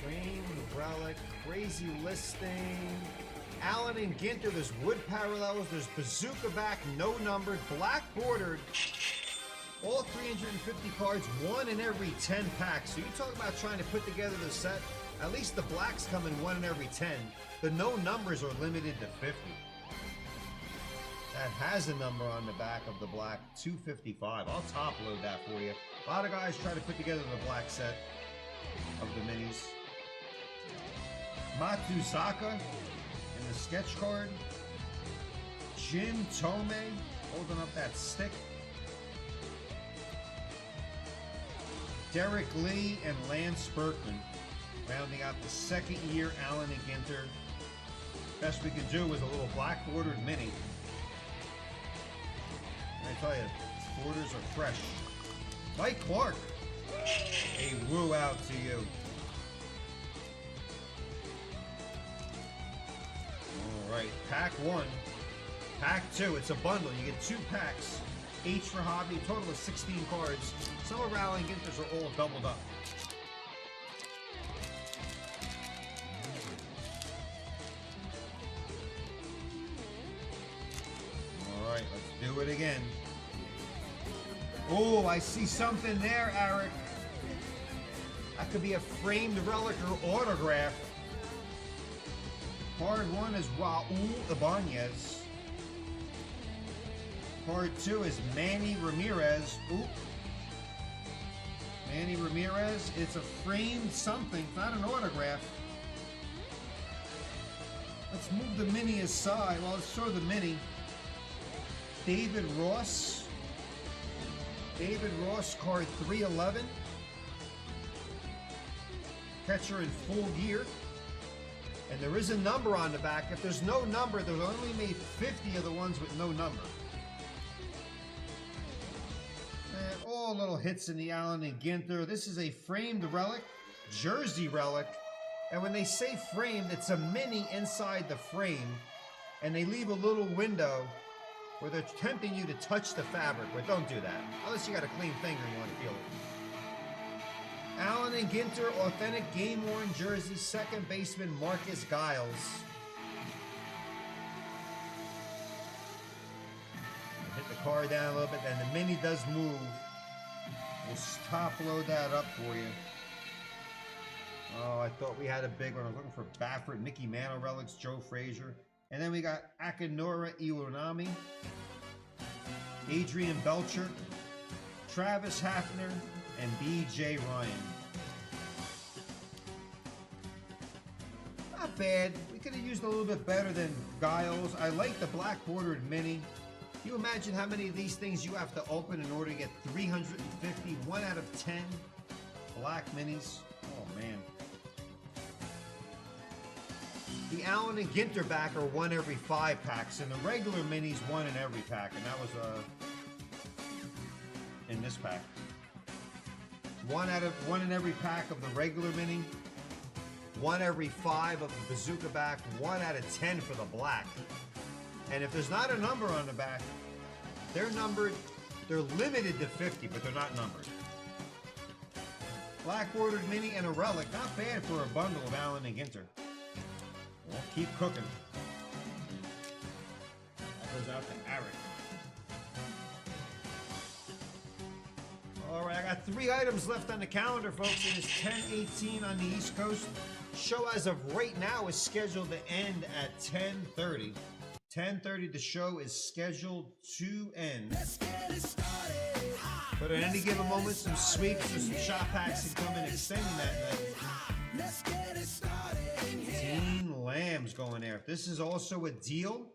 Frame, relic, crazy listing. Allen and Ginter, there's wood parallels, there's bazooka back, no numbered, black bordered. All 350 cards, one in every 10 packs. So you talk about trying to put together the set, at least the blacks come in one in every 10. The no numbers are limited to 50. That has a number on the back of the black, 255. I'll top load that for you. A lot of guys try to put together the black set of the minis. Matuzaka in the sketch card. Jim Tomei holding up that stick. Derek Lee and Lance Berkman rounding out the second year Allen and Ginter. Best we could do was a little black bordered mini. I tell you, borders are fresh. Mike Clark, a woo out to you. All right, pack 1. Pack 2, it's a bundle. You get 2 packs. H for hobby, total of 16 cards. Some of Allen and Ginter's are all doubled up. All right, let's do it again. Oh, I see something there, Eric. That could be a framed relic or autograph. Card 1 is Raul Ibanez. Card 2 is Manny Ramirez. Ooh. Manny Ramirez. It's a framed something, not an autograph. Let's move the mini aside. Well, let's show the mini. David Ross. David Ross, card 311. Catcher in full gear. And there is a number on the back. If there's no number, they've only made 50 of the ones with no number. And all little hits in the Allen and Ginter. This is a framed relic, jersey relic. And when they say framed, it's a mini inside the frame. And they leave a little window where they're tempting you to touch the fabric. But don't do that, unless you got a clean finger and you want to feel it. Allen and Ginter, authentic game-worn jersey, second baseman Marcus Giles. Hit the card down a little bit, and the mini does move. We'll top load that up for you. Oh, I thought we had a big one. I was looking for Baffert, Mickey Mantle relics, Joe Frazier. And then we got Akinora Iwanami, Adrian Belcher, Travis Hafner, and B.J. Ryan. Not bad. We could have used a little bit better than Giles. I like the black bordered mini. Can you imagine how many of these things you have to open in order to get 350, 1 out of 10 black minis? Oh, man. The Allen and Ginter back are 1 every 5 packs, and the regular minis 1 in every pack, and that was in this pack. 1 in every pack of the regular mini, 1 every 5 of the bazooka back, 1 out of 10 for the black. And if there's not a number on the back, they're numbered. They're limited to 50, but they're not numbered. Black bordered mini and a relic, not bad for a bundle of Allen and Ginter. We'll keep cooking. That goes out to Eric. All right, I got 3 items left on the calendar, folks. It is 10:18 on the East Coast. Show as of right now is scheduled to end at 10:30. 10:30, the show is scheduled to end. Let's get it started. But at any given moment, some sweeps or some shop packs can come in extending that night. Let's get it started. Dean Lamb's going there. This is also a deal.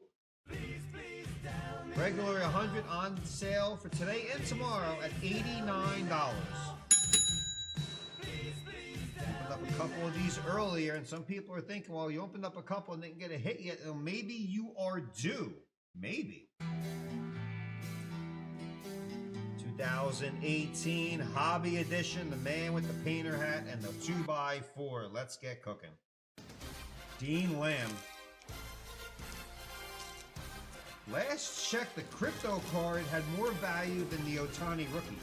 Regular 100 on sale for today and tomorrow at $89. Opened up a couple of these earlier, and some people are thinking, well, you opened up a couple and didn't get a hit yet. Well, maybe you are due. Maybe. 2018 Hobby Edition, the man with the painter hat and the 2x4. Let's get cooking. Dean Lamb. Last check, the crypto card had more value than the Ohtani rookie.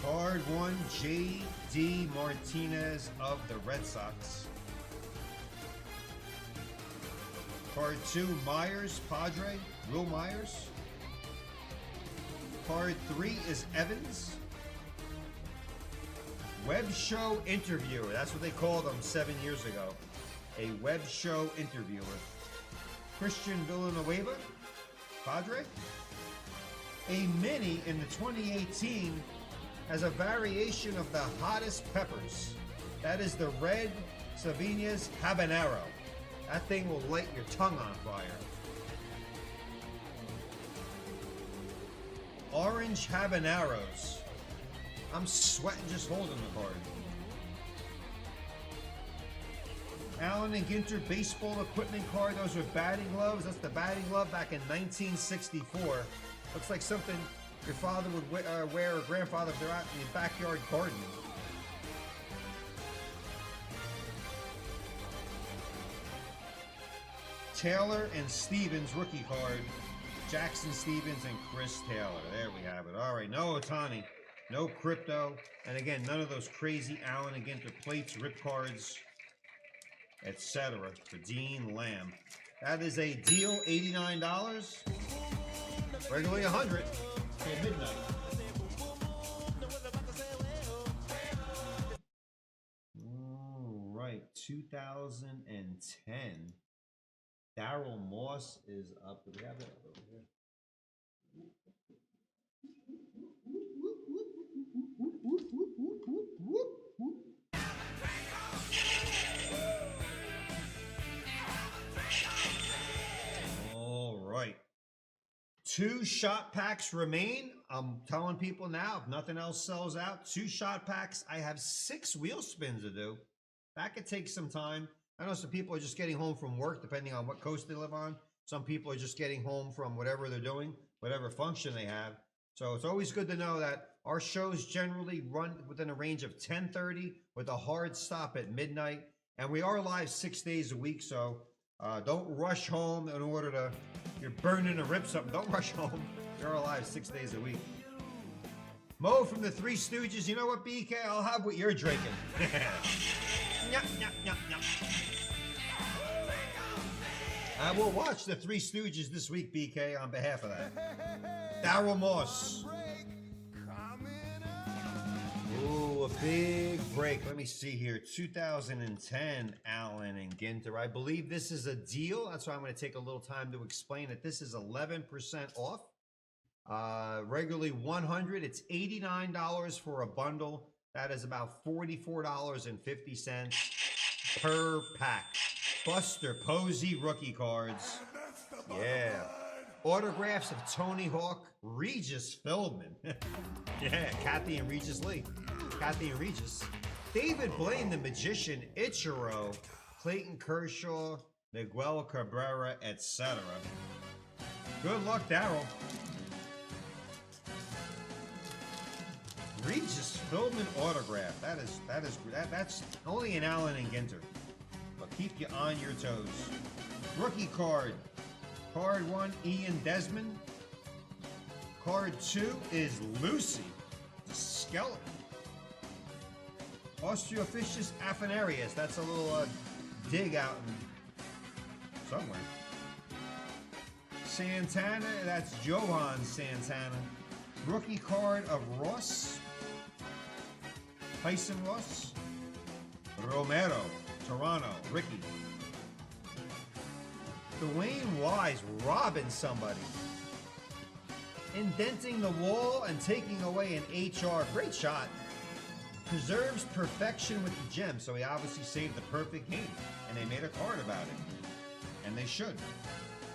Card 1, J.D. Martinez of the Red Sox. Card 2, Myers, Padre, Will Myers. Card 3 is Evans. Web show interviewer, that's what they called him 7 years ago. A web show interviewer. Christian Villanueva, Padre. A mini in the 2018 has a variation of the hottest peppers. That is the red Sabinas Habanero. That thing will light your tongue on fire. Orange Habaneros. I'm sweating just holding the card. Allen and Ginter baseball equipment card. Those are batting gloves. That's the batting glove back in 1964. Looks like something your father would wear or grandfather if they're out in the backyard garden. Taylor and Stevens rookie card. Jackson Stevens and Chris Taylor. There we have it. All right, no Ohtani, no crypto, and again, none of those crazy Allen and Ginter plates, rip cards, etc. for Dean Lamb. That is a deal, $89. Regularly $100 till midnight. All right, 2010. Daryl Moss is up. Do we have that over here? All right. 2 shot packs remain. I'm telling people now, if nothing else sells out, 2 shot packs. I have 6 wheel spins to do. That could take some time. I know some people are just getting home from work, depending on what coast they live on. Some people are just getting home from whatever they're doing, whatever function they have. So it's always good to know that our shows generally run within a range of 10:30 with a hard stop at midnight. And we are live 6 days a week, so don't rush home in order to, you're burning to rip something. Don't rush home. You're alive 6 days a week. Mo from the Three Stooges, you know what, BK? I'll have what you're drinking. Nyah, nyah, nyah, nyah. I will watch the Three Stooges this week, BK, on behalf of that. Daryl Moss. Ooh, a big break. Let me see here. 2010, Allen and Ginter. I believe this is a deal. That's why I'm going to take a little time to explain it. This is 11% off. Regularly $100. It's $89 for a bundle. That is about $44.50 per pack. Buster Posey rookie cards. Yeah. Autographs of Tony Hawk, Regis Philbin. Yeah, Kathy and Regis Lee. Kathy and Regis. David Blaine, the Magician, Ichiro, Clayton Kershaw, Miguel Cabrera, etc. Good luck, Daryl. Regis Philbin autograph. That's only an Allen and Ginter. But keep you on your toes. Rookie card. Card 1, Ian Desmond. Card 2 is Lucy, the skeleton. Australopithecus afanarius. That's a little dig out in somewhere. Santana, that's Johan Santana. Rookie card of Ross. Tyson Ross. Romero, Toronto, Ricky. Dwayne Wise robbing somebody. Indenting the wall and taking away an HR. Great shot. Preserves perfection with the gem. So he obviously saved the perfect game. And they made a card about it. And they should.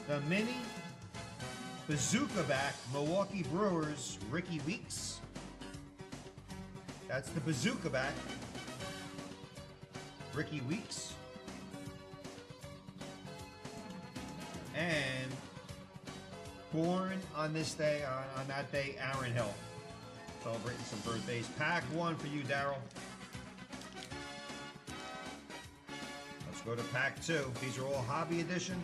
The mini bazooka back Milwaukee Brewers, Ricky Weeks. That's the bazooka back. Ricky Weeks. And born on this day, on that day, Aaron Hill. Celebrating some birthdays. Pack 1 for you, Daryl. Let's go to pack 2. These are all hobby edition.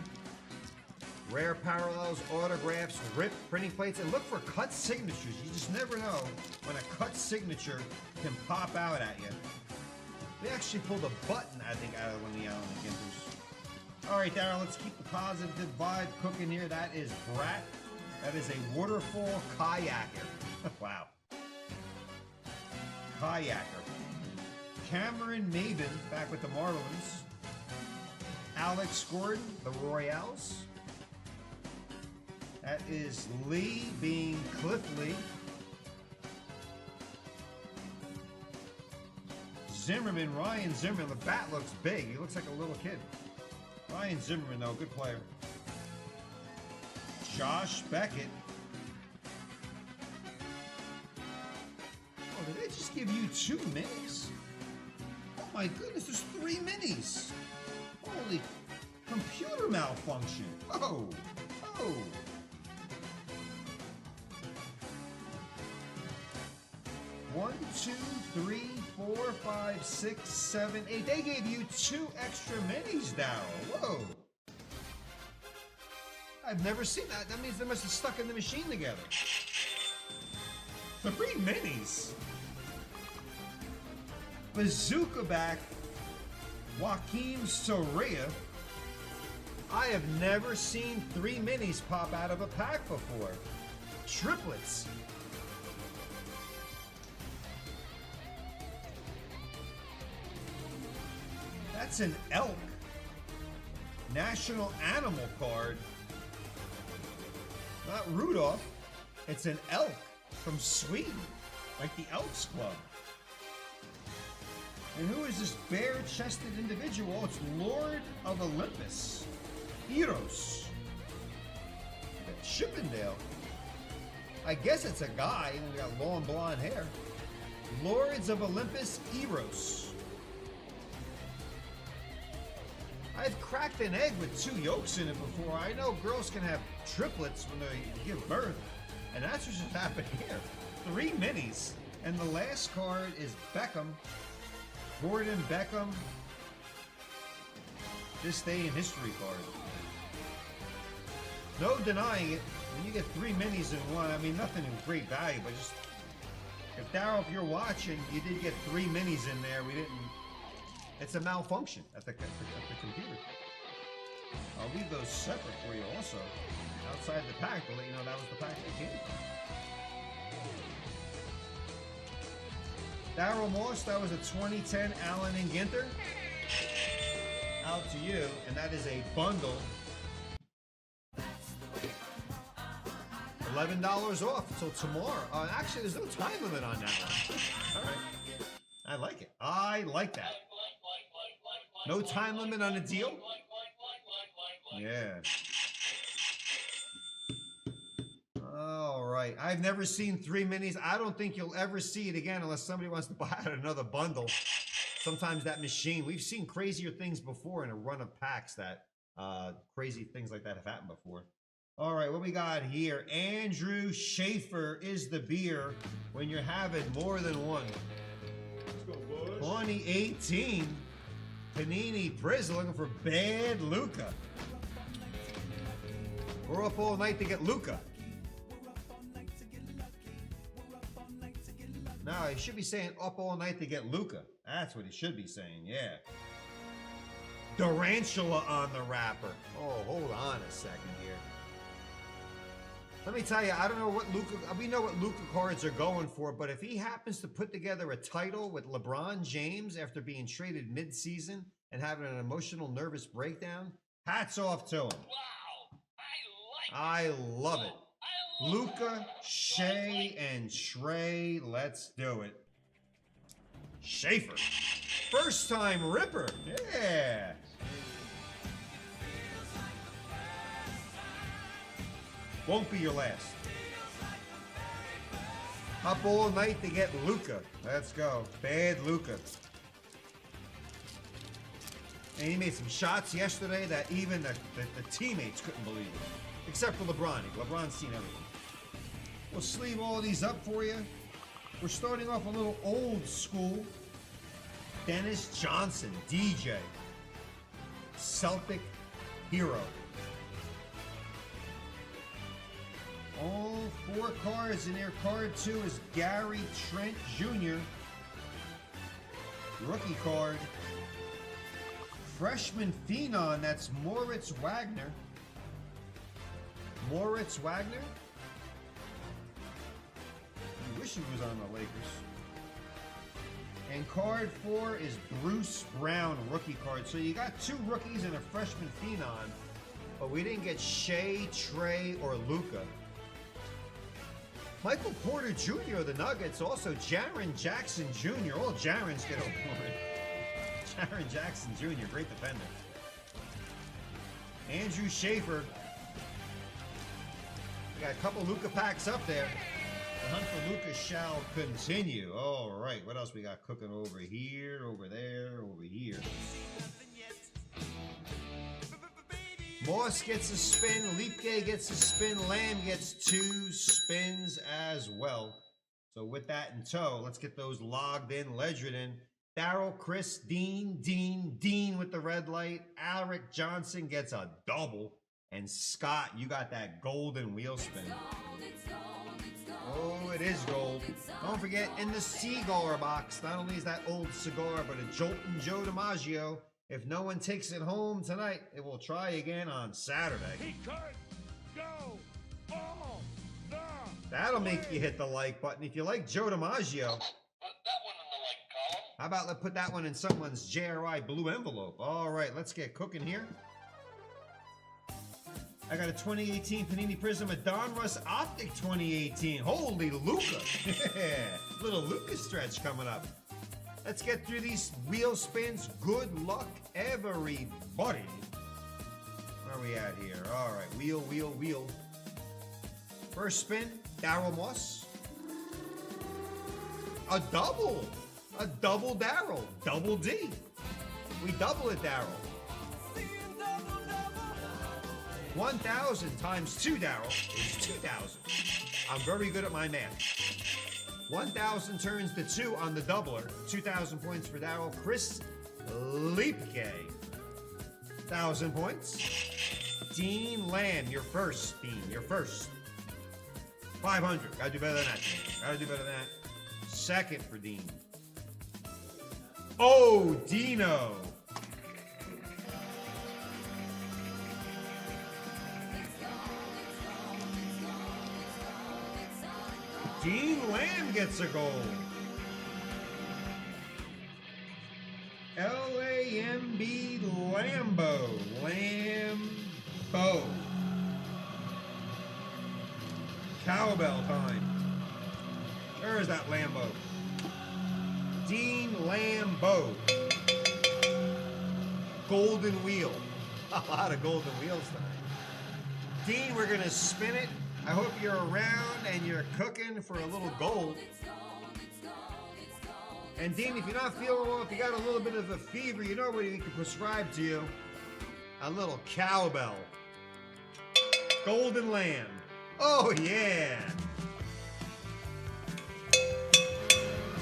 Rare parallels, autographs, ripped printing plates, and look for cut signatures. You just never know when a cut signature can pop out at you. They actually pulled a button, I think, out of one of the Allen and Ginters. All right, Daryl, let's keep the positive vibe cooking here. That is Brat. That is a waterfall kayaker. Wow. Kayaker. Cameron Maben, back with the Marlins. Alex Gordon, the Royals. That is Lee being Cliff Lee. Zimmerman, Ryan Zimmerman. The bat looks big. He looks like a little kid. Ryan Zimmerman, though, good player. Josh Beckett. Oh, did they just give you 2 minis? Oh my goodness, there's 3 minis. Holy computer malfunction. Oh, oh. One, 2, 3, 4, 5, 6, 7, 8. They gave you 2 extra minis, Daryl. Whoa. I've never seen that. That means they must have stuck in the machine together. 3 minis. Bazooka back, Joaquin Soria. I have never seen 3 minis pop out of a pack before. Triplets. That's an elk. National animal card. Not Rudolph. It's an elk from Sweden, like the Elks Club. And who is this bare-chested individual? It's Lord of Olympus, Eros. At Chippendale. I guess it's a guy, and he got long blonde hair. Lords of Olympus, Eros. I've cracked an egg with 2 yolks in it before. I know girls can have triplets when they give birth, and that's what just happened here. 3 minis, and the last card is Beckham. Gordon Beckham. This day in history card. No denying it. When you get 3 minis in one, I mean, nothing of great value, but just... If Daryl, if you're watching, you did get 3 minis in there. We didn't... It's a malfunction at the computer. I'll leave those separate for you also. Outside the pack to let you know that was the pack that came from. Daryl Moss, that was a 2010 Allen and Ginter. Out to you, and that is a bundle. $11 off until tomorrow. Actually, there's no time limit on that one. All right. I like it. I like that. No time limit on a deal? Yeah. All right. I've never seen 3 minis. I don't think you'll ever see it again unless somebody wants to buy out another bundle. Sometimes that machine, we've seen crazier things before in a run of packs that crazy things like that have happened before. All right, what we got here? Andrew Schaefer is the beer when you're having more than one. Let's go, boys. 2018 Panini Prizm looking for Bad Luca. We're up all night to get Luca. No, he should be saying up all night to get Luca. That's what he should be saying, yeah. Durantula on the wrapper. Oh, hold on a second here. Let me tell you, I don't know what Luca, we know what Luca cards are going for, but if he happens to put together a title with LeBron James after being traded mid-season and having an emotional, nervous breakdown, hats off to him. Wow, I love it. Luca, Shea, and Trey, let's do it. Schaefer, first time Ripper, yeah. Won't be your last. Up all night to get Luca. Let's go. Bad Luca. And he made some shots yesterday that even the teammates couldn't believe it. Except for LeBron. LeBron's seen everything. We'll sleeve all these up for you. We're starting off a little old school. Dennis Johnson, DJ. Celtic hero. All 4 cards in there. Card 2 is Gary Trent Jr. Rookie card. Freshman Phenom, that's Moritz Wagner. Moritz Wagner? I wish he was on the Lakers. And card 4 is Bruce Brown, rookie card. So you got 2 rookies and a freshman Phenom, but we didn't get Shea, Trey, or Luca. Michael Porter Jr. of the Nuggets, also Jaren Jackson Jr. All Jarens get award. Jaren Jackson Jr., great defender. Andrew Schaefer. We got a couple Luca packs up there. The hunt for Luca shall continue. All right, what else we got cooking over here, over there, over here? Moss gets a spin, Leapgay gets a spin, Lamb gets 2 spins as well. So with that in tow, let's get those logged in, ledgered in. Darryl, Chris, Dean with the red light. Alric Johnson gets a double. And Scott, you got that golden wheel spin. Oh, it is gold. Don't forget, in the cigar box, not only is that old cigar, but a Joltin' Joe DiMaggio. If no one takes it home tonight, it will try again on Saturday. He could go all the That'll make you hit the like button. If you like Joe DiMaggio, how about let's put that one in someone's JRI blue envelope. All right, let's get cooking here. I got a 2018 Panini Prism, a Donruss Optic 2018. Holy Luca. Little Luca stretch coming up. Let's get through these wheel spins. Good luck, everybody. Where are we at here? All right, wheel, wheel, wheel. First spin, Daryl Moss. A double Daryl, double D. We double it, Daryl. 1,000 times 2, Daryl, is 2,000. I'm very good at my math. 1,000 turns to 2 on the doubler. 2,000 points for Daryl. Chris Liepke. 1,000 points. Dean Lamb, you're first, Dean. You're first. 500. Gotta do better than that, Dean. Gotta do better than that. Second for Dean. Oh, Dino. Dean Lamb gets a gold. L-A-M-B Lambo. Lambo. Cowbell time. Where is that Lambo? Dean Lambo. Golden wheel. A lot of golden wheels tonight. Dean, we're gonna spin it. I hope you're around and you're cooking for a little gold. And Dean, if you're not feeling well, if you got a little bit of a fever, you know what we can prescribe to you? A little cowbell. Golden lamb. Oh yeah.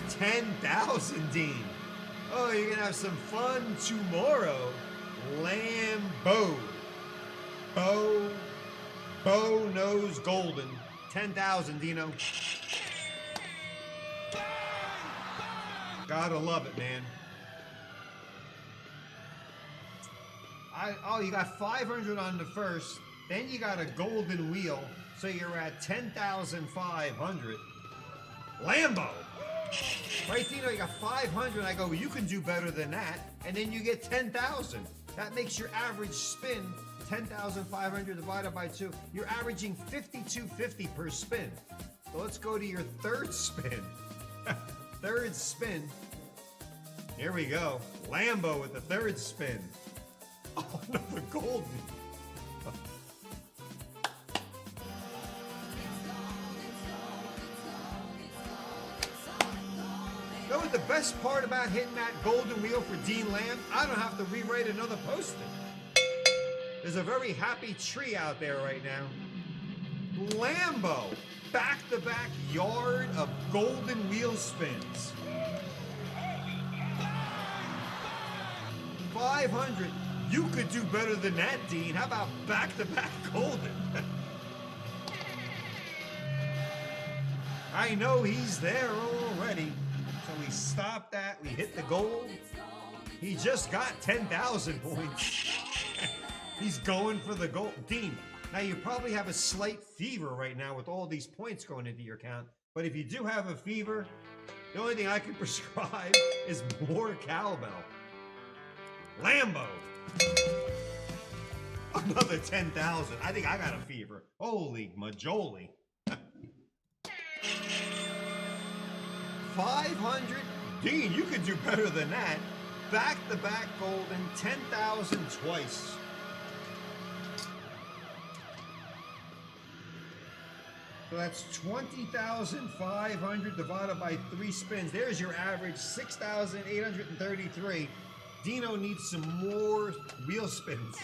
10,000, Dean. Oh, you're gonna have some fun tomorrow. Lambo. Bo knows golden. 10,000, Dino. Gotta love it, man. Oh, you got 500 on the first. Then you got a golden wheel. So you're at 10,500. Lambo. Right, Dino, you got 500. I go, well, you can do better than that. And then you get 10,000. That makes your average spin 10,500 divided by 2. You're averaging 52.50 per spin. So let's go to your third spin. Third spin. Here we go. Lambo with the third spin. Oh, another golden. You know what the best part about hitting that golden wheel for Dean Lamb? I don't have to rewrite another post-it. There's a very happy tree out there right now. Lambo, back-to-back yard of golden wheel spins. 500. You could do better than that, Dean. How about back-to-back golden? I know he's there already. So we stopped that. We hit the gold. He just got 10,000 points. He's going for the gold. Dean, now you probably have a slight fever right now with all these points going into your account. But if you do have a fever, the only thing I can prescribe is more cowbell. Lambo. Another 10,000. I think I got a fever. Holy majoli. 500. Dean, you could do better than that. Back-to-back golden, 10,000 twice. So that's 20,500 divided by 3 spins. There's your average, 6,833. Dino needs some more wheel spins.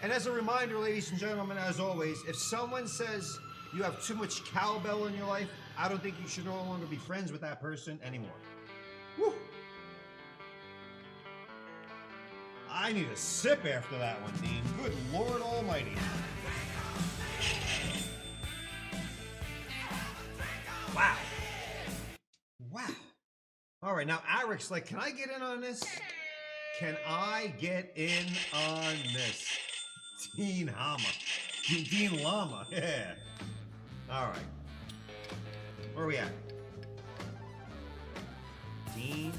And as a reminder, ladies and gentlemen, as always, if someone says you have too much cowbell in your life, I don't think you should no longer be friends with that person anymore. Woo! I need a sip after that one, Dean. Good Lord Almighty. Wow. Wow. All right, now Eric's like, can I get in on this? Can I get in on this? Dean Lama. Yeah. All right. Where are we at? Dean.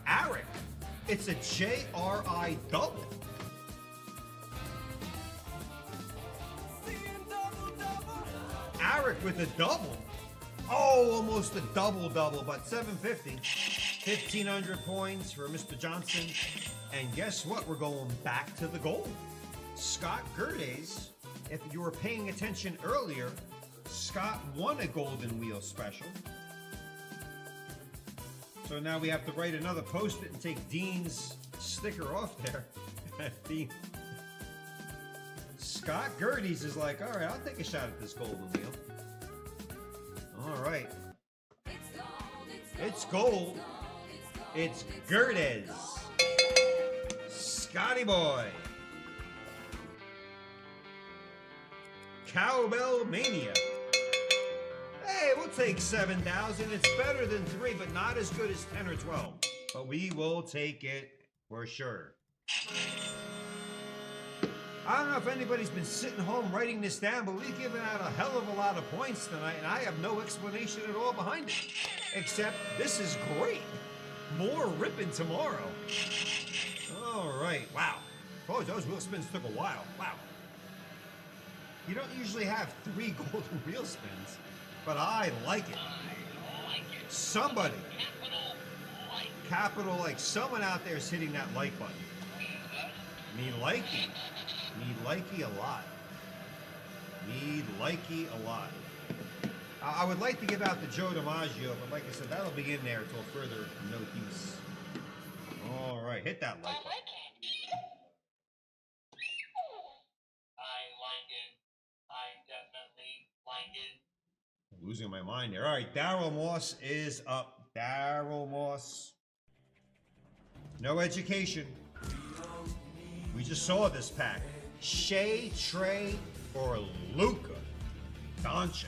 Eric. It's a JRI double. Eric with a double. Oh, almost a double-double, but 750. 1,500 points for Mr. Johnson. And guess what? We're going back to the gold. Scott Gerdes, if you were paying attention earlier, Scott won a Golden Wheel special. So now we have to write another post-it and take Dean's sticker off there. Dean. Scott Gerdes is like, all right, I'll take a shot at this Golden Wheel. All right. It's gold. It's Gerdes. Scotty boy. Cowbell Mania. Hey, we'll take 7,000. It's better than 3, but not as good as 10 or 12. But we will take it for sure. I don't know if anybody's been sitting home writing this down, but we've given out a hell of a lot of points tonight, and I have no explanation at all behind it. Except this is great. More ripping tomorrow. All right. Wow. Oh, those wheel spins took a while. Wow. You don't usually have 3 golden wheel spins, but I like it. Somebody. Capital like. Someone out there is hitting that like button. Me likey. Me likey a lot. Me likey a lot. I would like to give out the Joe DiMaggio, but like I said, that'll be in there until further notice. All right, hit that like button. I like it. I definitely like it. I'm losing my mind there. All right, Daryl Moss is up. Daryl Moss. No education. We just saw this pack. Shea, Trey, or Luka Doncic.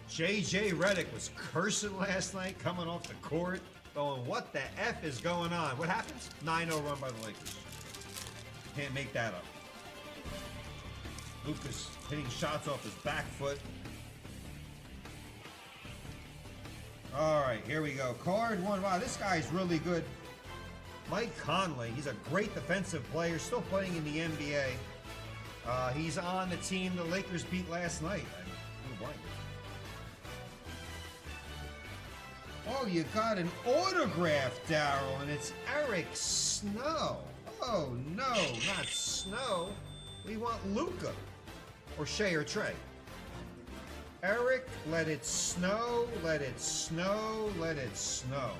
JJ Redick was cursing last night coming off the court, going, what the F is going on? What happens? 9-0 run by the Lakers. Can't make that up. Luka's hitting shots off his back foot. All right, here we go. Card 1. Wow, this guy's really good. Mike Conley, he's a great defensive player, still playing in the NBA. He's on the team the Lakers beat last night. Oh, you got an autograph, Daryl, and it's Eric Snow. Oh, no, not Snow. We want Luka. Or Shea or Trey. Eric, let it snow, let it snow, let it snow.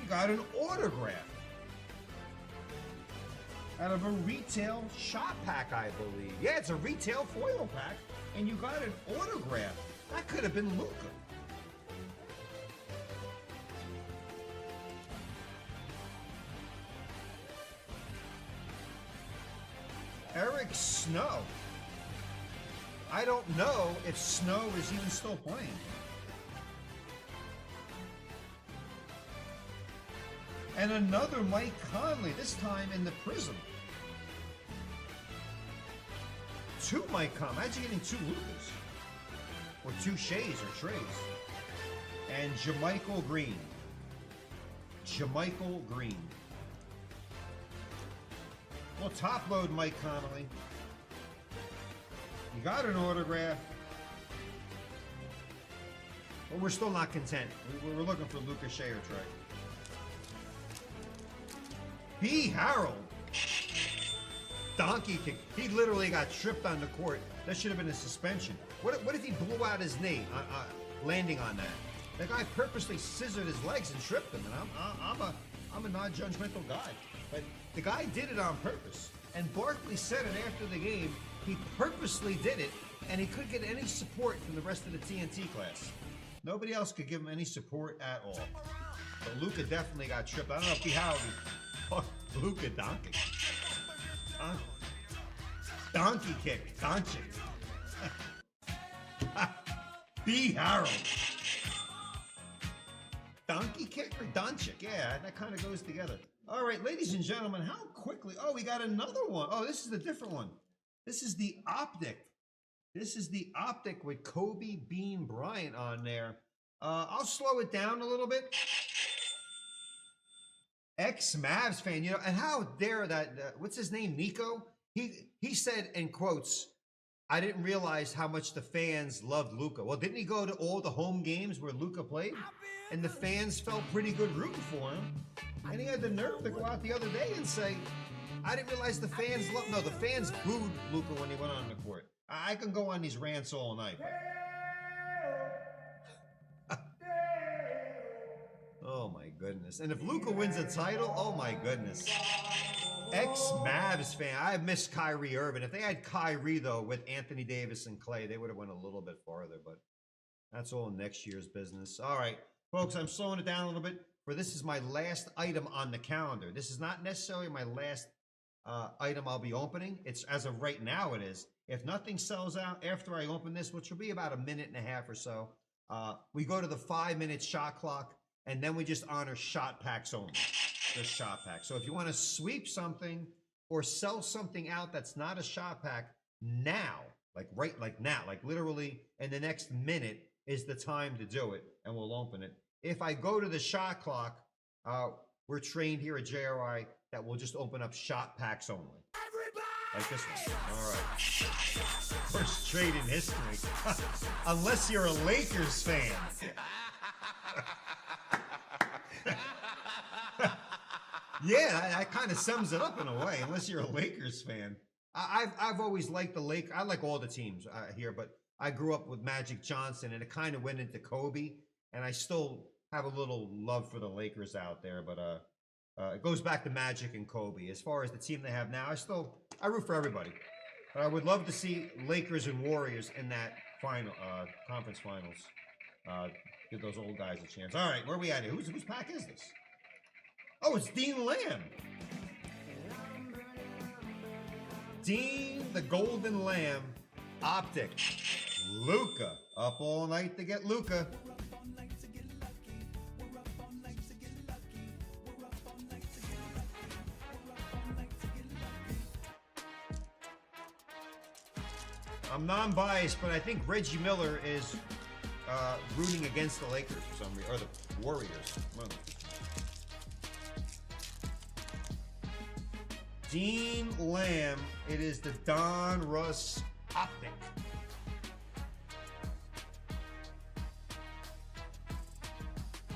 You got an autograph. Out of a retail shot pack, I believe. Yeah, it's a retail foil pack, and you got an autograph. That could have been Luka. Eric Snow. I don't know if Snow is even still playing. And another Mike Conley, this time in the Prism. 2 Mike Conley. Imagine getting 2 Lukas. Or 2 Sheas or Treys. And Jamichael Green. Jamichael Green. Well, top load Mike Conley. You got an autograph. But we're still not content. We're looking for Luka, Shea, or Trey. B. Harold. Donkey kick. He literally got tripped on the court. That should have been a suspension. What if he blew out his knee landing on that? The guy purposely scissored his legs and tripped him. And I'm a non-judgmental guy. But the guy did it on purpose. And Barkley said it after the game. He purposely did it, and he couldn't get any support from the rest of the TNT class. Nobody else could give him any support at all. But Luka definitely got tripped. I don't know if he Harold. Luka Donkey. Donkey kick. Doncic. B. Harold. Donkey kick or Doncic? Yeah, that kind of goes together. All right, ladies and gentlemen, how quickly? Oh, we got another one. Oh, this is a different one. This is the Optic. This is the Optic with Kobe Bean Bryant on there. I'll slow it down a little bit. Ex-Mavs fan, you know, and how dare that, what's his name, Nico? He said in quotes, I didn't realize how much the fans loved Luka. Well, didn't he go to all the home games where Luka played? And the fans felt pretty good rooting for him. And he had the nerve to go out the other day and say, I didn't realize the fans loved... No, the fans booed Luka when he went on the court. I can go on these rants all night. But... oh, my goodness. And if Luka wins a title, oh, my goodness. Ex-Mavs fan. I miss Kyrie Irving. If they had Kyrie, though, with Anthony Davis and Clay, they would have went a little bit farther. But that's all next year's business. All right, folks, I'm slowing it down a little bit. For this is my last item on the calendar. This is not necessarily my last item I'll be opening. It's as of right now it is. If nothing sells out after I open this, which will be about a minute and a half or so, we go to the 5-minute shot clock, and then we just honor shot packs only. Just shot packs. So if you want to sweep something or sell something out that's not a shot pack now, like literally in the next minute is the time to do it, and we'll open it. If I go to the shot clock, we're trained here at JRI that we'll just open up shot packs only. Like this one. All right. First trade in history. Unless you're a Lakers fan. Yeah, that kind of sums it up in a way, unless you're a Lakers fan. I've always liked the Lakers. I like all the teams here, but I grew up with Magic Johnson, and it kind of went into Kobe, and I still have a little love for the Lakers out there, but it goes back to Magic and Kobe. As far as the team they have now, I root for everybody. But I would love to see Lakers and Warriors in that final conference finals. Give those old guys a chance. All right, where are we at here? Whose pack is this? Oh, it's Dean Lamb. Dean the Golden Lamb Optic. Luka. Up all night to get Luka. I'm non-biased, but I think Reggie Miller is rooting against the Lakers for some reason, or the Warriors. Well, Dean Lamb, it is the Don Russ Optic.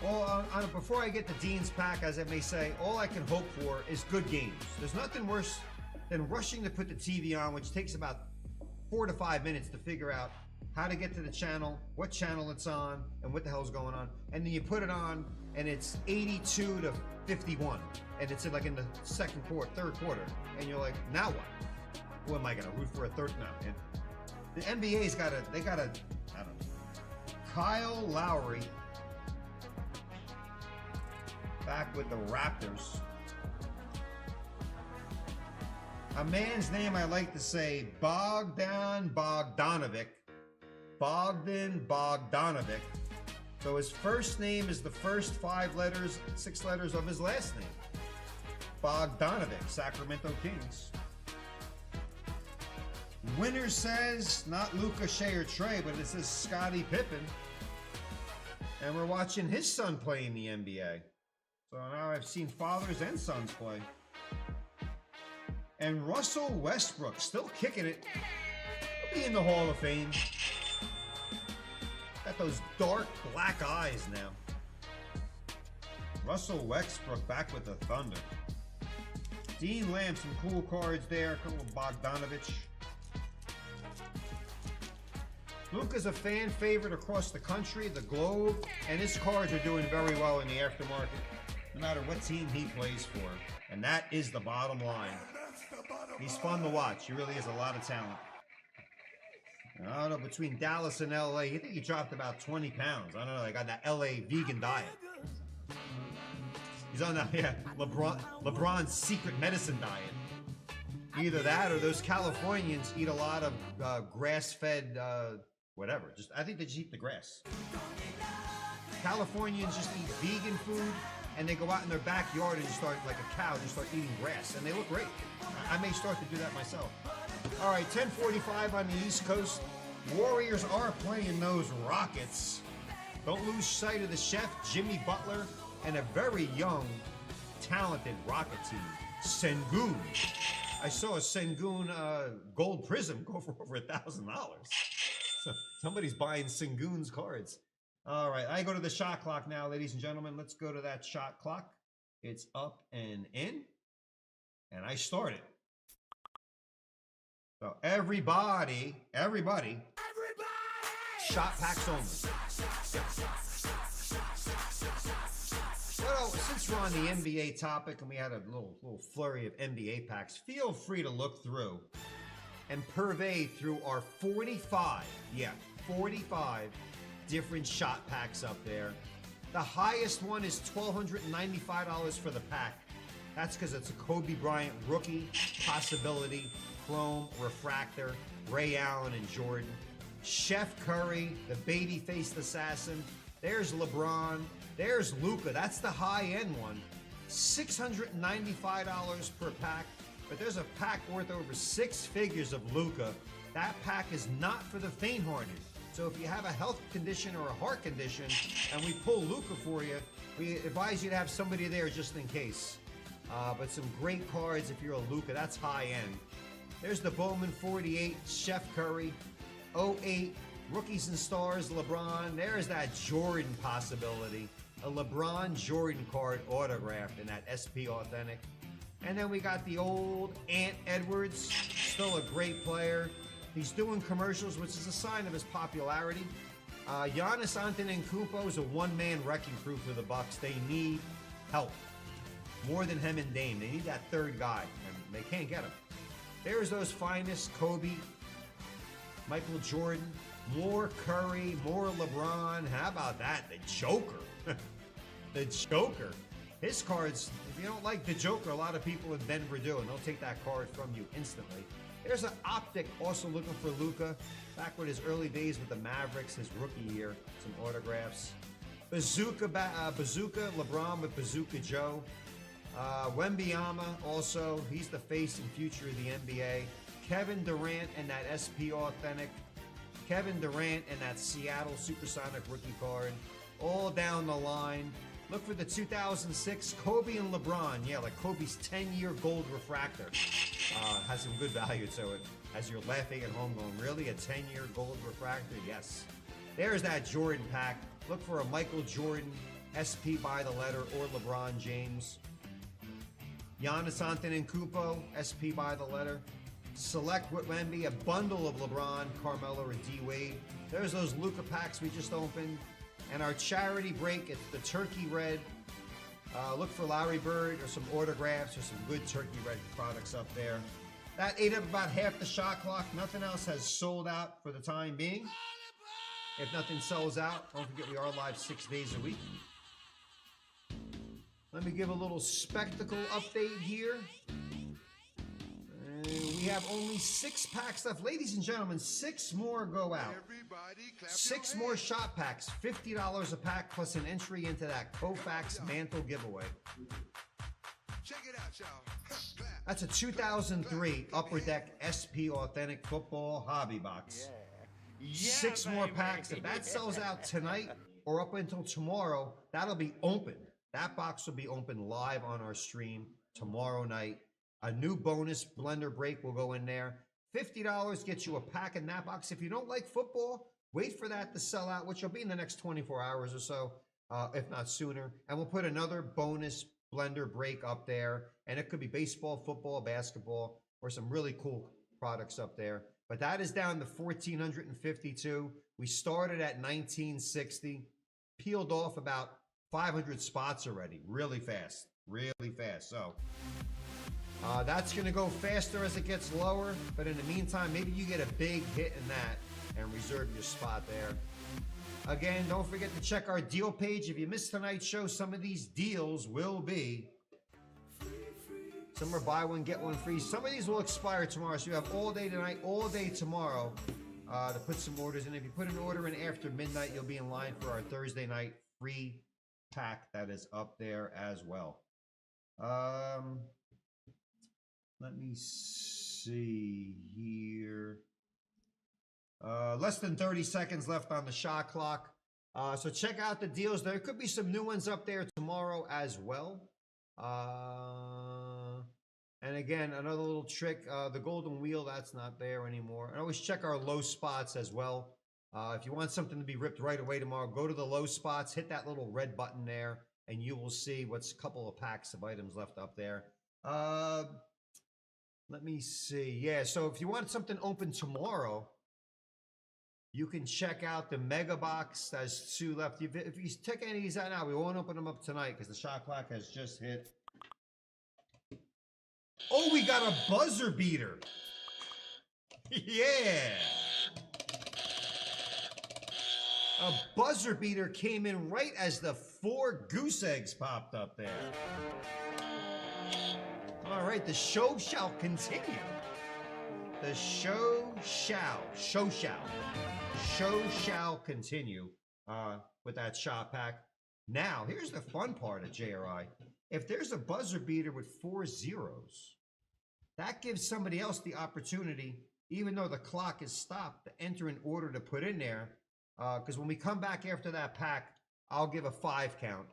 Well, before I get to Dean's pack, as I may say, all I can hope for is good games. There's nothing worse than rushing to put the TV on, which takes about 4 to 5 minutes to figure out how to get to the channel, what channel it's on, and what the hell's going on. And then you put it on, and it's 82 to 51, and it's in the third quarter, and you're like, now what? Who am I gonna root for a third? No, and the NBA's gotta, I don't know. Kyle Lowry back with the Raptors. A man's name I like to say, Bogdan Bogdanovic. Bogdan Bogdanovic. So his first name is the first 6 letters of his last name. Bogdanovic, Sacramento Kings. Winner says, not Luka, Shea, or Trey, but it says Scottie Pippen. And we're watching his son play in the NBA. So now I've seen fathers and sons play. And Russell Westbrook, still kicking it. He'll be in the Hall of Fame. Got those dark black eyes now. Russell Westbrook back with the Thunder. Dean Lamb, some cool cards there. A couple of Bogdanovich. Luka's a fan favorite across the country, the globe, and his cards are doing very well in the aftermarket, no matter what team he plays for. And that is the bottom line. He's fun to watch. He really has a lot of talent. I don't know, between Dallas and LA, I think he dropped about 20 pounds. I don't know, like on that LA vegan diet. He's on that, LeBron's secret medicine diet. Either that or those Californians eat a lot of grass-fed, whatever. I think they just eat the grass. Californians just eat vegan food, and they go out in their backyard and just start, like a cow, just start eating grass, and they look great. I may start to do that myself. All right, 10:45 on the East Coast. Warriors are playing those Rockets. Don't lose sight of the chef, Jimmy Butler, and a very young, talented Rocket team, Sengun. I saw a Sengun gold prism go for over $1,000. So somebody's buying Sengun's cards. All right, I go to the shot clock now, ladies and gentlemen. Let's go to that shot clock. It's up and in, and I start it. So everybody, shot packs only. Well, since we're on the NBA topic and we had a little flurry of NBA packs, feel free to look through and pervade through our 45 different shot packs up there. The highest one is $1,295 for the pack. That's because it's a Kobe Bryant rookie, possibility, chrome, refractor, Ray Allen, and Jordan. Chef Curry, the baby-faced assassin. There's LeBron. There's Luka. That's the high-end one. $695 per pack. But there's a pack worth over 6 figures of Luka. That pack is not for the faint-hearted. So if you have a health condition or a heart condition and we pull Luka for you, we advise you to have somebody there just in case. But some great cards if you're a Luka. That's high-end. There's the Bowman 48, Chef Curry. 08, Rookies and Stars, LeBron. There's that Jordan possibility. A LeBron Jordan card autographed in that SP Authentic. And then we got the old Ant Edwards, still a great player. He's doing commercials, which is a sign of his popularity. Giannis Antetokounmpo is a one-man wrecking crew for the Bucks. They need help. More than him and Dame. They need that third guy, and they can't get him. There's those finest, Kobe, Michael Jordan, more Curry, more LeBron. How about that? The Joker. The Joker. His cards, if you don't like the Joker, a lot of people in Denver do, and they'll take that card from you instantly. There's an Optic also looking for Luka. Back with his early days with the Mavericks, his rookie year. Some autographs. Bazooka, LeBron with Bazooka Joe. Wembanyama also, he's the face and future of the NBA. Kevin Durant and that SP Authentic. Kevin Durant and that Seattle Supersonic rookie card. All down the line. Look for the 2006 Kobe and LeBron. Yeah, like Kobe's 10-year gold refractor. Has some good value to it. As you're laughing at home going, really? A 10-year gold refractor? Yes. There's that Jordan pack. Look for a Michael Jordan, SP by the letter, or LeBron James. Giannis Antetokounmpo, SP by the letter. Select with Wemby, a bundle of LeBron, Carmelo, or D-Wade. There's those Luka packs we just opened. And our charity break, it's the Turkey Red. Look for Larry Bird or some autographs or some good Turkey Red products up there. That ate up about half the shot clock. Nothing else has sold out for the time being. If nothing sells out, don't forget we are live 6 days a week. Let me give a little spectacle update here. We have only 6 packs left. Ladies and gentlemen, 6 more go out. 6 more shot packs, $50 a pack, plus an entry into that Koufax Mantle giveaway. Check it out, y'all. That's a 2003 Upper Deck SP Authentic Football Hobby Box. Yeah, 6 more baby. packs. If that sells out tonight or up until tomorrow, that'll be open. That box will be open live on our stream tomorrow night. A new bonus blender break will go in there. $50 gets you a pack in that box. If you don't like football, wait for that to sell out, which will be in the next 24 hours or so, if not sooner. And we'll put another bonus blender break up there. And it could be baseball, football, basketball, or some really cool products up there. But that is down to 1,452. We started at 1,960. Peeled off about 500 spots already. Really fast. Really fast. So that's going to go faster as it gets lower. But in the meantime, maybe you get a big hit in that and reserve your spot there. Again, don't forget to check our deal page. If you missed tonight's show, some of these deals will be. Some are buy one, get one free. Some of these will expire tomorrow. So you have all day tonight, all day tomorrow to put some orders in. If you put an order in after midnight, you'll be in line for our Thursday night free pack that is up there as well. Let me see here. Less than 30 seconds left on the shot clock. So check out the deals. There could be some new ones up there tomorrow as well. And again, another little trick, the golden wheel, that's not there anymore. And always check our low spots as well. If you want something to be ripped right away tomorrow, go to the low spots, hit that little red button there, and you will see what's a couple of packs of items left up there. Let me see. Yeah, so if you want something open tomorrow, you can check out the mega box. There's 2 left. If you take any of these out now, we won't open them up tonight because the shot clock has just hit. Oh, we got a buzzer beater. Yeah. A buzzer beater came in right as the 4 goose eggs popped up there. All right, the show shall continue. The show shall continue with that shot pack. Now, here's the fun part of JRI. If there's a buzzer beater with 4 zeros, that gives somebody else the opportunity, even though the clock is stopped, to enter an order to put in there. Because when we come back after that pack, I'll give a 5 count,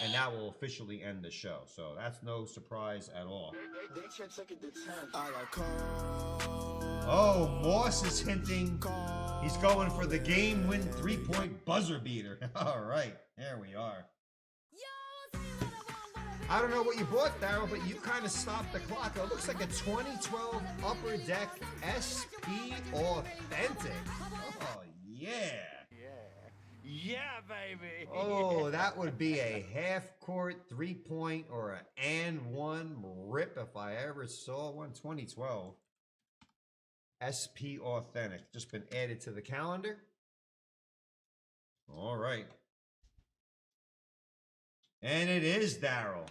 and that will officially end the show. So that's no surprise at all. Oh, Moss is hinting he's going for the game-win 3-point buzzer beater. All right, there we are. I don't know what you bought, Daryl, but you kind of stopped the clock. It looks like a 2012 Upper Deck SP Authentic. Oh, yeah. Yeah, baby. Oh, that would be a half-court 3-point or an and 1 rip if I ever saw one. 2012 SP Authentic. Just been added to the calendar. All right. And it is Daryl.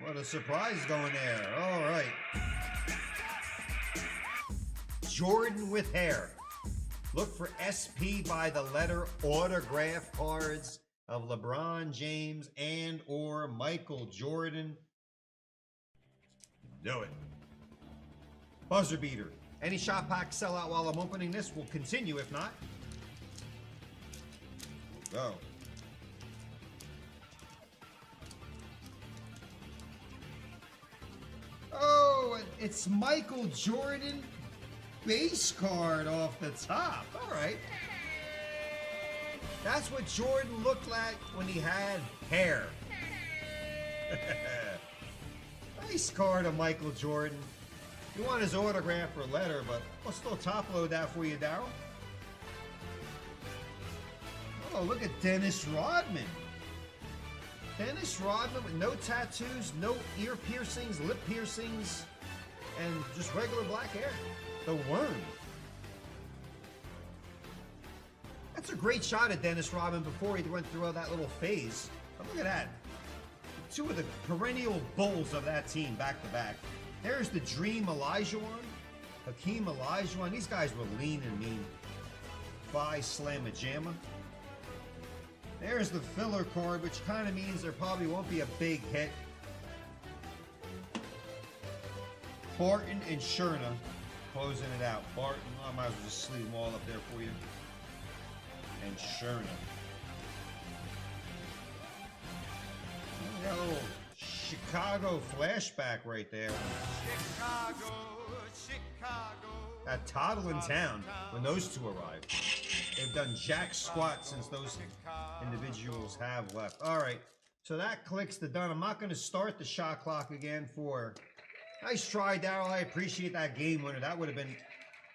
What a surprise going there. All right. Jordan with hair. Look for SP by the letter autograph cards of LeBron James and or Michael Jordan. Do it. Buzzer beater. Any shot pack sellout while I'm opening this will continue. If not, go. Oh, it's Michael Jordan base card off the top. All right. That's what Jordan looked like when he had hair. Base card of Michael Jordan. You want his autograph or letter, but I'll still top load that for you, Daryl. Oh, look at Dennis Rodman. Dennis Rodman with no tattoos, no ear piercings, lip piercings, and just regular black hair. The Worm. That's a great shot at Dennis Rodman before he went through all that little phase. But look at that. 2 of the perennial bulls of that team back to back. There's the Dream Olajuwon, Hakeem Olajuwon. These guys were lean and mean. Phi Slamma Jamma. There's the filler card, which kind of means there probably won't be a big hit. Barton and Sherna closing it out. Barton, I might as well just sleeve them all up there for you. And Sherna. Got a little Chicago flashback right there. Chicago, Chicago. That Toddle in town when those 2 arrived. They've done jack squat since those individuals have left. All right, so that clicks the done. I'm not going to start the shot clock again for... Nice try, Daryl. I appreciate that game winner. That would have been...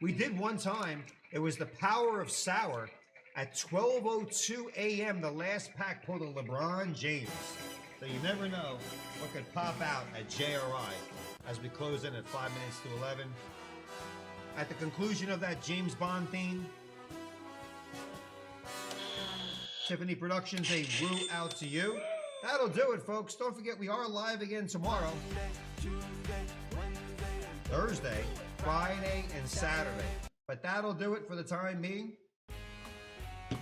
We did one time. It was the Power of Sour at 12:02 a.m. The last pack pulled a LeBron James. So you never know what could pop out at JRI as we close in at 5 minutes to 11. At the conclusion of that James Bond theme, Tiffany Productions, a woo out to you. That'll do it, folks. Don't forget, we are live again tomorrow. Thursday, Friday, and Saturday. But that'll do it for the time being.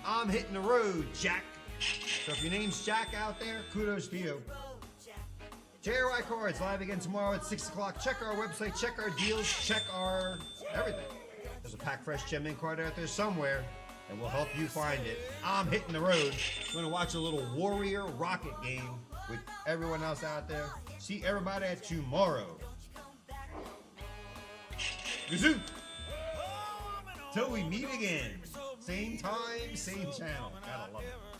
I'm hitting the road, Jack. So if your name's Jack out there, kudos to you. JRI Cards live again tomorrow at 6 o'clock. Check our website, check our deals, check our everything. There's a Pack Fresh Gem In card out there somewhere, and we'll help you find it. I'm hitting the road. I'm going to watch a little Warrior Rocket game with everyone else out there. See everybody tomorrow. Gazoo! Till we meet again. Same time, same channel. Gotta love it.